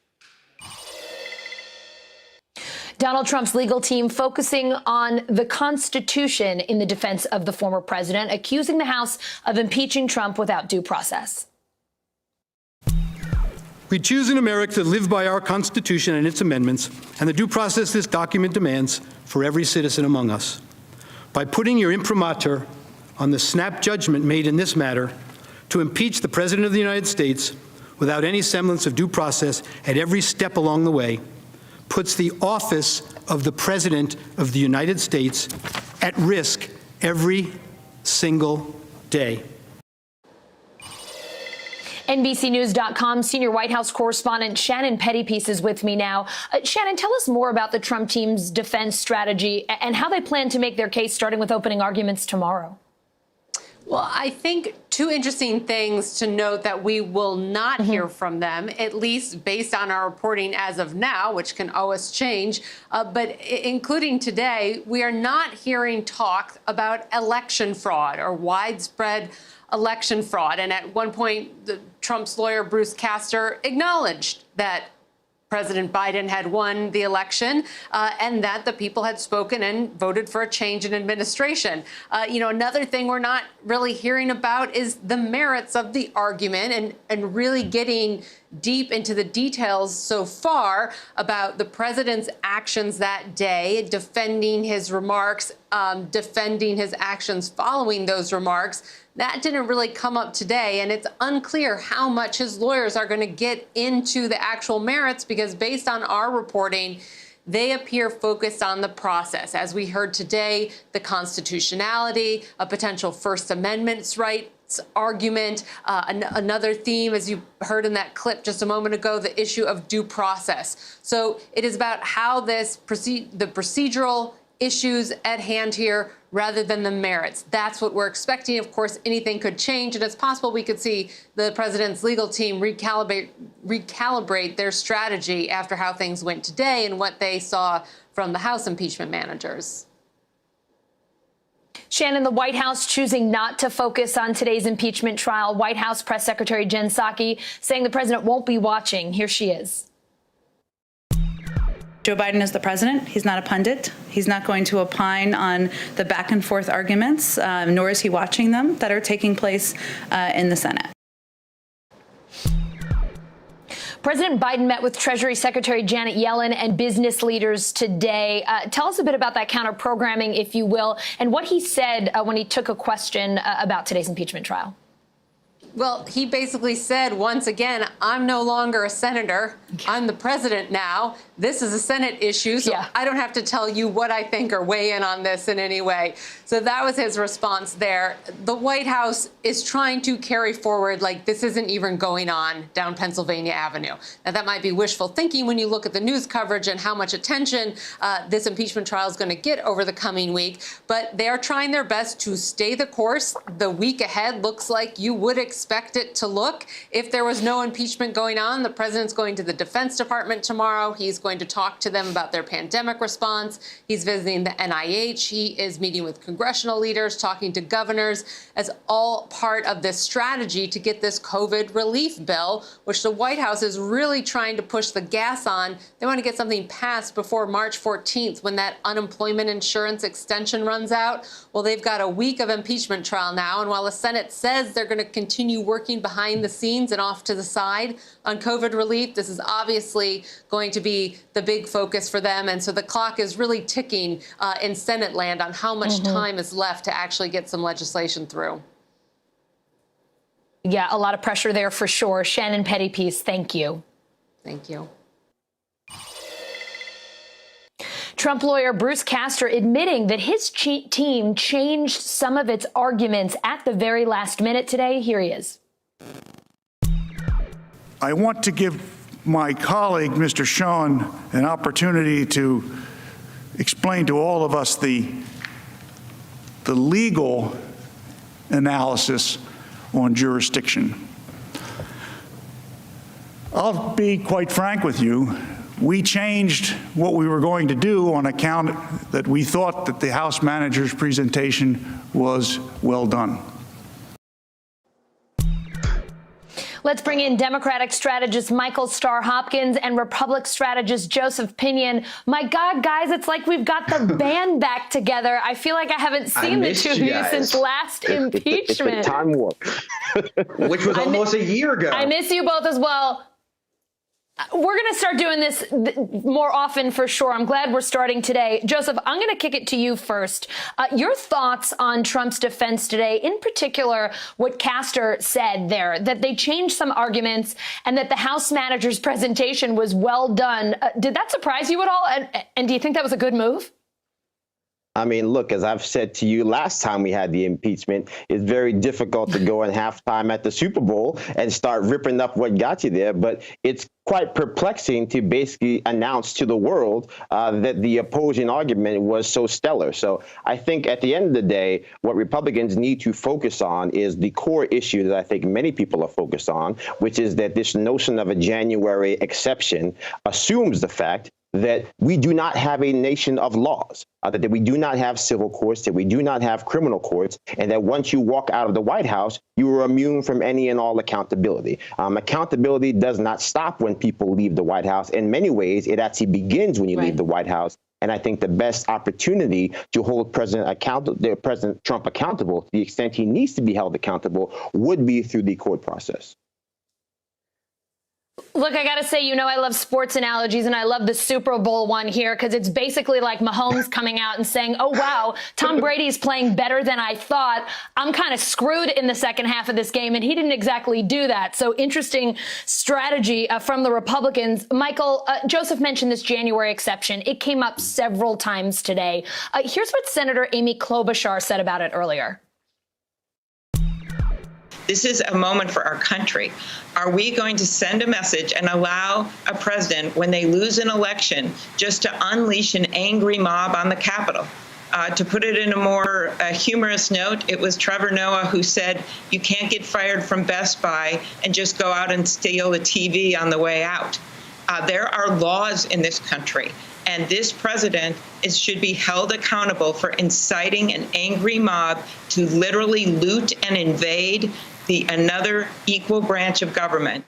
[SPEAKER 6] Donald Trump's legal team focusing on the Constitution in the defense of the former president, accusing the House of impeaching Trump without due process.
[SPEAKER 12] We choose in America to live by our Constitution and its amendments and the due process this document demands for every citizen among us. By putting your imprimatur on the snap judgment made in this matter to impeach the President of the United States without any semblance of due process at every step along the way, puts the office of the President of the United States at risk every single day.
[SPEAKER 6] NBCNews.com senior White House correspondent Shannon Pettypiece is with me now. Shannon, tell us more about the Trump team's defense strategy and how they plan to make their case, starting with opening arguments tomorrow.
[SPEAKER 13] Well, I think two interesting things to note that we will not hear from them, at least based on our reporting as of now, which can always change. But including today, we are not hearing talk about election fraud or widespread election fraud. And at one point, Trump's lawyer, Bruce Castor, acknowledged that President Biden had won the election and that the people had spoken and voted for a change in administration. Another thing we're not really hearing about is the merits of the argument and really getting deep into the details so far about the president's actions that day, defending his remarks, defending his actions following those remarks. That didn't really come up today, and it's unclear how much his lawyers are going to get into the actual merits, because based on our reporting, they appear focused on the process. As we heard today, the constitutionality, a potential First Amendment rights argument, another theme, as you heard in that clip just a moment ago, the issue of due process. So it is about how the procedural issues at hand here rather than the merits. That's what we're expecting. Of course, anything could change, and it's possible we could see the president's legal team recalibrate their strategy after how things went today and what they saw from the House impeachment managers.
[SPEAKER 6] Shannon, the White House choosing not to focus on today's impeachment trial. White House Press Secretary Jen Psaki saying the president won't be watching. Here she is.
[SPEAKER 15] Joe Biden is the president. He's not a pundit. He's not going to opine on the back and forth arguments, nor is he watching them that are taking place in the Senate.
[SPEAKER 6] President Biden met with Treasury Secretary Janet Yellen and business leaders today. Tell us a bit about that counter-programming, if you will, and what he said when he took a question about today's impeachment trial.
[SPEAKER 13] Well, he basically said, once again, I'm no longer a senator. I'm the president now. This is a Senate issue, so I don't have to tell you what I think or weigh in on this in any way. So that was his response there. The White House is trying to carry forward like this isn't even going on down Pennsylvania Avenue. Now, that might be wishful thinking when you look at the news coverage and how much attention this impeachment trial is going to get over the coming week. But they are trying their best to stay the course. The week ahead looks like you would expect expect it to look if there was no impeachment going on. The president's going to the Defense Department tomorrow. He's going to talk to them about their pandemic response. He's visiting the NIH. He is meeting with congressional leaders, talking to governors, as all part of this strategy to get this COVID relief bill, which the White House is really trying to push the gas on. They want to get something passed before March 14th, when that unemployment insurance extension runs out. Well, they've got a week of impeachment trial now, and while the Senate says they're going to continue working behind the scenes and off to the side on COVID relief, this is obviously going to be the big focus for them. And so the clock is really ticking in Senate land on how much time is left to actually get some legislation through.
[SPEAKER 6] Yeah, a lot of pressure there for sure. Shannon Pettypiece, thank you.
[SPEAKER 13] Thank you.
[SPEAKER 6] Trump lawyer Bruce Castor admitting that his team changed some of its arguments at the very last minute today. Here he is.
[SPEAKER 1] I want to give my colleague, Mr. Sean, an opportunity to explain to all of us the legal analysis on jurisdiction. I'll be quite frank with you. We changed what we were going to do on account that we thought that the House manager's presentation was well done.
[SPEAKER 6] Let's bring in Democratic strategist Michael Starr Hopkins and Republican strategist Joseph Pinion. My God, guys, it's like we've got the band back together. I feel like I haven't seen the two of you since last impeachment.
[SPEAKER 16] It's a time warp. Which was almost a year ago.
[SPEAKER 6] I miss you both as well. We're going to start doing this more often for sure. I'm glad we're starting today. Joseph, I'm going to kick it to you first. Your thoughts on Trump's defense today, in particular, what Castor said there, that they changed some arguments and that the House manager's presentation was well done. Did that surprise you at all? And do you think that was a good move?
[SPEAKER 16] I mean, look, as I've said to you last time we had the impeachment, it's very difficult to go in halftime at the Super Bowl and start ripping up what got you there. But it's quite perplexing to basically announce to the world that the opposing argument was so stellar. So I think at the end of the day, what Republicans need to focus on is the core issue that I think many people are focused on, which is that this notion of a January exception assumes the fact that we do not have a nation of laws, that we do not have civil courts, that we do not have criminal courts, and that once you walk out of the White House, you are immune from any and all accountability. Accountability does not stop when people leave the White House. In many ways, it actually begins when you leave the White House. And I think the best opportunity to hold President Trump accountable, to the extent he needs to be held accountable, would be through the court process.
[SPEAKER 6] Look, I got to say, I love sports analogies, and I love the Super Bowl one here because it's basically like Mahomes coming out and saying, oh, wow, Tom Brady's playing better than I thought. I'm kind of screwed in the second half of this game, and he didn't exactly do that. So interesting strategy from the Republicans. Michael, Joseph mentioned this January exception. It came up several times today. Here's what Senator Amy Klobuchar said about it earlier.
[SPEAKER 17] This is a moment for our country. Are we going to send a message and allow a president, when they lose an election, just to unleash an angry mob on the Capitol? To put it in a more humorous note, it was Trevor Noah who said, you can't get fired from Best Buy and just go out and steal a TV on the way out. There are laws in this country. And this president should be held accountable for inciting an angry mob to literally loot and invade another equal branch of government.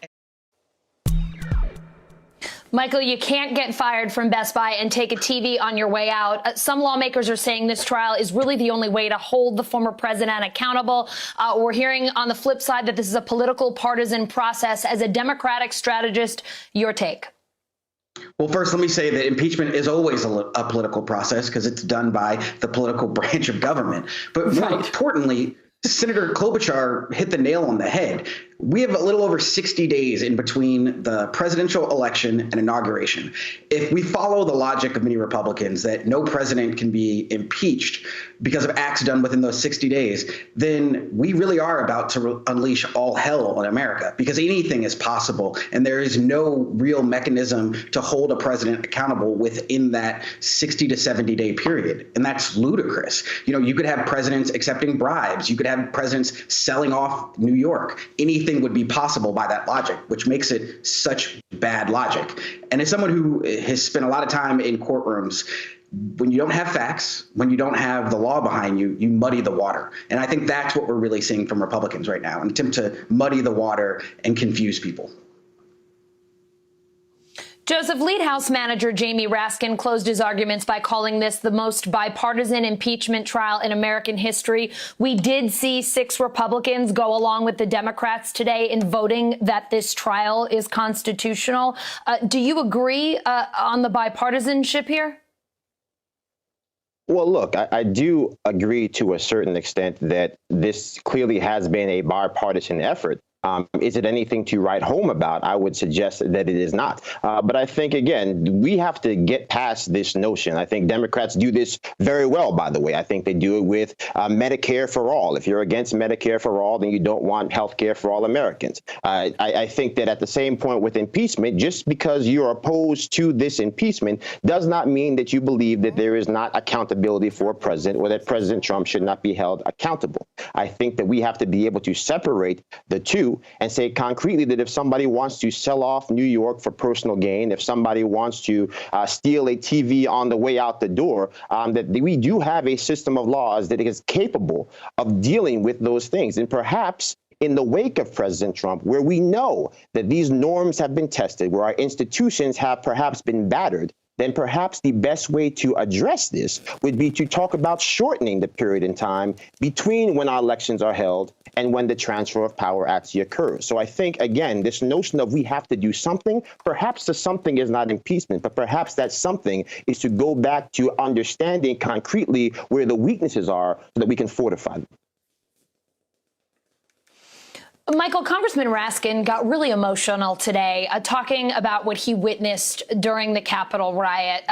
[SPEAKER 6] Michael, you can't get fired from Best Buy and take a TV on your way out. Some lawmakers are saying this trial is really the only way to hold the former president accountable. We're hearing on the flip side that this is a political partisan process. As a Democratic strategist, your take.
[SPEAKER 19] Well, first, let me say that impeachment is always a political process because it's done by the political branch of government. But more importantly, Senator Klobuchar hit the nail on the head. We have a little over 60 days in between the presidential election and inauguration. If we follow the logic of many Republicans that no president can be impeached because of acts done within those 60 days, then we really are about to unleash all hell on America, because anything is possible. And there is no real mechanism to hold a president accountable within that 60 to 70 day period. And that's ludicrous. You know, you could have presidents accepting bribes. You could have presidents selling off New York. Anything would be possible by that logic, which makes it such bad logic. And as someone who has spent a lot of time in courtrooms, when you don't have facts, when you don't have the law behind you, you muddy the water. And I think that's what we're really seeing from Republicans right now, an attempt to muddy the water and confuse people.
[SPEAKER 6] Joseph, lead House manager Jamie Raskin closed his arguments by calling this the most bipartisan impeachment trial in American history. We did see 6 Republicans go along with the Democrats today in voting that this trial is constitutional. Do you agree on the bipartisanship here?
[SPEAKER 16] Well, look, I do agree to a certain extent that this clearly has been a bipartisan effort. Is it anything to write home about? I would suggest that it is not. But I think, again, we have to get past this notion. I think Democrats do this very well, by the way. I think they do it with Medicare for all. If you're against Medicare for all, then you don't want health care for all Americans. I think that at the same point with impeachment, just because you're opposed to this impeachment does not mean that you believe that there is not accountability for a president, or that President Trump should not be held accountable. I think that we have to be able to separate the two and say concretely that if somebody wants to sell off New York for personal gain, if somebody wants to steal a TV on the way out the door, that we do have a system of laws that is capable of dealing with those things. And perhaps in the wake of President Trump, where we know that these norms have been tested, where our institutions have perhaps been battered, then perhaps the best way to address this would be to talk about shortening the period in time between when our elections are held and when the transfer of power actually occurs. So I think, again, this notion of we have to do something, perhaps the something is not impeachment, but perhaps that something is to go back to understanding concretely where the weaknesses are so that we can fortify them.
[SPEAKER 6] Michael, Congressman Raskin got really emotional today, talking about what he witnessed during the Capitol riot.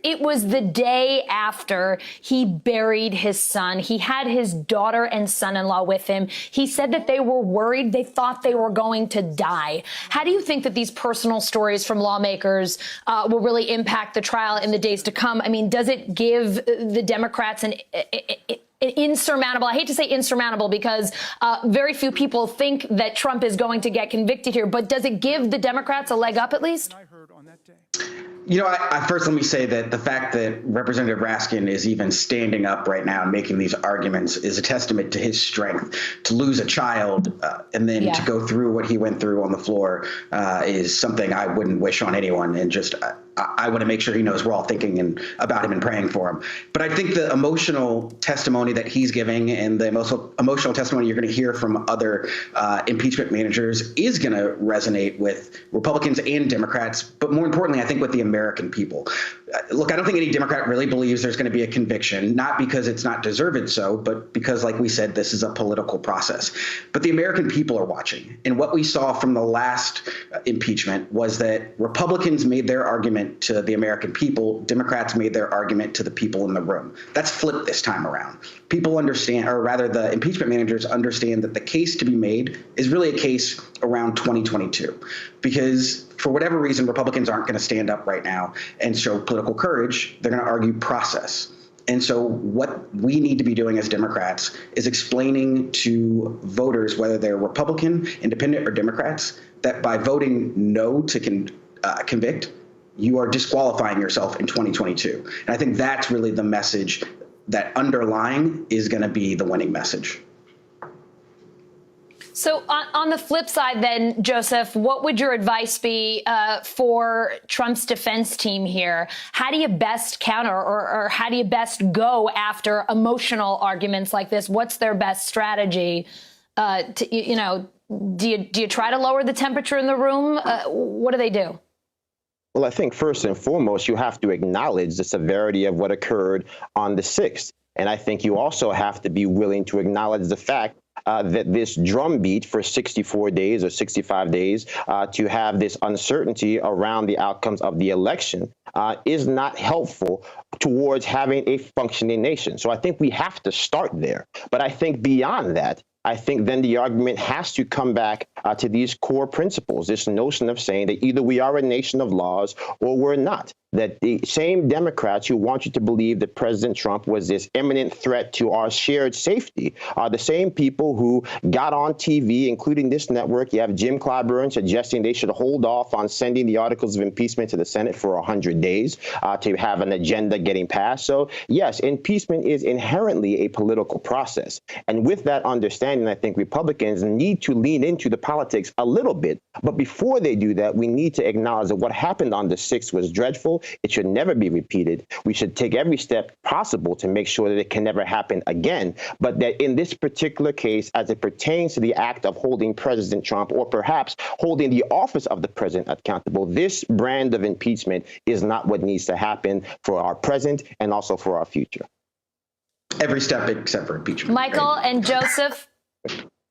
[SPEAKER 6] It was the day after he buried his son. He had his daughter and son-in-law with him. He said that they were worried. They thought they were going to die. How do you think that these personal stories from lawmakers will really impact the trial in the days to come? I mean, does it give the Democrats an insurmountable, I hate to say insurmountable because very few people think that Trump is going to get convicted here, but does it give the Democrats a leg up at least?
[SPEAKER 19] You know, I first let me say that the fact that Representative Raskin is even standing up right now and making these arguments is a testament to his strength. To lose a child and then to go through what he went through on the floor is something I wouldn't wish on anyone. And just I want to make sure he knows we're all thinking about him and praying for him. But I think the emotional testimony that he's giving and the emotional testimony you're going to hear from other impeachment managers is going to resonate with Republicans and Democrats, but more importantly, I think with the American people. Look, I don't think any Democrat really believes there's going to be a conviction, not because it's not deserved so, but because, like we said, this is a political process. But the American people are watching. And what we saw from the last impeachment was that Republicans made their argument to the American people, Democrats made their argument to the people in the room. That's flipped this time around. People understand, or rather the impeachment managers understand that the case to be made is really a case around 2022. Because for whatever reason, Republicans aren't going to stand up right now and show political courage. They're going to argue process. And so what we need to be doing as Democrats is explaining to voters, whether they're Republican, independent, or Democrats, that by voting no to convict, you are disqualifying yourself in 2022. And I think that's really the message that underlying is going to be the winning message.
[SPEAKER 6] So on the flip side, then, Joseph, what would your advice be for Trump's defense team here? How do you best counter or how do you best go after emotional arguments like this? What's their best strategy? Do you try to lower the temperature in the room? What do they do?
[SPEAKER 16] Well, I think first and foremost, you have to acknowledge the severity of what occurred on the 6th. And I think you also have to be willing to acknowledge the fact that this drumbeat for 64 days or 65 days to have this uncertainty around the outcomes of the election is not helpful towards having a functioning nation. So I think we have to start there. But I think beyond that, I think then the argument has to come back to these core principles, this notion of saying that either we are a nation of laws or we're not. That the same Democrats who want you to believe that President Trump was this imminent threat to our shared safety are the same people who got on TV, including this network. You have Jim Clyburn suggesting they should hold off on sending the articles of impeachment to the Senate for 100 days to have an agenda getting passed. So, yes, impeachment is inherently a political process. And with that understanding, I think Republicans need to lean into the politics a little bit. But before they do that, we need to acknowledge that what happened on the 6th was dreadful. It should never be repeated. We should take every step possible to make sure that it can never happen again. But that in this particular case, as it pertains to the act of holding President Trump, or perhaps holding the office of the president accountable, this brand of impeachment is not what needs to happen for our present and also for our future.
[SPEAKER 19] Every step except for impeachment.
[SPEAKER 6] Michael and Joseph.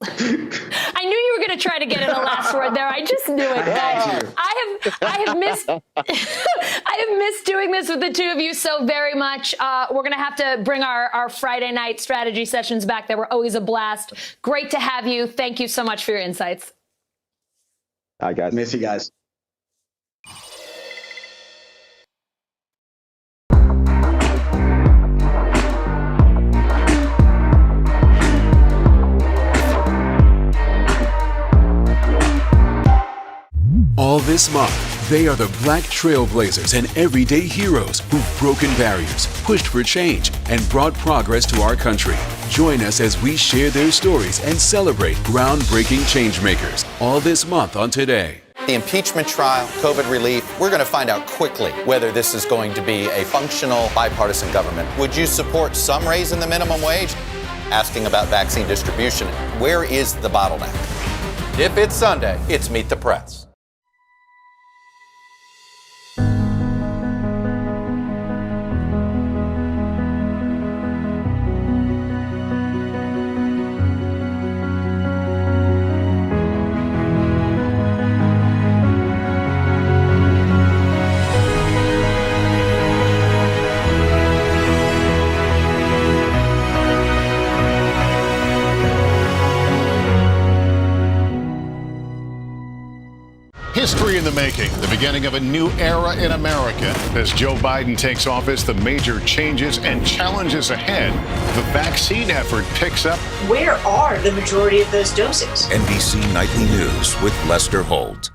[SPEAKER 6] I knew you were going to try to get in a last word there. I just knew it, guys. I have missed I have missed doing this with the two of you so very much. We're going to have to bring our Friday night strategy sessions back. They were always a blast. Great to have you. Thank you so much for your insights.
[SPEAKER 16] Hi, guys.
[SPEAKER 19] Miss you guys.
[SPEAKER 20] All this month, they are the Black trailblazers and everyday heroes who've broken barriers, pushed for change, and brought progress to our country. Join us as we share their stories and celebrate groundbreaking changemakers. All this month on Today.
[SPEAKER 21] The impeachment trial, COVID relief, we're going to find out quickly whether this is going to be a functional bipartisan government. Would you support some raise in the minimum wage? Asking about vaccine distribution, where is the bottleneck? If it's Sunday, it's Meet the Press.
[SPEAKER 4] History in the making, the beginning of a new era in America. As Joe Biden takes office, the major changes and challenges ahead. The vaccine effort picks up.
[SPEAKER 22] Where are the majority of those doses?
[SPEAKER 14] NBC Nightly News with Lester Holt.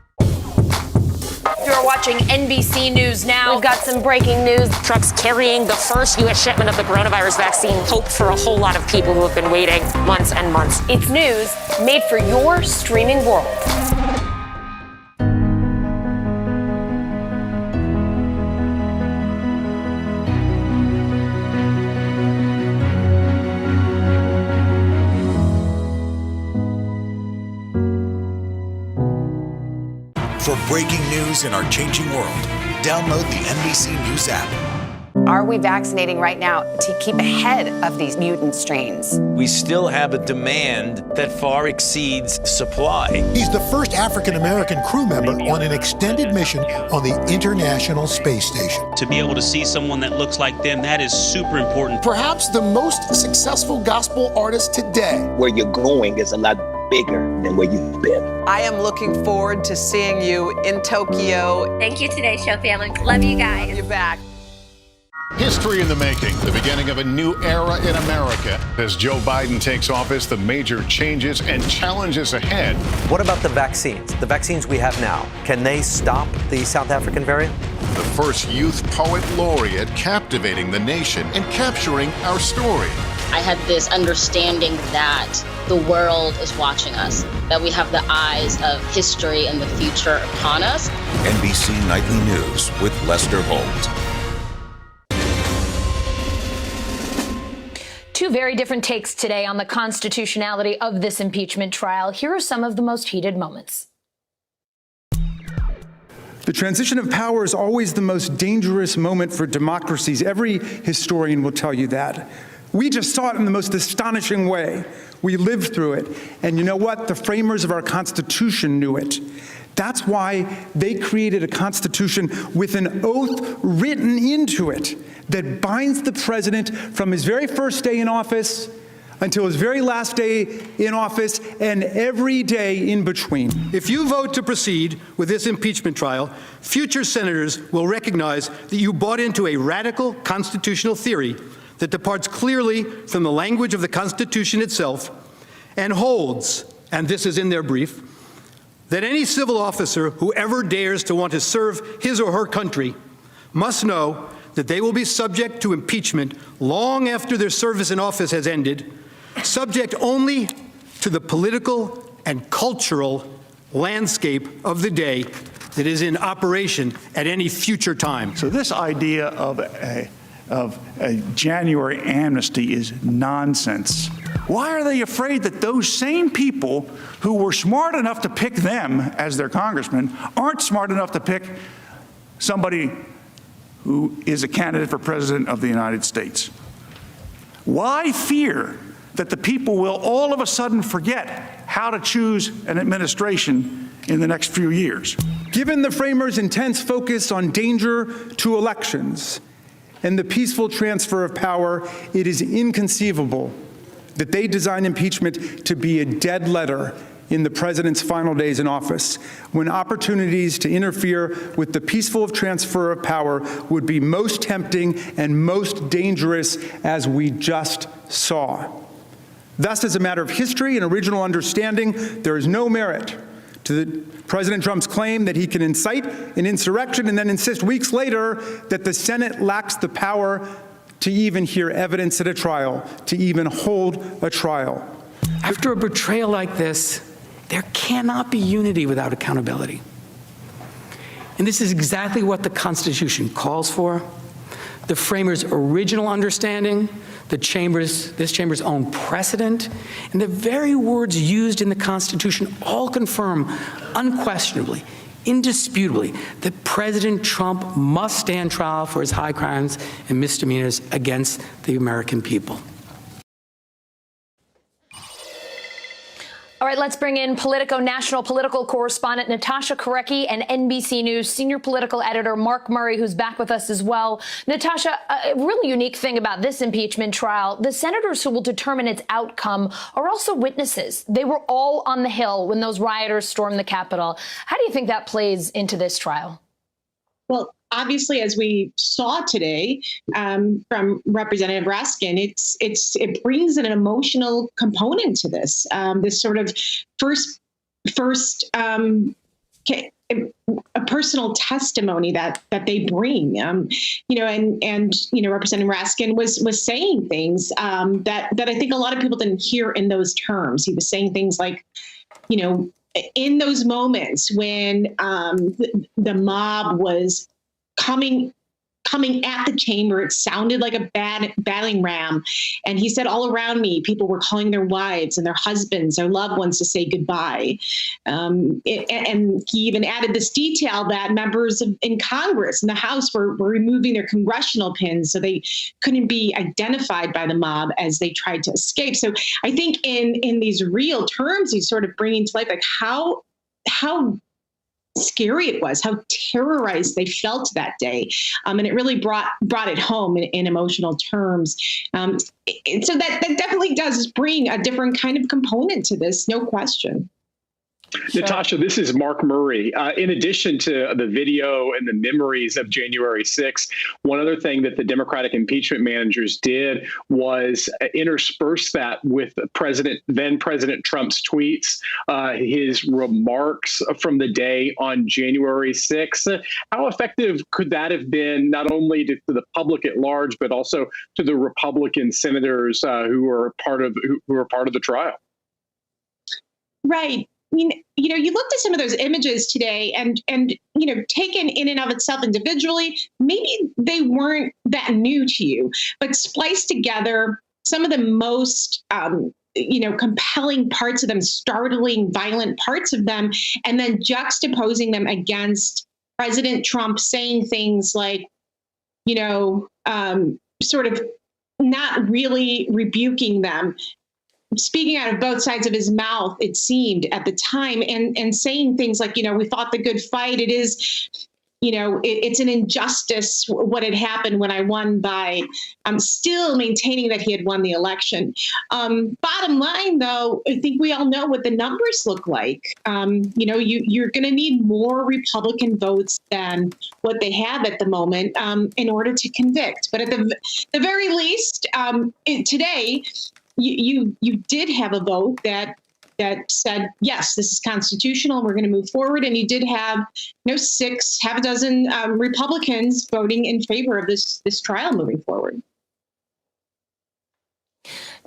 [SPEAKER 6] You're watching NBC News Now. We've got some breaking news.
[SPEAKER 23] Trucks carrying the first U.S. shipment of the coronavirus vaccine. Hope for a whole lot of people who have been waiting months and months.
[SPEAKER 6] It's news made for your streaming world.
[SPEAKER 14] For breaking news in our changing world, download the NBC News app.
[SPEAKER 24] Are we vaccinating right now to keep ahead of these mutant strains?
[SPEAKER 26] We still have a demand that far exceeds supply.
[SPEAKER 27] He's the first African-American crew member on an extended mission on the International Space Station.
[SPEAKER 28] To be able to see someone that looks like them, that is super important.
[SPEAKER 27] Perhaps the most successful gospel artist today.
[SPEAKER 29] Where you're going is a lot bigger than where you've been.
[SPEAKER 24] I am looking forward to seeing you in Tokyo.
[SPEAKER 30] Thank you today, show family. Love you guys.
[SPEAKER 24] You're back.
[SPEAKER 4] History in the making, the beginning of a new era in America. As Joe Biden takes office, the major changes and challenges ahead.
[SPEAKER 25] What about the vaccines? The vaccines we have now, can they stop the South African variant?
[SPEAKER 4] The first youth poet laureate captivating the nation and capturing our story.
[SPEAKER 5] I had this understanding that the world is watching us, that we have the eyes of history and the future upon us.
[SPEAKER 14] NBC Nightly News with Lester Holt.
[SPEAKER 6] Two very different takes today on the constitutionality of this impeachment trial. Here are some of the most heated moments.
[SPEAKER 31] The transition of power is always the most dangerous moment for democracies. Every historian will tell you that. We just saw it in the most astonishing way. We lived through it. And you know what? The framers of our Constitution knew it. That's why they created a Constitution with an oath written into it that binds the president from his very first day in office until his very last day in office and every day in between.
[SPEAKER 27] If you vote to proceed with this impeachment trial, future senators will recognize that you bought into a radical constitutional theory that departs clearly from the language of the Constitution itself and holds, and this is in their brief, that any civil officer who ever dares to want to serve his or her country must know that they will be subject to impeachment long after their service in office has ended, subject only to the political and cultural landscape of the day that is in operation at any future time.
[SPEAKER 1] So this idea of a January amnesty is nonsense. Why are they afraid that those same people who were smart enough to pick them as their congressman aren't smart enough to pick somebody who is a candidate for president of the United States? Why fear that the people will all of a sudden forget how to choose an administration in the next few years?
[SPEAKER 31] Given the framers' intense focus on danger to elections and the peaceful transfer of power, it is inconceivable that they designed impeachment to be a dead letter in the president's final days in office, when opportunities to interfere with the peaceful transfer of power would be most tempting and most dangerous, as we just saw. Thus, as a matter of history and original understanding, there is no merit to President Trump's claim that he can incite an insurrection and then insist weeks later that the Senate lacks the power to even hear evidence at a trial, to even hold a trial.
[SPEAKER 2] After a betrayal like this, there cannot be unity without accountability. And this is exactly what the Constitution calls for. The framers' original understanding, this chamber's own precedent, and the very words used in the Constitution all confirm unquestionably, indisputably, that President Trump must stand trial for his high crimes and misdemeanors against the American people.
[SPEAKER 6] All right, let's bring in Politico national political correspondent Natasha Korecki and NBC News senior political editor Mark Murray, who's back with us as well. Natasha, a really unique thing about this impeachment trial, the senators who will determine its outcome are also witnesses. They were all on the Hill when those rioters stormed the Capitol. How do you think that plays into this trial?
[SPEAKER 3] Well, obviously, as we saw today from Representative Raskin, it brings an emotional component to this. This sort of first a personal testimony that they bring, and Representative Raskin was saying things that I think a lot of people didn't hear in those terms. He was saying things like, in those moments when the mob was coming at the chamber, it sounded like a battering ram. And he said, all around me, people were calling their wives and their husbands, their loved ones to say goodbye. And he even added this detail that members in Congress and the House were removing their congressional pins so they couldn't be identified by the mob as they tried to escape. So I think in these real terms, he's sort of bringing to life like how scary it was, how terrorized they felt that day. And it really brought it home in emotional terms. So that definitely does bring a different kind of component to this, no question.
[SPEAKER 7] Natasha, this is Mark Murray. In addition to the video and the memories of January 6th, one other thing that the Democratic impeachment managers did was intersperse that with then President Trump's tweets, his remarks from the day on January 6th. How effective could that have been, not only to the public at large, but also to the Republican senators who were part of the trial?
[SPEAKER 3] Right. I mean, you looked at some of those images today and taken in and of itself individually, maybe they weren't that new to you, but spliced together some of the most, compelling parts of them, startling, violent parts of them, and then juxtaposing them against President Trump saying things like, sort of not really rebuking them, speaking out of both sides of his mouth, it seemed at the time, and saying things like, we fought the good fight. It is, it's an injustice what had happened when I won by still maintaining that he had won the election. Bottom line, though, I think we all know what the numbers look like. You're going to need more Republican votes than what they have at the moment in order to convict. But at the very least, today, you did have a vote that said, yes, this is constitutional, and we're going to move forward. And you did have, half a dozen Republicans voting in favor of this trial moving forward.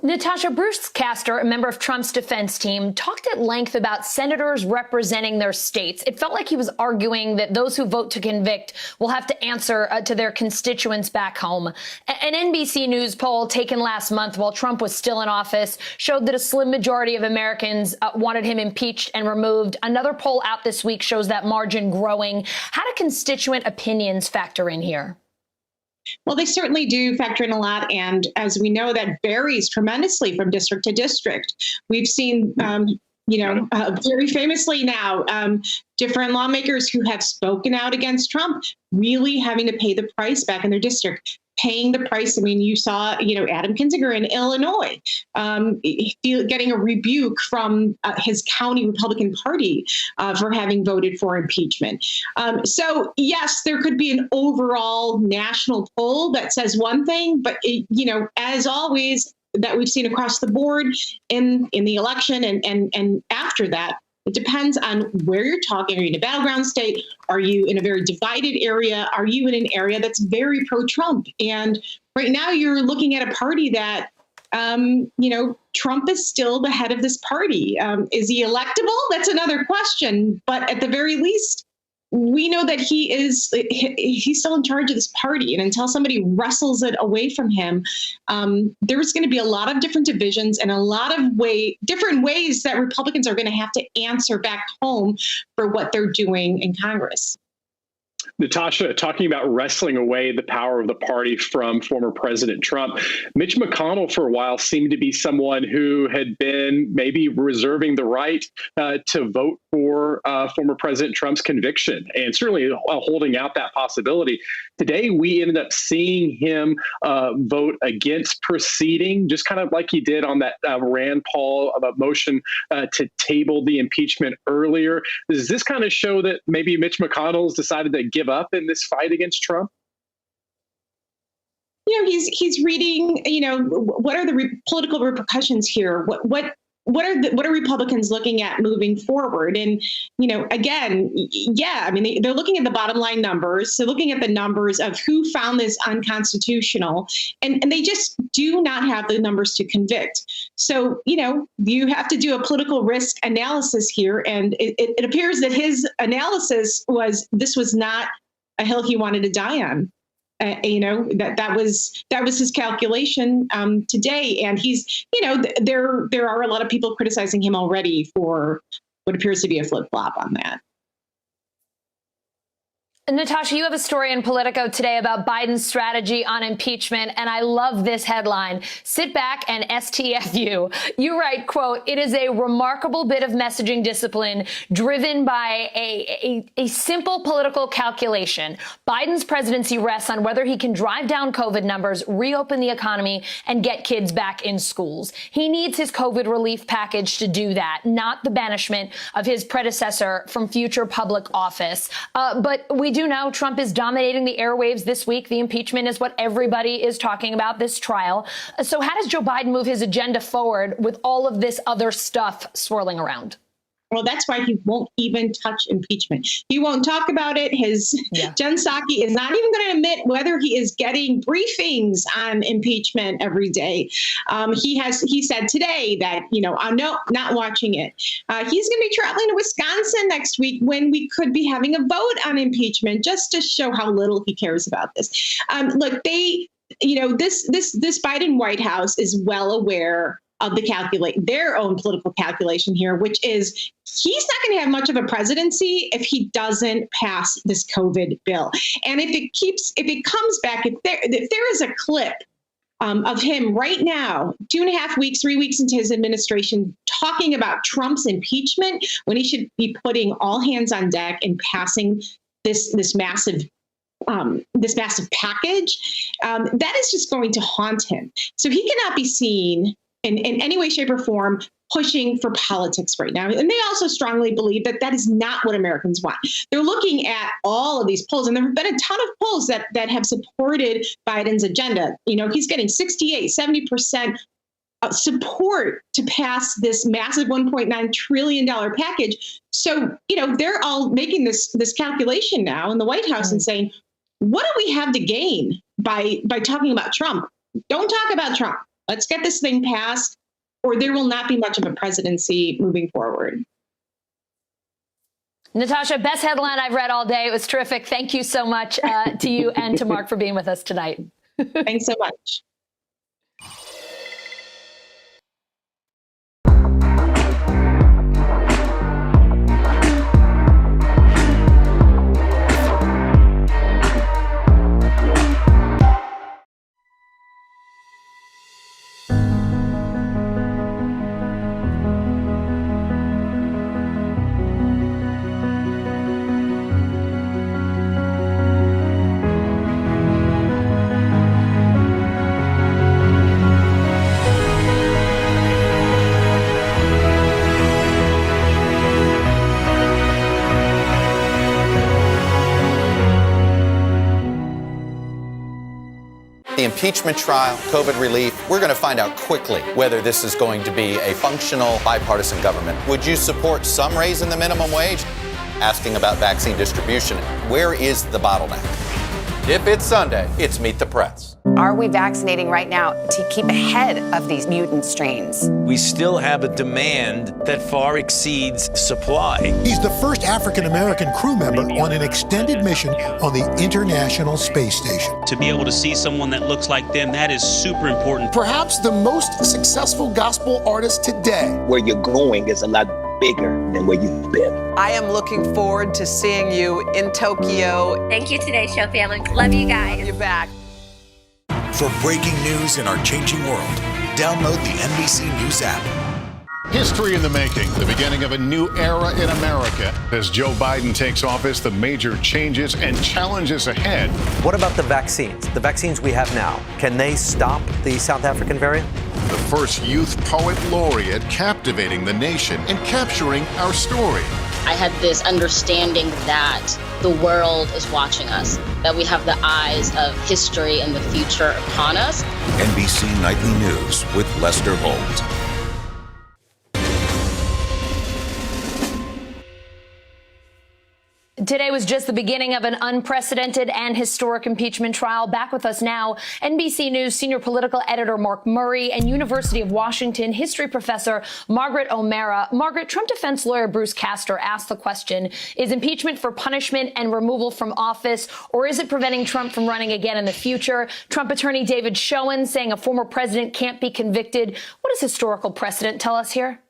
[SPEAKER 6] Natasha, Bruce Castor, a member of Trump's defense team, talked at length about senators representing their states. It felt like he was arguing that those who vote to convict will have to answer to their constituents back home. An NBC News poll taken last month while Trump was still in office showed that a slim majority of Americans wanted him impeached and removed. Another poll out this week shows that margin growing. How do constituent opinions factor in here?
[SPEAKER 3] Well, they certainly do factor in a lot. And as we know, that varies tremendously from district to district. We've seen, very famously now, different lawmakers who have spoken out against Trump really having to pay the price back in their district, paying the price. I mean, you saw, Adam Kinzinger in Illinois getting a rebuke from his county Republican Party for having voted for impeachment. So, yes, there could be an overall national poll that says one thing, but, as always, that we've seen across the board in the election and after that, it depends on where you're talking. Are you in a battleground state? Are you in a very divided area? Are you in an area that's very pro-Trump? And right now you're looking at a party that, Trump is still the head of this party. Is he electable? That's another question. But at the very least, we know that he's still in charge of this party. And until somebody wrestles it away from him, there's going to be a lot of different divisions and a lot of different ways that Republicans are going to have to answer back home for what they're doing in Congress.
[SPEAKER 7] Natasha, talking about wrestling away the power of the party from former President Trump, Mitch McConnell for a while seemed to be someone who had been maybe reserving the right to vote for former President Trump's conviction and certainly holding out that possibility. Today, we ended up seeing him vote against proceeding, just kind of like he did on that Rand Paul motion to table the impeachment earlier. Does this kind of show that maybe Mitch McConnell's decided to give up in this fight against Trump?
[SPEAKER 3] He's reading, what are the political repercussions here? What are Republicans looking at moving forward? And, again, they're looking at the bottom line numbers. They're looking at the numbers of who found this unconstitutional, and they just do not have the numbers to convict. So, you have to do a political risk analysis here. And it appears that his analysis was this was not a hill he wanted to die on. That was his calculation today. And he's, there are a lot of people criticizing him already for what appears to be a flip-flop on that.
[SPEAKER 6] Natasha, you have a story in Politico today about Biden's strategy on impeachment, and I love this headline. Sit back and STFU. You write, quote, "It is a remarkable bit of messaging discipline driven by a simple political calculation. Biden's presidency rests on whether he can drive down COVID numbers, reopen the economy, and get kids back in schools. He needs his COVID relief package to do that, not the banishment of his predecessor from future public office." But we do know Trump is dominating the airwaves this week. The impeachment is what everybody is talking about, this trial. So how does Joe Biden move his agenda forward with all of this other stuff swirling around?
[SPEAKER 3] Well, that's why he won't even touch impeachment. He won't talk about it. Jen Psaki is not even going to admit whether he is getting briefings on impeachment every day. He said today that, I'm not watching it. He's going to be traveling to Wisconsin next week when we could be having a vote on impeachment, just to show how little he cares about this. Look, this Biden White House is well aware of their own political calculation here, which is he's not going to have much of a presidency if he doesn't pass this COVID bill. And if it comes back, if there is a clip of him right now, 2.5 weeks, 3 weeks into his administration, talking about Trump's impeachment when he should be putting all hands on deck and passing this massive package, that is just going to haunt him. So he cannot be seen in any way, shape, or form pushing for politics right now. And they also strongly believe that that is not what Americans want. They're looking at all of these polls, and there have been a ton of polls that have supported Biden's agenda. You know, he's getting 68, 70% support to pass this massive $1.9 trillion package. So, you know, they're all making this calculation now in the White House and saying, what do we have to gain by talking about Trump? Don't talk about Trump. Let's get this thing passed, or there will not be much of a presidency moving forward.
[SPEAKER 6] Natasha, best headline I've read all day. It was terrific. Thank you so much to you and to Mark for being with us tonight.
[SPEAKER 3] Thanks so much.
[SPEAKER 21] The impeachment trial, COVID relief, we're going to find out quickly whether this is going to be a functional bipartisan government. Would you support some raise in the minimum wage? Asking about vaccine distribution. Where is the bottleneck? If it's Sunday, it's Meet the Press.
[SPEAKER 24] Are we vaccinating right now to keep ahead of these mutant strains?
[SPEAKER 26] We still have a demand that far exceeds supply.
[SPEAKER 8] He's the first African-American crew member on an extended mission on the International Space Station.
[SPEAKER 28] To be able to see someone that looks like them, that is super important.
[SPEAKER 8] Perhaps the most successful gospel artist today.
[SPEAKER 29] Where you're going is a lot bigger than where you've been.
[SPEAKER 9] I am looking forward to seeing you in Tokyo.
[SPEAKER 30] Thank you, Today Show family. Love you guys.
[SPEAKER 9] You're back.
[SPEAKER 14] For breaking news in our changing world, download the NBC News app.
[SPEAKER 4] History in the making, the beginning of a new era in America. As Joe Biden takes office, the major changes and challenges ahead.
[SPEAKER 25] What about the vaccines? The vaccines we have now, can they stop the South African variant?
[SPEAKER 4] The first youth poet laureate captivating the nation and capturing our story.
[SPEAKER 5] I had this understanding that the world is watching us, that we have the eyes of history and the future upon us.
[SPEAKER 14] NBC Nightly News with Lester Holt.
[SPEAKER 6] Today was just the beginning of an unprecedented and historic impeachment trial. Back with us now, NBC News senior political editor Mark Murray and University of Washington history professor Margaret O'Mara. Margaret, Trump defense lawyer Bruce Castor asked the question, is impeachment for punishment and removal from office, or is it preventing Trump from running again in the future? Trump attorney David Schoen saying a former president can't be convicted. What does historical precedent tell us here?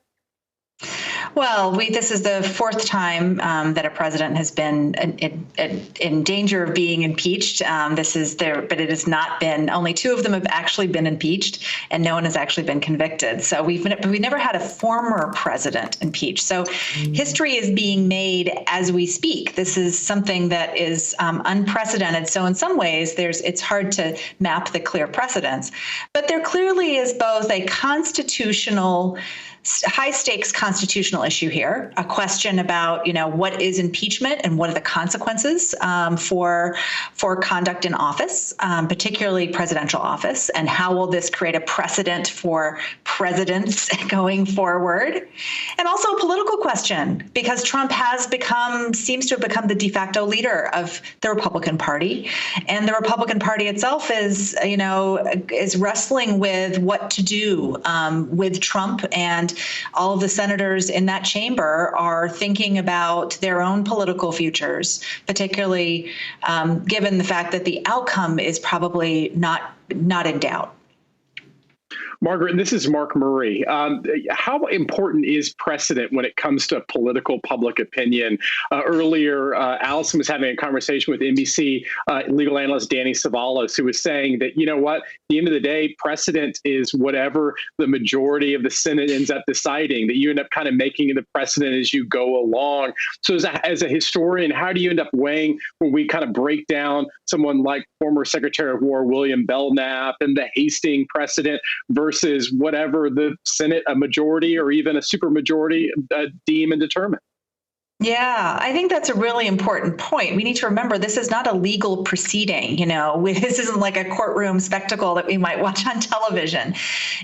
[SPEAKER 10] Well, this is the fourth time that a president has been in danger of being impeached. But it has not been. Only two of them have actually been impeached, and no one has actually been convicted. So we never had a former president impeached. So history is being made as we speak. This is something that is unprecedented. So in some ways, it's hard to map the clear precedents, but there clearly is both a high-stakes constitutional issue here, a question about, what is impeachment and what are the consequences for conduct in office, particularly presidential office, and how will this create a precedent for presidents going forward? And also a political question, because Trump seems to have become the de facto leader of the Republican Party, and the Republican Party itself is wrestling with what to do with Trump, and all of the senators in that chamber are thinking about their own political futures, particularly given the fact that the outcome is probably not in doubt.
[SPEAKER 7] Margaret, this is Mark Murray. How important is precedent when it comes to political public opinion? Earlier, Allison was having a conversation with NBC legal analyst Danny Savalas, who was saying that, you know what, at the end of the day, precedent is whatever the majority of the Senate ends up deciding, that you end up kind of making the precedent as you go along. So as a historian, how do you end up weighing when we kind of break down someone like former Secretary of War William Belknap and the Hastings precedent versus whatever the Senate, a majority or even a supermajority deem and determine?
[SPEAKER 10] Yeah, I think that's a really important point. We need to remember this is not a legal proceeding. This isn't like a courtroom spectacle that we might watch on television.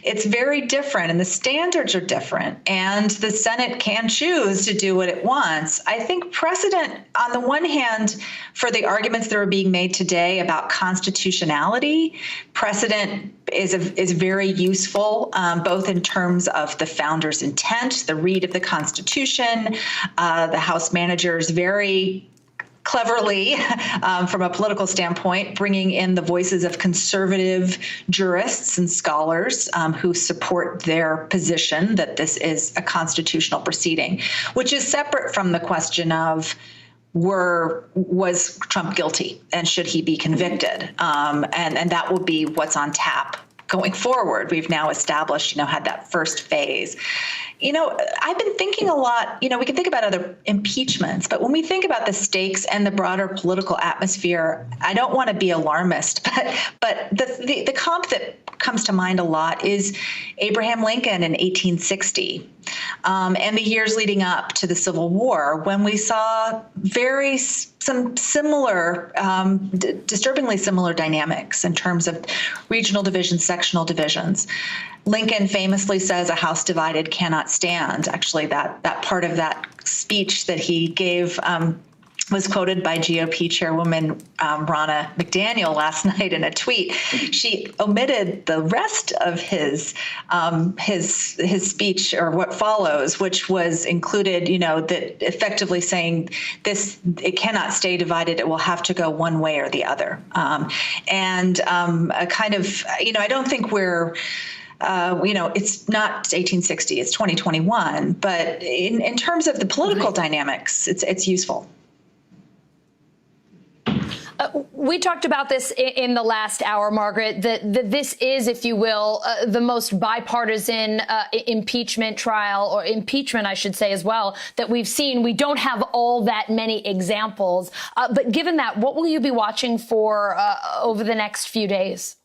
[SPEAKER 10] It's very different, and the standards are different, and the Senate can choose to do what it wants. I think precedent, on the one hand, for the arguments that are being made today about constitutionality, precedent is very useful, both in terms of the founders' intent, the read of the Constitution, the House managers very cleverly, from a political standpoint, bringing in the voices of conservative jurists and scholars who support their position that this is a constitutional proceeding, which is separate from the question of was Trump guilty and should he be convicted? And that will be what's on tap going forward. We've now established, had that first phase. I've been thinking a lot, we can think about other impeachments, but when we think about the stakes and the broader political atmosphere, I don't want to be alarmist, but the comp that comes to mind a lot is Abraham Lincoln in 1860 and the years leading up to the Civil War, when we saw some similar, disturbingly similar dynamics in terms of regional divisions, sectional divisions. Lincoln famously says, "A house divided cannot stand." Actually, that part of that speech that he gave was quoted by GOP Chairwoman Ronna McDaniel last night in a tweet. She omitted the rest of his speech, or what follows, which was included, that effectively saying it cannot stay divided. It will have to go one way or the other. A kind of, I don't think we're, it's not 1860, it's 2021, but in terms of the political dynamics, it's useful.
[SPEAKER 6] We talked about this in the last hour, Margaret, that this is, if you will, the most bipartisan impeachment trial, or impeachment, I should say, as well, that we've seen. We don't have all that many examples. But given that, what will you be watching for over the next few days?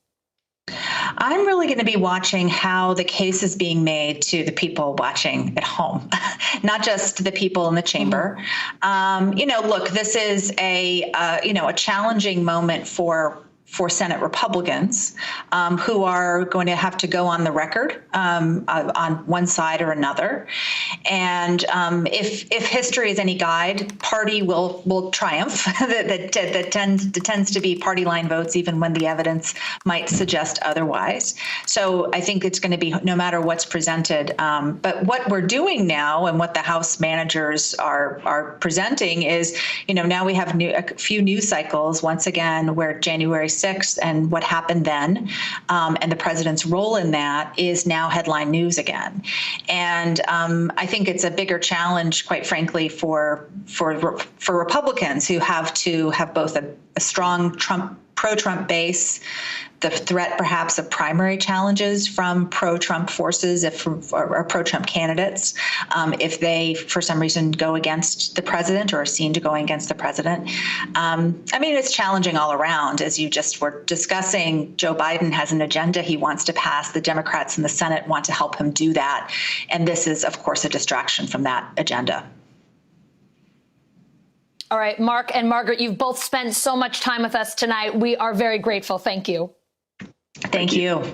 [SPEAKER 10] I'm really going to be watching how the case is being made to the people watching at home, not just the people in the chamber. Look, this is a challenging moment for Senate Republicans who are going to have to go on the record on one side or another. And if history is any guide, party will triumph. that tends to be party line votes, even when the evidence might suggest otherwise. So I think it's going to be no matter what's presented. But what we're doing now, and what the House managers are presenting, is, now we have a few news cycles once again where January 6th and what happened then, and the president's role in that is now headline news again. And I think it's a bigger challenge, quite frankly, for Republicans who have to have both a strong pro-Trump base, the threat perhaps of primary challenges from pro-Trump forces or pro-Trump candidates if they, for some reason, go against the president or are seen to going against the president. It's challenging all around. As you just were discussing, Joe Biden has an agenda he wants to pass. The Democrats in the Senate want to help him do that. And this is, of course, a distraction from that agenda.
[SPEAKER 6] All right, Mark and Margaret, you've both spent so much time with us tonight. We are very grateful. Thank you.
[SPEAKER 10] Thank you.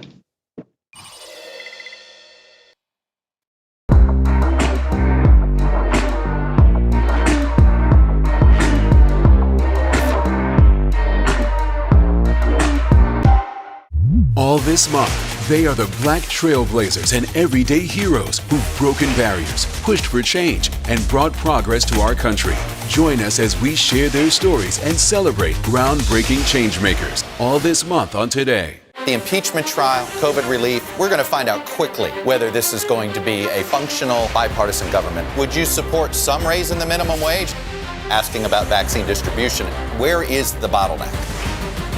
[SPEAKER 11] All this month, they are the Black trailblazers and everyday heroes who've broken barriers, pushed for change, and brought progress to our country. Join us as we share their stories and celebrate groundbreaking changemakers all this month on Today.
[SPEAKER 21] The impeachment trial, COVID relief, we're going to find out quickly whether this is going to be a functional bipartisan government. Would you support some raise in the minimum wage? Asking about vaccine distribution. Where is the bottleneck?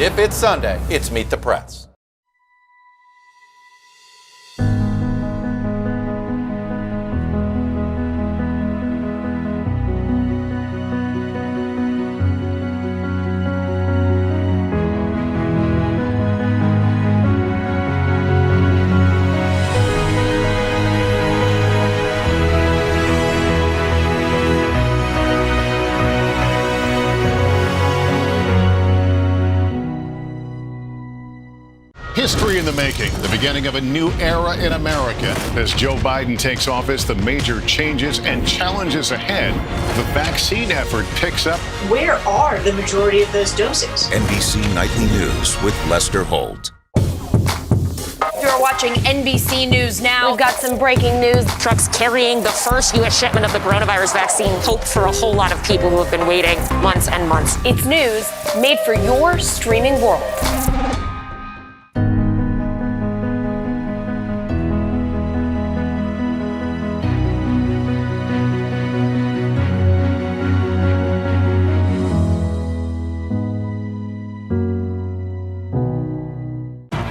[SPEAKER 21] If it's Sunday, it's Meet the Press.
[SPEAKER 4] History in the making, the beginning of a new era in America. As Joe Biden takes office, the major changes and challenges ahead. The vaccine effort picks up.
[SPEAKER 12] Where are the majority of those doses?
[SPEAKER 14] NBC Nightly News with Lester Holt.
[SPEAKER 6] You're watching NBC News Now. We've got some breaking news.
[SPEAKER 13] Trucks carrying the first U.S. shipment of the coronavirus vaccine. Hope for a whole lot of people who have been waiting months and months.
[SPEAKER 6] It's news made for your streaming world.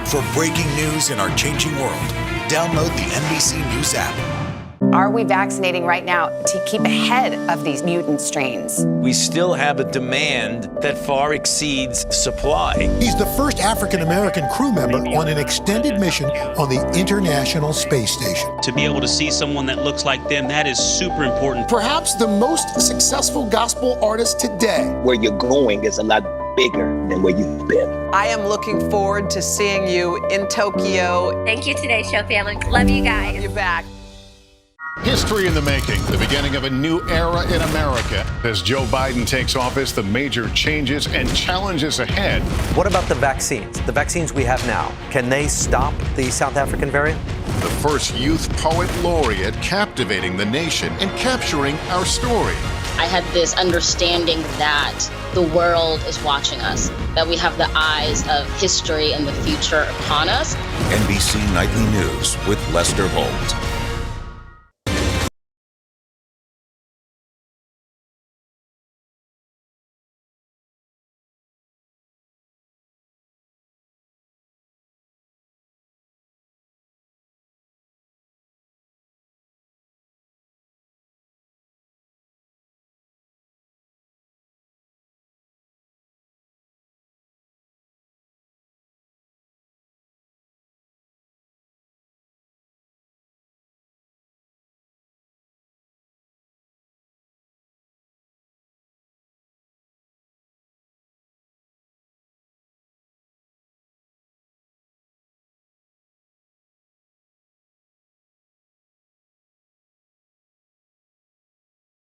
[SPEAKER 14] For breaking news in our changing world, download the NBC News app.
[SPEAKER 24] Are we vaccinating right now to keep ahead of these mutant strains?
[SPEAKER 26] We still have a demand that far exceeds supply.
[SPEAKER 8] He's the first African-American crew member on an extended mission on the International Space Station.
[SPEAKER 28] To be able to see someone that looks like them, that is super important.
[SPEAKER 15] Perhaps the most successful gospel artist today.
[SPEAKER 29] Where you're going is a lot bigger than where you've been.
[SPEAKER 9] I am looking forward to seeing you in Tokyo.
[SPEAKER 30] Thank you today, show family. Love you guys.
[SPEAKER 9] You're back.
[SPEAKER 4] History in the making, the beginning of a new era in America. As Joe Biden takes office, the major changes and challenges ahead.
[SPEAKER 25] What about the vaccines? The vaccines we have now, can they stop the South African variant?
[SPEAKER 4] The first youth poet laureate captivating the nation and capturing our story.
[SPEAKER 5] I had this understanding that the world is watching us, that we have the eyes of history and the future upon us.
[SPEAKER 14] NBC Nightly News with Lester Holt.